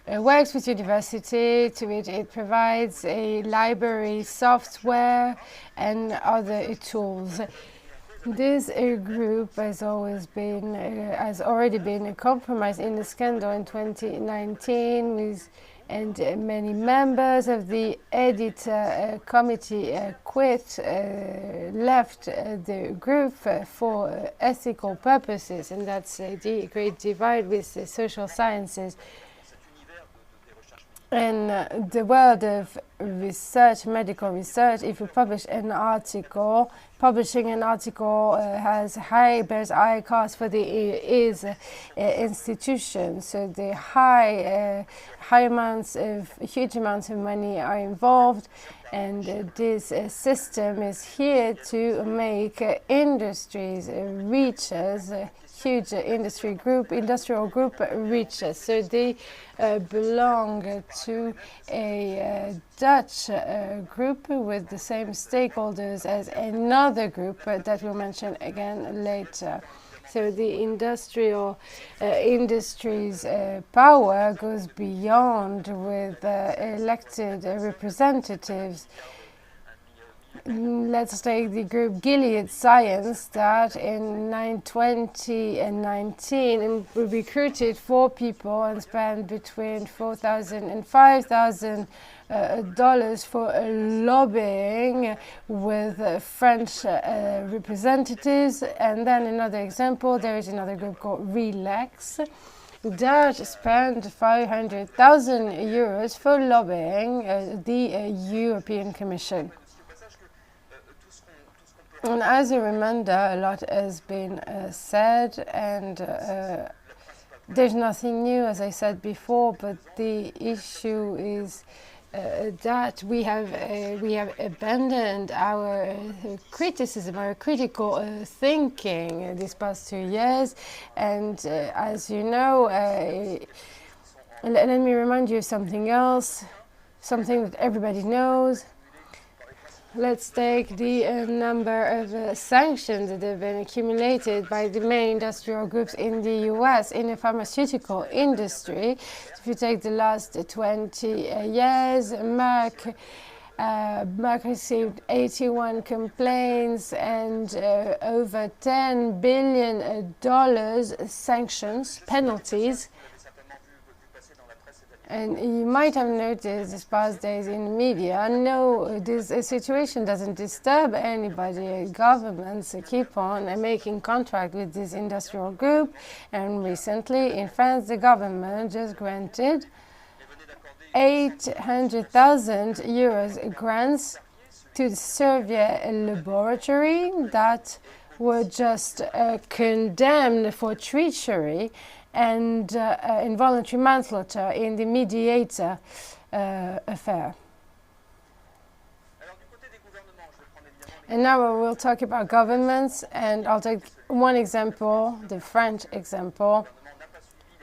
works with university, to which it provides a library software and other tools. This group has already been compromised in the scandal in 2019, and many members of the editor committee left the group for ethical purposes, and that's the great divide with the social sciences. In the world of research, medical research, if you publish an article, publishing an article has bears high cost for the institution. So the huge amounts of money are involved, and this system is here to make industries reach us huge industrial group reaches. So they belong to a Dutch group with the same stakeholders as another group that we'll mention again later. So the industry's power goes beyond with elected representatives. Let's take the group Gilead Science that in 2019 recruited 4 people and spent between $4,000 and $5,000 for lobbying with French representatives. And then another example, there is another group called Relax that spent 500,000 euros for lobbying the European Commission. And as a reminder, a lot has been said, and there's nothing new, as I said before, but the issue is that we have abandoned our criticism, our critical thinking these past 2 years. And as you know, let me remind you of something else, something that everybody knows. Let's take the number of sanctions that have been accumulated by the main industrial groups in the US in the pharmaceutical industry. If you take the last 20 years, Merck received 81 complaints and over $10 billion sanctions, penalties. And you might have noticed these past days in the media, no, this situation doesn't disturb anybody. Governments keep on making contract with this industrial group. And recently in France, the government just granted 800,000 euros grants to the Servier laboratory that were just condemned for treachery and involuntary manslaughter in the Mediator affair. And now we'll talk about governments, and I'll take one example, the French example.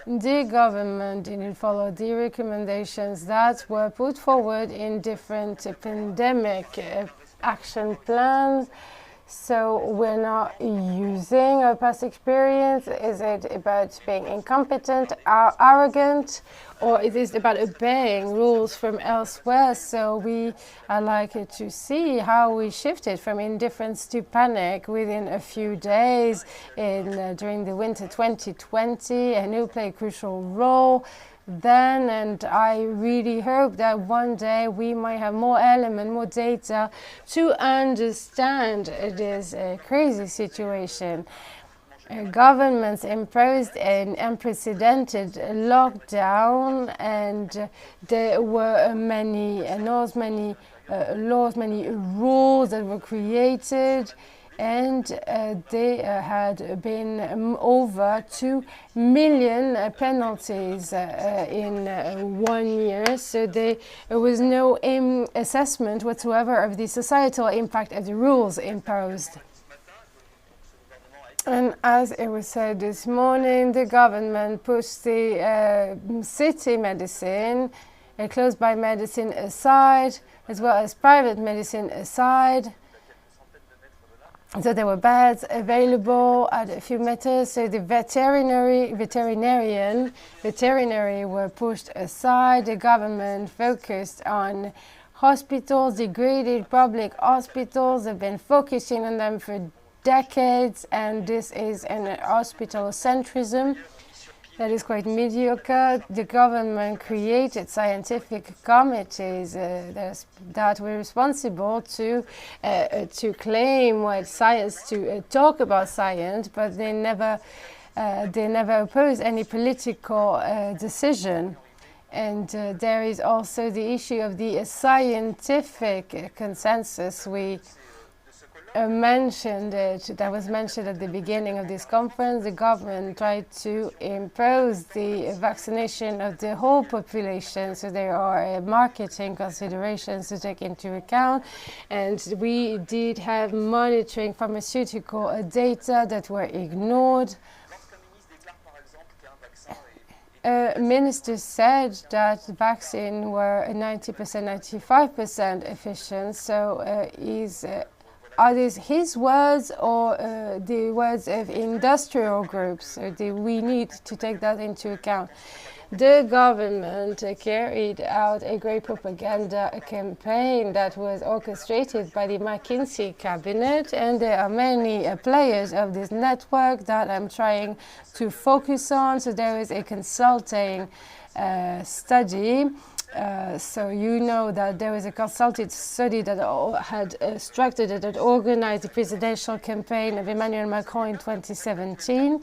The government didn't follow the recommendations that were put forward in different pandemic action plans. So we're not using our past experience. Is it about being incompetent, arrogant, or it is about obeying rules from elsewhere? So we are likely to see how we shifted from indifference to panic within a few days during the winter 2020, and it will play a crucial role then, and I really hope that one day we might have more element, more data to understand this crazy situation. Governments imposed an unprecedented lockdown, and there were many laws, many rules that were created, and there had been over 2 million penalties in 1 year. So there was no assessment whatsoever of the societal impact of the rules imposed. And as it was said this morning, the government pushed the city medicine, close-by medicine aside, as well as private medicine aside. So there were beds available at a few meters. So the veterinary were pushed aside. The government focused on hospitals, degraded public hospitals. They've been focusing on them for decades, and this is an hospital centrism that is quite mediocre. The government created scientific committees that were responsible to claim what science, to talk about science, but they never opposed any political decision. And there is also the issue of the scientific consensus. We mentioned it, that was mentioned at the beginning of this conference. The government tried to impose the vaccination of the whole population, so there are marketing considerations to take into account. And we did have monitoring pharmaceutical data that were ignored. minister said that the vaccine were 90%, 95% efficient. So are these his words or the words of industrial groups? So we need to take that into account. The government carried out a great propaganda campaign that was orchestrated by the McKinsey cabinet, and there are many players of this network that I'm trying to focus on. So there is a consulting study. So you know that there was a consulted study that had structured it, that organized the presidential campaign of Emmanuel Macron in 2017.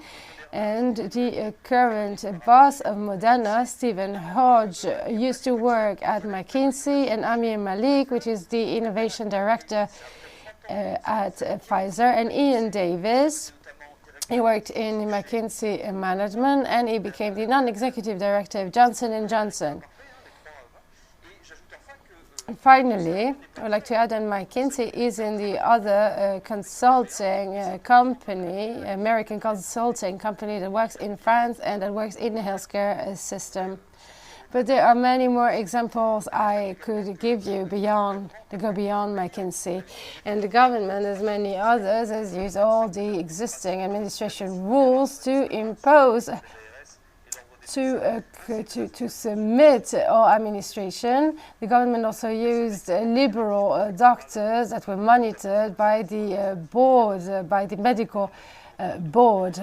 And the current boss of Moderna, Stephen Hodge, used to work at McKinsey, and Amir Malik, which is the innovation director at Pfizer, and Ian Davis. He worked in McKinsey management, and he became the non-executive director of Johnson & Johnson. Finally, I would like to add that McKinsey is in the other consulting company, American consulting company that works in France and that works in the healthcare system. But there are many more examples I could give you that go beyond McKinsey. And the government, as many others, has used all the existing administration rules to impose to submit our administration. The government also used liberal doctors that were monitored by the board, by the medical board.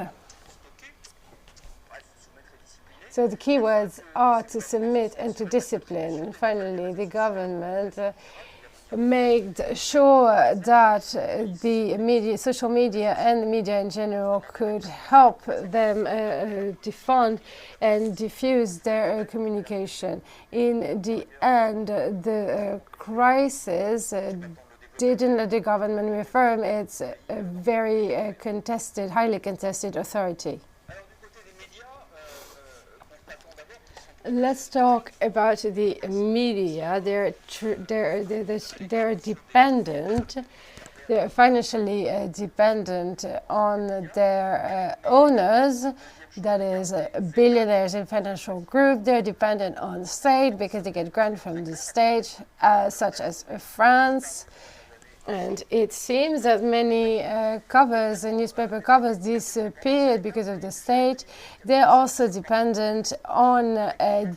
So the keywords are to submit and to discipline. And finally, the government made sure that the media, social media and the media in general could help them defend and diffuse their communication. In the end, the crisis didn't let the government reform its very contested, highly contested authority. Let's talk about the media. They're dependent. They're financially dependent on their owners. That is, billionaires in financial group. They're dependent on the state because they get grants from the state, such as France. And it seems that many newspaper covers disappeared because of the state. They're also dependent on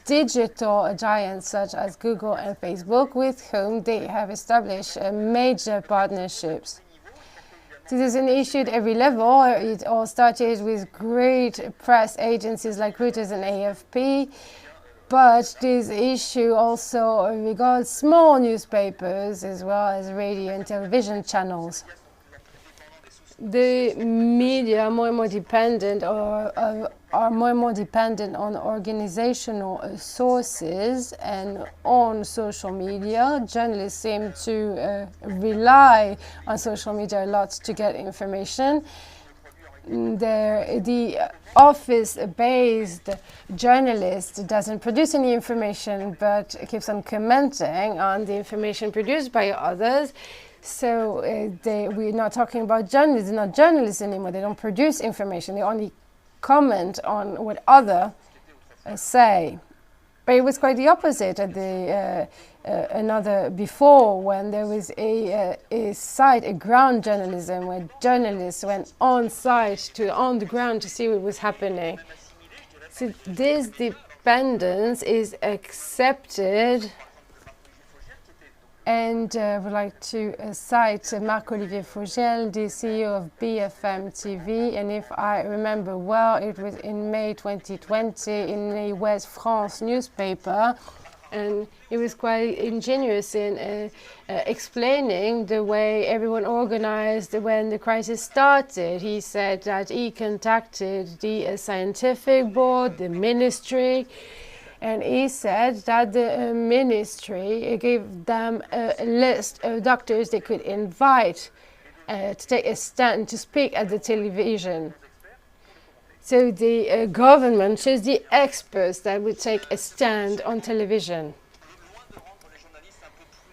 digital giants such as Google and Facebook, with whom they have established major partnerships. This is an issue at every level. It all started with great press agencies like Reuters and AFP. But this issue also regards small newspapers as well as radio and television channels. The media are more and more dependent are more and more dependent on organizational sources and on social media. Journalists seem to rely on social media a lot to get information. The office-based journalist doesn't produce any information but keeps on commenting on the information produced by others. So we're not talking about journalists. They're not journalists anymore. They don't produce information. They only comment on what others say. But it was quite the opposite at the before, when there was a ground journalism, where journalists went on the ground to see what was happening. So this dependence is accepted, and I would like to cite Marc-Olivier Fougel, the CEO of BFM TV, and if I remember well, it was in May 2020 in the West France newspaper, and he was quite ingenious in explaining the way everyone organized when the crisis started. He said that he contacted the scientific board, the ministry, and he said that the ministry gave them a list of doctors they could invite to take a stand, to speak at the television. So the government chose the experts that would take a stand on television.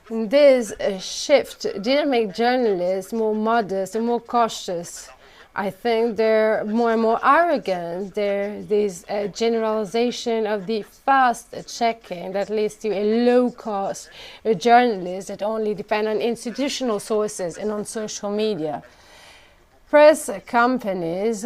And this shift didn't make journalists more modest and more cautious. I think they're more and more arrogant. There's this generalization of the fast checking that leads to a low-cost journalist that only depend on institutional sources and on social media. Press companies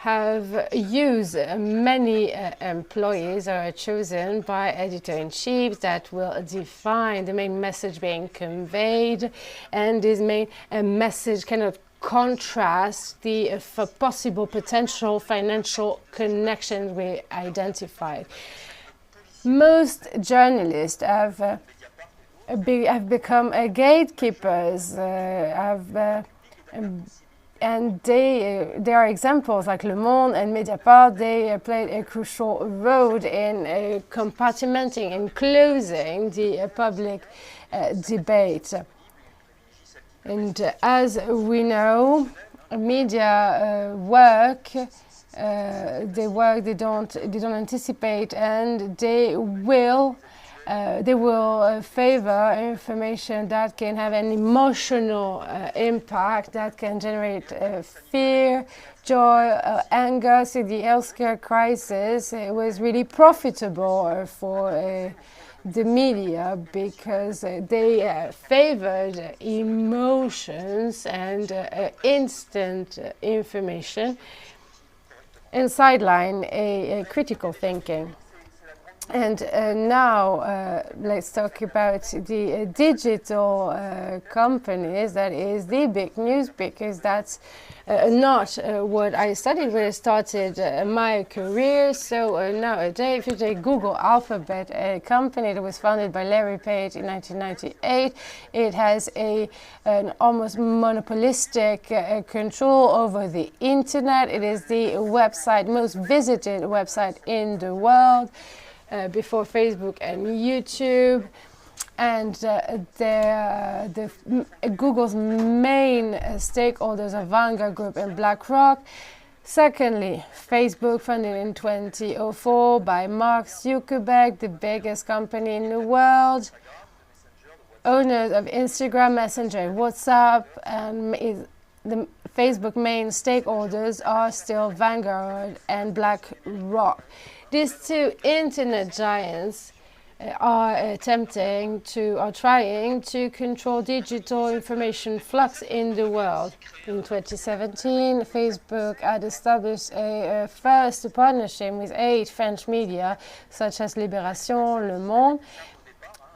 have used many employees are chosen by editor-in-chief that will define the main message being conveyed, and this main message cannot contrast the possible potential financial connections we identified. Most journalists have become gatekeepers, and there are examples like Le Monde and Mediapart. They played a crucial role in compartmenting and closing the public debate. And as we know, media they don't anticipate, and they will favor information that can have an emotional impact, that can generate fear, joy, anger. So the healthcare crisis was really profitable for the media because they favored emotions and instant information and sideline a critical thinking. And now let's talk about the digital companies. That is the big news, because that's not what I studied when I started my career. So nowadays, if you take Google Alphabet, a company that was founded by Larry Page in 1998, it has an almost monopolistic control over the internet. It is the most visited website in the world. Before Facebook and YouTube, and Google's main stakeholders are Vanguard Group and BlackRock. Secondly, Facebook, founded in 2004 by Mark Zuckerberg, the biggest company in the world. Owners of Instagram, Messenger, and WhatsApp, and the Facebook main stakeholders are still Vanguard and BlackRock. These two internet giants are trying to control digital information flux in the world. In 2017, Facebook had established a first partnership with 8 French media, such as Libération, Le Monde.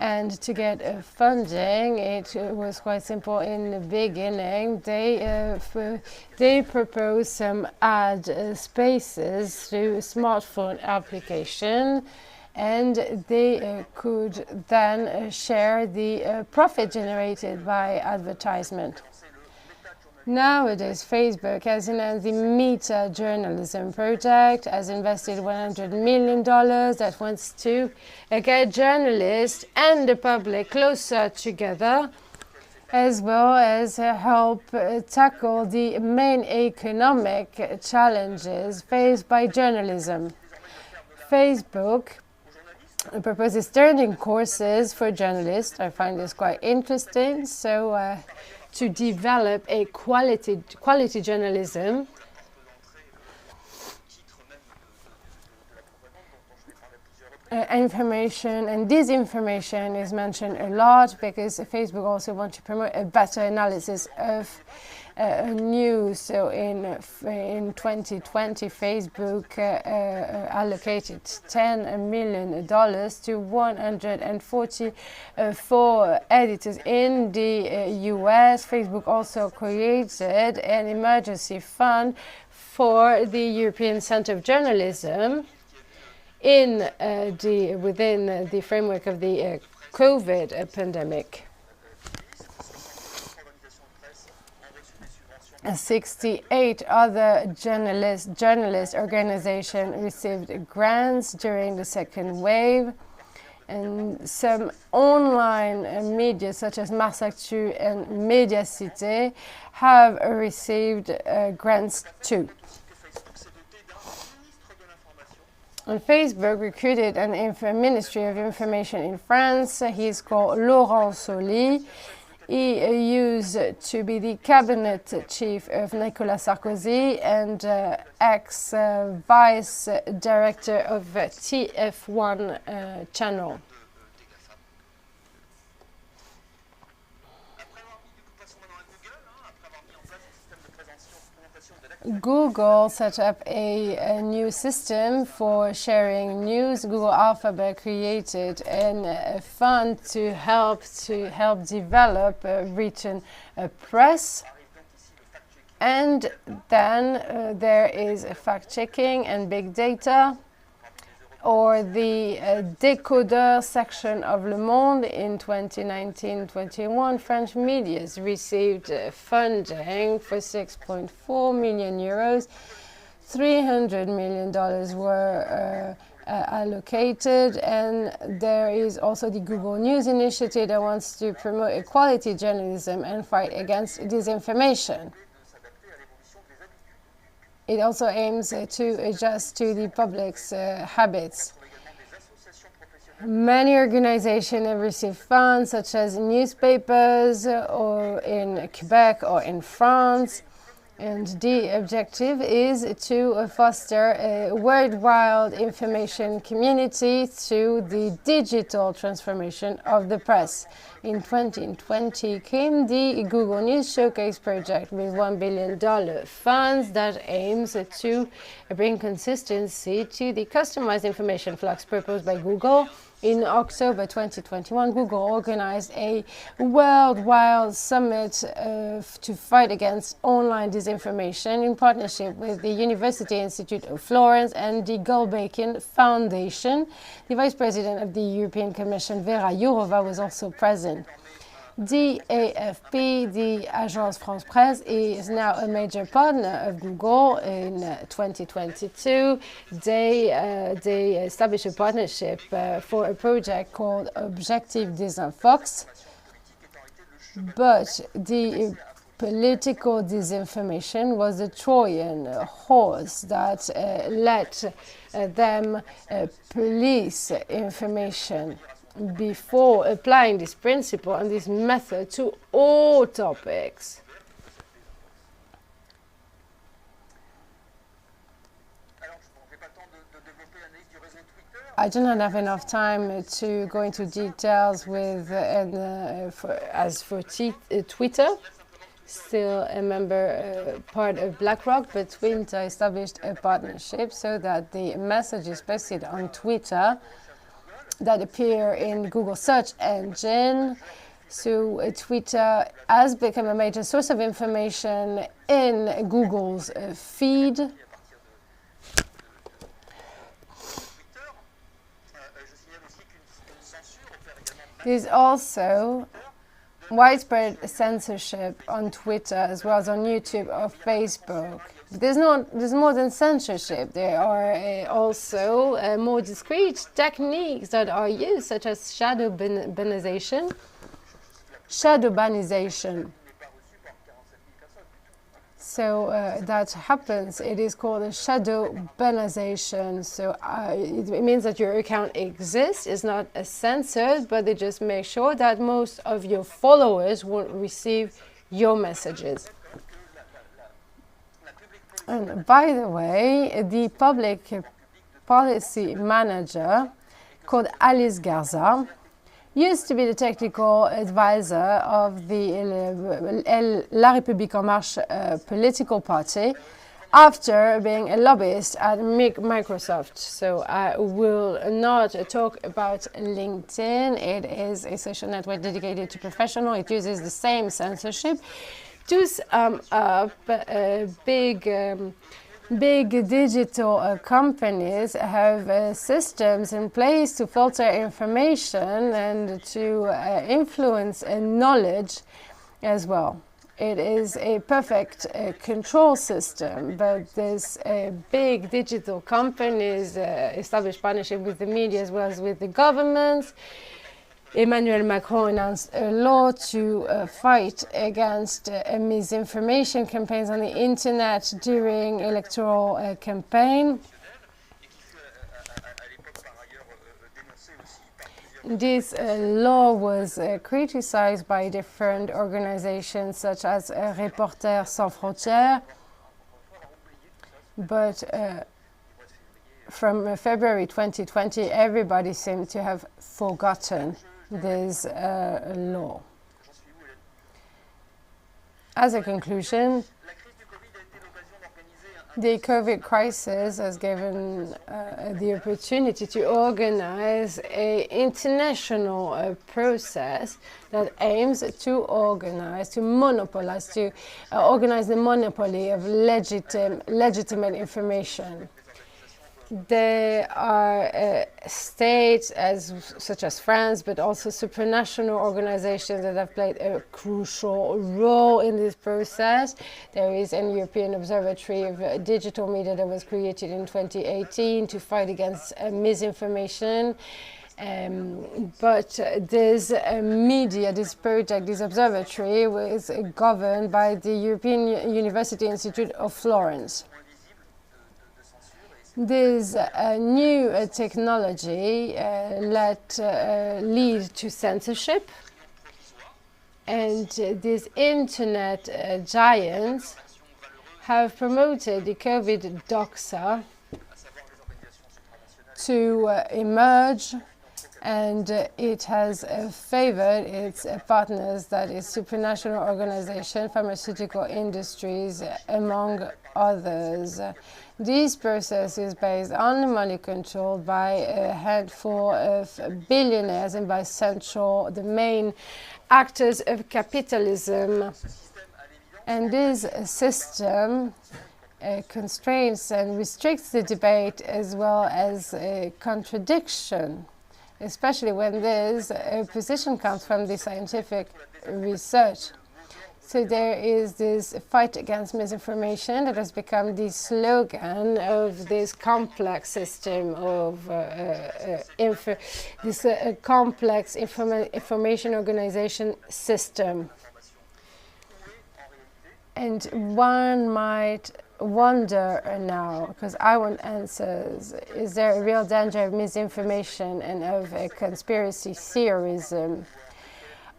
And to get funding, it was quite simple in the beginning. They proposed some ad spaces through smartphone application, and they could then share the profit generated by advertisement. Nowadays, Facebook has announced the Meta Journalism Project, has invested $100 million that wants to get journalists and the public closer together, as well as help tackle the main economic challenges faced by journalism. Facebook proposes turning courses for journalists. I find this quite interesting. So to develop a quality journalism. Information and disinformation is mentioned a lot because Facebook also wants to promote a better analysis of news. So in 2020, Facebook allocated $10 million to 144 editors in the US. Facebook also created an emergency fund for the European Centre of Journalism within the framework of the COVID pandemic. 68 other journalist organizations received grants during the second wave, and some online media such as Mars Actu and Mediacité have received grants too. And Facebook recruited a Ministry of Information in France. He's called Laurent Soli. He used to be the cabinet chief of Nicolas Sarkozy and ex-vice director of TF1 channel. Google set up a new system for sharing news. Google Alphabet created a fund to help develop written press. And then there is fact-checking and big data, or the decoder section of Le Monde in 2019-21. French medias received funding for 6.4 million euros. $300 million were allocated, and there is also the Google News initiative that wants to promote equality journalism and fight against disinformation. It also aims to adjust to the public's habits. Many organizations have received funds, such as newspapers, or in Quebec or in France. And the objective is to foster a worldwide information community through the digital transformation of the press. In 2020 came the Google News Showcase project with $1 billion funds that aims to bring consistency to the customized information flux proposed by Google. In October 2021, Google organized a worldwide summit to fight against online disinformation in partnership with the University Institute of Florence and the Gulbenkian Foundation. The Vice President of the European Commission, Vera Jourova, was also present. The AFP, the Agence France Presse, is now a major partner of Google. In 2022, they established a partnership for a project called Objectif des Infox. But the political disinformation was the Trojan horse that let them police information before applying this principle and this method to all topics. I do not have enough time to go into details with as for Twitter, still a member part of BlackRock, but Twitter established a partnership so that the messages posted on Twitter that appear in Google search engine. So Twitter has become a major source of information in Google's feed. There's also widespread censorship on Twitter as well as on YouTube or Facebook. There's more than censorship. There are also more discreet techniques that are used, such as shadow banization. So that happens. It is called a shadow banization. So it means that your account exists, is not censored, but they just make sure that most of your followers won't receive your messages. And by the way, the public policy manager, called Alice Garza, used to be the technical advisor of the La République En Marche political party after being a lobbyist at Microsoft. So I will not talk about LinkedIn. It is a social network dedicated to professionals. It uses the same censorship. To sum up, big digital companies have systems in place to filter information and to influence knowledge as well. It is a perfect control system, but this big digital companies establish partnership with the media as well as with the governments. Emmanuel Macron announced a law to fight against misinformation campaigns on the internet during electoral campaign. This law was criticized by different organizations such as Reporters Sans Frontières, but from February 2020, everybody seemed to have forgotten this law. As a conclusion, the COVID crisis has given the opportunity to organize an international process that aims to organize, to monopolize, to organize the monopoly of legitimate information. There are states such as France, but also supranational organizations that have played a crucial role in this process. There is an European Observatory of Digital Media that was created in 2018 to fight against misinformation. But this media, this project, this observatory was governed by the European University Institute of Florence. This new technology lead to censorship, and these internet giants have promoted the COVID doxa to emerge, and it has favored its partners, that is supranational organization, pharmaceutical industries, among others. This process is based on money controlled by a handful of billionaires and by the main actors of capitalism. And this system constrains and restricts the debate as well as a contradiction, especially when this position comes from the scientific research. So there is this fight against misinformation that has become the slogan of this complex system of complex information organization system. And one might wonder now, because I want answers, is there a real danger of misinformation and of conspiracy theorism?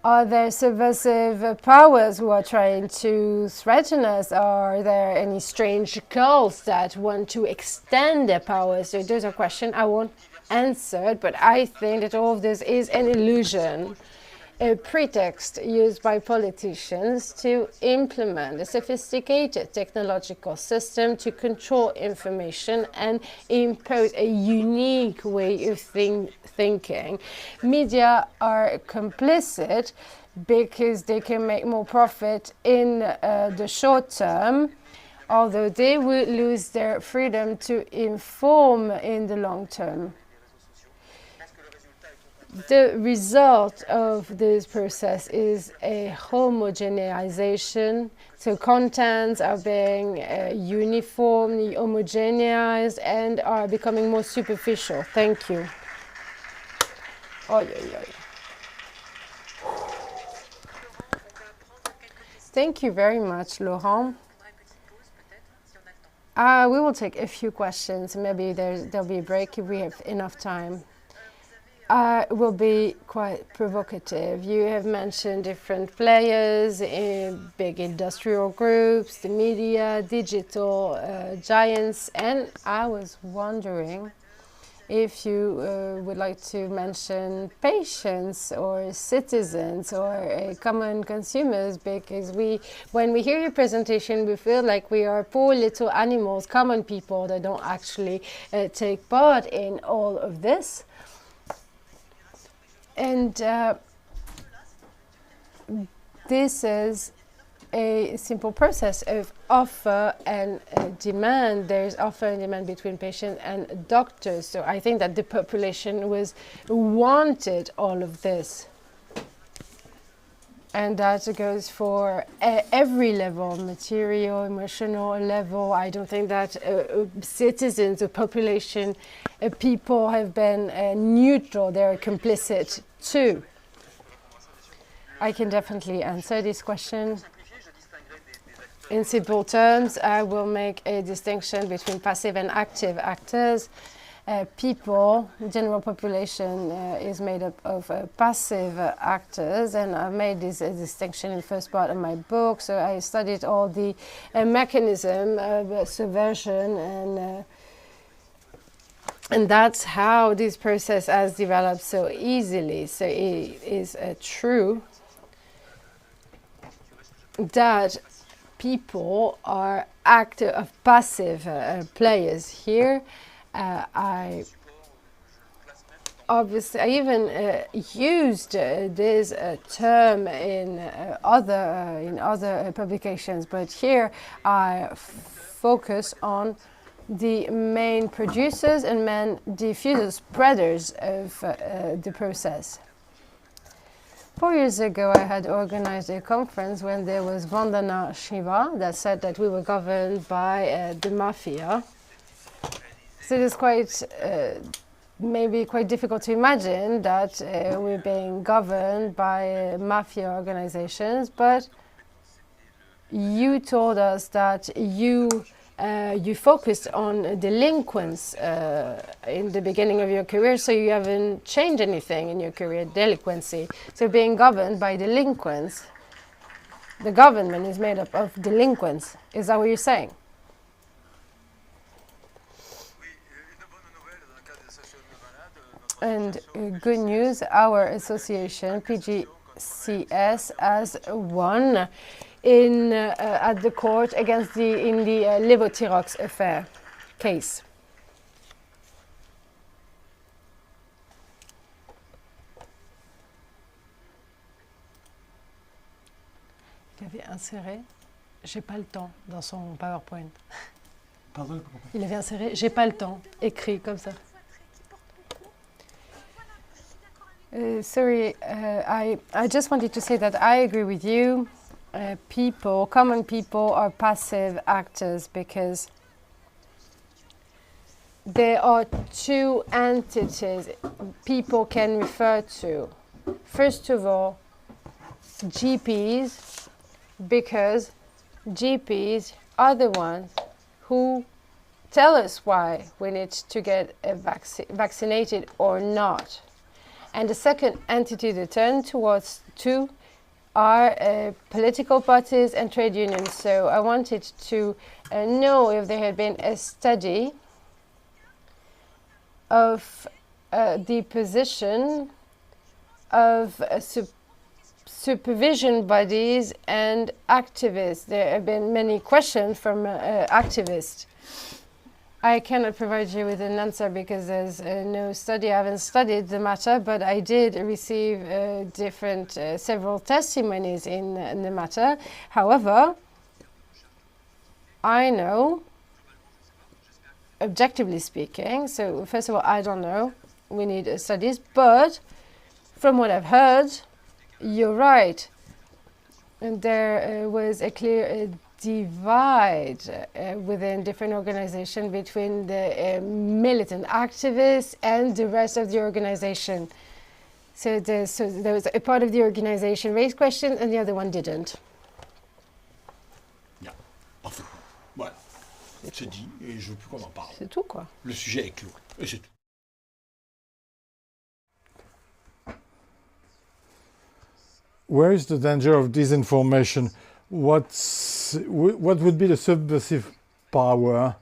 Are there subversive powers who are trying to threaten us? Are there any strange cults that want to extend their powers? So those are questions I won't answer, but I think that all of this is an illusion, a pretext used by politicians to implement a sophisticated technological system to control information and impose a unique way of thinking. Media are complicit because they can make more profit in the short term, although they will lose their freedom to inform in the long term. The result of this process is a homogenization. So contents are being uniformly homogenized and are becoming more superficial. Thank you. Thank you very much, Laurent. We will take a few questions. Maybe there'll be a break if we have enough time. Will be quite provocative. You have mentioned different players, big industrial groups, the media, digital giants, and I was wondering if you would like to mention patients or citizens or common consumers, because when we hear your presentation, we feel like we are poor little animals, common people that don't actually take part in all of this. And this is a simple process of offer and demand. There's offer and demand between patient and doctors. So I think that the population wanted all of this. And that goes for every level, material, emotional level. I don't think that citizens or population, people have been neutral. They're complicit too. I can definitely answer this question. In simple terms, I will make a distinction between passive and active actors. people, general population, is made up of passive actors, and I've made this distinction in the first part of my book. So I studied all the mechanism of subversion, and that's how this process has developed so easily. So it is true that people are passive players here. I even used this term in other publications, but here I focus on the main producers and main diffusers, spreaders of the process. 4 years ago, I had organized a conference when there was Vandana Shiva that said that we were governed by the mafia. So it is quite, maybe quite difficult to imagine that we're being governed by mafia organizations, but you told us that you focused on delinquents in the beginning of your career, so you haven't changed anything in your career, delinquency. So being governed by delinquents, the government is made up of delinquents. Is that what you're saying? And good news, our association, PGCS, has won at the court in the Levothyrox affair case. Il avait inséré, j'ai pas le temps, dans son PowerPoint. Pardon? Il avait inséré, j'ai pas le temps, écrit comme ça. Sorry, I just wanted to say that I agree with you. Common people are passive actors because there are two entities people can refer to. First of all, GPs, because GPs are the ones who tell us why we need to get vaccinated or not. And the second entity to turn towards are political parties and trade unions. So I wanted to know if there had been a study of the position of supervision bodies and activists. There have been many questions from activists. I cannot provide you with an answer because there's no study. I haven't studied the matter, but I did receive several testimonies in the matter. However, I know, objectively speaking, so first of all, I don't know, we need studies, but from what I've heard, you're right. And there was a clear divide within different organizations between the militant activists and the rest of the organization. So there was a part of the organization raised questions and the other one didn't. Bien, parfait. Voilà, c'est dit et je veux plus qu'on en parle. C'est tout quoi. Le sujet est clos et c'est tout. Where is the danger of disinformation? What would be the subversive power?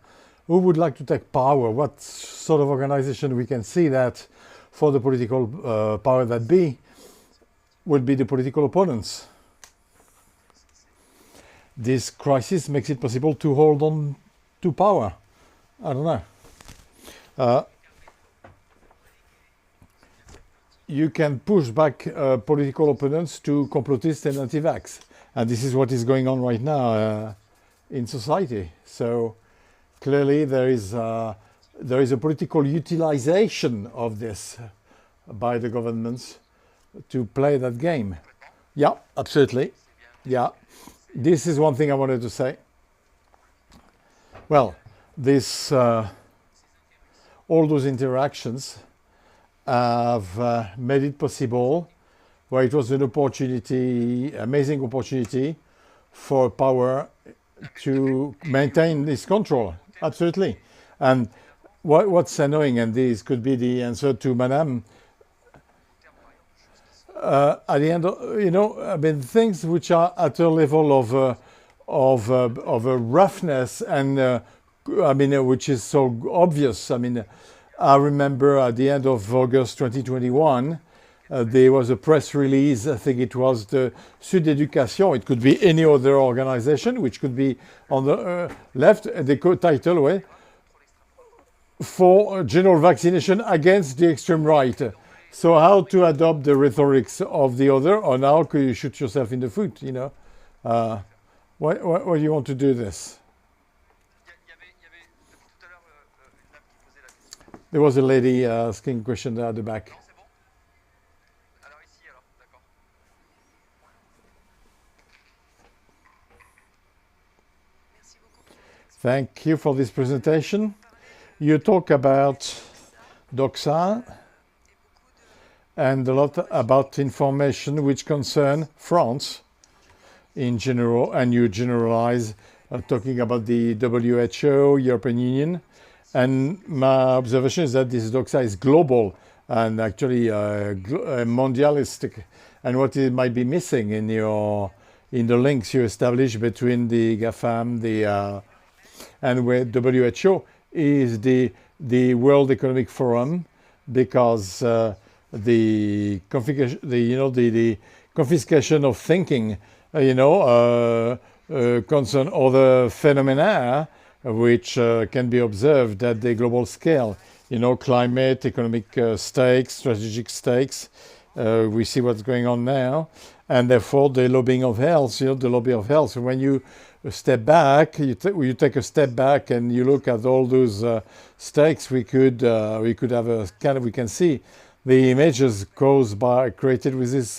Who would like to take power? What sort of organization we can see that for the political power that be would be the political opponents? This crisis makes it possible to hold on to power. I don't know. You can push back political opponents to complotists and anti-vax. And this is what is going on right now in society. So clearly there is a political utilization of this by the governments to play that game. Yeah, absolutely. Yeah, this is one thing I wanted to say. Well, this all those interactions have made it possible, where it was an opportunity, amazing opportunity for power to maintain this control. Absolutely. And what's annoying, and this could be the answer to Madame, at the end, I mean, things which are at a level of a roughness and I mean, which is so obvious. I mean, I remember at the end of August 2021, there was a press release. I think it was the Sud Education. It could be any other organization, which could be on the left. The title was for general vaccination against the extreme right. So how to adopt the rhetorics of the other, or how could you shoot yourself in the foot? Why do you want to do this? There was a lady asking a question there at the back. Thank you for this presentation. You talk about doxa and a lot about information which concern France in general, and you generalize talking about the WHO, European Union, and my observation is that this doxa is global and actually mondialistic, and what it might be missing in the links you establish between the GAFAM, and where WHO is the World Economic Forum, because the confiscation of thinking, concern other phenomena which can be observed at the global scale. Climate, economic stakes, strategic stakes. We see what's going on now, and therefore the lobbying of health. The lobby of health. When you step back, you take a step back and you look at all those stakes. We could have a kind of, we can see the images created with this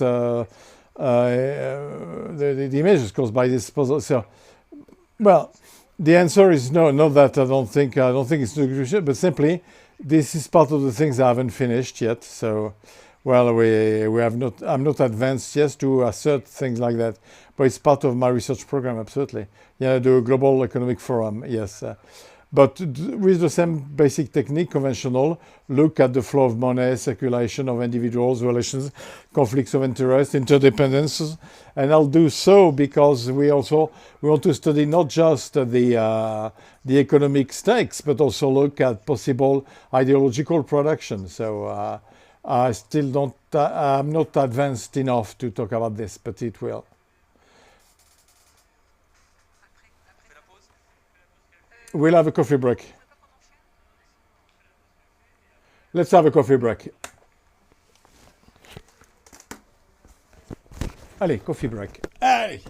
the images caused by this puzzle. So, well, the answer is no. Not that I don't think it's too crucial, but simply this is part of the things I haven't finished yet. So, well, we have not. I'm not advanced yet to assert things like that, but it's part of my research program. Absolutely, the Global Economic Forum. Yes. But with the same basic technique, conventional, look at the flow of money, circulation of individuals, relations, conflicts of interest, interdependences. And I'll do so because we want to study not just the economic stakes, but also look at possible ideological production. So I still don't, I'm not advanced enough to talk about this, but it will. We'll have a coffee break. Let's have a coffee break. Allez, coffee break. Allez!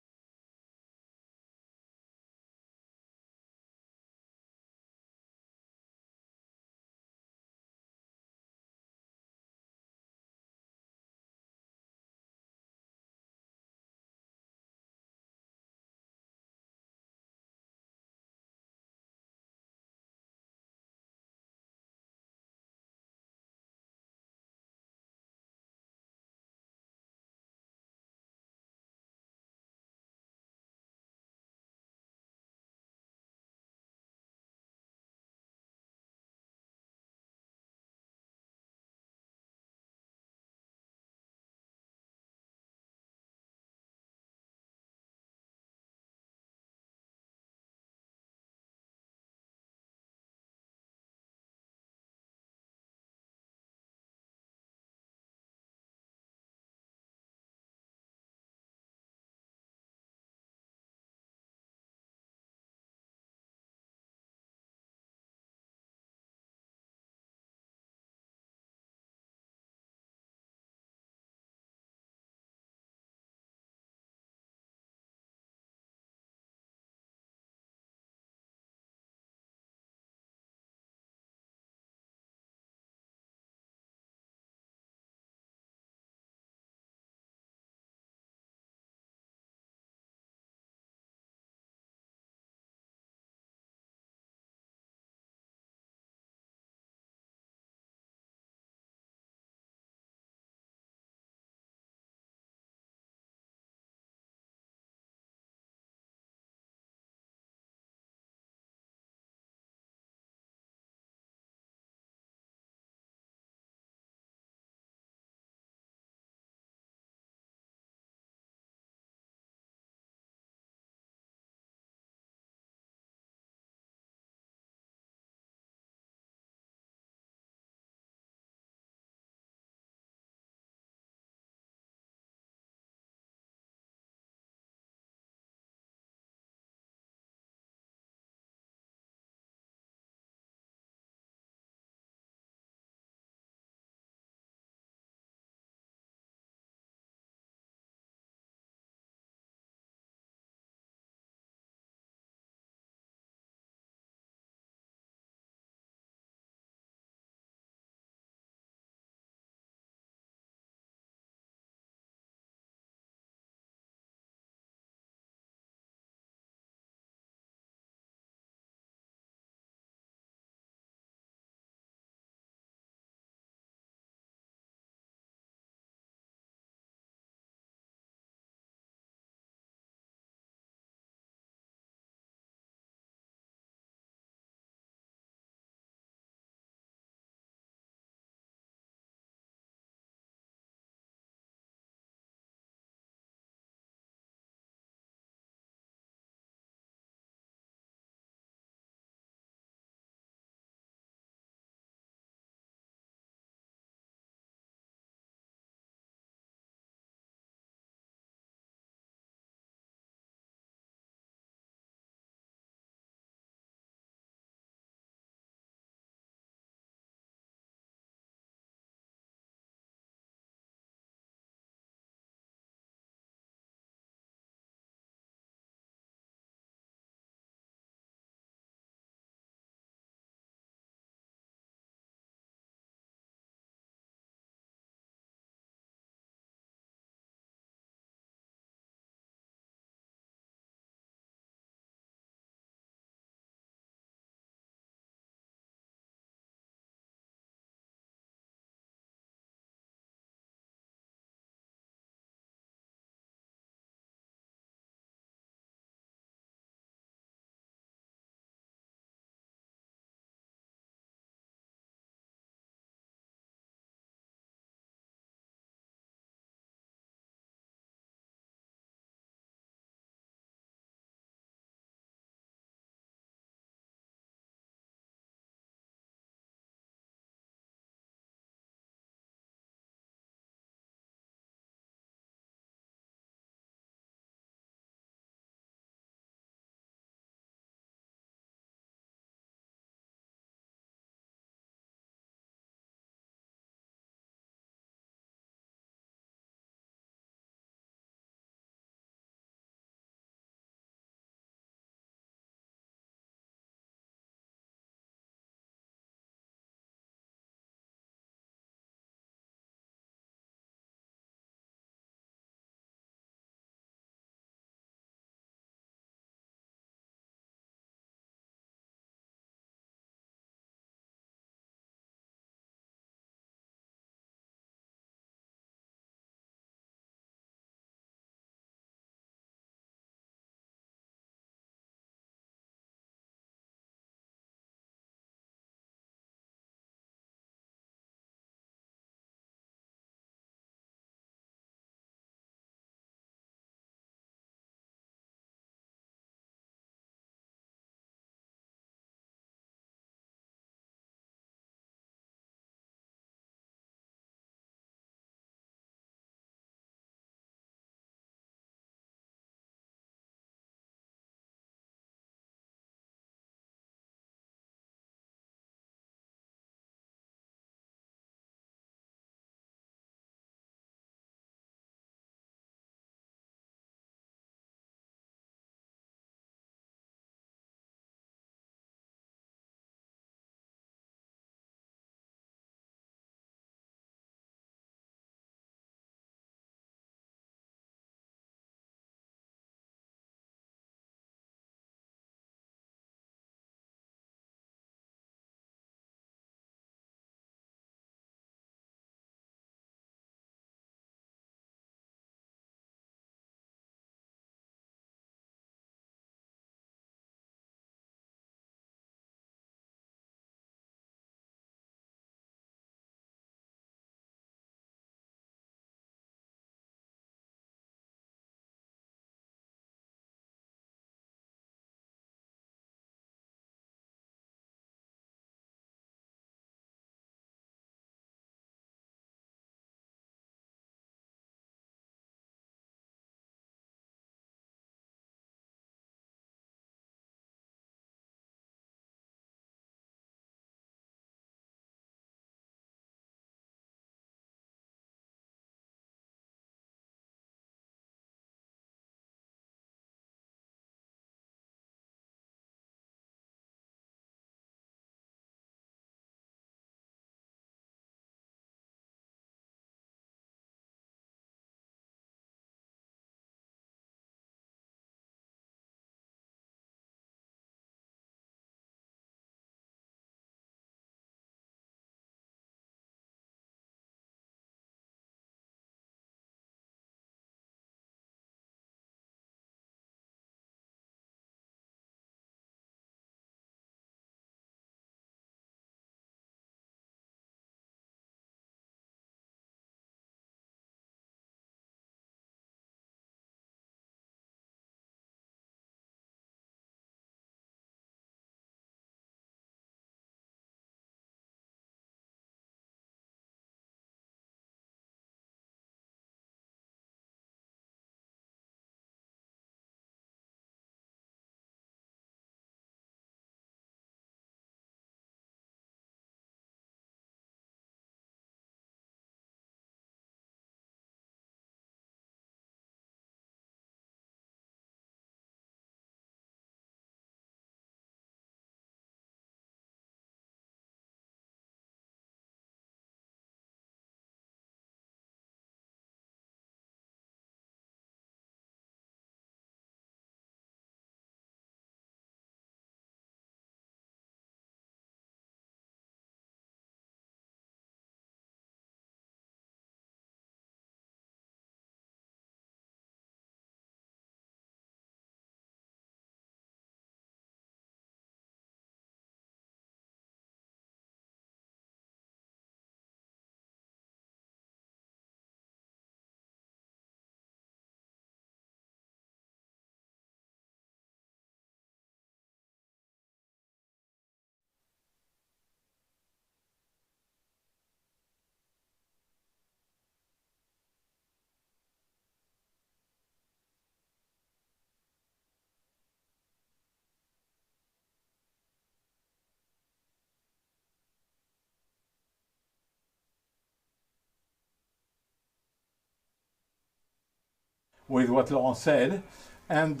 with what Laurent said. And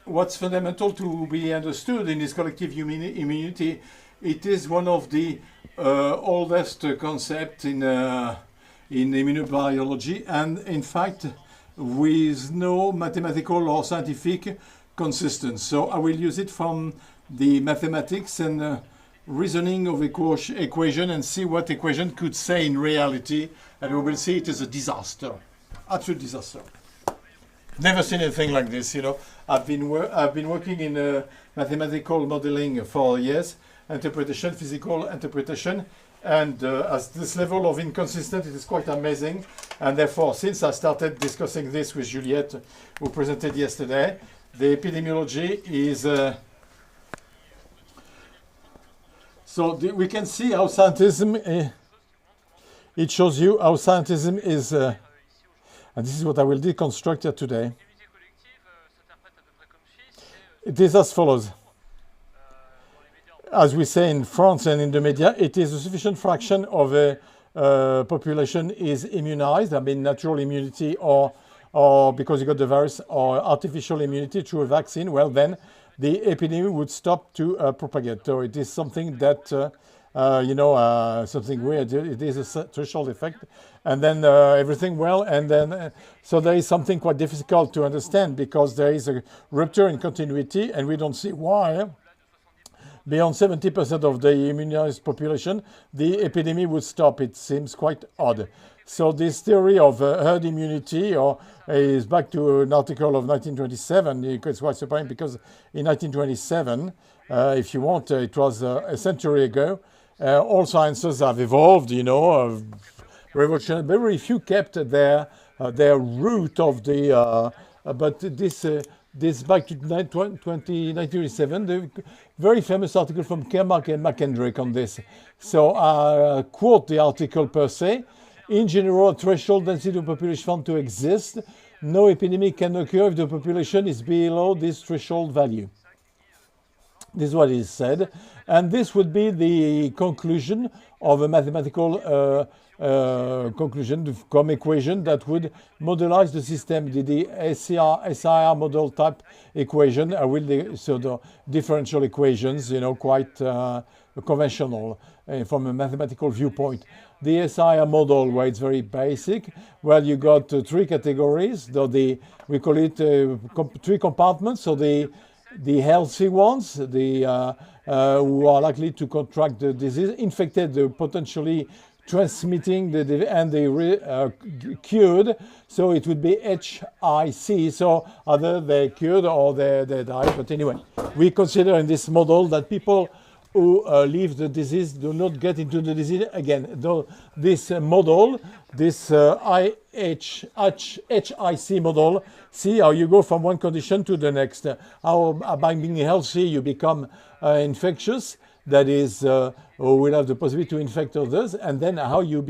what's fundamental to be understood in this collective immunity, it is one of the oldest concepts in immunobiology, and in fact, with no mathematical or scientific consistence. So I will use it from the mathematics and reasoning of equation and see what equation could say in reality, and we will see it is a disaster, absolute disaster. Never seen anything like this, you know. I've been working in mathematical modeling for years, interpretation, physical interpretation, and as this level of inconsistency, it is quite amazing. And therefore, since I started discussing this with Juliette, who presented yesterday, the epidemiology is we can see how scientism, it shows you how scientism is, and this is what I will deconstruct here today. It is as follows. As we say in France and in the media, it is a sufficient fraction of a population is immunized, I mean natural immunity or because you got the virus, or artificial immunity through a vaccine, well then the epidemic would stop to propagate. So it is something that, something weird. It is a threshold effect. And then everything well, and then, so there is something quite difficult to understand because there is a rupture in continuity and we don't see why. Beyond 70% of the immunized population, the epidemic would stop. It seems quite odd. So this theory of herd immunity is back to an article of 1927. It's quite surprising because in 1927, if you want, it was a century ago. All sciences have evolved, revolutionary. Very few kept their root of the, but this back to 1927, the very famous article from Kermack and McKendrick on this. So I quote the article per se. In general, a threshold density of population found to exist. No epidemic can occur if the population is below this threshold value. This is what is said. And this would be the conclusion of a mathematical conclusion, come equation that would modelize the system, the SIR model type equation. So the differential equations, quite conventional from a mathematical viewpoint. The SIR model, where it's very basic, well, you got three categories. We call it three compartments. So the healthy ones, who are likely to contract the disease, infected, potentially transmitting and they cured, so it would be HIC. So either they cured or they died. But anyway, we consider in this model that people who leave the disease do not get into the disease again. Though this model, this HIC model, see how you go from one condition to the next. How by being healthy you become infectious, that is, will have the possibility to infect others, and then how you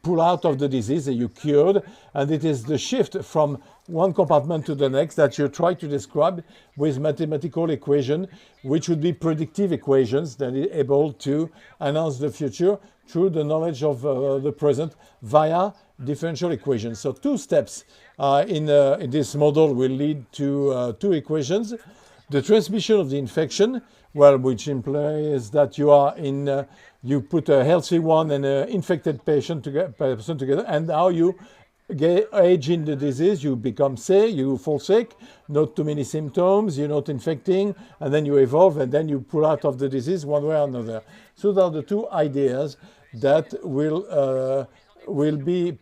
pull out of the disease and you cured, and it is the shift from one compartment to the next that you try to describe with mathematical equation, which would be predictive equations that are able to announce the future through the knowledge of the present via differential equations. So two steps in this model will lead to two equations. The transmission of the infection, well, which implies that you are you put a healthy one and an infected person together, and how you age in the disease, you become sick, you fall sick, not too many symptoms, you're not infecting, and then you evolve, and then you pull out of the disease one way or another. So those are the two ideas that will be.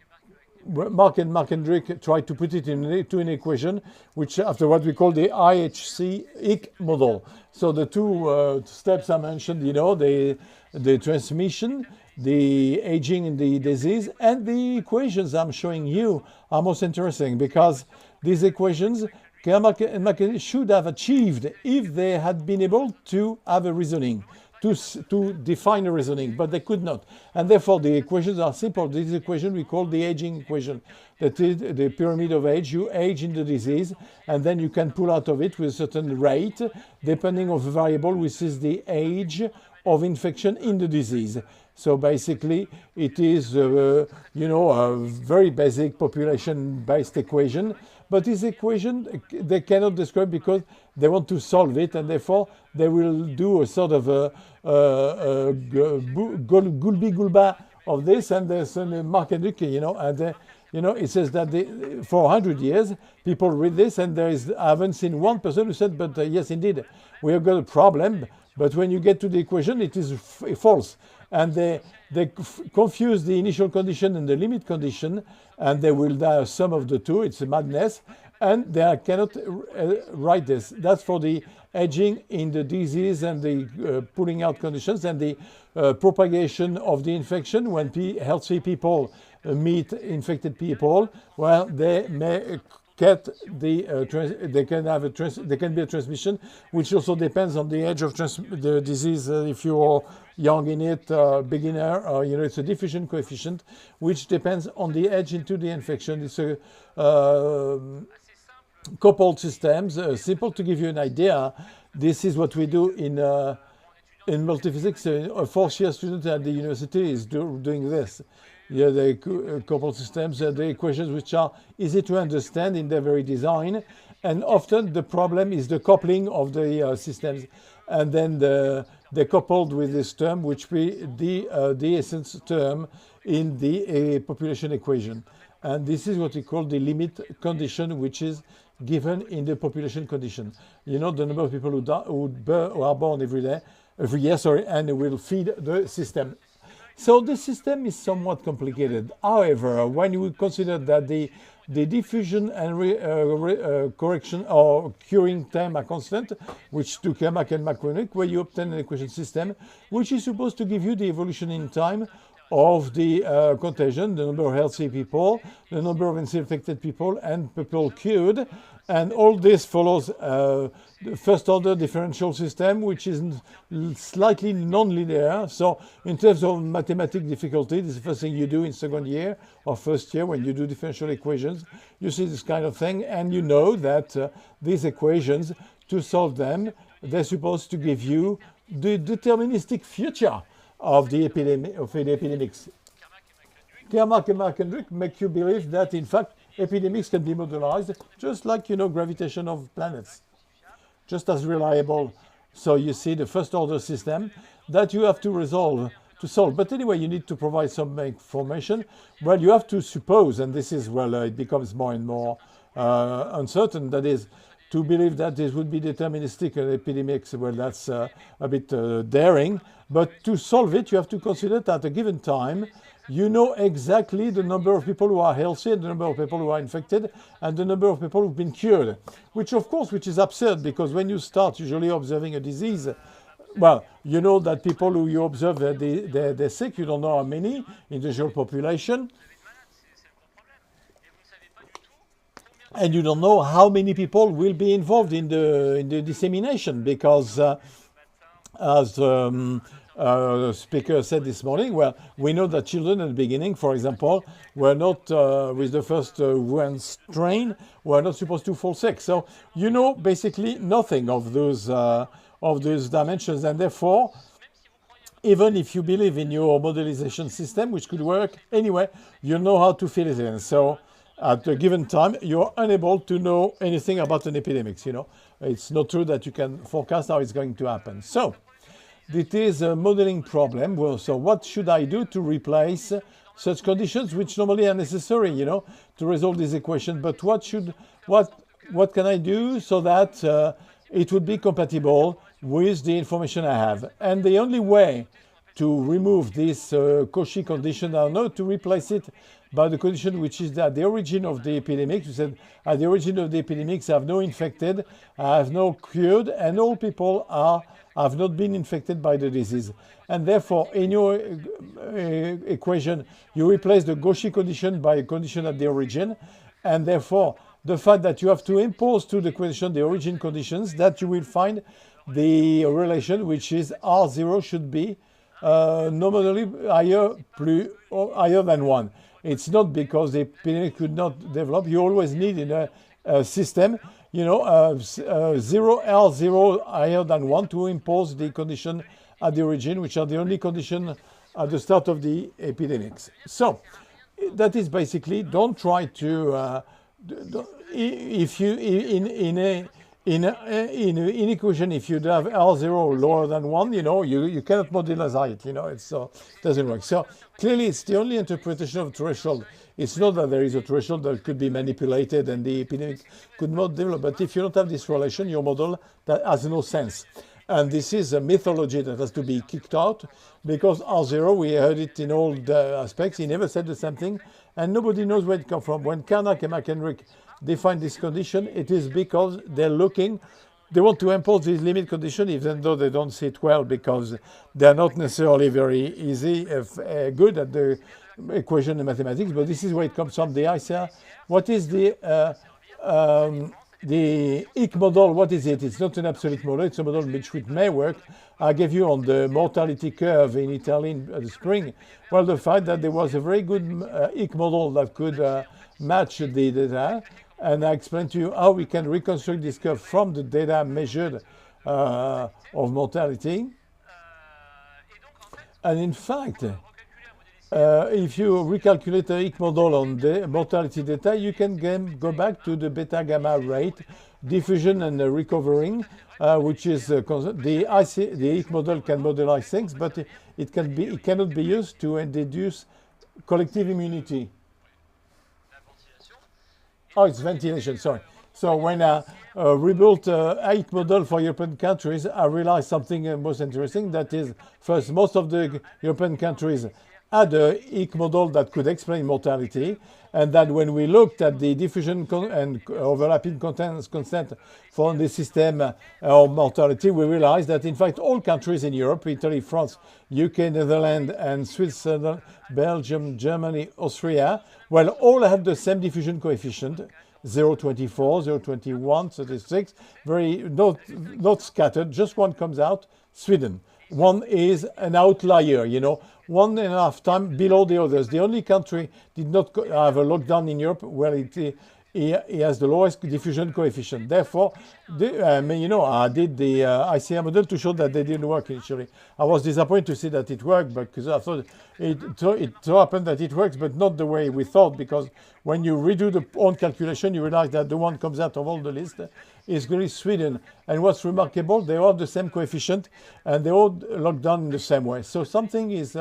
Mark and McKendrick tried to put it into an equation, which after what we call the ICS model. So the two steps I mentioned, the transmission, the aging in the disease, and the equations I'm showing you are most interesting because these equations Kermack and McKendrick should have achieved if they had been able to have a reasoning, to define a reasoning, but they could not. And therefore, the equations are simple. This equation we call the aging equation. That is the pyramid of age. You age in the disease, and then you can pull out of it with a certain rate, depending on the variable, which is the age of infection in the disease. So basically, it is, you know, a very basic population-based equation. But this equation, they cannot describe because they want to solve it, and therefore they will do a sort of a gulbi-gulba of this, and there's Mark and Luc, you know, and you know, it says that for 100 years, people read this, and I haven't seen one person who said, but yes, indeed, we have got a problem, but when you get to the equation, it is false. And they confuse the initial condition and the limit condition, and they will die a sum of the two. It's a madness, and they cannot write this. That's for the edging in the disease and the pulling out conditions and the propagation of the infection. When healthy people meet infected people, well, they may get they can be a transmission, which also depends on the age of the disease. If you are young in it, beginner, you know, it's a diffusion coefficient, which depends on the age into the infection. It's a coupled systems. Simple to give you an idea. This is what we do in multiphysics. A fourth-year student at the university is doing this. Yeah, the coupled systems, the equations which are easy to understand in their very design, and often the problem is the coupling of the systems, and then they're coupled with this term, which be the essence term in the population equation, and this is what we call the limit condition, which is given in the population condition. You know, the number of people who are born every year, and will feed the system. So the system is somewhat complicated. However, when you consider that the diffusion and correction or curing time are constant, which to Kermack and McCormick, where you obtain an equation system, which is supposed to give you the evolution in time of the contagion, the number of healthy people, the number of infected people, and people cured. And all this follows the first order differential system, which is slightly non-linear. So in terms of mathematical difficulty, this is the first thing you do in second year or first year when you do differential equations. You see this kind of thing, and you know that these equations, to solve them, they're supposed to give you the deterministic future of the epidemics. Kermack and McCormick make you believe that, in fact, epidemics can be modelized just like, you know, gravitation of planets, just as reliable. So you see the first order system that you have to solve. But anyway, you need to provide some information. Well, you have to suppose, and this is, well, it becomes more and more uncertain, that is, to believe that this would be deterministic epidemics, well, that's a bit daring. But to solve it, you have to consider that at a given time, you know exactly the number of people who are healthy and the number of people who are infected and the number of people who've been cured, which is absurd, because when you start usually observing a disease, well, you know that people who you observe, they're sick, you don't know how many in the general population, and you don't know how many people will be involved in the dissemination, because as the speaker said this morning, well, we know that children at the beginning, for example, were not, with the first Wuhan strain, were not supposed to fall sick. So you know basically nothing of those dimensions, and therefore, even if you believe in your modelization system, which could work anyway, you know how to fill it in. So at a given time, you're unable to know anything about an epidemic. You know, it's not true that you can forecast how it's going to happen. So it is a modeling problem. Well, so what should I do to replace such conditions, which normally are necessary, you know, to resolve this equation? But what can I do so that it would be compatible with the information I have? And the only way to remove this Cauchy condition, I know, to replace it by the condition which is at the origin of the epidemic. We said at the origin of the epidemics, I have no infected, I have no cured, and all people have not been infected by the disease. And therefore, in your equation, you replace the Cauchy condition by a condition at the origin, and therefore, the fact that you have to impose to the condition the origin conditions, that you will find the relation, which is R0 should be nominally higher than 1. It's not because the epidemic could not develop. You always need in a system, you know, 0 L0 higher than 1 to impose the condition at the origin, which are the only condition at the start of the epidemics. So that is basically, don't try to if you in equation, if you have R0 lower than 1, you cannot modelize it, it doesn't work. So clearly it's the only interpretation of threshold. It's not that there is a threshold that could be manipulated and the epidemic could not develop, but if you don't have this relation, your model that has no sense. And this is a mythology that has to be kicked out, because R0, we heard it in all the aspects, he never said the same thing, and nobody knows where it comes from. When Carnac and McHenrick define this condition, it is because they want to impose this limit condition, even though they don't see it well, because they're not necessarily very good at the equation in mathematics, but this is where it comes from, the ICR. What is the IC model? What is it? It's not an absolute model, it's a model which may work. I gave you on the mortality curve in Italy in the spring, well, the fact that there was a very good IC model that could match the data, and I explained to you how we can reconstruct this curve from the data measured of mortality. And in fact, if you recalculate the IC model on the mortality data, you can go back to the beta gamma rate, diffusion and recovering, which is the IC model can modelize things, but it cannot be used to deduce collective immunity. Oh, it's ventilation, sorry. So when I rebuilt IC model for European countries, I realized something most interesting. That is, first, most of the European countries had a IC model that could explain mortality, and that when we looked at the diffusion and overlapping constant for the system of mortality, we realized that in fact all countries in Europe, Italy, France, UK, Netherlands, and Switzerland, Belgium, Germany, Austria, well, all have the same diffusion coefficient, 0.24, 0.21, 36, very not scattered, just one comes out, Sweden. One is an outlier, 1.5 times below the others. The only country did not have a lockdown in Europe where he has the lowest diffusion coefficient. Therefore, I did the ICR model to show that they didn't work initially. I was disappointed to see that it worked, because I thought it so happened that it works, but not the way we thought, because when you redo the own calculation, you realize that the one comes out of all the list is really Sweden. And what's remarkable, they all have the same coefficient, and they all locked down in the same way. So something is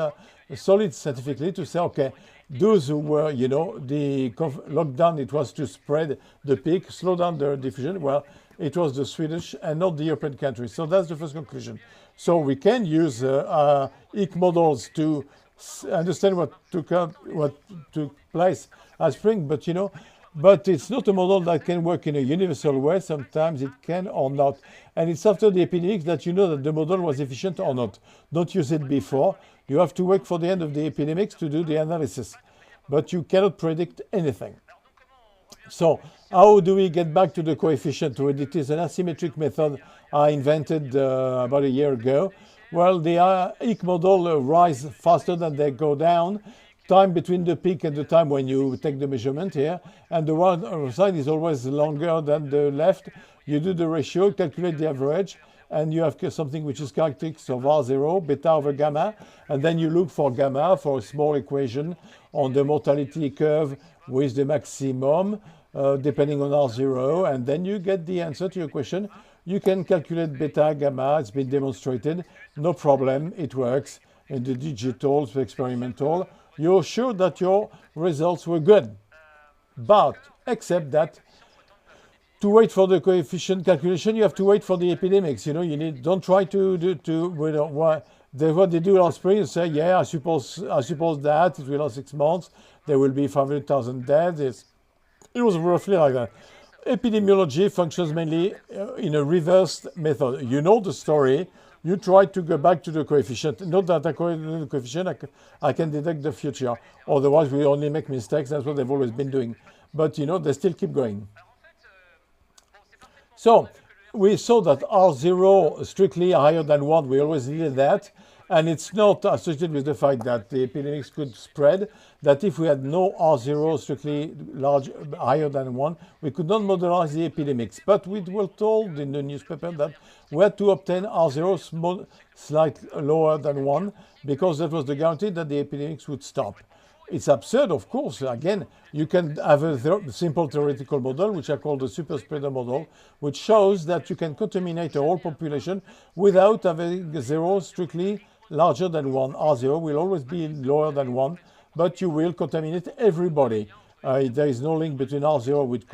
solid scientifically to say, okay, those who were, the lockdown, it was to spread the peak, slow down the diffusion. Well, it was the Swedish and not the European countries. So that's the first conclusion. So we can use IC models to understand what took place at spring, but it's not a model that can work in a universal way. Sometimes it can or not. And it's after the epidemic that you know that the model was efficient or not. Don't use it before. You have to wait for the end of the epidemics to do the analysis. But you cannot predict anything. So how do we get back to the coefficient? Well, it is an asymmetric method I invented about a year ago. Well, the IC model rise faster than they go down. Time between the peak and the time when you take the measurement here, and the one side is always longer than the left. You do the ratio, calculate the average, and you have something which is characteristic of R0, beta over gamma, and then you look for gamma for a small equation on the mortality curve with the maximum, depending on R0, and then you get the answer to your question. You can calculate beta, gamma, it's been demonstrated, no problem, it works in the digital, the experimental. You're sure that your results were good, but except that to wait for the coefficient calculation, you have to wait for the epidemics. Don't try what they do last spring is say, yeah, I suppose that it will last 6 months. There will be 500,000 deaths. It was roughly like that. Epidemiology functions mainly in a reversed method. You know the story. You try to go back to the coefficient. Not that according to the coefficient, I can detect the future. Otherwise, we only make mistakes. That's what they've always been doing. But, they still keep going. So we saw that R0 strictly higher than 1. We always needed that. And it's not associated with the fact that the epidemics could spread, that if we had no R0 strictly higher than 1, we could not modelize the epidemics. But we were told in the newspaper that we had to obtain R0 slightly lower than 1, because that was the guarantee that the epidemics would stop. It's absurd, of course. Again, you can have a simple theoretical model, which I call the super spreader model, which shows that you can contaminate a whole population without having 0 strictly larger than 1. R0 will always be lower than 1, but you will contaminate everybody. There is no link between R0, which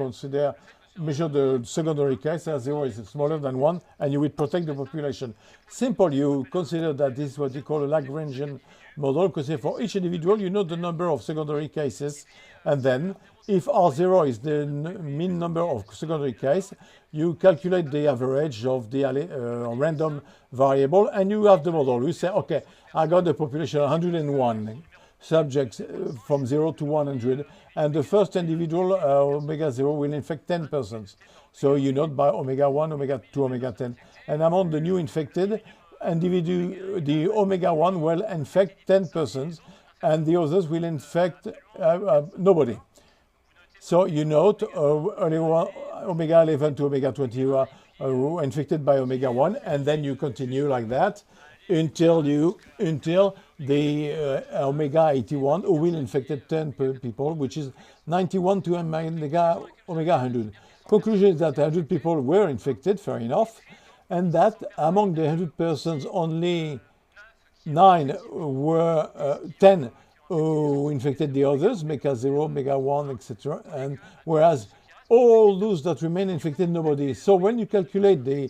measure the secondary case, R0 is smaller than 1, and you will protect the population. Simple, you consider that this is what you call a Lagrangian model, because for each individual, you know the number of secondary cases, and then if R0 is the mean number of secondary cases, you calculate the average of the random variable, and you have the model. You say, okay, I got the population 101 subjects from 0 to 100, and the first individual omega 0 will infect 10 persons. So you note by omega 1, omega 2, omega 10. And among the new infected individu, the omega 1 will infect 10 persons, and the others will infect nobody. So you note omega 11 to omega 20 are infected by omega 1, and then you continue like that until the omega 81 who will infect 10 people, which is 91 to omega 100. Conclusion is that 100 people were infected, fair enough, and that among the 100 persons, only 10 who infected the others, omega 0, omega 1, etc. And whereas all those that remain infected, nobody. So when you calculate the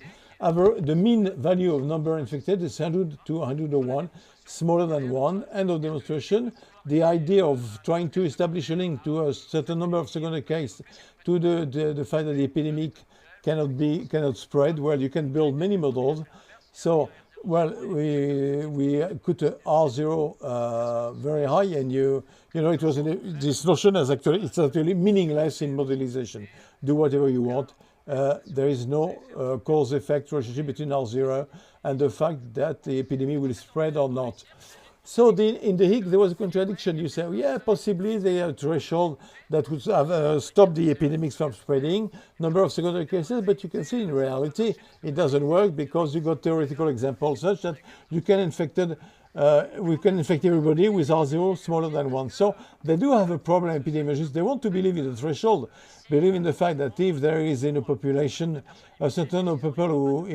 mean value of number infected is 100 to 101, smaller than 1. End of demonstration. The idea of trying to establish a link to a certain number of secondary cases to the fact that the epidemic cannot spread. Well, you can build many models. So, well, we put R0 very high, and you know it was this notion is actually meaningless in modelization. Do whatever you want. There is no cause-effect relationship between R0 and the fact that the epidemic will spread or not. So in the Higgs, there was a contradiction. You say, oh, yeah, possibly they have a threshold that would have stopped the epidemics from spreading, number of secondary cases, but you can see in reality it doesn't work because you got theoretical examples such that you can we can infect everybody with R0 smaller than 1. So they do have a problem, epidemiologists. They want to believe in the threshold, believe in the fact that if there is in a population a certain number of people who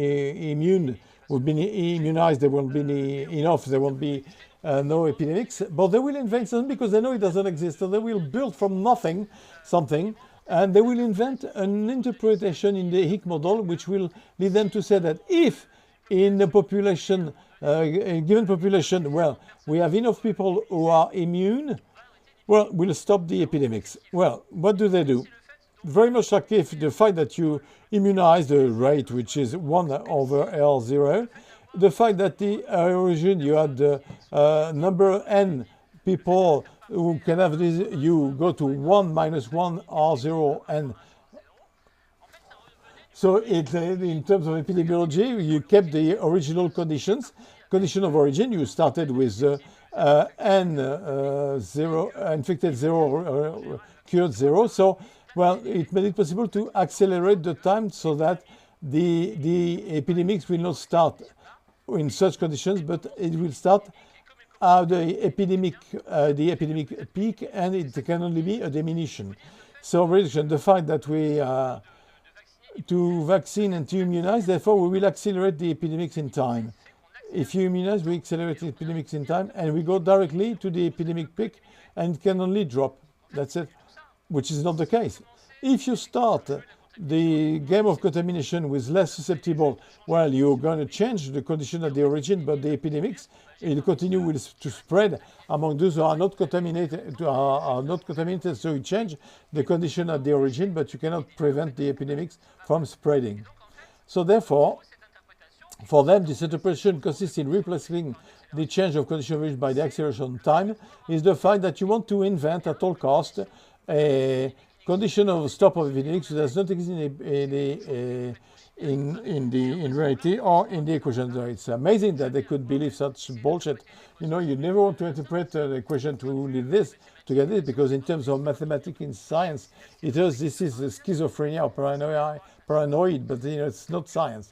would be immunized, there won't be enough, there won't be no epidemics, but they will invent something because they know it doesn't exist. So they will build from nothing something, and they will invent an interpretation in the Higgs model which will lead them to say that if in the population, a given population, well, we have enough people who are immune, well, we'll stop the epidemics. Well, what do? Very much like if the fact that you immunize the rate, which is 1 over L0, the fact that the origin you had number n people who can have this, you go to 1 minus 1 R0 n. So in terms of epidemiology, you kept the original conditions. Condition of origin, you started with n 0, infected 0, cured 0. So, well, it made it possible to accelerate the time so that the epidemics will not start in such conditions, but it will start the epidemic peak, and it can only be a diminution. So reduction, the fact that we to vaccine and to immunize, therefore we will accelerate the epidemics in time. If you immunize, we accelerate the epidemics in time, and we go directly to the epidemic peak, and it can only drop. That's it, which is not the case. If you start the game of contamination with less susceptible, well, you're going to change the condition at the origin, but the epidemics will continue to spread among those who are not contaminated. So you change the condition at the origin, but you cannot prevent the epidemics from spreading. So therefore, for them, this interpretation consists in replacing the change of condition of origin by the acceleration of time, is the fact that you want to invent at all cost a condition of stop of epidemics does not exist in reality or in the equation. So it's amazing that they could believe such bullshit. You know, you never want to interpret an equation to leave this to get this, because in terms of mathematics in science, this is schizophrenia or paranoid, but you know, it's not science.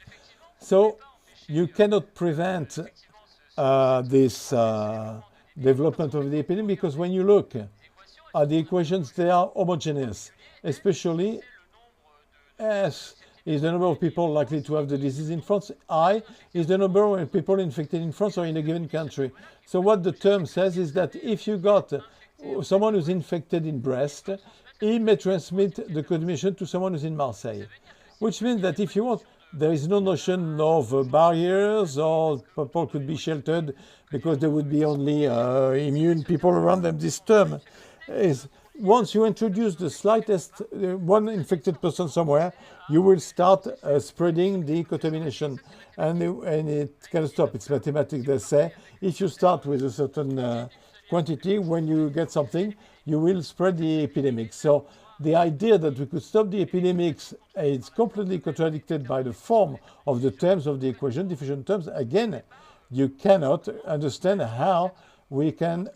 So you cannot prevent this development of the epidemic, because when you look at the equations, they are homogeneous, especially S is the number of people likely to have the disease in France. I is the number of people infected in France or in a given country. So what the term says is that if you got someone who's infected in Brest, he may transmit the contamination to someone who's in Marseille, which means that if you want, there is no notion of barriers, or people could be sheltered because there would be only immune people around them. This term is, once you introduce the slightest one infected person somewhere, you will start spreading the contamination, and it can stop. It's mathematics. They say if you start with a certain quantity, when you get something, you will spread the epidemic. So the idea that we could stop the epidemics is completely contradicted by the form of the terms of the equation, diffusion terms. Again, you cannot understand how we can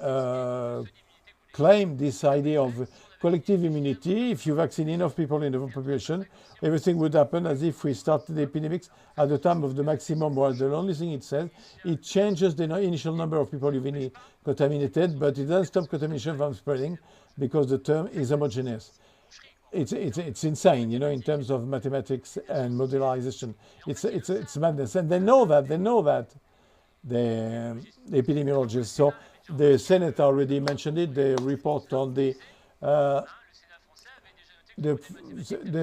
claim this idea of collective immunity. If you vaccinate enough people in the population, everything would happen as if we started the epidemics at the time of the maximum. Well, the only thing it says, it changes the initial number of people you've been contaminated, but it doesn't stop contamination from spreading because the term is homogeneous. It's insane, you know, in terms of mathematics and modelization. It's madness, and they know that. The epidemiologists. So the Senate already mentioned it. They report on they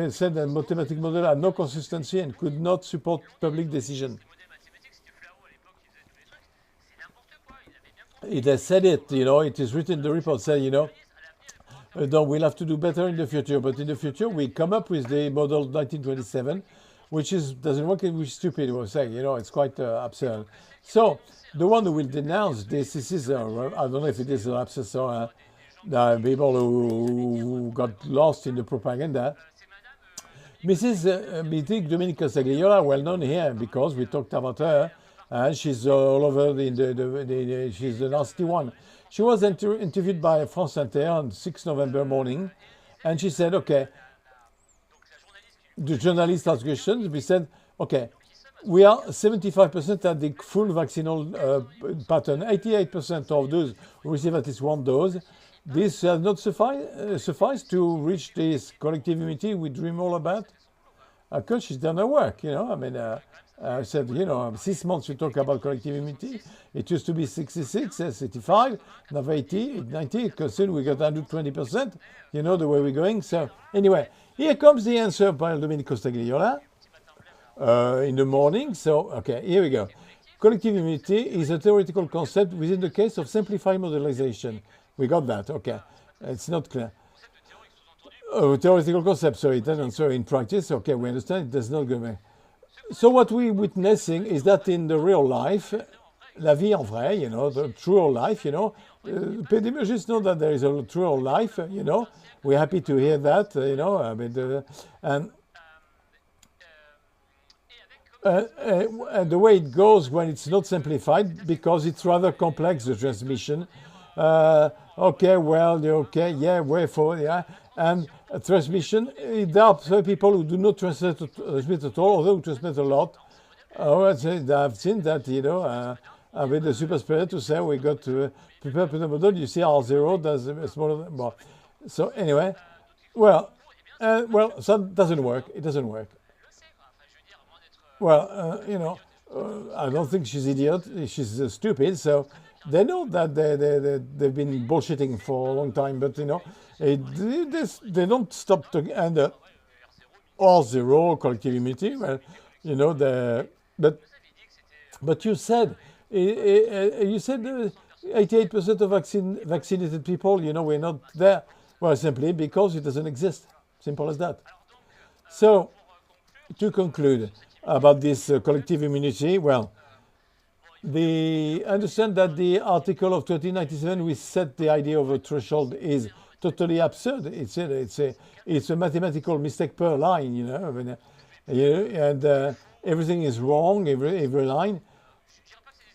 said that mathematical model had no consistency and could not support public decision. It has said it, you know, it is written in the report, said, you know, no, we'll have to do better in the future, but in the future we come up with the model 1927, which doesn't work, which is stupid, we'll say, you know, it's quite absurd. So the one who will denounce this is, I don't know if it is an abscess or people who got lost in the propaganda. Mrs. Mythique Dominique Castagliola, well known here because we talked about her, and she's all over she's the nasty one. She was interviewed by France Inter on 6 November morning, and she said, okay, the journalist asked questions, we said, okay, we are 75% at the full vaccinal pattern, 88% of those who receive at least one dose. This has not suffice to reach this collective immunity we dream all about. Because she's done her work, you know. I mean, I said, you know, 6 months you talk about collective immunity. It used to be 66, 65, now 80, 90, because soon we got 120%. You know the way we're going. So anyway, here comes the answer by Dominique Castagliola in the morning. So, okay, here we go. Collective immunity is a theoretical concept within the case of simplified modelization. We got that, okay. It's not clear. Theoretical concept, sorry, it doesn't answer in practice. Okay, we understand it does not go back. So what we're witnessing is that in the real life, la vie en vrai, you know, the true life, you know, epidemiologists know that there is a true life, you know. We're happy to hear that, you know, I mean, and the way it goes when it's not simplified, because it's rather complex, the transmission. Okay, well, okay, yeah, wherefore, yeah, and transmission, there are some people who do not transmit at all, although who transmit a lot. I've seen that, you know, with the super spreader to say we got to prepare for the model. You see R0 does a smaller, well, so anyway, well, so it doesn't work. It doesn't work. Well, you know, I don't think she's idiot. She's stupid. So they know that they've been bullshitting for a long time. But you know, they don't stop to and R0 collective immunity. Well, you know, but you said 88% of vaccinated people. You know, we're not there. Well, simply because it doesn't exist. Simple as that. So to conclude about this collective immunity, well, understand that the article of 2097 we set the idea of a threshold is totally absurd. It's a mathematical mistake per line, you know. I mean, and everything is wrong, every line.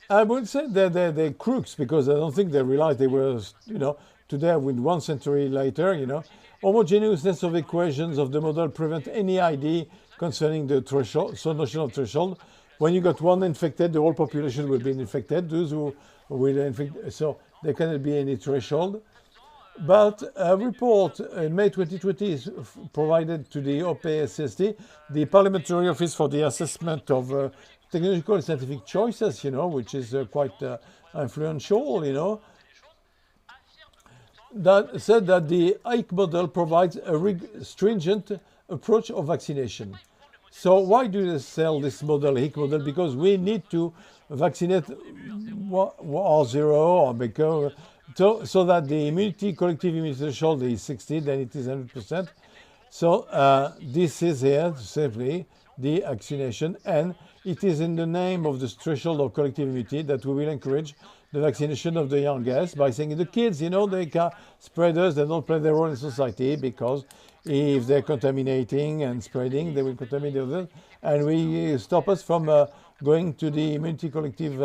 I would say they're crooks, because I don't think they realized they were, you know, today with 1 century later, you know, homogeneousness of equations of the model prevent any idea concerning the threshold, so notion of threshold. When you got one infected, the whole population will be infected. Those who will infect, so there cannot be any threshold. But a report in May 2020 is provided to the OPSST, the Parliamentary Office for the Assessment of Technological and Scientific Choices, you know, which is quite influential, you know, that said that the ICE model provides a stringent approach of vaccination. So why do they sell this model, ICE model? Because we need to vaccinate R0 or because so that the immunity, collective immunity threshold is 60, then it is 100%. So this is here simply the vaccination, and it is in the name of the threshold of collective immunity that we will encourage the vaccination of the youngest by saying the kids, you know, they are spreaders, they don't play their role in society, because if they're contaminating and spreading, they will contaminate others, and we stop us from going to the immunity collective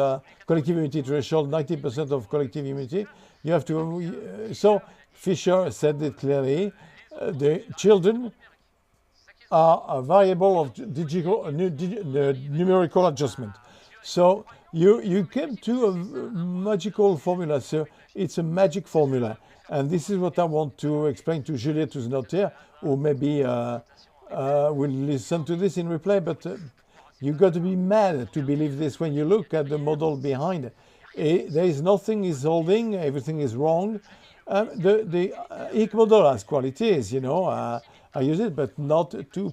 immunity threshold, 90% of collective immunity. You have to, so Fisher said it clearly, the children are a variable of numerical adjustment. So you came to a magical formula, so it's a magic formula. And this is what I want to explain to Juliette, who's not here, who maybe will listen to this in replay, but you've got to be mad to believe this when you look at the model behind it. There is nothing is holding, everything is wrong. The IC model has qualities, you know, I use it, but not to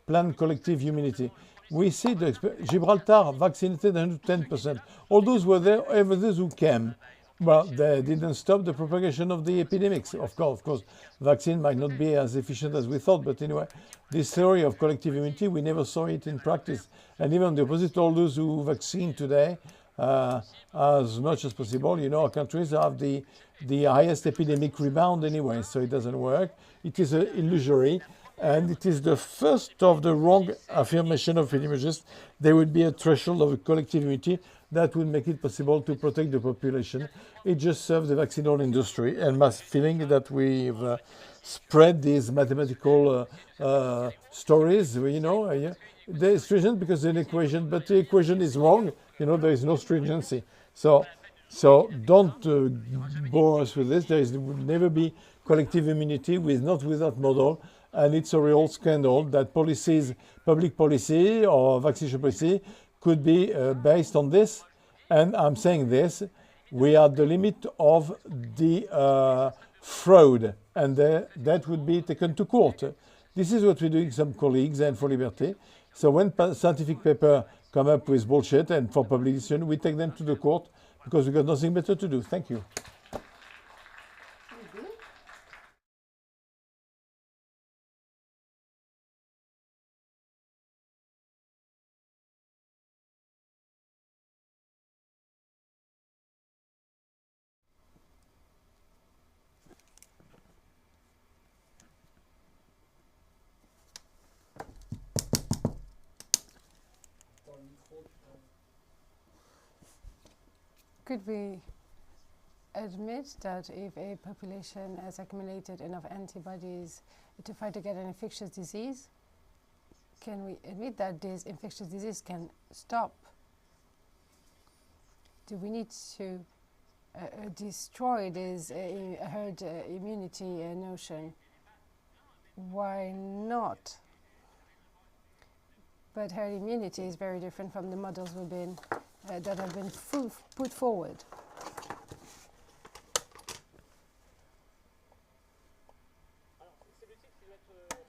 plan collective immunity. We see Gibraltar vaccinated 110%. All those were there, every those who came. Well, they didn't stop the propagation of the epidemics. Of course, vaccine might not be as efficient as we thought, but anyway, this theory of collective immunity, we never saw it in practice. And even the opposite, all those who vaccine today, as much as possible, you know, our countries have the highest epidemic rebound anyway, so it doesn't work. It is illusory, and it is the first of the wrong affirmation of epidemiologists. There would be a threshold of collective immunity that would make it possible to protect the population. It just serves the vaccinal industry and my feeling that we've spread these mathematical stories, you know. They're stringent because they're an equation, but the equation is wrong. You know, there is no stringency. So don't bore us with this. There will never be collective immunity not without model. And it's a real scandal that policies, public policy or vaccination policy could be based on this. And I'm saying this, we are at the limit of the fraud, and that would be taken to court. This is what we're doing, some colleagues and for Liberté. So when scientific paper come up with bullshit and for publication, we take them to the court because we've got nothing better to do. Thank you. Could we admit that if a population has accumulated enough antibodies to fight against an infectious disease, can we admit that this infectious disease can stop? Do we need to destroy this herd immunity notion? Why not? But herd immunity is very different from the models we've been that have been put forward.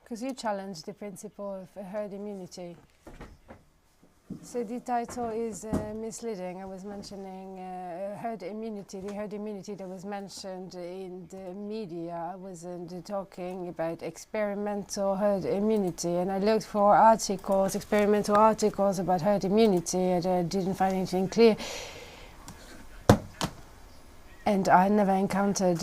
Because you challenge the principle of herd immunity. So the title is misleading. I was mentioning herd immunity, the herd immunity that was mentioned in the media. I wasn't talking about experimental herd immunity, and I looked for articles, experimental articles about herd immunity, and I didn't find anything clear. And I never encountered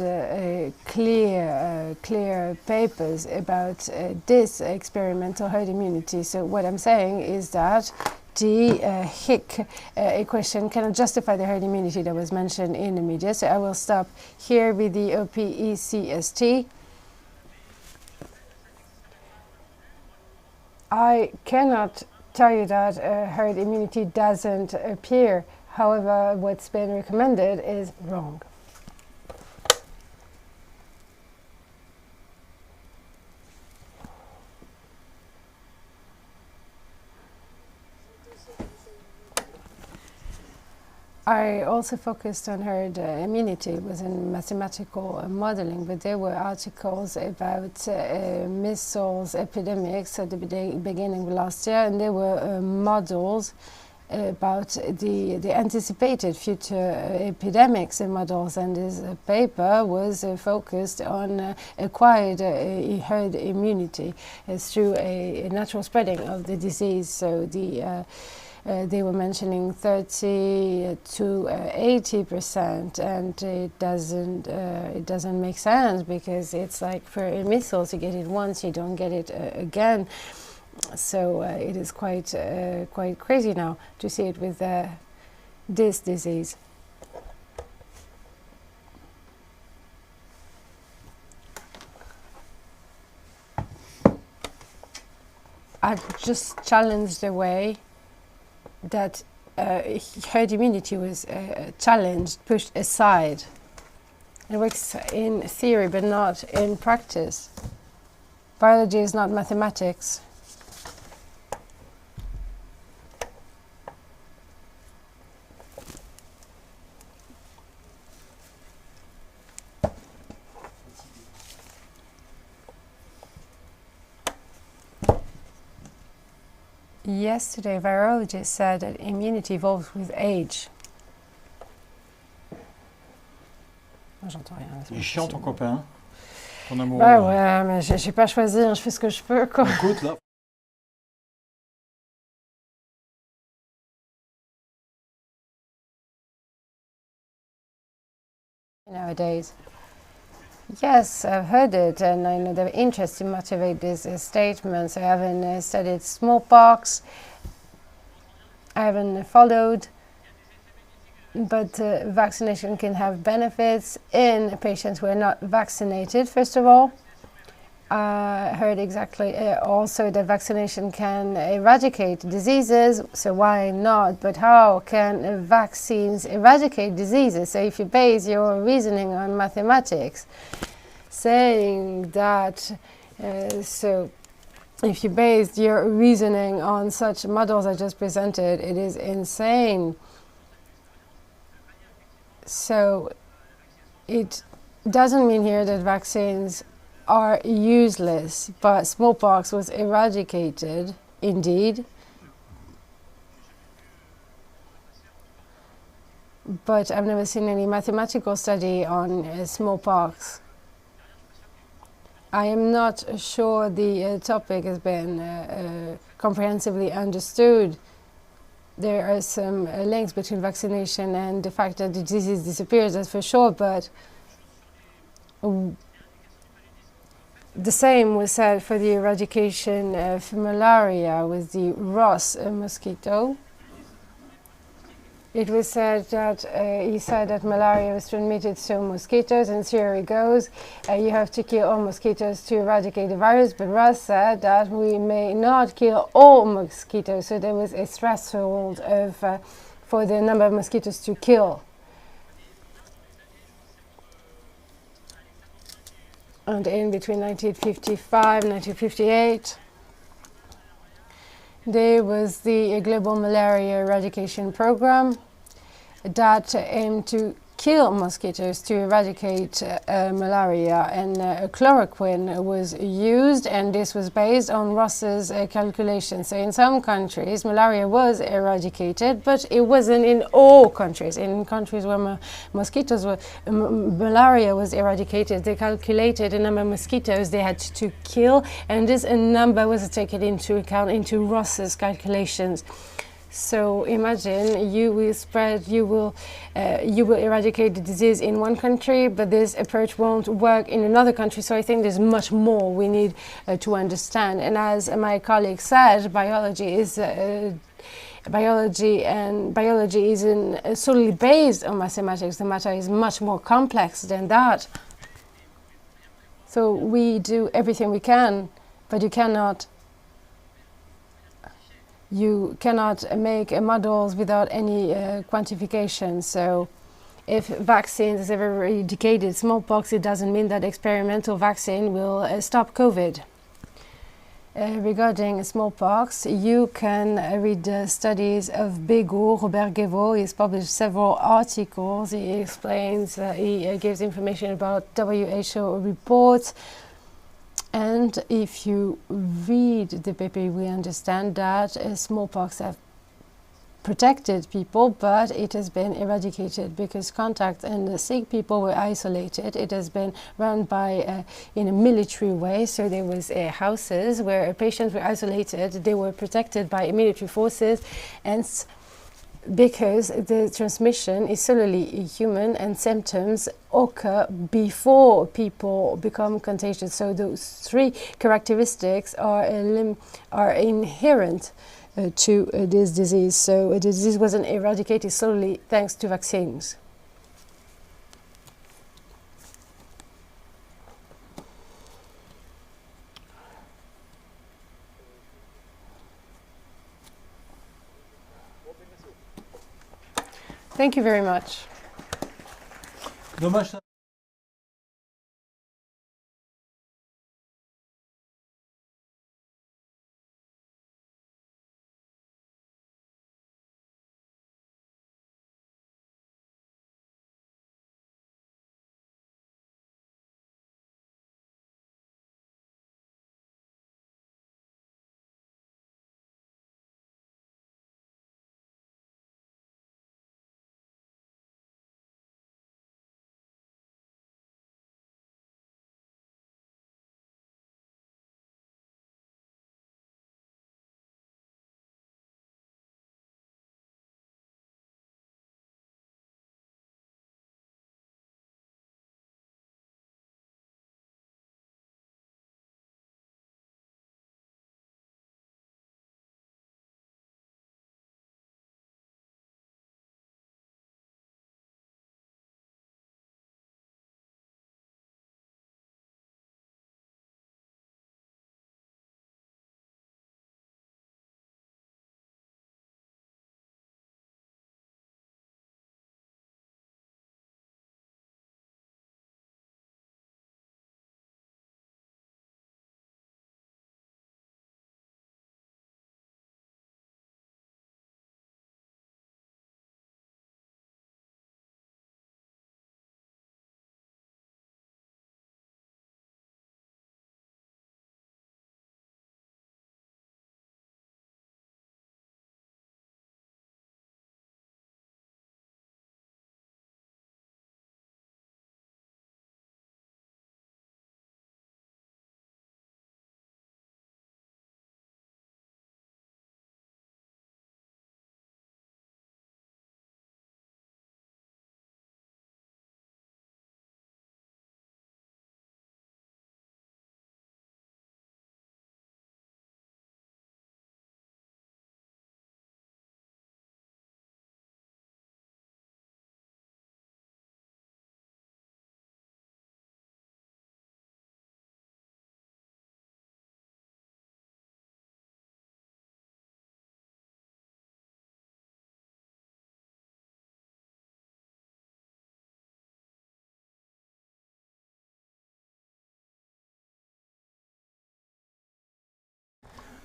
clear papers about this experimental herd immunity. So what I'm saying is that the Hick equation cannot justify the herd immunity that was mentioned in the media. So I will stop here with the OPECST. I cannot tell you that herd immunity doesn't appear. However, what's been recommended is wrong. I also focused on herd immunity. It was in mathematical modeling, but there were articles about measles epidemics at the beginning of last year, and there were models about the anticipated future epidemics and models, and this paper was focused on acquired herd immunity through a natural spreading of the disease. So they were mentioning 30 to 80%, and it doesn't make sense, because it's like for measles, you get it once, you don't get it again. So it is quite crazy now to see it with this disease. I just challenged the way that herd immunity was challenged, pushed aside. It works in theory, but not in practice. Biology is not mathematics. Yesterday, a virologist said that immunity evolves with age. J'entends rien. Il est chiant ton copain, ton amoureux. Bah ouais, mais j'ai pas choisi, hein, je fais ce que je peux, quoi. Écoute, là. Nowadays. Yes, I've heard it, and I know their interest to motivate these statements. I haven't studied smallpox, I haven't followed, but vaccination can have benefits in patients who are not vaccinated, first of all. I heard exactly also that vaccination can eradicate diseases, so why not? But how can vaccines eradicate diseases? So if you base your reasoning on mathematics, saying that, so if you based your reasoning on such models I just presented, it is insane. So it doesn't mean here that vaccines are useless, but smallpox was eradicated, indeed. But I've never seen any mathematical study on smallpox. I am not sure the topic has been comprehensively understood. There are some links between vaccination and the fact that the disease disappears, that's for sure, but the same was said for the eradication of malaria with the Ross mosquito. It was said that he said that malaria was transmitted through mosquitoes, and here it goes. You have to kill all mosquitoes to eradicate the virus, but Ross said that we may not kill all mosquitoes, so there was a threshold of for the number of mosquitoes to kill. And in between 1955 and 1958, there was the Global Malaria Eradication Program that aimed to kill mosquitoes to eradicate malaria, and chloroquine was used, and this was based on Ross's calculations. So in some countries malaria was eradicated, but it wasn't in all countries. In countries where malaria was eradicated, they calculated the number of mosquitoes they had to kill, and this number was taken into account into Ross's calculations. So imagine you will eradicate the disease in one country, but this approach won't work in another country. So I think there's much more we need to understand. And as my colleague said, biology isn't solely based on mathematics. The matter is much more complex than that. So we do everything we can, but you cannot make models without any quantification. So if vaccines have eradicated smallpox, it doesn't mean that experimental vaccine will stop COVID. Regarding smallpox, you can read the studies of Bégaud, Robert Guévaux. He's published several articles. He explains, he gives information about WHO reports. And if you read the paper, we understand that smallpox have protected people, but it has been eradicated because contact and the sick people were isolated. It has been run by in a military way. So there was houses where patients were isolated. They were protected by military forces, and because the transmission is solely human and symptoms occur before people become contagious. So those three characteristics are inherent to this disease. So the disease wasn't eradicated solely thanks to vaccines. Thank you very much. Dommage.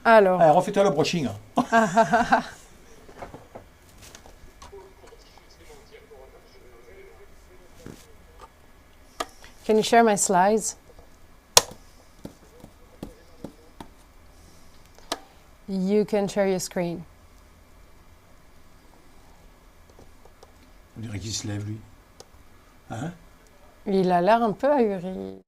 Alors. Refais-toi le brushing. Can you share my slides? You can share your screen. On dirait qu'il se lève, lui. Hein? Il a l'air un peu ahuri.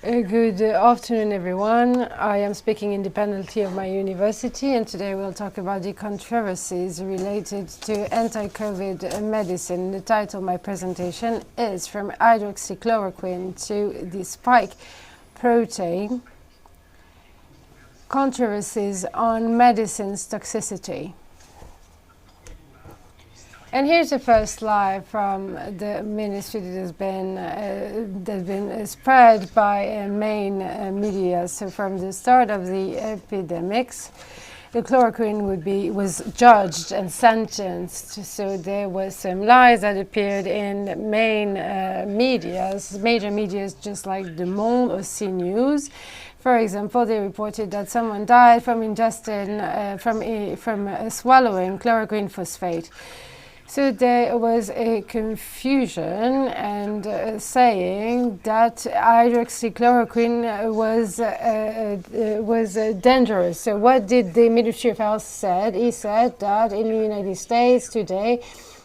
Good afternoon, everyone. I am speaking independently of my university, and today we'll talk about the controversies related to anti-COVID medicine. The title of my presentation is From Hydroxychloroquine to the Spike Protein, Controversies on Medicine's Toxicity. And here's the first slide from the ministry that has been spread by main media. So from the start of the epidemics, the chloroquine was judged and sentenced. So there was some lies that appeared in main major medias, just like Le Monde or CNews. For example, they reported that someone died from ingesting, from swallowing chloroquine phosphate. So there was a confusion and saying that hydroxychloroquine was dangerous. So what did the Ministry of Health said? He said that in the United States today,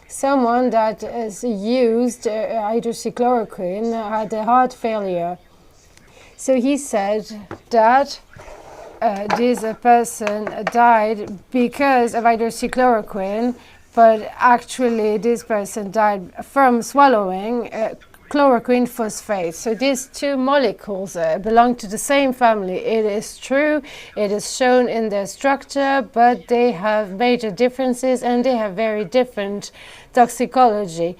someone that has used hydroxychloroquine had a heart failure. So he said that this person died because of hydroxychloroquine, but actually this person died from swallowing chloroquine phosphate. So these two molecules belong to the same family. It is true, it is shown in their structure, but they have major differences and they have very different toxicology.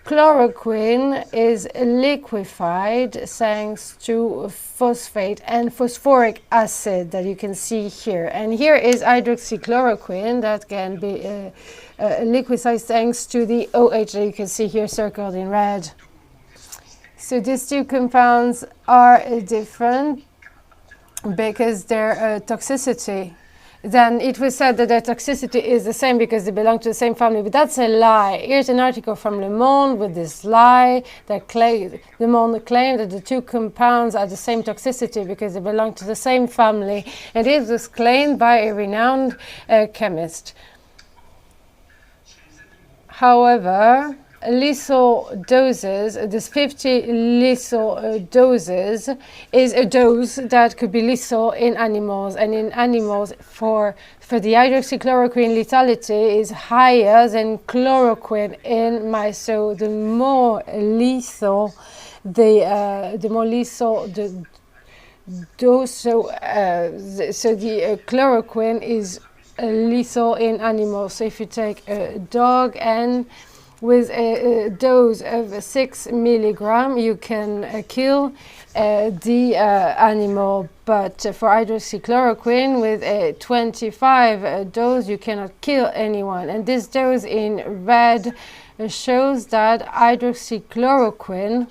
Chloroquine is liquefied thanks to phosphate and phosphoric acid that you can see here. And here is hydroxychloroquine that can be liquefied thanks to the OH that you can see here circled in red. So these two compounds are different because their toxicity. Then it was said that their toxicity is the same because they belong to the same family, but that's a lie. Here's an article from Le Monde with this lie that Le Monde claimed that the two compounds are the same toxicity because they belong to the same family, and it was claimed by a renowned chemist. However, lethal doses, this 50 lethal doses is a dose that could be lethal in animals, and in animals for the hydroxychloroquine lethality is higher than chloroquine in mice. So the more lethal the dose, so the chloroquine is lethal in animals. So if you take a dog and with a dose of 6 milligrams, you can kill the animal. But for hydroxychloroquine, with a 25 dose, you cannot kill anyone. And this dose in red shows that hydroxychloroquine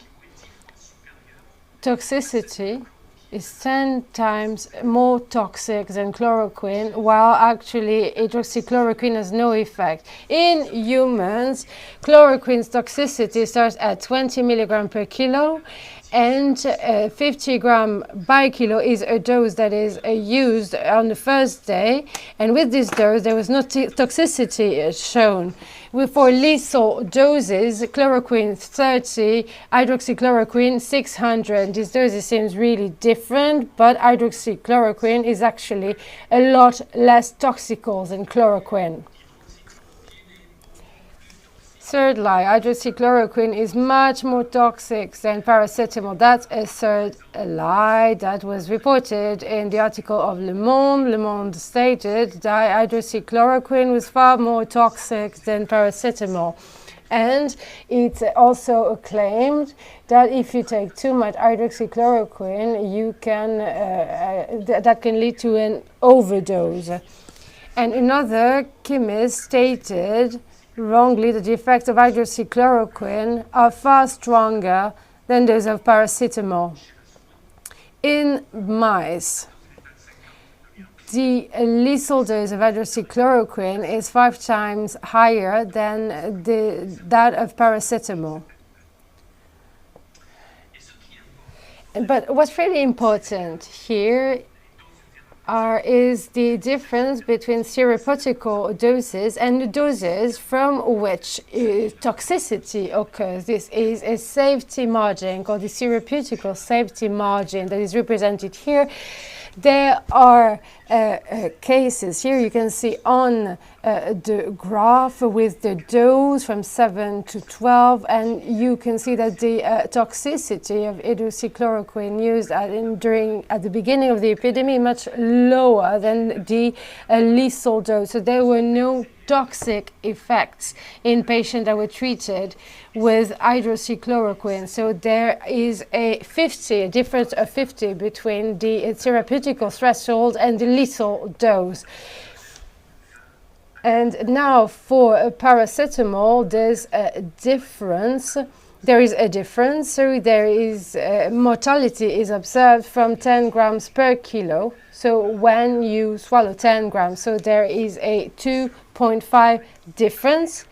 toxicity is 10 times more toxic than chloroquine, while actually hydroxychloroquine has no effect. In humans, chloroquine's toxicity starts at 20 milligrams per kilo, and 50 grams by kilo is a dose that is used on the first day, and with this dose there was no toxicity shown. For lethal doses, chloroquine 30, hydroxychloroquine 600. This dose seems really different, but hydroxychloroquine is actually a lot less toxical than chloroquine. Third lie, hydroxychloroquine is much more toxic than paracetamol. That's a third lie that was reported in the article of Le Monde. Le Monde stated that hydroxychloroquine was far more toxic than paracetamol. And it also claimed that if you take too much hydroxychloroquine, you can that can lead to an overdose. And another chemist stated wrongly that the effects of hydroxychloroquine are far stronger than those of paracetamol. In mice, the lethal dose of hydroxychloroquine is 5 times higher than that of paracetamol. But what's really important here is the difference between therapeutic doses and doses from which toxicity occurs. This is a safety margin called the therapeutic safety margin that is represented here. There are cases here you can see on the graph with the dose from 7 to 12, and you can see that the toxicity of hydroxychloroquine used at the beginning of the epidemic much lower than the lethal dose. So there were no toxic effects in patients that were treated with hydroxychloroquine. So there is a difference of 50 between the therapeutic threshold and the lethal dose. And now for paracetamol, there's a difference. There is a difference. So there is mortality is observed from 10 grams per kilo. So when you swallow 10 grams, so there is a 2.5 difference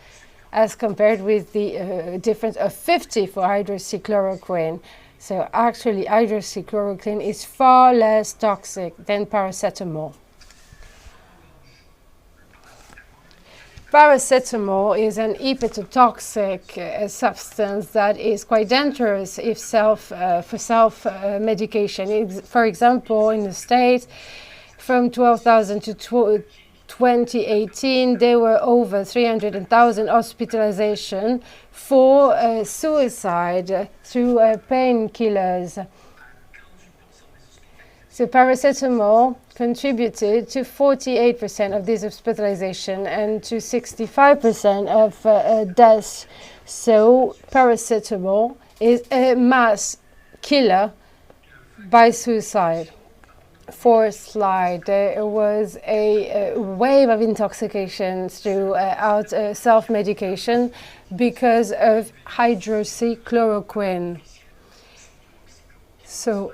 as compared with the difference of 50 for hydroxychloroquine. So actually hydroxychloroquine is far less toxic than paracetamol. Paracetamol is an hepatotoxic substance that is quite dangerous if for self-medication. For example, in the States, from 12,000 to 2018, there were over 300,000 hospitalizations for suicide through painkillers. So paracetamol contributed to 48% of this hospitalization and to 65% of deaths. So paracetamol is a mass killer by suicide. Fourth slide, there was a wave of intoxication throughout self-medication because of hydroxychloroquine. So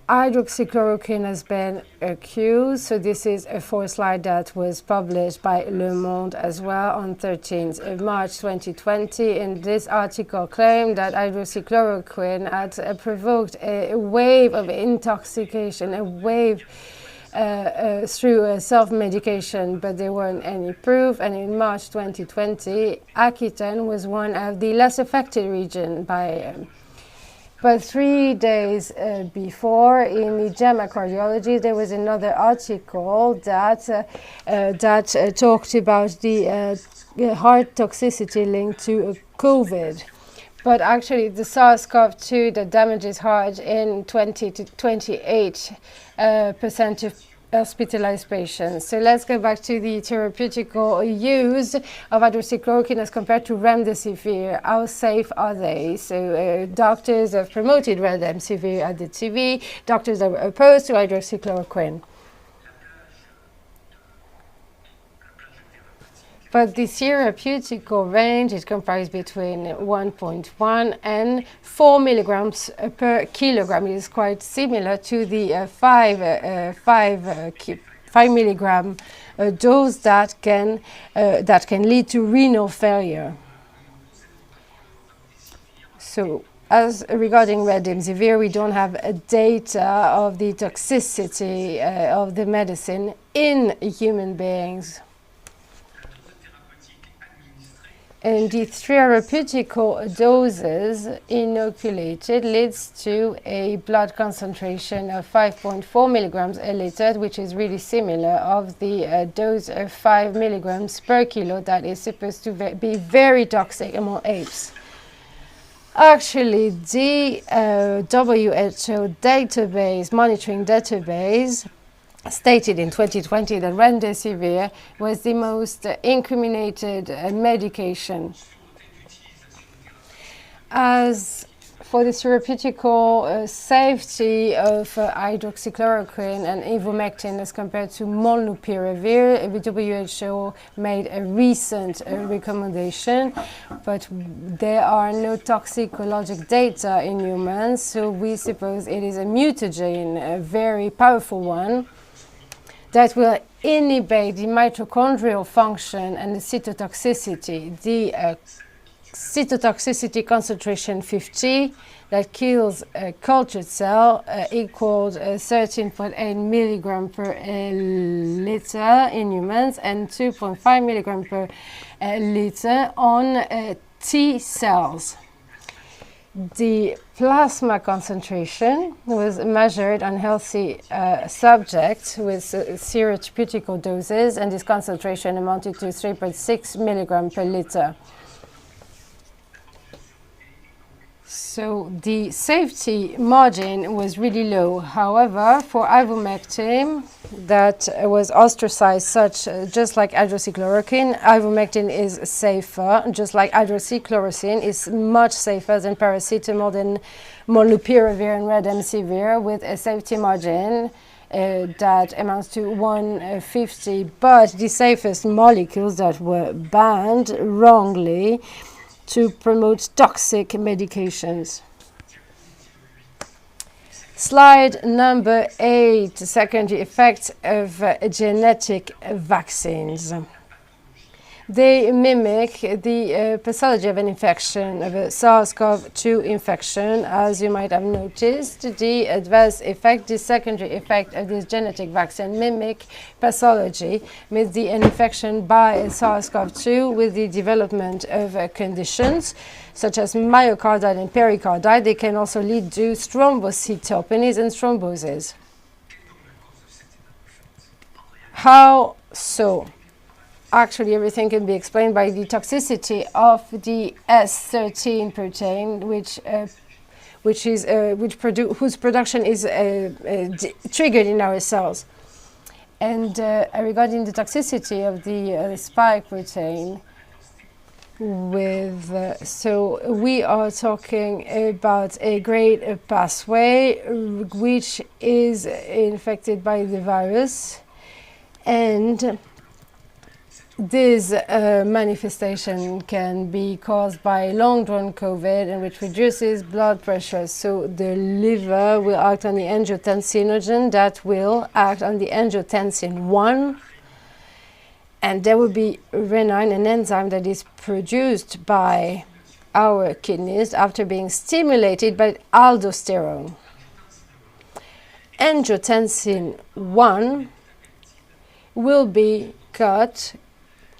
hydroxychloroquine has been accused. So this is a fourth slide that was published by Le Monde as well on 13th of March 2020. And this article claimed that hydroxychloroquine had provoked a wave of intoxication, a wave through self-medication, but there weren't any proof. And in March 2020, Aquitaine was one of the less affected regions by But 3 days before, in the JAMA Cardiology, there was another article that talked about the heart toxicity linked to COVID. But actually, the SARS-CoV-2 that damages heart in 20 to 28% of hospitalized patients. So let's go back to the therapeutic use of hydroxychloroquine as compared to remdesivir. How safe are they? So doctors have promoted remdesivir at the TV. Doctors are opposed to hydroxychloroquine. But the therapeutic range is comprised between 1.1 and 4 milligrams per kilogram. It is quite similar to the 5 milligram dose that can lead to renal failure. So, as regarding remdesivir, we don't have data of the toxicity of the medicine in human beings. And the therapeutic doses inoculated leads to a blood concentration of 5.4 milligrams a liter, which is really similar of the dose of 5 milligrams per kilo that is supposed to be very toxic among apes. Actually, the WHO database, monitoring database, stated in 2020 that remdesivir was the most incriminated medication. As for the therapeutic safety of hydroxychloroquine and ivermectin as compared to molnupiravir, the WHO made a recent recommendation, but there are no toxicologic data in humans, so we suppose it is a mutagen, a very powerful one, that will inhibit the mitochondrial function and the cytotoxicity. The cytotoxicity concentration 50 that kills a cultured cell equaled 13.8 milligram per liter in humans and 2.5 milligram per liter on T cells. The plasma concentration was measured on healthy subjects with therapeutic doses, and this concentration amounted to 3.6 milligram per liter. So the safety margin was really low. However, for ivermectin, that was ostracized just like hydroxychloroquine, ivermectin is safer, just like hydroxychloroquine is much safer than paracetamol, than molnupiravir and remdesivir, with a safety margin that amounts to 150. But the safest molecules that were banned wrongly to promote toxic medications. Slide number 8, secondary effects of genetic vaccines. They mimic the pathology of an infection, of a SARS-CoV-2 infection. As you might have noticed, the adverse effect, the secondary effect of this genetic vaccine mimic pathology with the infection by SARS-CoV-2 with the development of conditions such as myocarditis and pericarditis. They can also lead to thrombocytopenies and thromboses. How so? Actually, everything can be explained by the toxicity of the S13 protein, whose production is triggered in our cells. And regarding the toxicity of the spike protein, so we are talking about a great pathway which is infected by the virus, and this manifestation can be caused by long-drawn COVID, and which reduces blood pressure. So the liver will act on the angiotensinogen that will act on the angiotensin 1, and there will be renin, an enzyme that is produced by our kidneys after being stimulated by aldosterone. Angiotensin 1 will be cut,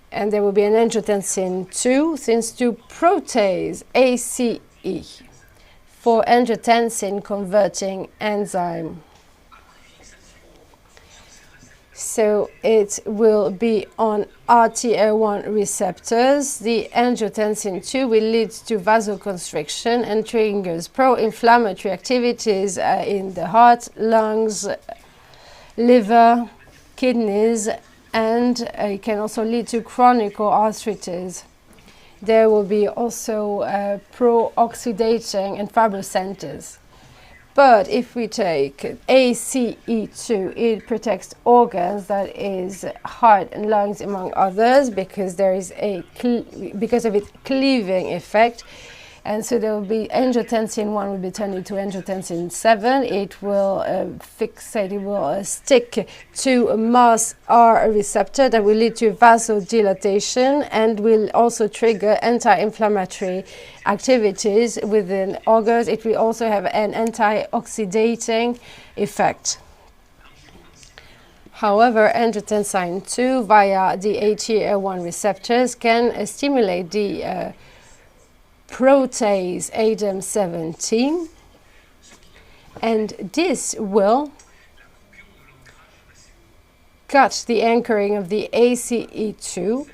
and there will be an angiotensin 2 since 2 protease ACE for angiotensin converting enzyme. So it will be on RTR1 receptors. The angiotensin 2 will lead to vasoconstriction and triggers pro-inflammatory activities in the heart, lungs, liver, kidneys, and it can also lead to chronic arthritis. There will be also pro-oxidating and fibrocenters. But if we take ACE2, it protects organs, that is heart and lungs among others, because there is because of its cleaving effect. And so there will be angiotensin 1 will be turned into angiotensin 7. It will fixate, it will stick to a MAS-R receptor that will lead to vasodilatation and will also trigger anti-inflammatory activities within organs. It will also have an anti-oxidating effect. However, angiotensin 2 via the ATR1 receptors can stimulate the protease ADAM17, and this will cut the anchoring of the ACE2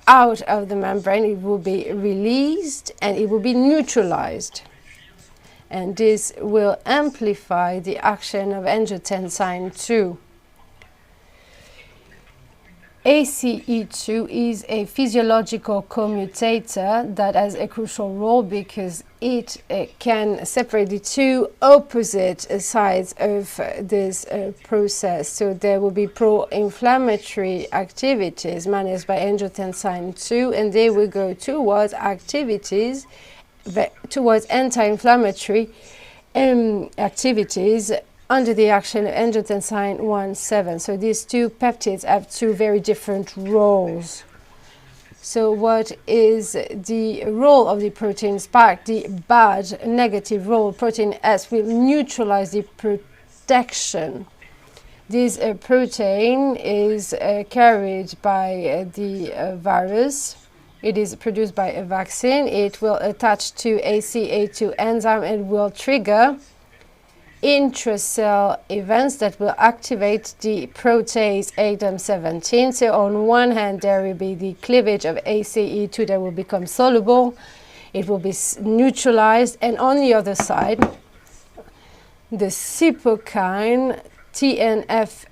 out of the membrane. It will be released and it will be neutralized, and this will amplify the action of angiotensin 2. ACE2 is a physiological commutator that has a crucial role because it can separate the two opposite sides of this process. So there will be pro-inflammatory activities managed by angiotensin 2, and they will go towards activities, towards anti-inflammatory activities under the action of angiotensin 1,7. So these two peptides have two very different roles. So what is the role of the protein spike? The bad negative role, protein S will neutralize the protection. This protein is carried by the virus. It is produced by a vaccine. It will attach to ACA2 enzyme and will trigger intracell events that will activate the protease ADAM17. So on one hand, there will be the cleavage of ACE2 that will become soluble. It will be neutralized. And on the other side, the cytokine TNF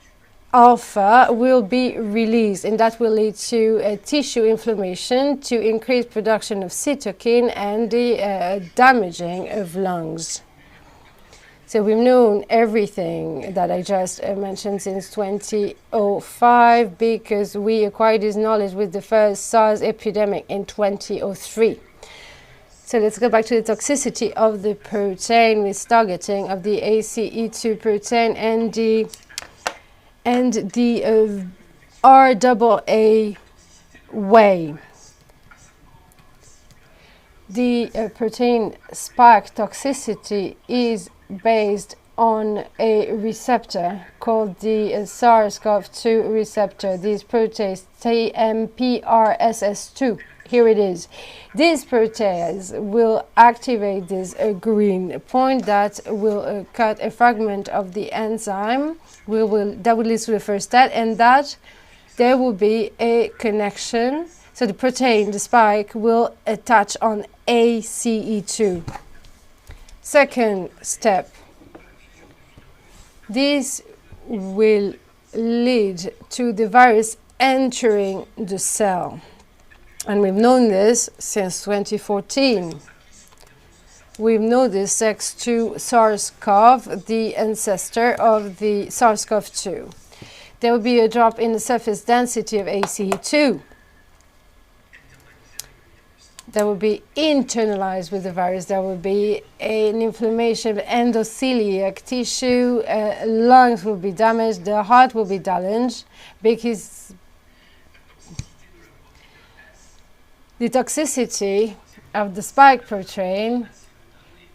alpha will be released, and that will lead to tissue inflammation, to increase production of cytokine and the damaging of lungs. So we've known everything that I just mentioned since 2005 because we acquired this knowledge with the first SARS epidemic in 2003. So let's go back to the toxicity of the protein with targeting of the ACE2 protein and the RAA way. The protein spike toxicity is based on a receptor called the SARS-CoV-2 receptor, this protease TMPRSS2. Here it is. This protease will activate this green point that will cut a fragment of the enzyme. That will lead to the first step, and that there will be a connection. So the protein, the spike, will attach on ACE2. Second step. This will lead to the virus entering the cell. And we've known this since 2014. We've known this thanks to SARS-CoV, the ancestor of the SARS-CoV-2. There will be a drop in the surface density of ACE2. That will be internalized with the virus. There will be an inflammation of endothelial tissue, lungs will be damaged, the heart will be damaged because the toxicity of the spike protein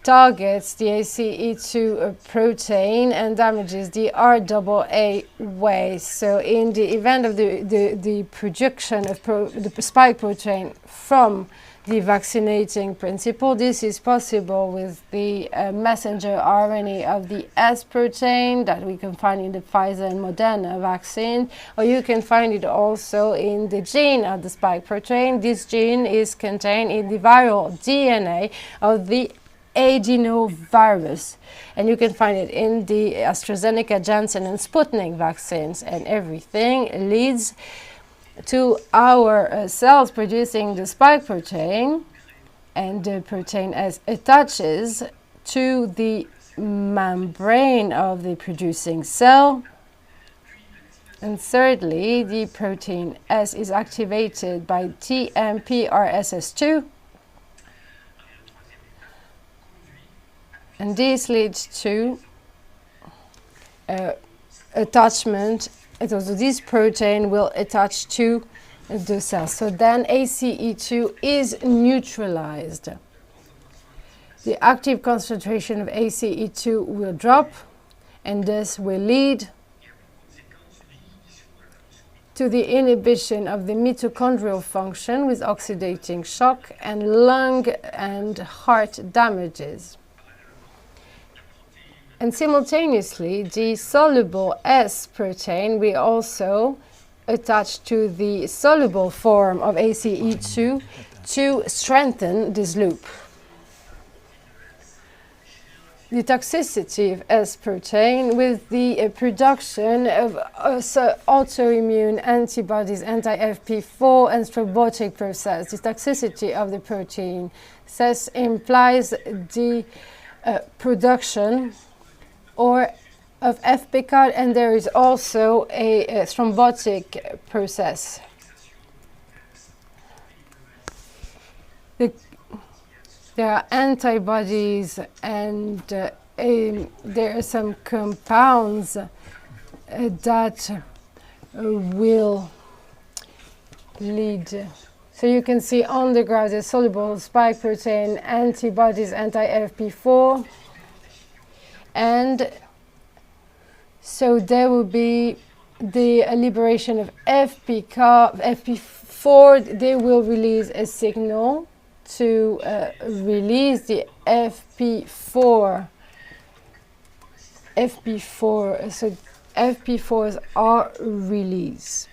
targets the ACE2 protein and damages the RAA way. So in the event of the production of the spike protein from the vaccinating principle, this is possible with the messenger RNA of the S protein that we can find in the Pfizer and Moderna vaccine, or you can find it also in the gene of the spike protein. This gene is contained in the viral DNA of the adenovirus, and you can find it in the AstraZeneca, Janssen and Sputnik vaccines, and everything leads to our cells producing the spike protein, and the protein as attaches to the membrane of the producing cell. And thirdly, the protein S is activated by TMPRSS2, and this leads to attachment. So this protein will attach to the cell. So then ACE2 is neutralized. The active concentration of ACE2 will drop, and this will lead to the inhibition of the mitochondrial function with oxidating shock and lung and heart damages. And simultaneously, the soluble S protein will also attach to the soluble form of ACE2 to strengthen this loop. The toxicity of S protein with the production of autoimmune antibodies, anti-FP4 and thrombotic process. The toxicity of the protein thus implies the production or of FP-card, and there is also a thrombotic process. There are antibodies, and there are some compounds that will lead. So you can see on the graph the soluble spike protein antibodies anti-FP4. And so there will be the liberation of FP4. They will release a signal to release the FP4. So FP4s are released.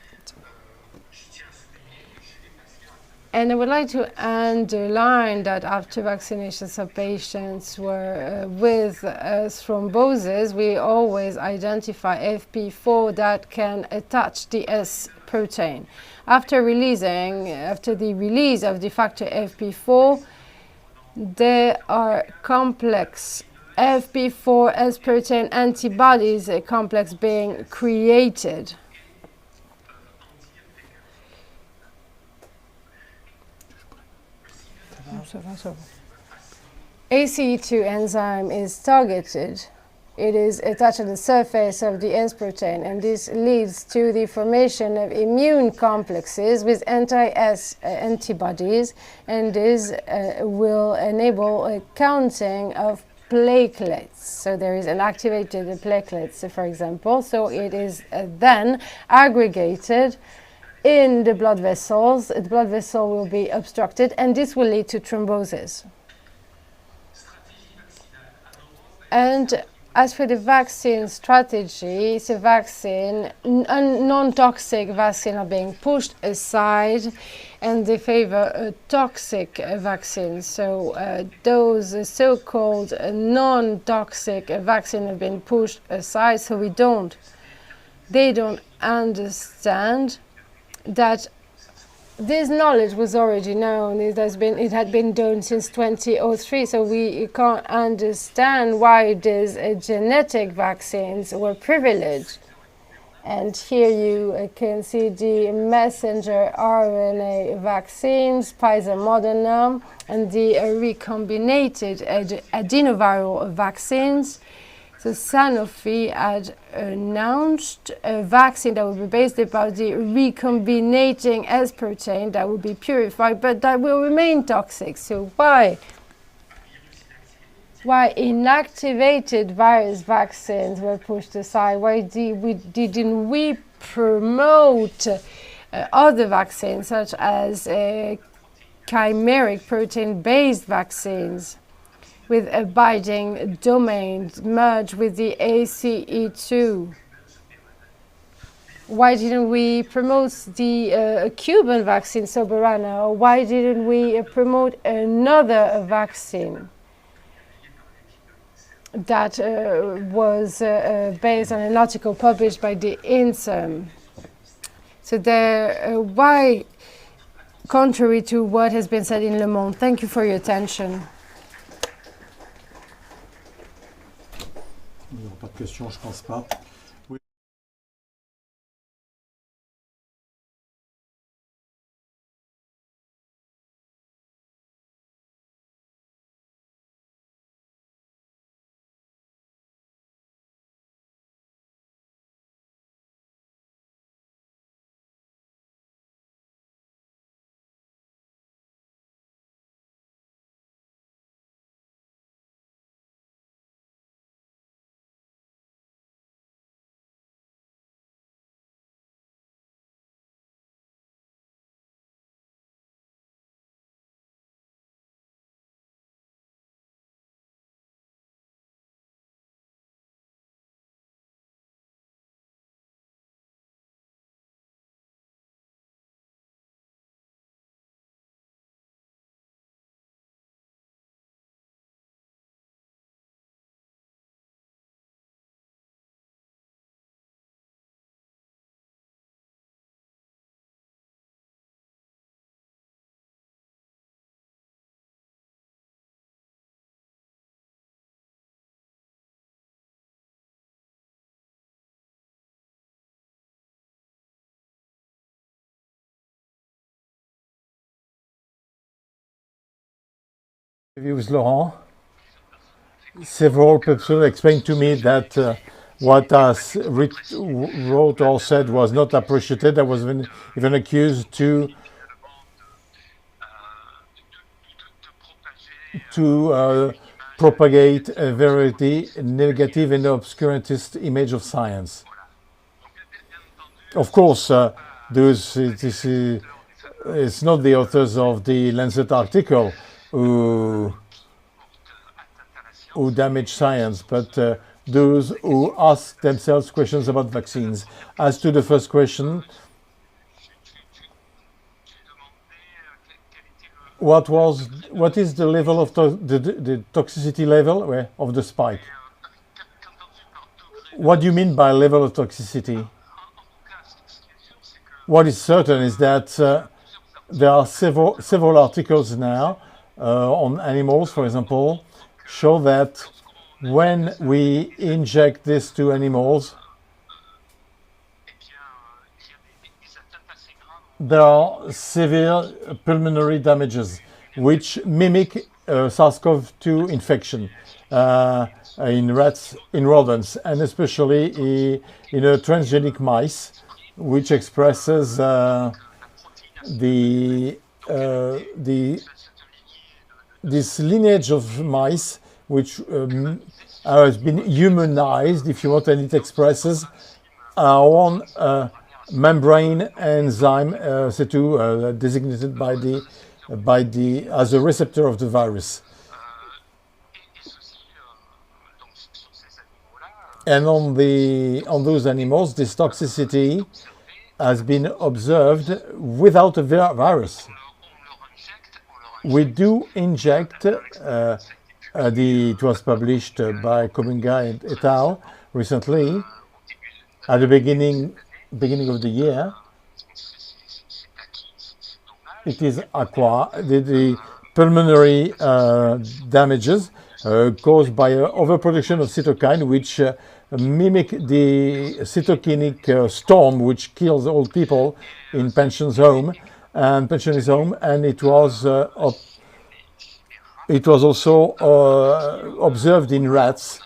And I would like to underline that after vaccinations of patients were with thrombosis, we always identify FP4 that can attach the S protein. After the release of the factor FP4, there are complex FP4 S protein antibodies, a complex being created. ACE2 enzyme is targeted. It is attached to the surface of the S protein, and this leads to the formation of immune complexes with anti-S antibodies, and this will enable a counting of platelets. So there is an activated platelets, for example, so it is then aggregated in the blood vessels. The blood vessel will be obstructed, and this will lead to thrombosis. And as for the vaccine strategy, it's a vaccine, non-toxic vaccine are being pushed aside, and they favor toxic vaccines. So those so-called non-toxic vaccines have been pushed aside, so they don't understand that this knowledge was already known. It had been done since 2003, so we can't understand why these genetic vaccines were privileged. And here you can see the messenger RNA vaccines, Pfizer, Moderna, and the recombinated adenoviral vaccines. So Sanofi had announced a vaccine that would be based upon the recombinating S protein that will be purified, but that will remain toxic. So why inactivated virus vaccines were pushed aside? Why didn't we promote other vaccines, such as chimeric protein-based vaccines with abiding domains merged with the ACE2? Why didn't we promote the Cuban vaccine, Soberana? Or why didn't we promote another vaccine that was based on an article published by the INSERM? So why, contrary to what has been said in Le Monde? Thank you for your attention. Il n'y aura pas de questions, je pense pas. Oui. With Laurent, several people explained to me that what I wrote or said was not appreciated. I was even accused to to propagate a very negative and obscurantist image of science. Of course, it's not the authors of the Lancet article who damage science, but those who ask themselves questions about vaccines. As to the first question, what is the level of the toxicity level of the spike? What do you mean by level of toxicity? What is certain is that there are several articles now on animals, for example, show that when we inject this to animals, there are severe pulmonary damages which mimic SARS-CoV-2 infection in rats, in rodents, and especially in a transgenic mice, which expresses this lineage of mice which has been humanized, if you want, and it expresses our own membrane enzyme C2 designated as a receptor of the virus. And on those animals, this toxicity has been observed without a virus. We do inject, it was published by Kominga et al. Recently, at the beginning of the year. It is the pulmonary damages caused by overproduction of cytokine, which mimic the cytokinic storm which kills old people in pensionist home, and it was also observed in rats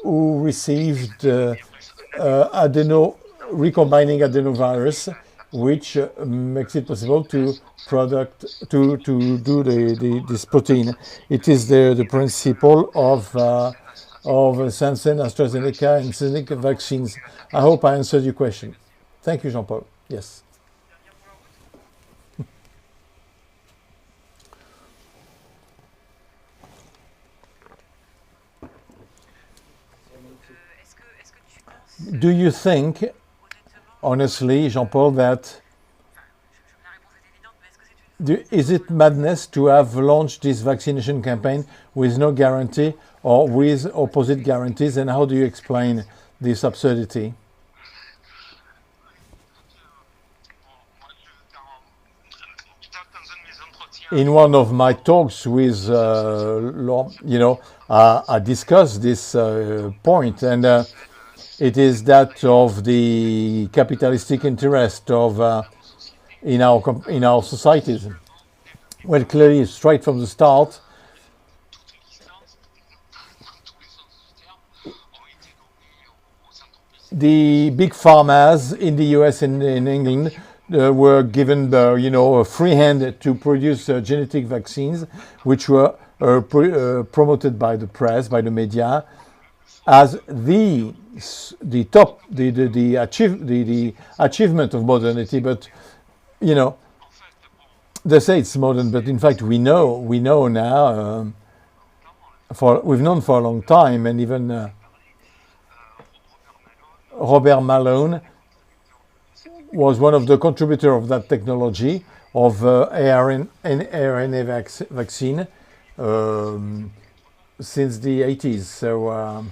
who received recombining adenovirus, which makes it possible to do this protein. It is the principle of Janssen, AstraZeneca, and Seneca vaccines. I hope I answered your question. Thank you, Jean-Paul. Yes. Do you think, honestly, Jean-Paul, that is it madness to have launched this vaccination campaign with no guarantee or with opposite guarantees, and how do you explain this absurdity? In one of my talks with, I discussed this point, and it is that of the capitalistic interest of in our societies. Well, clearly, straight from the start, the big pharmas in the US and in England were given a free hand to produce genetic vaccines, which were promoted by the press, by the media, as the achievement of modernity. But they say it's modern, but in fact we know now. We've known for a long time, and even Robert Malone was one of the contributors of that technology of RNA vaccine since the 80s. So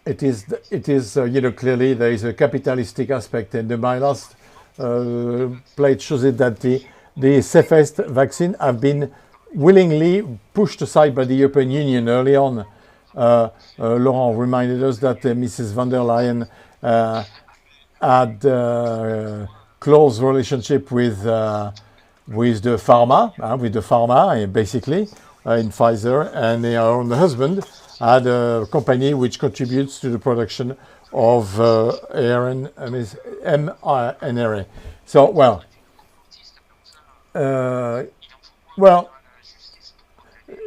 it is clearly there is a capitalistic aspect, and my last plate shows it that the safest vaccine have been willingly pushed aside by the European Union early on. Laurent reminded us that Mrs. von der Leyen had close relationship with the pharma, basically, in Pfizer, and her own husband had a company which contributes to the production of mRNA. So, well, Well,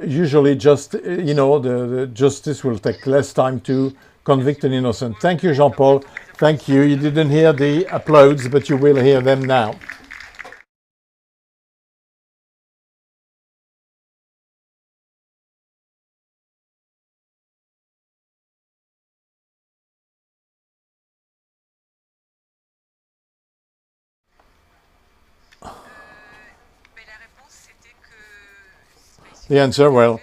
usually just, the justice will take less time to convict an innocent. Thank you, Jean-Paul. Thank you. You didn't hear the applauds, but you will hear them now. The answer, well,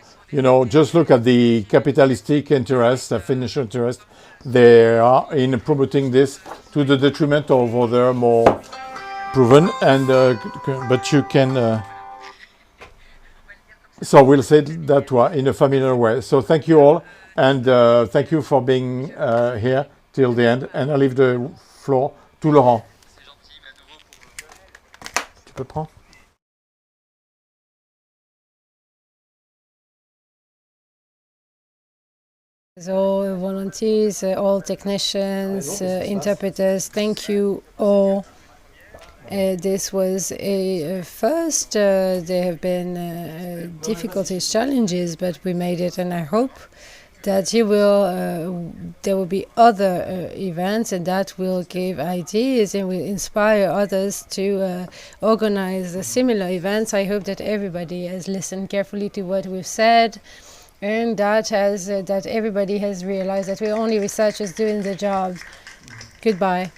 just look at the capitalistic interest, the financial interest. They are in promoting this to the detriment of other more proven, and but you can. So we'll say that in a familiar way. So thank you all, and thank you for being here till the end. And I leave the floor to Laurent. Tu peux prendre? All volunteers, all technicians, interpreters, thank you all. This was a first. There have been difficulties, challenges, but we made it, and I hope that there will be other events, and that will give ideas and will inspire others to organize similar events. I hope that everybody has listened carefully to what we've said, and that everybody has realized that we're only researchers doing the job. Goodbye.